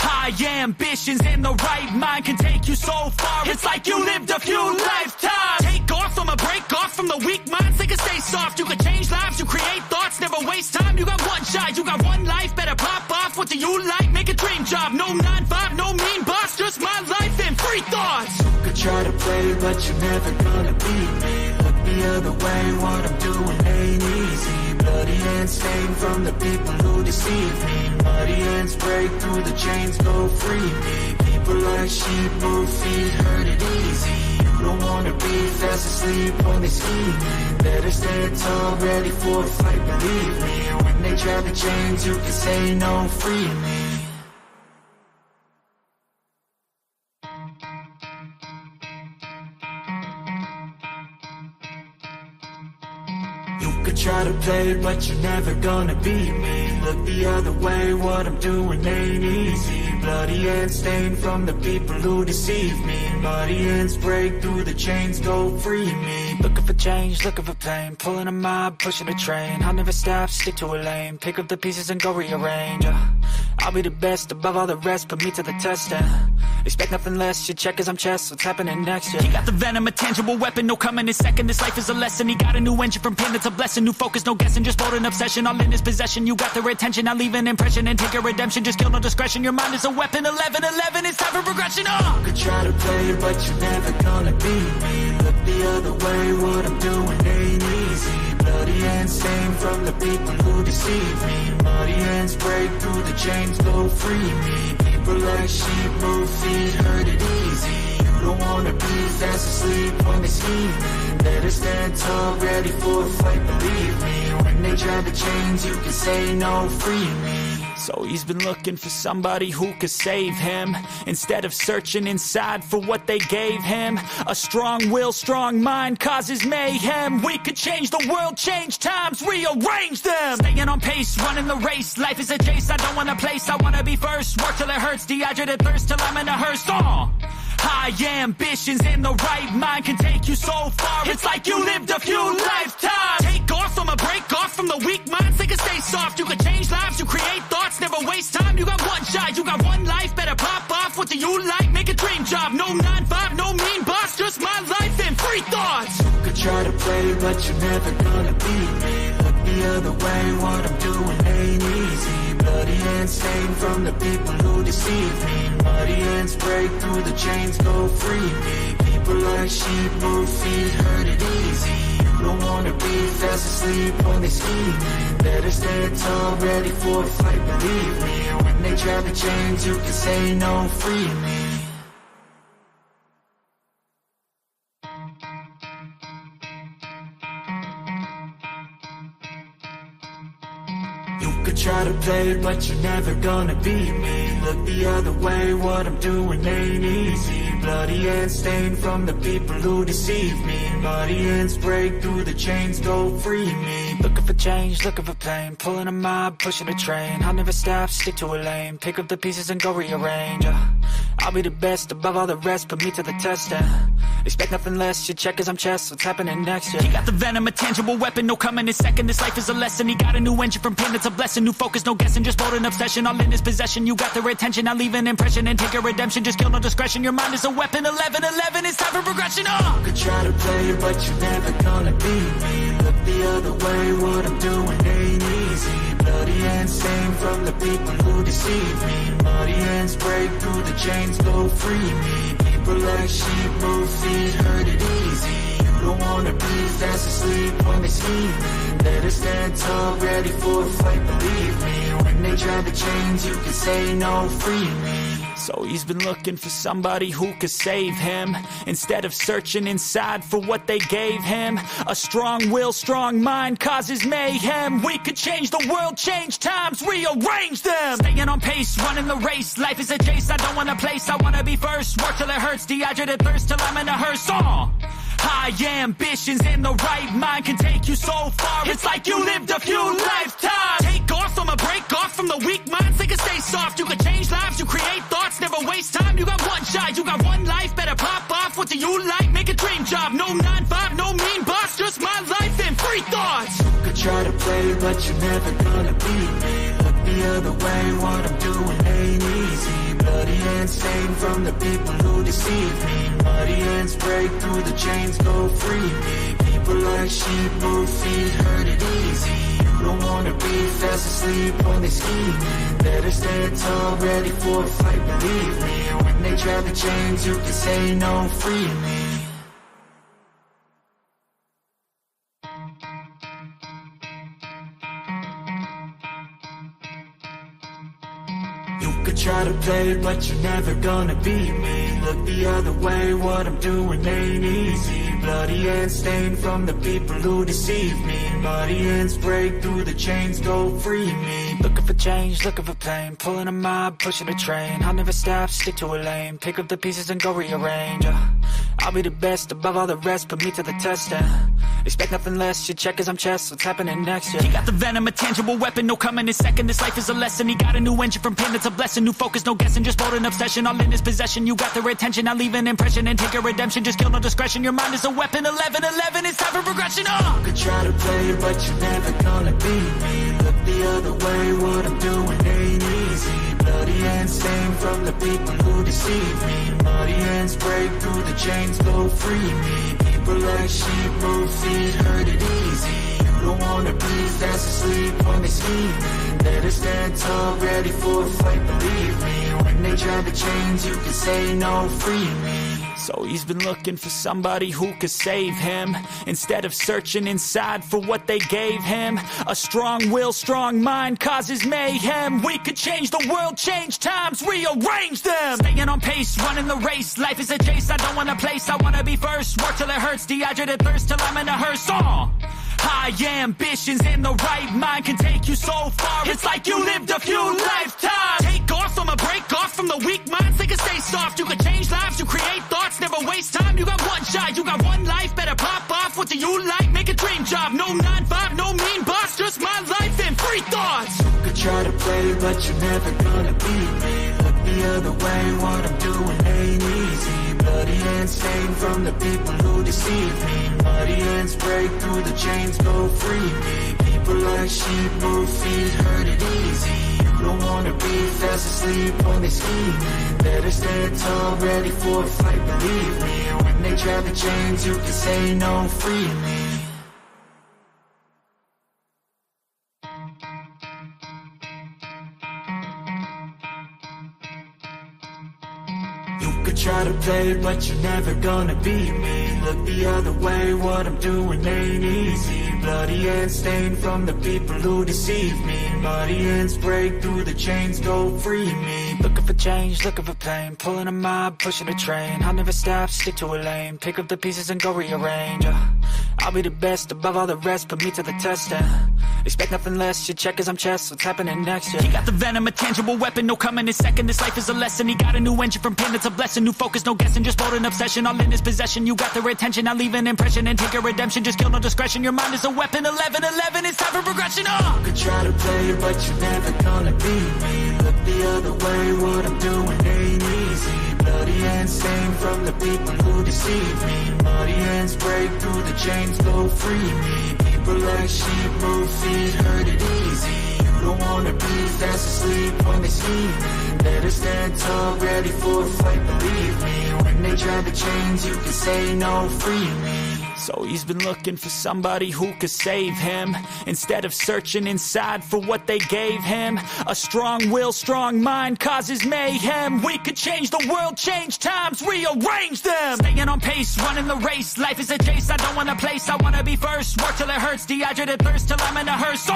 High ambitions and the right mind can take you so far. It's like you lived a few lifetimes. Take off from a break off from the weak minds. They can stay soft. You can change lives. You create thoughts. Never waste time. You got one shot. You got one life. Better pop off. What do you like? Make a dream job. No 9-5. No mean boss. Just my life and free thoughts. You could try to play, but you're never gonna beat me. Look the other way. What I'm doing ain't easy. Bloody hands stained from the people who deceive me. Muddy hands break through the chains, go free me. People like sheep move feet, hurt it easy. You don't wanna be fast asleep when they scheming. Better stand tall, ready for a fight, believe me. When they drag the chains, you can say no, free me. Try to play, but you're never gonna beat me. Look the other way, what I'm doing ain't easy. Bloody hands stained from the people who deceive me. Muddy hands break through the chains, go free me. Looking for change, looking for pain. Pulling a mob, pushing a train. I'll never stop, stick to a lane. Pick up the pieces and go rearrange. I'll be the best above all the rest, put me to the test and expect nothing less, your check is I'm chess. What's happening next, yeah. He got the venom, a tangible weapon, no coming in second. This life is a lesson, he got a new engine. From pain it's a blessing, new focus, no guessing. Just bold and obsession, all in his possession. You got their attention, I'll leave an impression and take your redemption. Just kill no discretion, your mind is a weapon. 11-11, it's time for progression, You could try to play, but you're never gonna beat me. Look the other way, what I'm doing ain't easy. Bloody hands stained from the people who deceive me. Muddy hands break through the chains, go free me. People like sheep move feet, hurt it easy. You don't wanna be fast asleep when they scheming. Better stand tall, ready for a fight, believe me. When they drag the chains, you can say no, free me. So he's been looking for somebody who could save him, instead of searching inside for what they gave him. A strong will, strong mind causes mayhem. We could change the world, change times, rearrange them. Staying on pace, running the race. Life is a chase, I don't want a place, I wanna be first. Work till it hurts, dehydrated thirst till I'm in a hearse. High ambitions and the right mind can take you so far. It's like you lived a few lifetimes. Take off from a break off from the weak minds. They can stay soft. You can change lives. You create thoughts. Never waste time. You got one shot. You got one life. Better pop off. What do you like? Make a dream job. No 9-5. No mean boss. Just my life and free thoughts. You could try to play, but you're never gonna beat me. Look the other way. What I'm doing ain't easy. Bloody hands stained from the people who deceive me. Muddy hands break through the chains, go free me. People like sheep move feet, hurt it easy. You don't wanna be fast asleep when they scheming. Better stand tall, ready for a fight, believe me. When they drag the chains, you can say no, free me. You could try to play, but you're never gonna beat me. Look the other way, what I'm doing ain't easy. Bloody hands stained from the people who deceive me. Muddy hands break through the chains, go free me. Looking for change, looking for pain. Pulling a mob, pushing a train. I'll never stop, stick to a lane. Pick up the pieces and go rearrange. I'll be the best above all the rest, put me to the test. Expect nothing less, your check is I'm chess. What's happening next? He got the venom, a tangible weapon, no coming in second. This life is a lesson. He got a new engine from pain, it's a blessing. New focus, no guessing, just bold and obsession. All in his possession, you got their attention. I'll leave an impression and take a redemption. Just kill no discretion, your mind is a weapon. 11-11, it's time for progression. You could try to play, but you're never gonna beat me. Look the other way, what I'm doing ain't easy. Bloody hands stained from the people who deceive me. Muddy hands break through the chains, go free me. People like sheep move feet, hurt it easy. You don't wanna be fast asleep when they scheming. Better stand tall, ready for a fight, believe me. When they drag the chains, you can say no, free me. So he's been looking for somebody who could save him, instead of searching inside for what they gave him. A strong will, strong mind causes mayhem. We could change the world, change times, rearrange them. Staying on pace, running the race. Life is a chase, I don't want a place. I wanna be first, work till it hurts. Dehydrated thirst till I'm in a hearse. High ambitions and the right mind can take you so far. It's like you lived a few lifetimes. Take off from a break off from the weak minds. They can stay soft. You can change lives. You create thoughts. Never waste time. You got one shot. You got one life. Better pop off. What do you like? Make a dream job. No 9-5. No mean boss. Just my life and free thoughts. You could try to play, but you're never gonna beat me. Look the other way. What I'm doing ain't easy. Bloody hands stained from the people who deceive me. Muddy hands break through the chains, go free me. People like sheep move feet, hurt it easy. You don't wanna be fast asleep when they scheming. Better stand tall, ready for a fight, believe me. When they drag the chains, you can say no, free me. You could try to play, but you're never gonna beat me. Look the other way, what I'm doing ain't easy. Bloody hands stained from the people who deceive me. Muddy hands break through the chains, go free me. Looking for change, looking for pain. Pulling a mob, pushing a train. I'll never stop, stick to a lane. Pick up the pieces and go rearrange. I'll be the best above all the rest, put me to the test. Expect nothing less, your check is I'm chess. What's happening next? He got the venom, a tangible weapon, no coming in second. This life is a lesson. He got a new engine from pain, it's a blessing. New focus, no guessing, just bold and obsession. All in his possession, you got their attention. I'll leave an impression and take a redemption. Just kill no discretion, your mind is a weapon. 11-11, it's time for progression. You could try to play, but you're never gonna beat me. Look the other way, what I'm doing ain't easy. Bloody hands stained from the people who deceive me. Muddy hands break through the chains, go free me. People like sheep move feet, hurt it easy. You don't wanna be fast asleep when they scheming. Better stand tall, ready for a fight, believe me. When they drag the chains, you can say no, free me. So he's been looking for somebody who could save him, instead of searching inside for what they gave him. A strong will, strong mind causes mayhem. We could change the world, change times, rearrange them. Staying on pace, running the race. Life is a chase, I don't want a place. I wanna be first, work till it hurts. Dehydrated thirst till I'm in a hearse. High ambitions and the right mind can take you so far. It's like you lived a few lifetimes. Take off from a break off from the weak minds. They can stay soft. You can change lives. You create thoughts. Never waste time. You got one shot. You got one life. Better pop off. What do you like? Make a dream job. No 9-5. No mean boss. Just my life and free thoughts. You could try to play, but you're never gonna beat me. Look the the other way, what I'm doing ain't easy. Bloody hands stained from the people who deceive me. Muddy hands break through the chains, go free me. People like sheep move feet, hurt it easy. You don't wanna be fast asleep when they scheming. Better stand tall, ready for a fight, believe me. When they drag the chains, you can say no, free me. You could try to play, but you're never gonna beat me. Look the other way, what I'm doing ain't easy. Bloody hands stained from the people who deceive me. Muddy hands break through the chains, go free me. Looking for change, looking for pain. Pulling a mob, pushing a train. I'll never stop, stick to a lane. Pick up the pieces and go rearrange. I'll be the best above all the rest, put me to the test and expect nothing less, your check is I'm chess, what's happening next, yeah. He got the venom, a tangible weapon, no coming in second. This life is a lesson, he got a new engine from pain, it's a blessing. New focus, no guessing, just bold and obsession. All in his possession, you got their attention. I'll leave an impression and take your redemption. Just kill, no discretion, your mind is a weapon. 11-11, it's time for progression, You could try to play, but you're never gonna beat me. Look the other way, what I'm doing ain't easy. Bloody hands stained from the people who deceive me. Muddy hands break through the chains, go free me. People like sheep move feet, hurt it easy. You don't wanna be fast asleep when they scheming. Better stand tall, ready for a fight, believe me. When they drag the chains, you can say no, free me. So he's been looking for somebody who could save him, instead of searching inside for what they gave him. A strong will, strong mind causes mayhem. We could change the world, change times, rearrange them. Staying on pace, running the race. Life is a chase, I don't want a place, I wanna be first. Work till it hurts, dehydrated thirst till I'm in a hearse.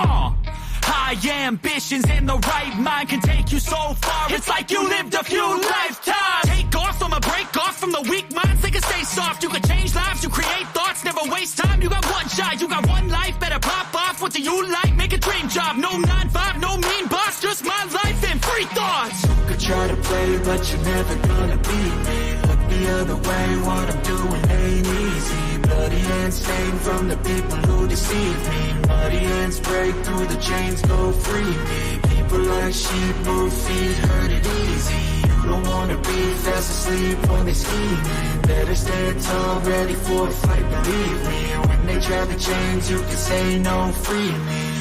High ambitions in the right mind can take you so far. It's like you lived a few lifetimes. Take off, I'ma break off from the weak minds. They can stay soft, you can change lives, you create thoughts. Never waste time, you got one shot, you got one life. Better pop off, what do you like? Make a dream job, no 9-5, no mean boss. Just my life and free thoughts. You could try to play, but you're never gonna beat me. Look the other way, what I'm doing ain't easy. Bloody hands stained from the people who deceive me. Muddy hands break through the chains, go free me. People like sheep move feet, hurt it easy. You don't wanna be fast asleep when they scheming. Better stand tall, ready for a fight, believe me. When they drag the chains, you can say no, free me.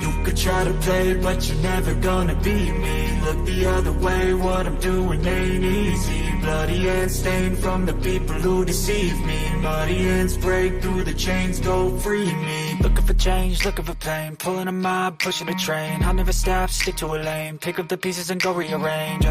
You could try to play, but you're never gonna beat me. Look the other way, what I'm doing ain't easy. Bloody hands stained from the people who deceive me. Muddy hands break through the chains, go free me. Looking for change, looking for pain. Pulling a mob, pushing a train. I'll never stop, stick to a lane. Pick up the pieces and go rearrange.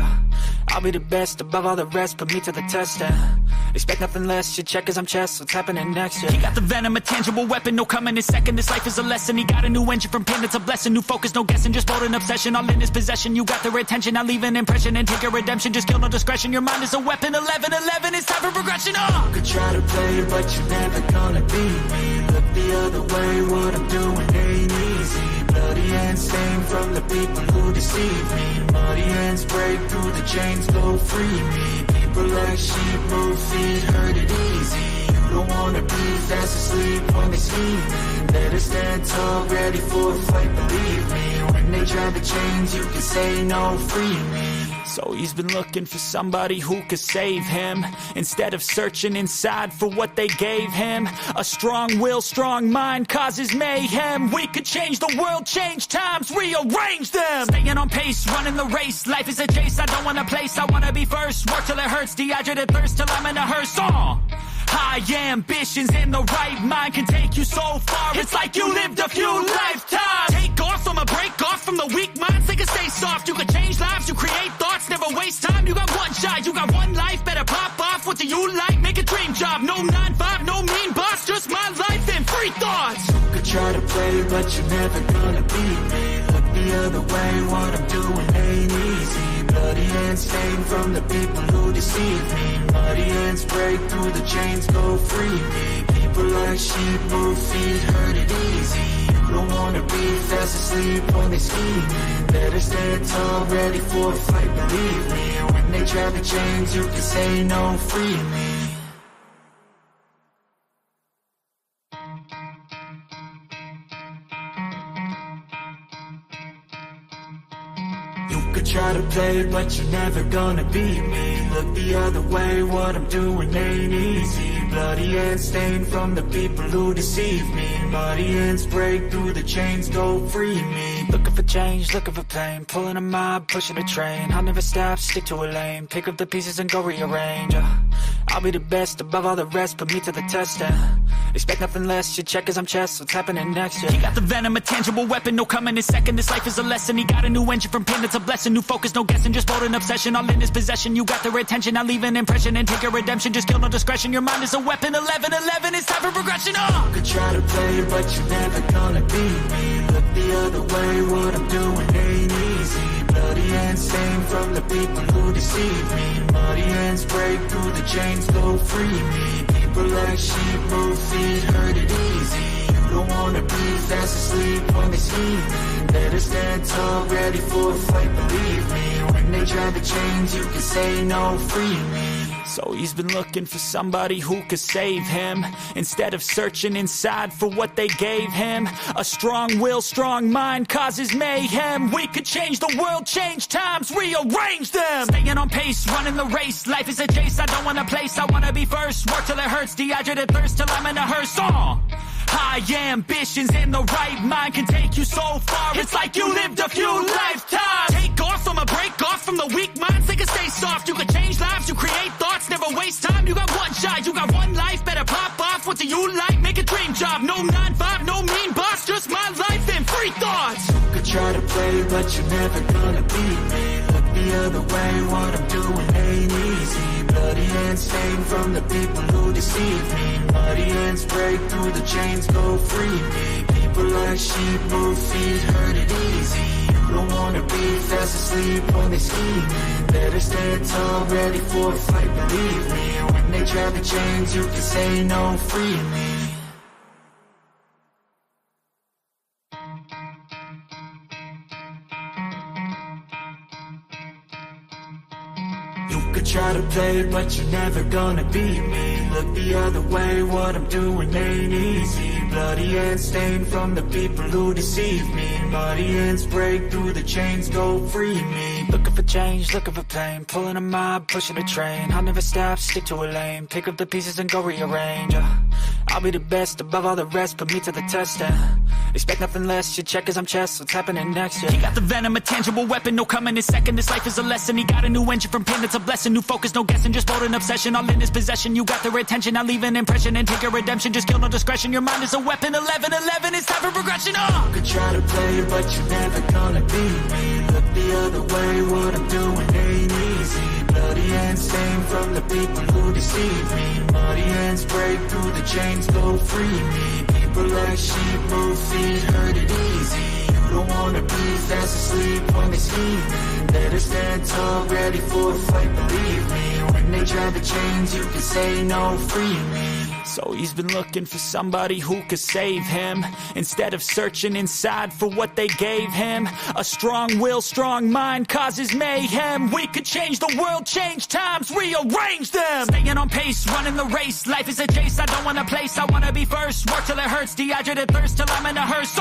I'll be the best above all the rest, put me to the test and expect nothing less, your check is I'm chess, what's happening next, yeah. He got the venom, a tangible weapon, no coming in second. This life is a lesson, he got a new engine from pain, it's a blessing. New focus, no guessing, just bold and obsession. All in his possession, you got their attention. I'll leave an impression and take your redemption. Just kill, no discretion, your mind is a weapon. 11-11, it's time for progression, You could try to play, but you're never gonna beat me. Look the other way, what I'm doing ain't easy. Bloody hands stained from the people who deceive me. Muddy hands break through the chains, go free me. People like sheep move feet, hurt it easy. You don't wanna be fast asleep when they scheming. Better stand tall, ready for a fight, believe me. When they drag the chains, you can say no, free me. So he's been looking for somebody who could save him, instead of searching inside for what they gave him. A strong will, strong mind causes mayhem. We could change the world, change times, rearrange them. Staying on pace, running the race. Life is a chase, I don't want a place, I wanna be first. Work till it hurts, dehydrated thirst till I'm in a hearse. High ambitions in the right mind can take you so far. It's like you lived a few lifetimes. Take off, I'ma break off from the weak minds. They can stay soft, you can change lives, you create thoughts. Never waste time, you got one shot, you got one life. Better pop off, what do you like? Make a dream job, no 9-5, no mean boss. Just my life and free thoughts. You could try to play, but you're never gonna beat me. Look the other way, what I'm doing ain't easy. Bloody hands stained from the people who deceive me. Muddy hands break through the chains, go free me. People like sheep move feet, hurt it easy. You don't wanna be fast asleep when they scheming. Better stand tall, ready for a fight, believe me. When they drag the chains, you can say no, free me. You could try to play, but you're never gonna beat me. Look the other way, what I'm doing ain't easy. Bloody hands stained from the people who deceive me. Muddy hands break through the chains, go free me. Looking for change, looking for pain, pulling a mob, pushing a train. I'll never stop, stick to a lane, pick up the pieces and go rearrange. I'll be the best above all the rest, put me to the test and expect nothing less, your check as I'm chess, what's happening next, yeah. He got the venom, a tangible weapon, no coming in second. This life is a lesson, he got a new engine from pain, it's a blessing. New focus, no guessing, just bold and obsession. All in his possession, you got their attention. I'll leave an impression and take your redemption. Just kill no discretion, your mind is a weapon. 11-11, it's time for progression. You could try to play, but you're never gonna beat me. Look the other way, what I'm doing ain't easy. Bloody hands stained from the people who deceive me. Muddy hands break through the chains, go free me. People like sheep move feet, hurt it easy. You don't wanna be fast asleep when they scheming. Better stand tall, ready for a fight, believe me. When they try the chains, you can say no, free me. So he's been looking for somebody who could save him, instead of searching inside for what they gave him. A strong will, strong mind causes mayhem. We could change the world, change times, rearrange them. Staying on pace, running the race. Life is a chase, I don't want a place, I wanna be first. Work till it hurts, dehydrated thirst till I'm in a hearse. High ambitions in the right mind can take you so far. It's like you lived a few lifetimes. Take off from a break off from the weak minds. They can stay soft. You can change lives. You create thoughts. Never waste time. You got one shot. You got one life. Better pop off. What do you like? Make a dream job. No 9-5. No mean boss. Just my life and free thoughts. You could try to play, but you're never gonna beat me. Look the other way. What I'm doing ain't easy. Bloody hands stained from the people who deceive me. Muddy hands break through the chains, go free me. People like sheep move feet, hurt it easy. You don't wanna be fast asleep when they scheming. Better stand tall, ready for a fight, believe me. When they try the chains, you can say no, free me. You could try to play, but you're never gonna beat me. Look the other way, what I'm doing ain't easy. Bloody hands stained from the people who deceive me. Muddy hands break through the chains, go free me. Looking for change, looking for pain, pulling a mob, pushing a train. I'll never stop, stick to a lane, pick up the pieces and go rearrange. I'll be the best above all the rest, put me to the test and expect nothing less, your check as I'm chess, what's happening next, yeah. He got the venom, a tangible weapon, no coming in second. This life is a lesson, he got a new engine from pain, it's a blessing. New focus, no guessing, just bold and obsession. All in his possession, you got their attention. I'll leave an impression and take your redemption. Just kill no discretion, your mind is a weapon. 11-11, it's time for progression. You could try to play, but you're never gonna beat me. Look the other way, what I'm doing ain't easy. Bloody hands stained from the people who deceive me. Muddy hands break through the chains, go free me. People like sheep move feet, hurt it easy. You don't wanna be fast asleep when they scheming. Better stand tall, ready for a fight, believe me. When they try the chains, you can say no, free me. So he's been looking for somebody who could save him, instead of searching inside for what they gave him. A strong will, strong mind causes mayhem. We could change the world, change times, rearrange them. Staying on pace, running the race. Life is a chase, I don't want a place, I wanna be first. Work till it hurts, dehydrated thirst till I'm in a hearse.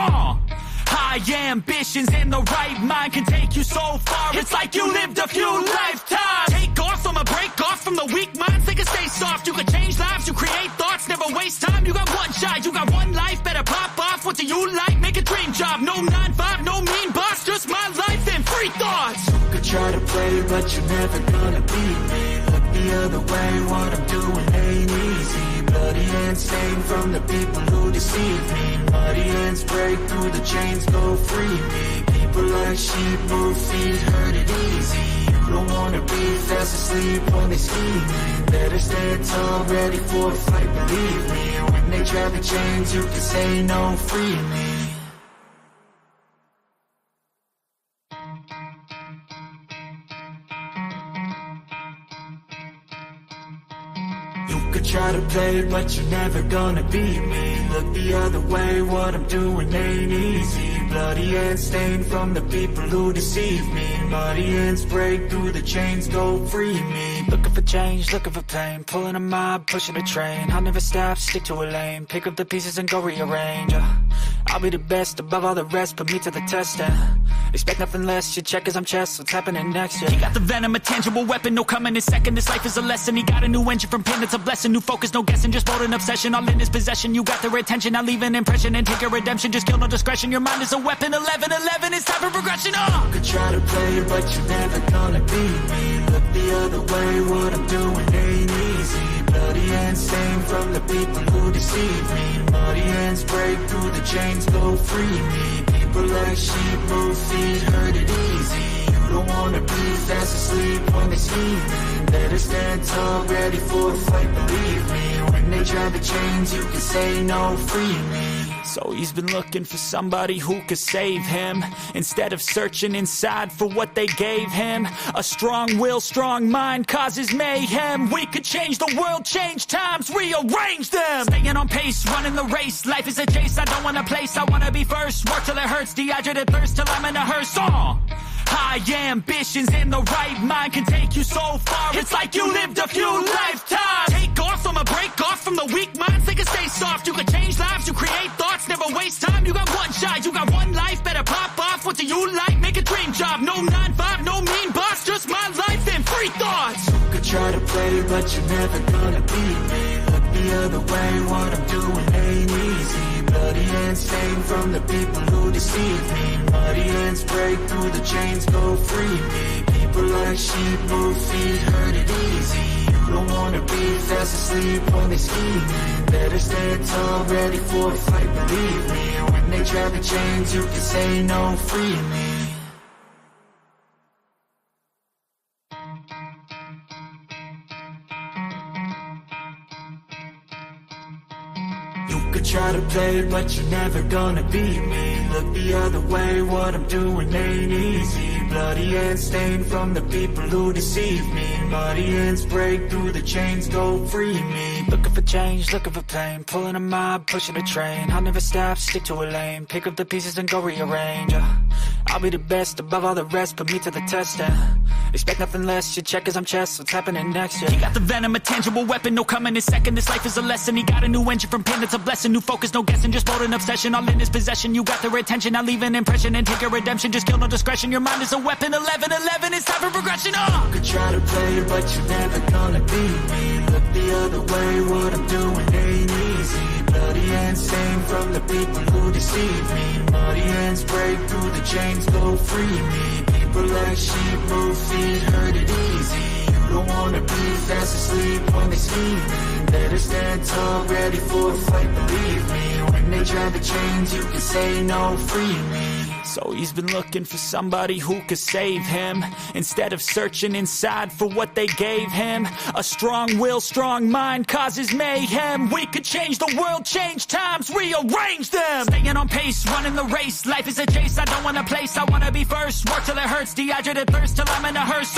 High ambitions in the right mind can take you so far. It's like you lived a few lifetimes. Take off from a break off from the weak minds. They can stay soft. You can change lives. You create thoughts. Never waste time. You got one shot. You got one life. Better pop off. What do you like? Make a dream job. No 9-5. No mean boss. Just my life and free thoughts. You could try to play, but you're never gonna beat me. Look the other way. What I'm doing ain't easy. Bloody hands stained from the people who deceive me. Muddy hands break through the chains, go free me. People like sheep move feet, hurt it easy. You don't wanna be fast asleep when they scheming. Better stand tall, ready for a fight, believe me. When they try the chains, you can say no, free me. You could try to play, but you're never gonna beat me. Look the other way, what I'm doing ain't easy. Bloody hands stained from the people who deceive me. Muddy hands break through the chains, go free me. Looking for change, looking for pain, pulling a mob, pushing a train. I'll never stop, stick to a lane, pick up the pieces and go rearrange. I'll be the best above all the rest, put me to the test and expect nothing less. Your check is I'm chess, what's happening next? Yeah. He got the venom, a tangible weapon, no coming in second. This life is a lesson. He got a new engine from pain, it's a blessing. New focus, no guessing, just bold and obsession. All in his possession, you got their attention. I'll leave an impression and take your redemption. Just kill no discretion. Your mind is a weapon. 11-11, it's time for progression. You could try to play, but you're never gonna beat me. Look the other way, what I'm doing ain't easy. Bloody hands stained from the people who deceive me. Muddy hands break through the chains, go free me. People like sheep move feet, hurt it easy. You don't wanna be fast asleep when they scheming. Better stand tall, ready for a fight, believe me. When they try the chains, you can say no, free me. So he's been looking for somebody who could save him, instead of searching inside for what they gave him. A strong will, strong mind causes mayhem. We could change the world, change times, rearrange them. Staying on pace, running the race. Life is a chase, I don't want a place. I wanna be first, work till it hurts. Dehydrated thirst till I'm in a hearse. High ambitions in the right mind can take you so far. It's like you lived a few lifetimes. Take off from a break off from the weak minds. They can stay soft. You can change lives, you create thoughts, never waste time. You got one shot, you got one life. Better pop off. What do you like? Make a dream job. No 9-5, no mean boss. Just my life and free thoughts. You could try to play, but you're never gonna beat me. Look the other way, what I'm doing ain't easy. Bloody hands stained from the people who deceive me. Muddy hands break through the chains, go free me. People like sheep move feet, hurt it easy. You don't wanna be fast asleep when they scheming. Better stand tall, ready for a fight, believe me. When they try the chains, you can say no, free me. You could try to play, but you're never gonna beat me. Look the other way, what I'm doing ain't easy. Bloody hands stained from the people who deceive me. Muddy hands break through the chains, go free me. Looking for change, looking for pain, pulling a mob, pushing a train. I'll never stop, stick to a lane, pick up the pieces and go rearrange. I'll be the best above all the rest, put me to the test and expect nothing less. Your check is I'm chess, what's happening next? Yeah. He got the venom, a tangible weapon, no coming in second. This life is a lesson. He got a new engine from pain, it's a blessing. New focus, no guessing, just bold and obsession. All in his possession, you got their attention. I'll leave an impression and take your redemption. Just kill no discretion. Your mind is a weapon. 11-11, it's time for progression. You could try to play, but you're never gonna beat me. Look the other way, what I'm doing ain't easy. Bloody hands stained from the people who deceive me. Muddy hands break through the chains, go free me. People like sheep move feet, hurt it easy. You don't wanna be fast asleep when they scheming. Better stand tall, ready for a fight, believe me. When they try the chains, you can say no, free me. So he's been looking for somebody who could save him, instead of searching inside for what they gave him. A strong will, strong mind causes mayhem. We could change the world, change times, rearrange them. Staying on pace, running the race. Life is a chase, I don't want a place. I wanna be first, work till it hurts. Dehydrated thirst till I'm in a hearse.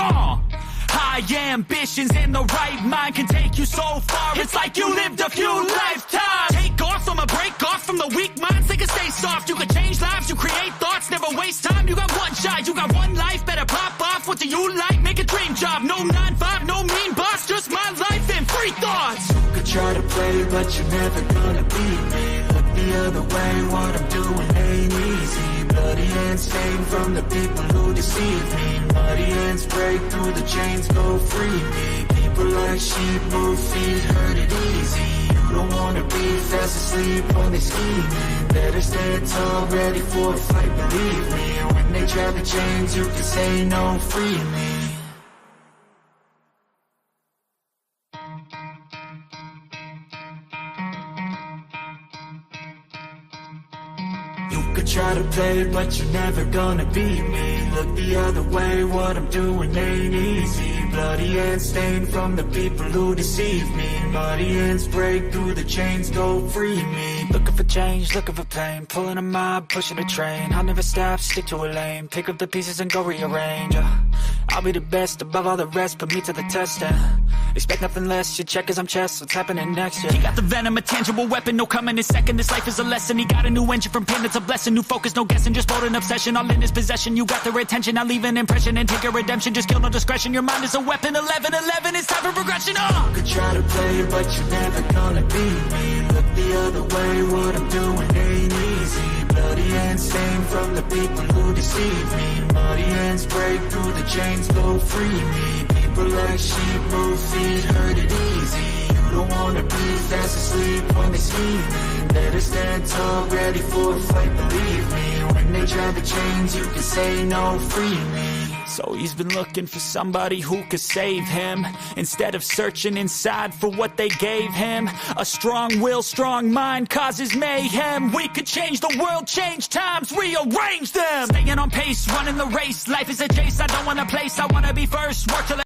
High ambitions in the right mind can take you so far. It's like you lived a few lifetimes. Take off from a break off from the weak minds. They can stay soft. You can change lives, you create thoughts, never waste time. You got one shot, you got one life. Better pop off. What do you like? Make a dream job. No 9-5, no mean boss. Just my life and free thoughts. You could try to play, but you're never gonna beat me. Look the other way, what I'm doing ain't easy. Bloody hands stained from the people who deceive me. Muddy hands break through the chains, go free me. People like sheep move feet, hurt it easy. You don't wanna be fast asleep when they scheming. Better stand tall, ready for a fight, believe me. When they try the chains, you can say no, free me. You could try to play, but you're never gonna beat me. Look the other way, what I'm doing ain't easy. Bloody hands stained from the people who deceive me. Muddy hands break through the chains, go free me. Looking for change, looking for pain, pulling a mob, pushing a train. I'll never stop, stick to a lane, pick up the pieces and go rearrange. I'll be the best above all the rest, put me to the test and expect nothing less. Your check is I'm chess, what's happening next? Yeah. He got the venom, a tangible weapon, no coming in second. This life is a lesson. He got a new engine from pain, it's a blessing. New focus, no guessing, just bold and obsession. All in his possession, you got their attention. I'll leave an impression and take your redemption. Just kill no discretion. Your mind is a weapon. 11-11, it's time for progression. You could try to play, but you're never gonna beat me. Look the other way, what I'm doing ain't easy. Bloody hands stained from the people who deceive me. Muddy hands break through the chains, go free me. People like sheep move feet, hurt it easy. You don't wanna be fast asleep when they see me. Better stand tall, ready for a fight, believe me. When they try the chains, you can say no, free me. So he's been looking for somebody who could save him, instead of searching inside for what they gave him. A strong will, strong mind causes mayhem. We could change the world, change times, rearrange them. Staying on pace, running the race. Life is a chase, I don't want a place, I wanna be first. Work till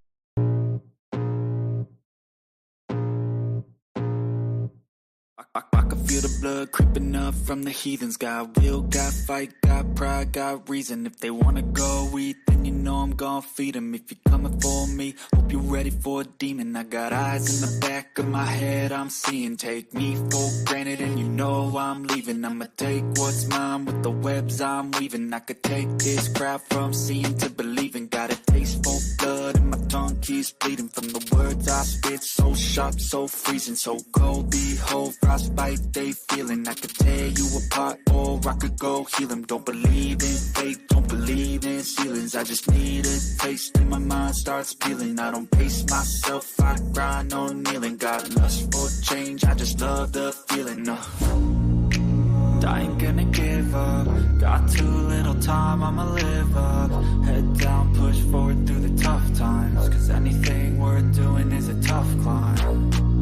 I can feel the blood creeping up from the heathens. Got will, got fight, got pride, got reason. If they wanna go eat, then you know I'm gon' feed them. If you're coming for me, hope you're ready for a demon. I got eyes in the back of my head, I'm seeing. Take me for granted and you know I'm leaving. I'ma take what's mine with the webs I'm weaving. I could take this crowd from seeing to believing. Got a taste for blood and my tongue keeps bleeding. From the words I spit, so sharp, so freezing. So cold, behold, frostbite they feeling. I could tear you apart or I could go heal them. Don't believe in fate, don't believe in ceilings. I just need a taste and my mind starts peeling. I don't pace myself, I grind on kneeling. Got lust for change, I just love the feeling. I ain't gonna give up. Got too little time, I'ma live up. Head down, push forward through the tough times. Cause anything worth doing is a tough climb.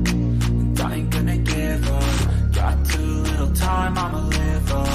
And I ain't gonna give up. Got too little time, I'ma live up.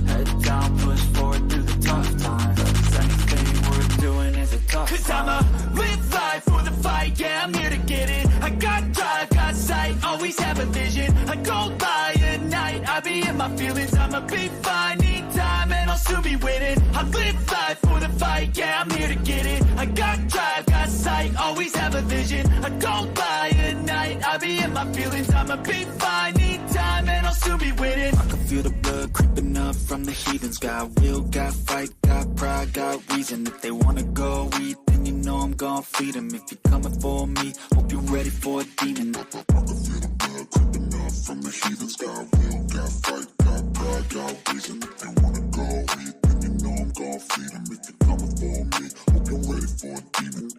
Head down, push forward through the tough times. Cause anything worth doing is a tough climb. Cause I'ma live life for the fight, yeah, I'm here to get it. I got drive, got sight, always have a vision. I go by at night, I be in my feelings. I'ma be fine, need time and I'll soon be winning. I live life for the fight, yeah, I'm here to get it. I got drive, got sight, always have a vision. I go by at night, I be in my feelings. I'ma be fine, need time and I'll soon be winning. I can feel the blood creeping up from the heathens. Got will, got fight, got pride, got reason. If they wanna go eat, then you know I'm gon' feed them. If you're coming for me, hope you're ready for a demon. I can feel the blood creeping up from the heathens. Got will, got fight, got pride, got reason. If they wanna go eat, then you know I'm gon' feed them. If you're coming for me, hope you're ready for a demon.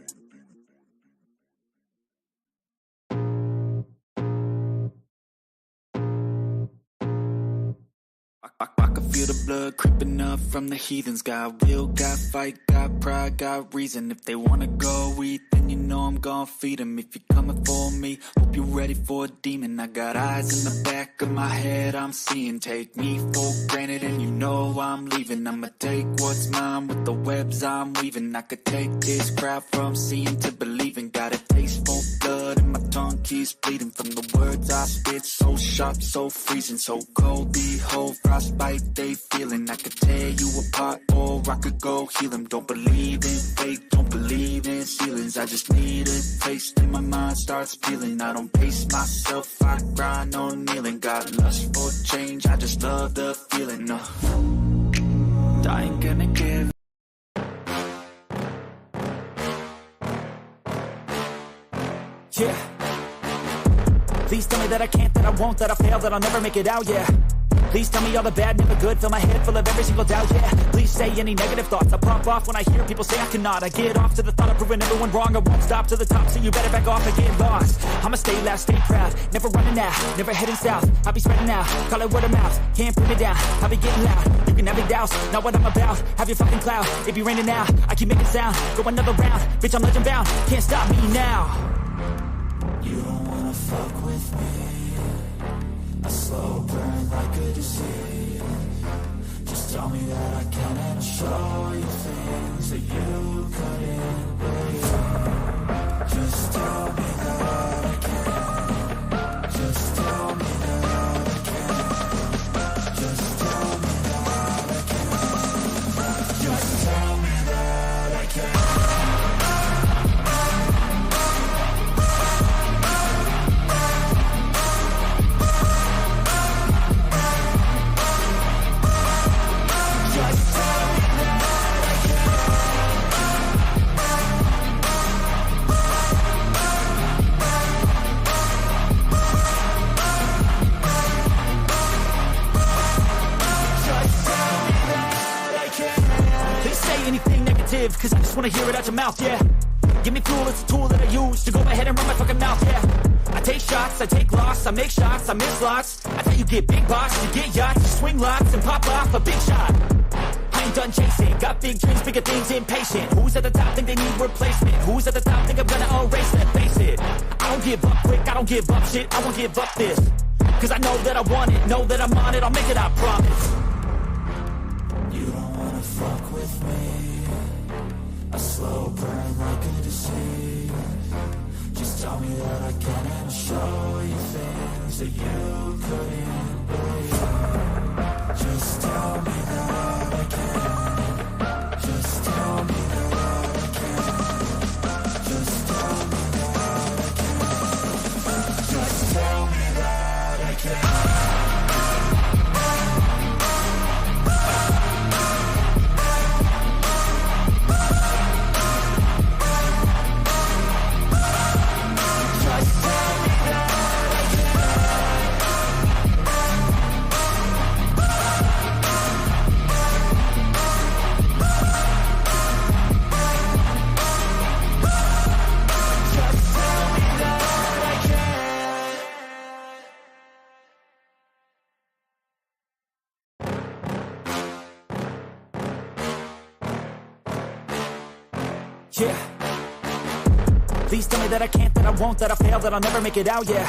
I can feel the blood creeping up from the heathens. Got will, got fight, got pride, got reason. If they wanna go eat, then you know I'm gon' feed them. If you're coming for me, hope you're ready for a demon. I got eyes in the back of my head, I'm seeing. Take me for granted and you know I'm leaving. I'ma take what's mine with the webs I'm weaving. I could take this crowd from seeing to believing. Got a taste for blood and my tongue keeps bleeding. From the words I spit, so sharp, so freezing. So cold, behold, frostbite they feeling. I could tear you apart or I could go heal them. Don't believe in fate, don't believe in ceilings. I just need a taste and my mind starts peeling. I don't pace myself, I grind on kneeling. Got lust for change, I just love the feeling. I ain't gonna give. Yeah. Please tell me that I can't, that I won't, that I fail, that I'll never make it out, yeah. Please tell me all the bad, never good, fill my head full of every single doubt, yeah. Please say any negative thoughts, I pop off when I hear people say I cannot. I get off to the thought of proving everyone wrong, I won't stop to the top, so you better back off and get lost. I'ma stay loud, stay proud, never running out, never heading south. I'll be spreading out, call it word of mouth, can't put me down, I'll be getting loud. You can have your doubts, not what I'm about, have your fucking cloud. It be raining now, I keep making sound, go another round, bitch I'm legend bound, can't stop me now. You don't wanna fuck with me, a slow burn like a disease. Just tell me that I can and I'll show you things that you couldn't believe. Just tell me that I can. Just tell me that I can. Just tell me that I can. Just tell me that I can. negative, cause I just wanna hear it out your mouth, yeah. Give me fuel, it's a tool that I use to go ahead and run my fucking mouth, yeah. I take shots, I take loss, I make shots, I miss lots. That's how you get big boss, you get yachts, you swing lots and pop off a big shot. I ain't done chasing, got big dreams, bigger things, impatient. Who's at the top think they need replacement? Who's at the top think I'm gonna erase it? Face it, I don't give up quick, I don't give up shit, I won't give up this. Cause I know that I want it, know that I'm on it, I'll make it, I promise. You don't wanna fuck with me. A slow burn like a disease. Just tell me that I can and I'll show you things that you couldn't believe. Just tell me that I can. Just tell me that I can. Just tell me that I can. Just tell me that I can. Yeah. Please tell me that I can't, that I won't, that I fail, that I'll never make it out, yeah.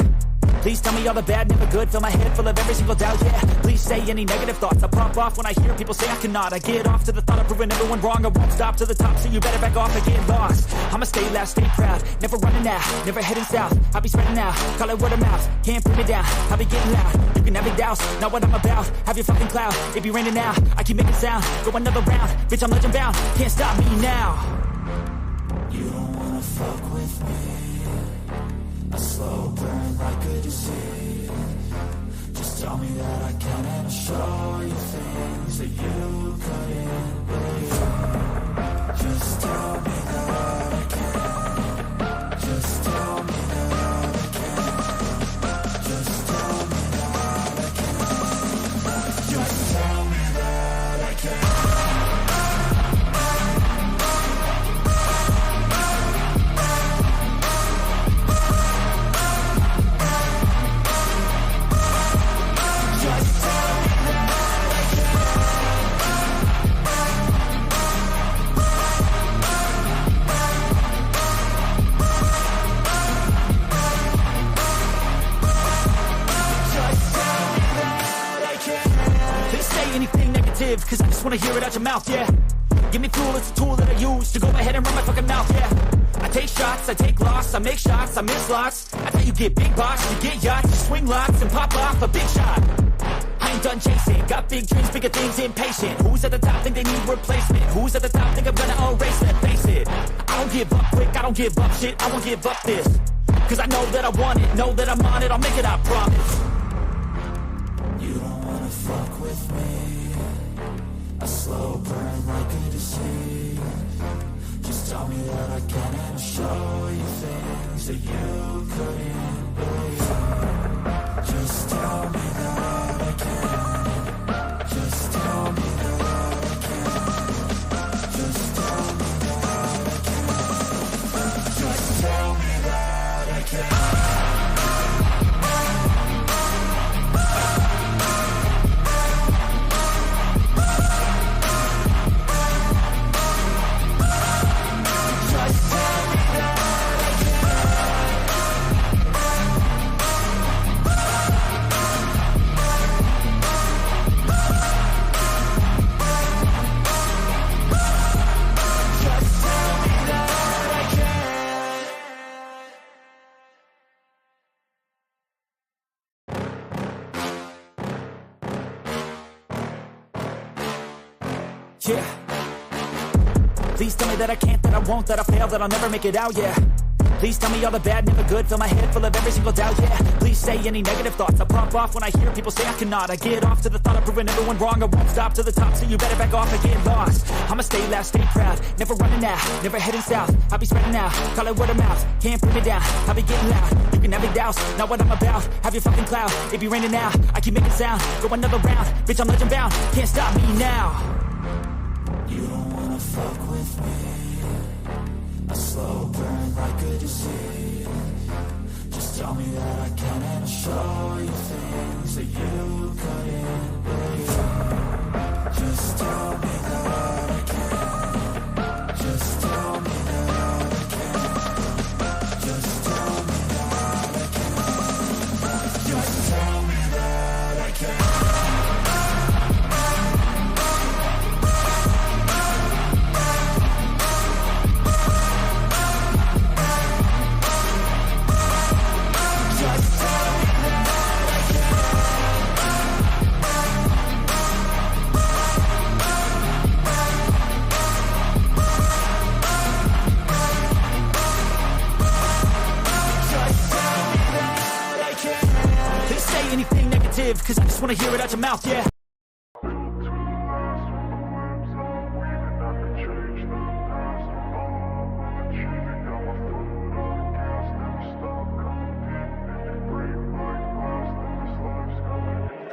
Please tell me all the bad, never good, fill my head full of every single doubt, yeah. Please say any negative thoughts, I pop off when I hear people say I cannot. I get off to the thought of proving everyone wrong, I won't stop to the top, so you better back off and get lost. I'ma stay loud, stay proud, never running out, never heading south. I'll be spreading out, call it word of mouth, can't put me down, I'll be getting loud. You can have your doubts, not what I'm about, have your fucking cloud, it be raining now, I keep making sound, go another round, bitch I'm legend bound, can't stop me now. You don't wanna fuck with me. A slow burn like a disease. Just tell me that I can and I'll show you things that you couldn't believe. Just tell me that I can. Just tell me that I can. Just tell me that I can. Just tell me that I can. Cause I just wanna hear it out your mouth, yeah. Give me fuel, it's a tool that I use to go ahead and run my fucking mouth, yeah. I take shots, I take loss, I make shots, I miss lots. That's how you get big boss, you get yachts, you swing lots and pop off a big shot. I ain't done chasing, got big dreams, bigger things, impatient. Who's at the top think they need replacement? Who's at the top think I'm gonna erase it? Face it, I don't give up quick, I don't give up shit, I won't give up this. Cause I know that I want it, know that I'm on it, I'll make it, I promise. You don't wanna fuck with me. A slow burn like a disease. Just tell me that I can and I'll show you things that you couldn't believe. Just tell me that I can. Just tell me that I can. Just tell me that I can. Just tell me that I can. Yeah. Please tell me that I can't, that I won't, that I fail, that I'll never make it out, yeah. Please tell me all the bad, never good, fill my head full of every single doubt, yeah. Please say any negative thoughts, I pop off when I hear people say I cannot. I get off to the thought of proving everyone wrong, I won't stop to the top, so you better back off and get lost. I'ma stay loud, stay proud, never running out, never heading south. I'll be spreading out, call it word of mouth, can't put me down, I'll be getting loud. You can have your doubts, not what I'm about, have your fucking cloud, it be raining now, I keep making sound, go another round, bitch I'm legend bound, can't stop me now. You don't wanna fuck with me. A slow burn like a disease. Just tell me that I can and I'll show you things that you couldn't believe. Just tell me that I can. Just tell me that I can. Just tell me that I can. Just tell me that I can. Anything negative, cause I just wanna hear it out your mouth, yeah.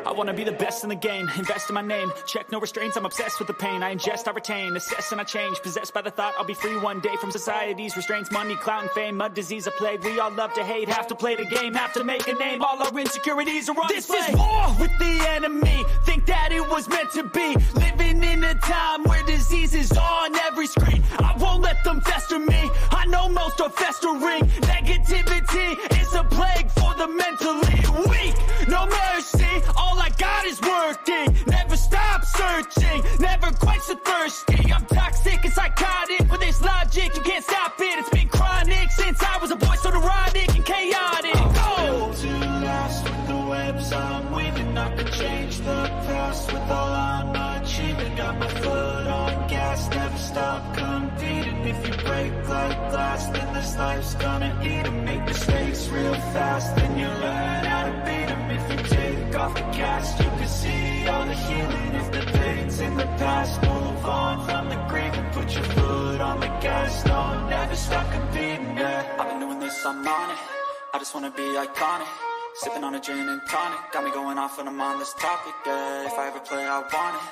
I wanna be the best in the game, invest in my name. Check no restraints, I'm obsessed with the pain. I ingest, I retain, assess and I change. Possessed by the thought I'll be free one day from society's restraints. Money, clout and fame, mud, disease, a plague. We all love to hate, have to play the game, have to make a name. All our insecurities are on display. This is war with the enemy, think that it was meant to be. Living in a time where disease is on every screen. I won't let them fester me, I know most are festering. Negativity is a plague for the mentally weak. No mercy, all I got is working. Never stop searching, never quite so thirsty. I'm toxic and psychotic, with this logic you can't stop it. It's been chronic since I was a boy, so neurotic and chaotic. I'm built to last with the webs I'm weaving. I could change the past with all I'm achieving. Got my foot on gas, never stop competing. If you break like glass, then this life's gonna eat 'em. Make mistakes real fast, then you learn how to beat 'em. If you take off the cast, you can see all the healing. If the pain's in the past, move on from the grave and put your foot on the gas. No, never stop competing, yeah. I've been doing this, I'm on it. I just wanna be iconic. Sipping on a gin and tonic, got me going off when I'm on this topic, yeah. If I ever play, I want it.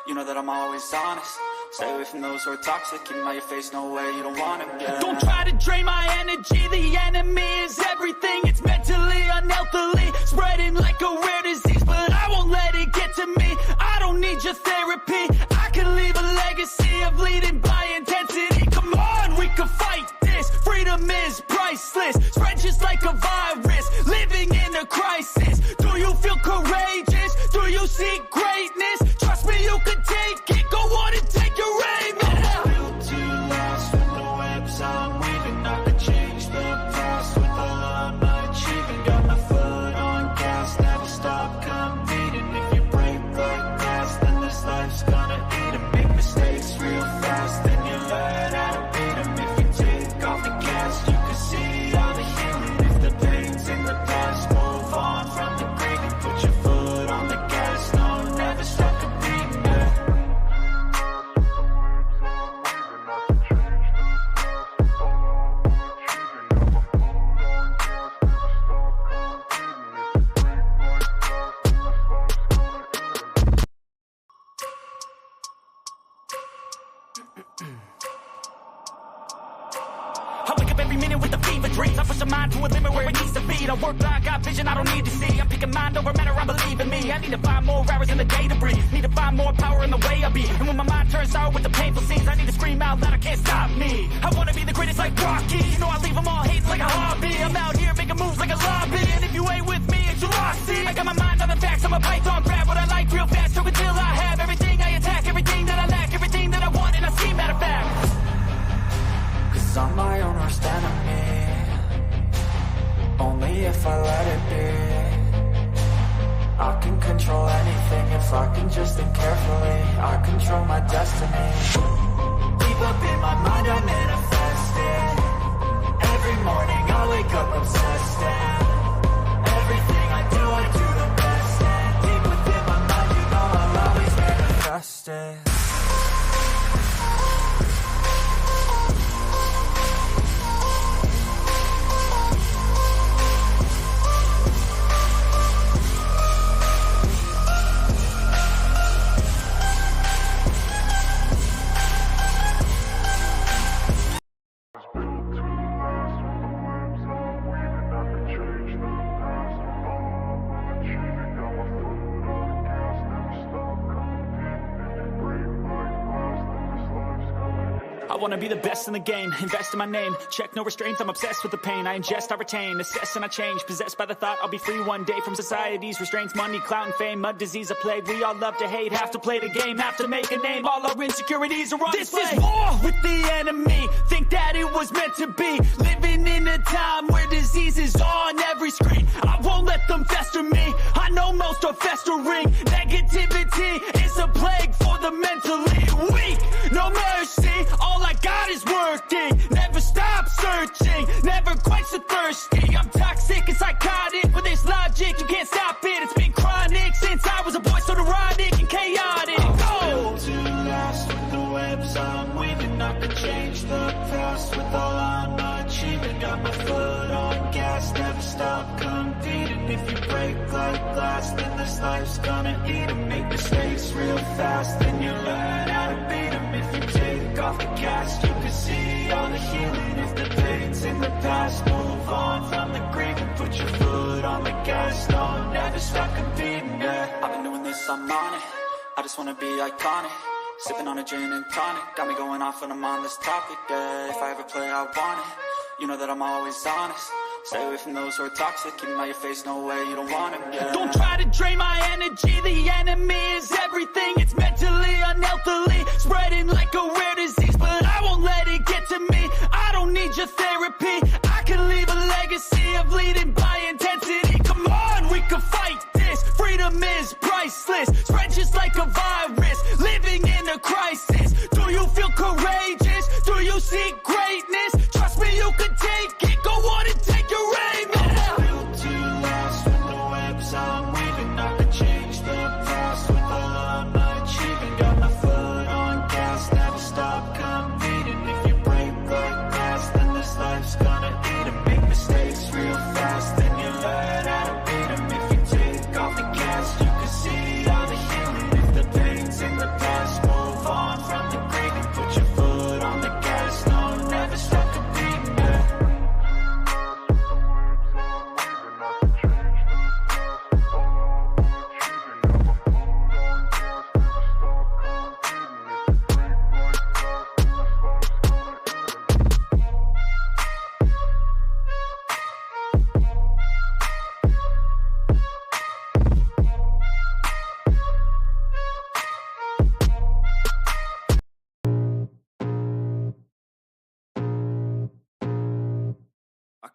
You know that I'm always honest. Stay away from those who are toxic. Keep them out your face, no way, you don't want it, yeah. Don't try to drain my energy. The enemy is everything. It's mentally, unhealthily, spreading like a rare disease. But I won't let it get to me. I don't need your therapy. I can leave a legacy of leading by intensity. Come on, we can fight this. Freedom is priceless. Spread just like a virus. Living in a crisis. Do you feel courageous? Do you seek greatness? Trust me, you can take it. Go on and take your aim. I'm built to last with the webs I'm weaving. I could change the past with all I'm achieving. Got my foot on gas, never stop competing. If you break like glass, then this life's gonna eat 'em. Make mistakes real fast, then you learn how to beat 'em. If you take off the gas, you can see all the healing. If the pain's in the past, move on from the grave and put your foot on the gas. No, never stop competing, yeah. I wake up every minute with the fever dreams. I push a mind to a limit where it needs to be. I work blind, got vision I don't need to see. I'm picking mind over matter, I believe in me. I need to find more hours in the day to breathe. Need to find more power in the way I be. And when my mind turns sour with the painful scenes, I need to scream out loud, I can't stop me. I wanna be the greatest like Rocky. You know I leave them all hating like a hobby. I'm out here making moves like a lobby. And if you ain't with me, it's your loss. I got my mind on the facts, I'm a python. Grab what I like real fast, choke until I have everything I attack. Everything that I lack, everything that I want, and I see matter of fact. Cause I'm my own worst enemy. Only if I let it be. I can control anything if I can just think carefully. I control my destiny. Deep up in my mind I manifest it. Every morning I wake up obsessed and everything I do the best. And deep within my mind you know I'll always manifest it. I wanna be the best in the game, invest in my name, check no restraints, I'm obsessed with the pain. I ingest, I retain, assess and I change, possessed by the thought I'll be free one day from society's restraints. Money, clout and fame, mud, disease, a plague. We all love to hate, have to play the game, have to make a name. All our insecurities are on display. This is war with the enemy, think that it was meant to be. Living in a time where disease is on every screen. I won't let them fester me, I know most are festering. Negativity is a plague for the mentally weak. No mercy, all I got is working. Never stop searching, never quite so thirsty. I'm toxic and psychotic with this logic, you can't stop it. It's been chronic since I was a boy, so neurotic and chaotic. I'm built to last with the webs I'm weaving. I could change the past with all I'm achieving. Got my foot on gas, never stop competing. If you break like glass, then this life's gonna eat 'em. Make mistakes real fast, then you learn how to beat 'em. If you take off the cast, you can see all the healing. If the pain's in the past, move on from the grave and put your foot on the gas. No, never stop competing, yeah. I've been doing this, I'm on it. I just wanna be iconic. Sipping on a gin and tonic, got me going off when I'm on this topic, yeah. If I ever play, I want it. You know that I'm always honest. Stay away from those who are toxic. Keep them out your face, no way, you don't want them, yeah. Don't try to drain my energy. The enemy is everything. It's mentally, unhealthily, spreading like a rare disease. But I won't let it get to me. I don't need your therapy. I can leave a legacy of leading by intensity. Come on, we can fight this. Freedom is priceless. Spread just like a virus. Living in a crisis. Do you feel courageous? Do you seek greatness? Trust me, you can take it. Go on and take your aim. I'm built to last with the webs I'm weaving. I could change the past with all I'm achieving. Got my foot on gas, never stop competing. If you break like glass, then this life's gonna eat 'em. Make mistakes real fast, then you learn how to beat 'em. If you take off the gas, you can see all the healing. If the pain's in the past, move on from the grave and put your foot on the gas. No, never stop competing, yeah.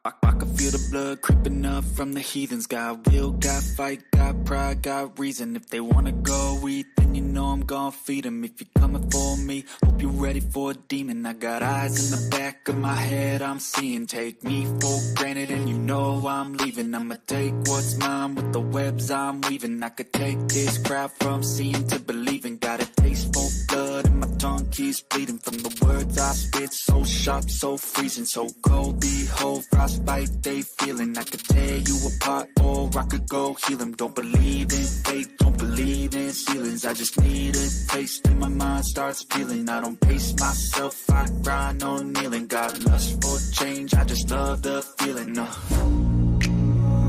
I can feel the blood creeping up from the heathens. Got will, got fight, got pride, got reason. If they wanna go eat, then you know I'm gon' feed them. If you're coming for me, hope you're ready for a demon. I got eyes in the back of my head, I'm seeing. Take me for granted and you know I'm leaving. I'ma take what's mine with the webs I'm weaving. I could take this crowd from seeing to believing. Got a taste for blood and my tongue keeps bleeding. From the words I spit, so sharp, so freezing. So cold, behold, frostbite they feeling. I could tear you apart or I could go heal them. Don't believe in fate, don't believe in ceilings. I just need a taste and my mind starts feeling. I don't pace myself, I grind on kneeling. Got lust for change, I just love the feeling.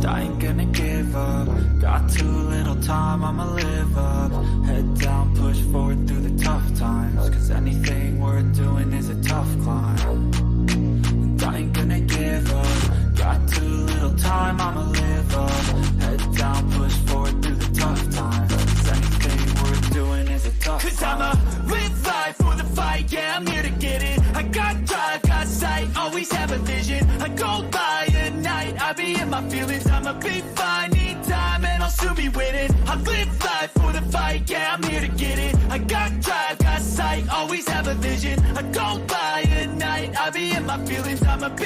I ain't gonna give up. Got too little time, I'ma live up. Head down, push forward through the tough times. Cause anything worth doing is a tough climb. And I ain't gonna give up. Got too little time, I'ma live up. Head down, push forward through the tough times. Cause anything worth doing is a tough climb. Cause I'ma live life for the fight, yeah, I'm here to get it. I got drive, got sight, always have a vision. I go by at night, I be in my feelings. I'ma be fine, need time, and I'll soon be winning. I live life for the fight, yeah, I'm here to get it. I got drive, got sight, always have a vision. I go by at night, I be in my feelings. I'ma be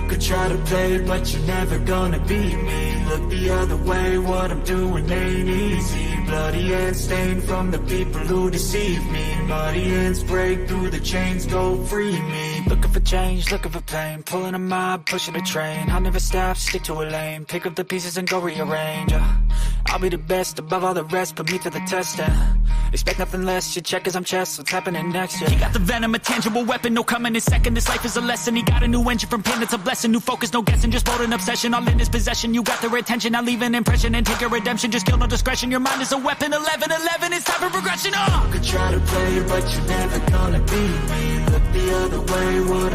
could try to play it, but you're never gonna beat me. Look the other way, what I'm doing ain't easy. bloody hands stained from the people who deceive me. Muddy hands break through the chains, go free me. Looking for change, looking for pain, pulling a mob, pushing a train. I'll never stop, stick to a lane, pick up the pieces and go rearrange. I'll be the best above all the rest, put me to the test and expect nothing less, your check as I'm chess, what's happening next? Yeah. He got the venom, a tangible weapon, no coming in second. This life is a lesson, he got a new engine from pain, it's a blessing. New focus, no guessing, just bold and obsession, all in his possession. You got their attention, I'll leave an impression and take your redemption. Just kill no discretion, your mind is a weapon. 11-11, it's time for progression. You could try to play, but you're never gonna beat me. Look the other way, what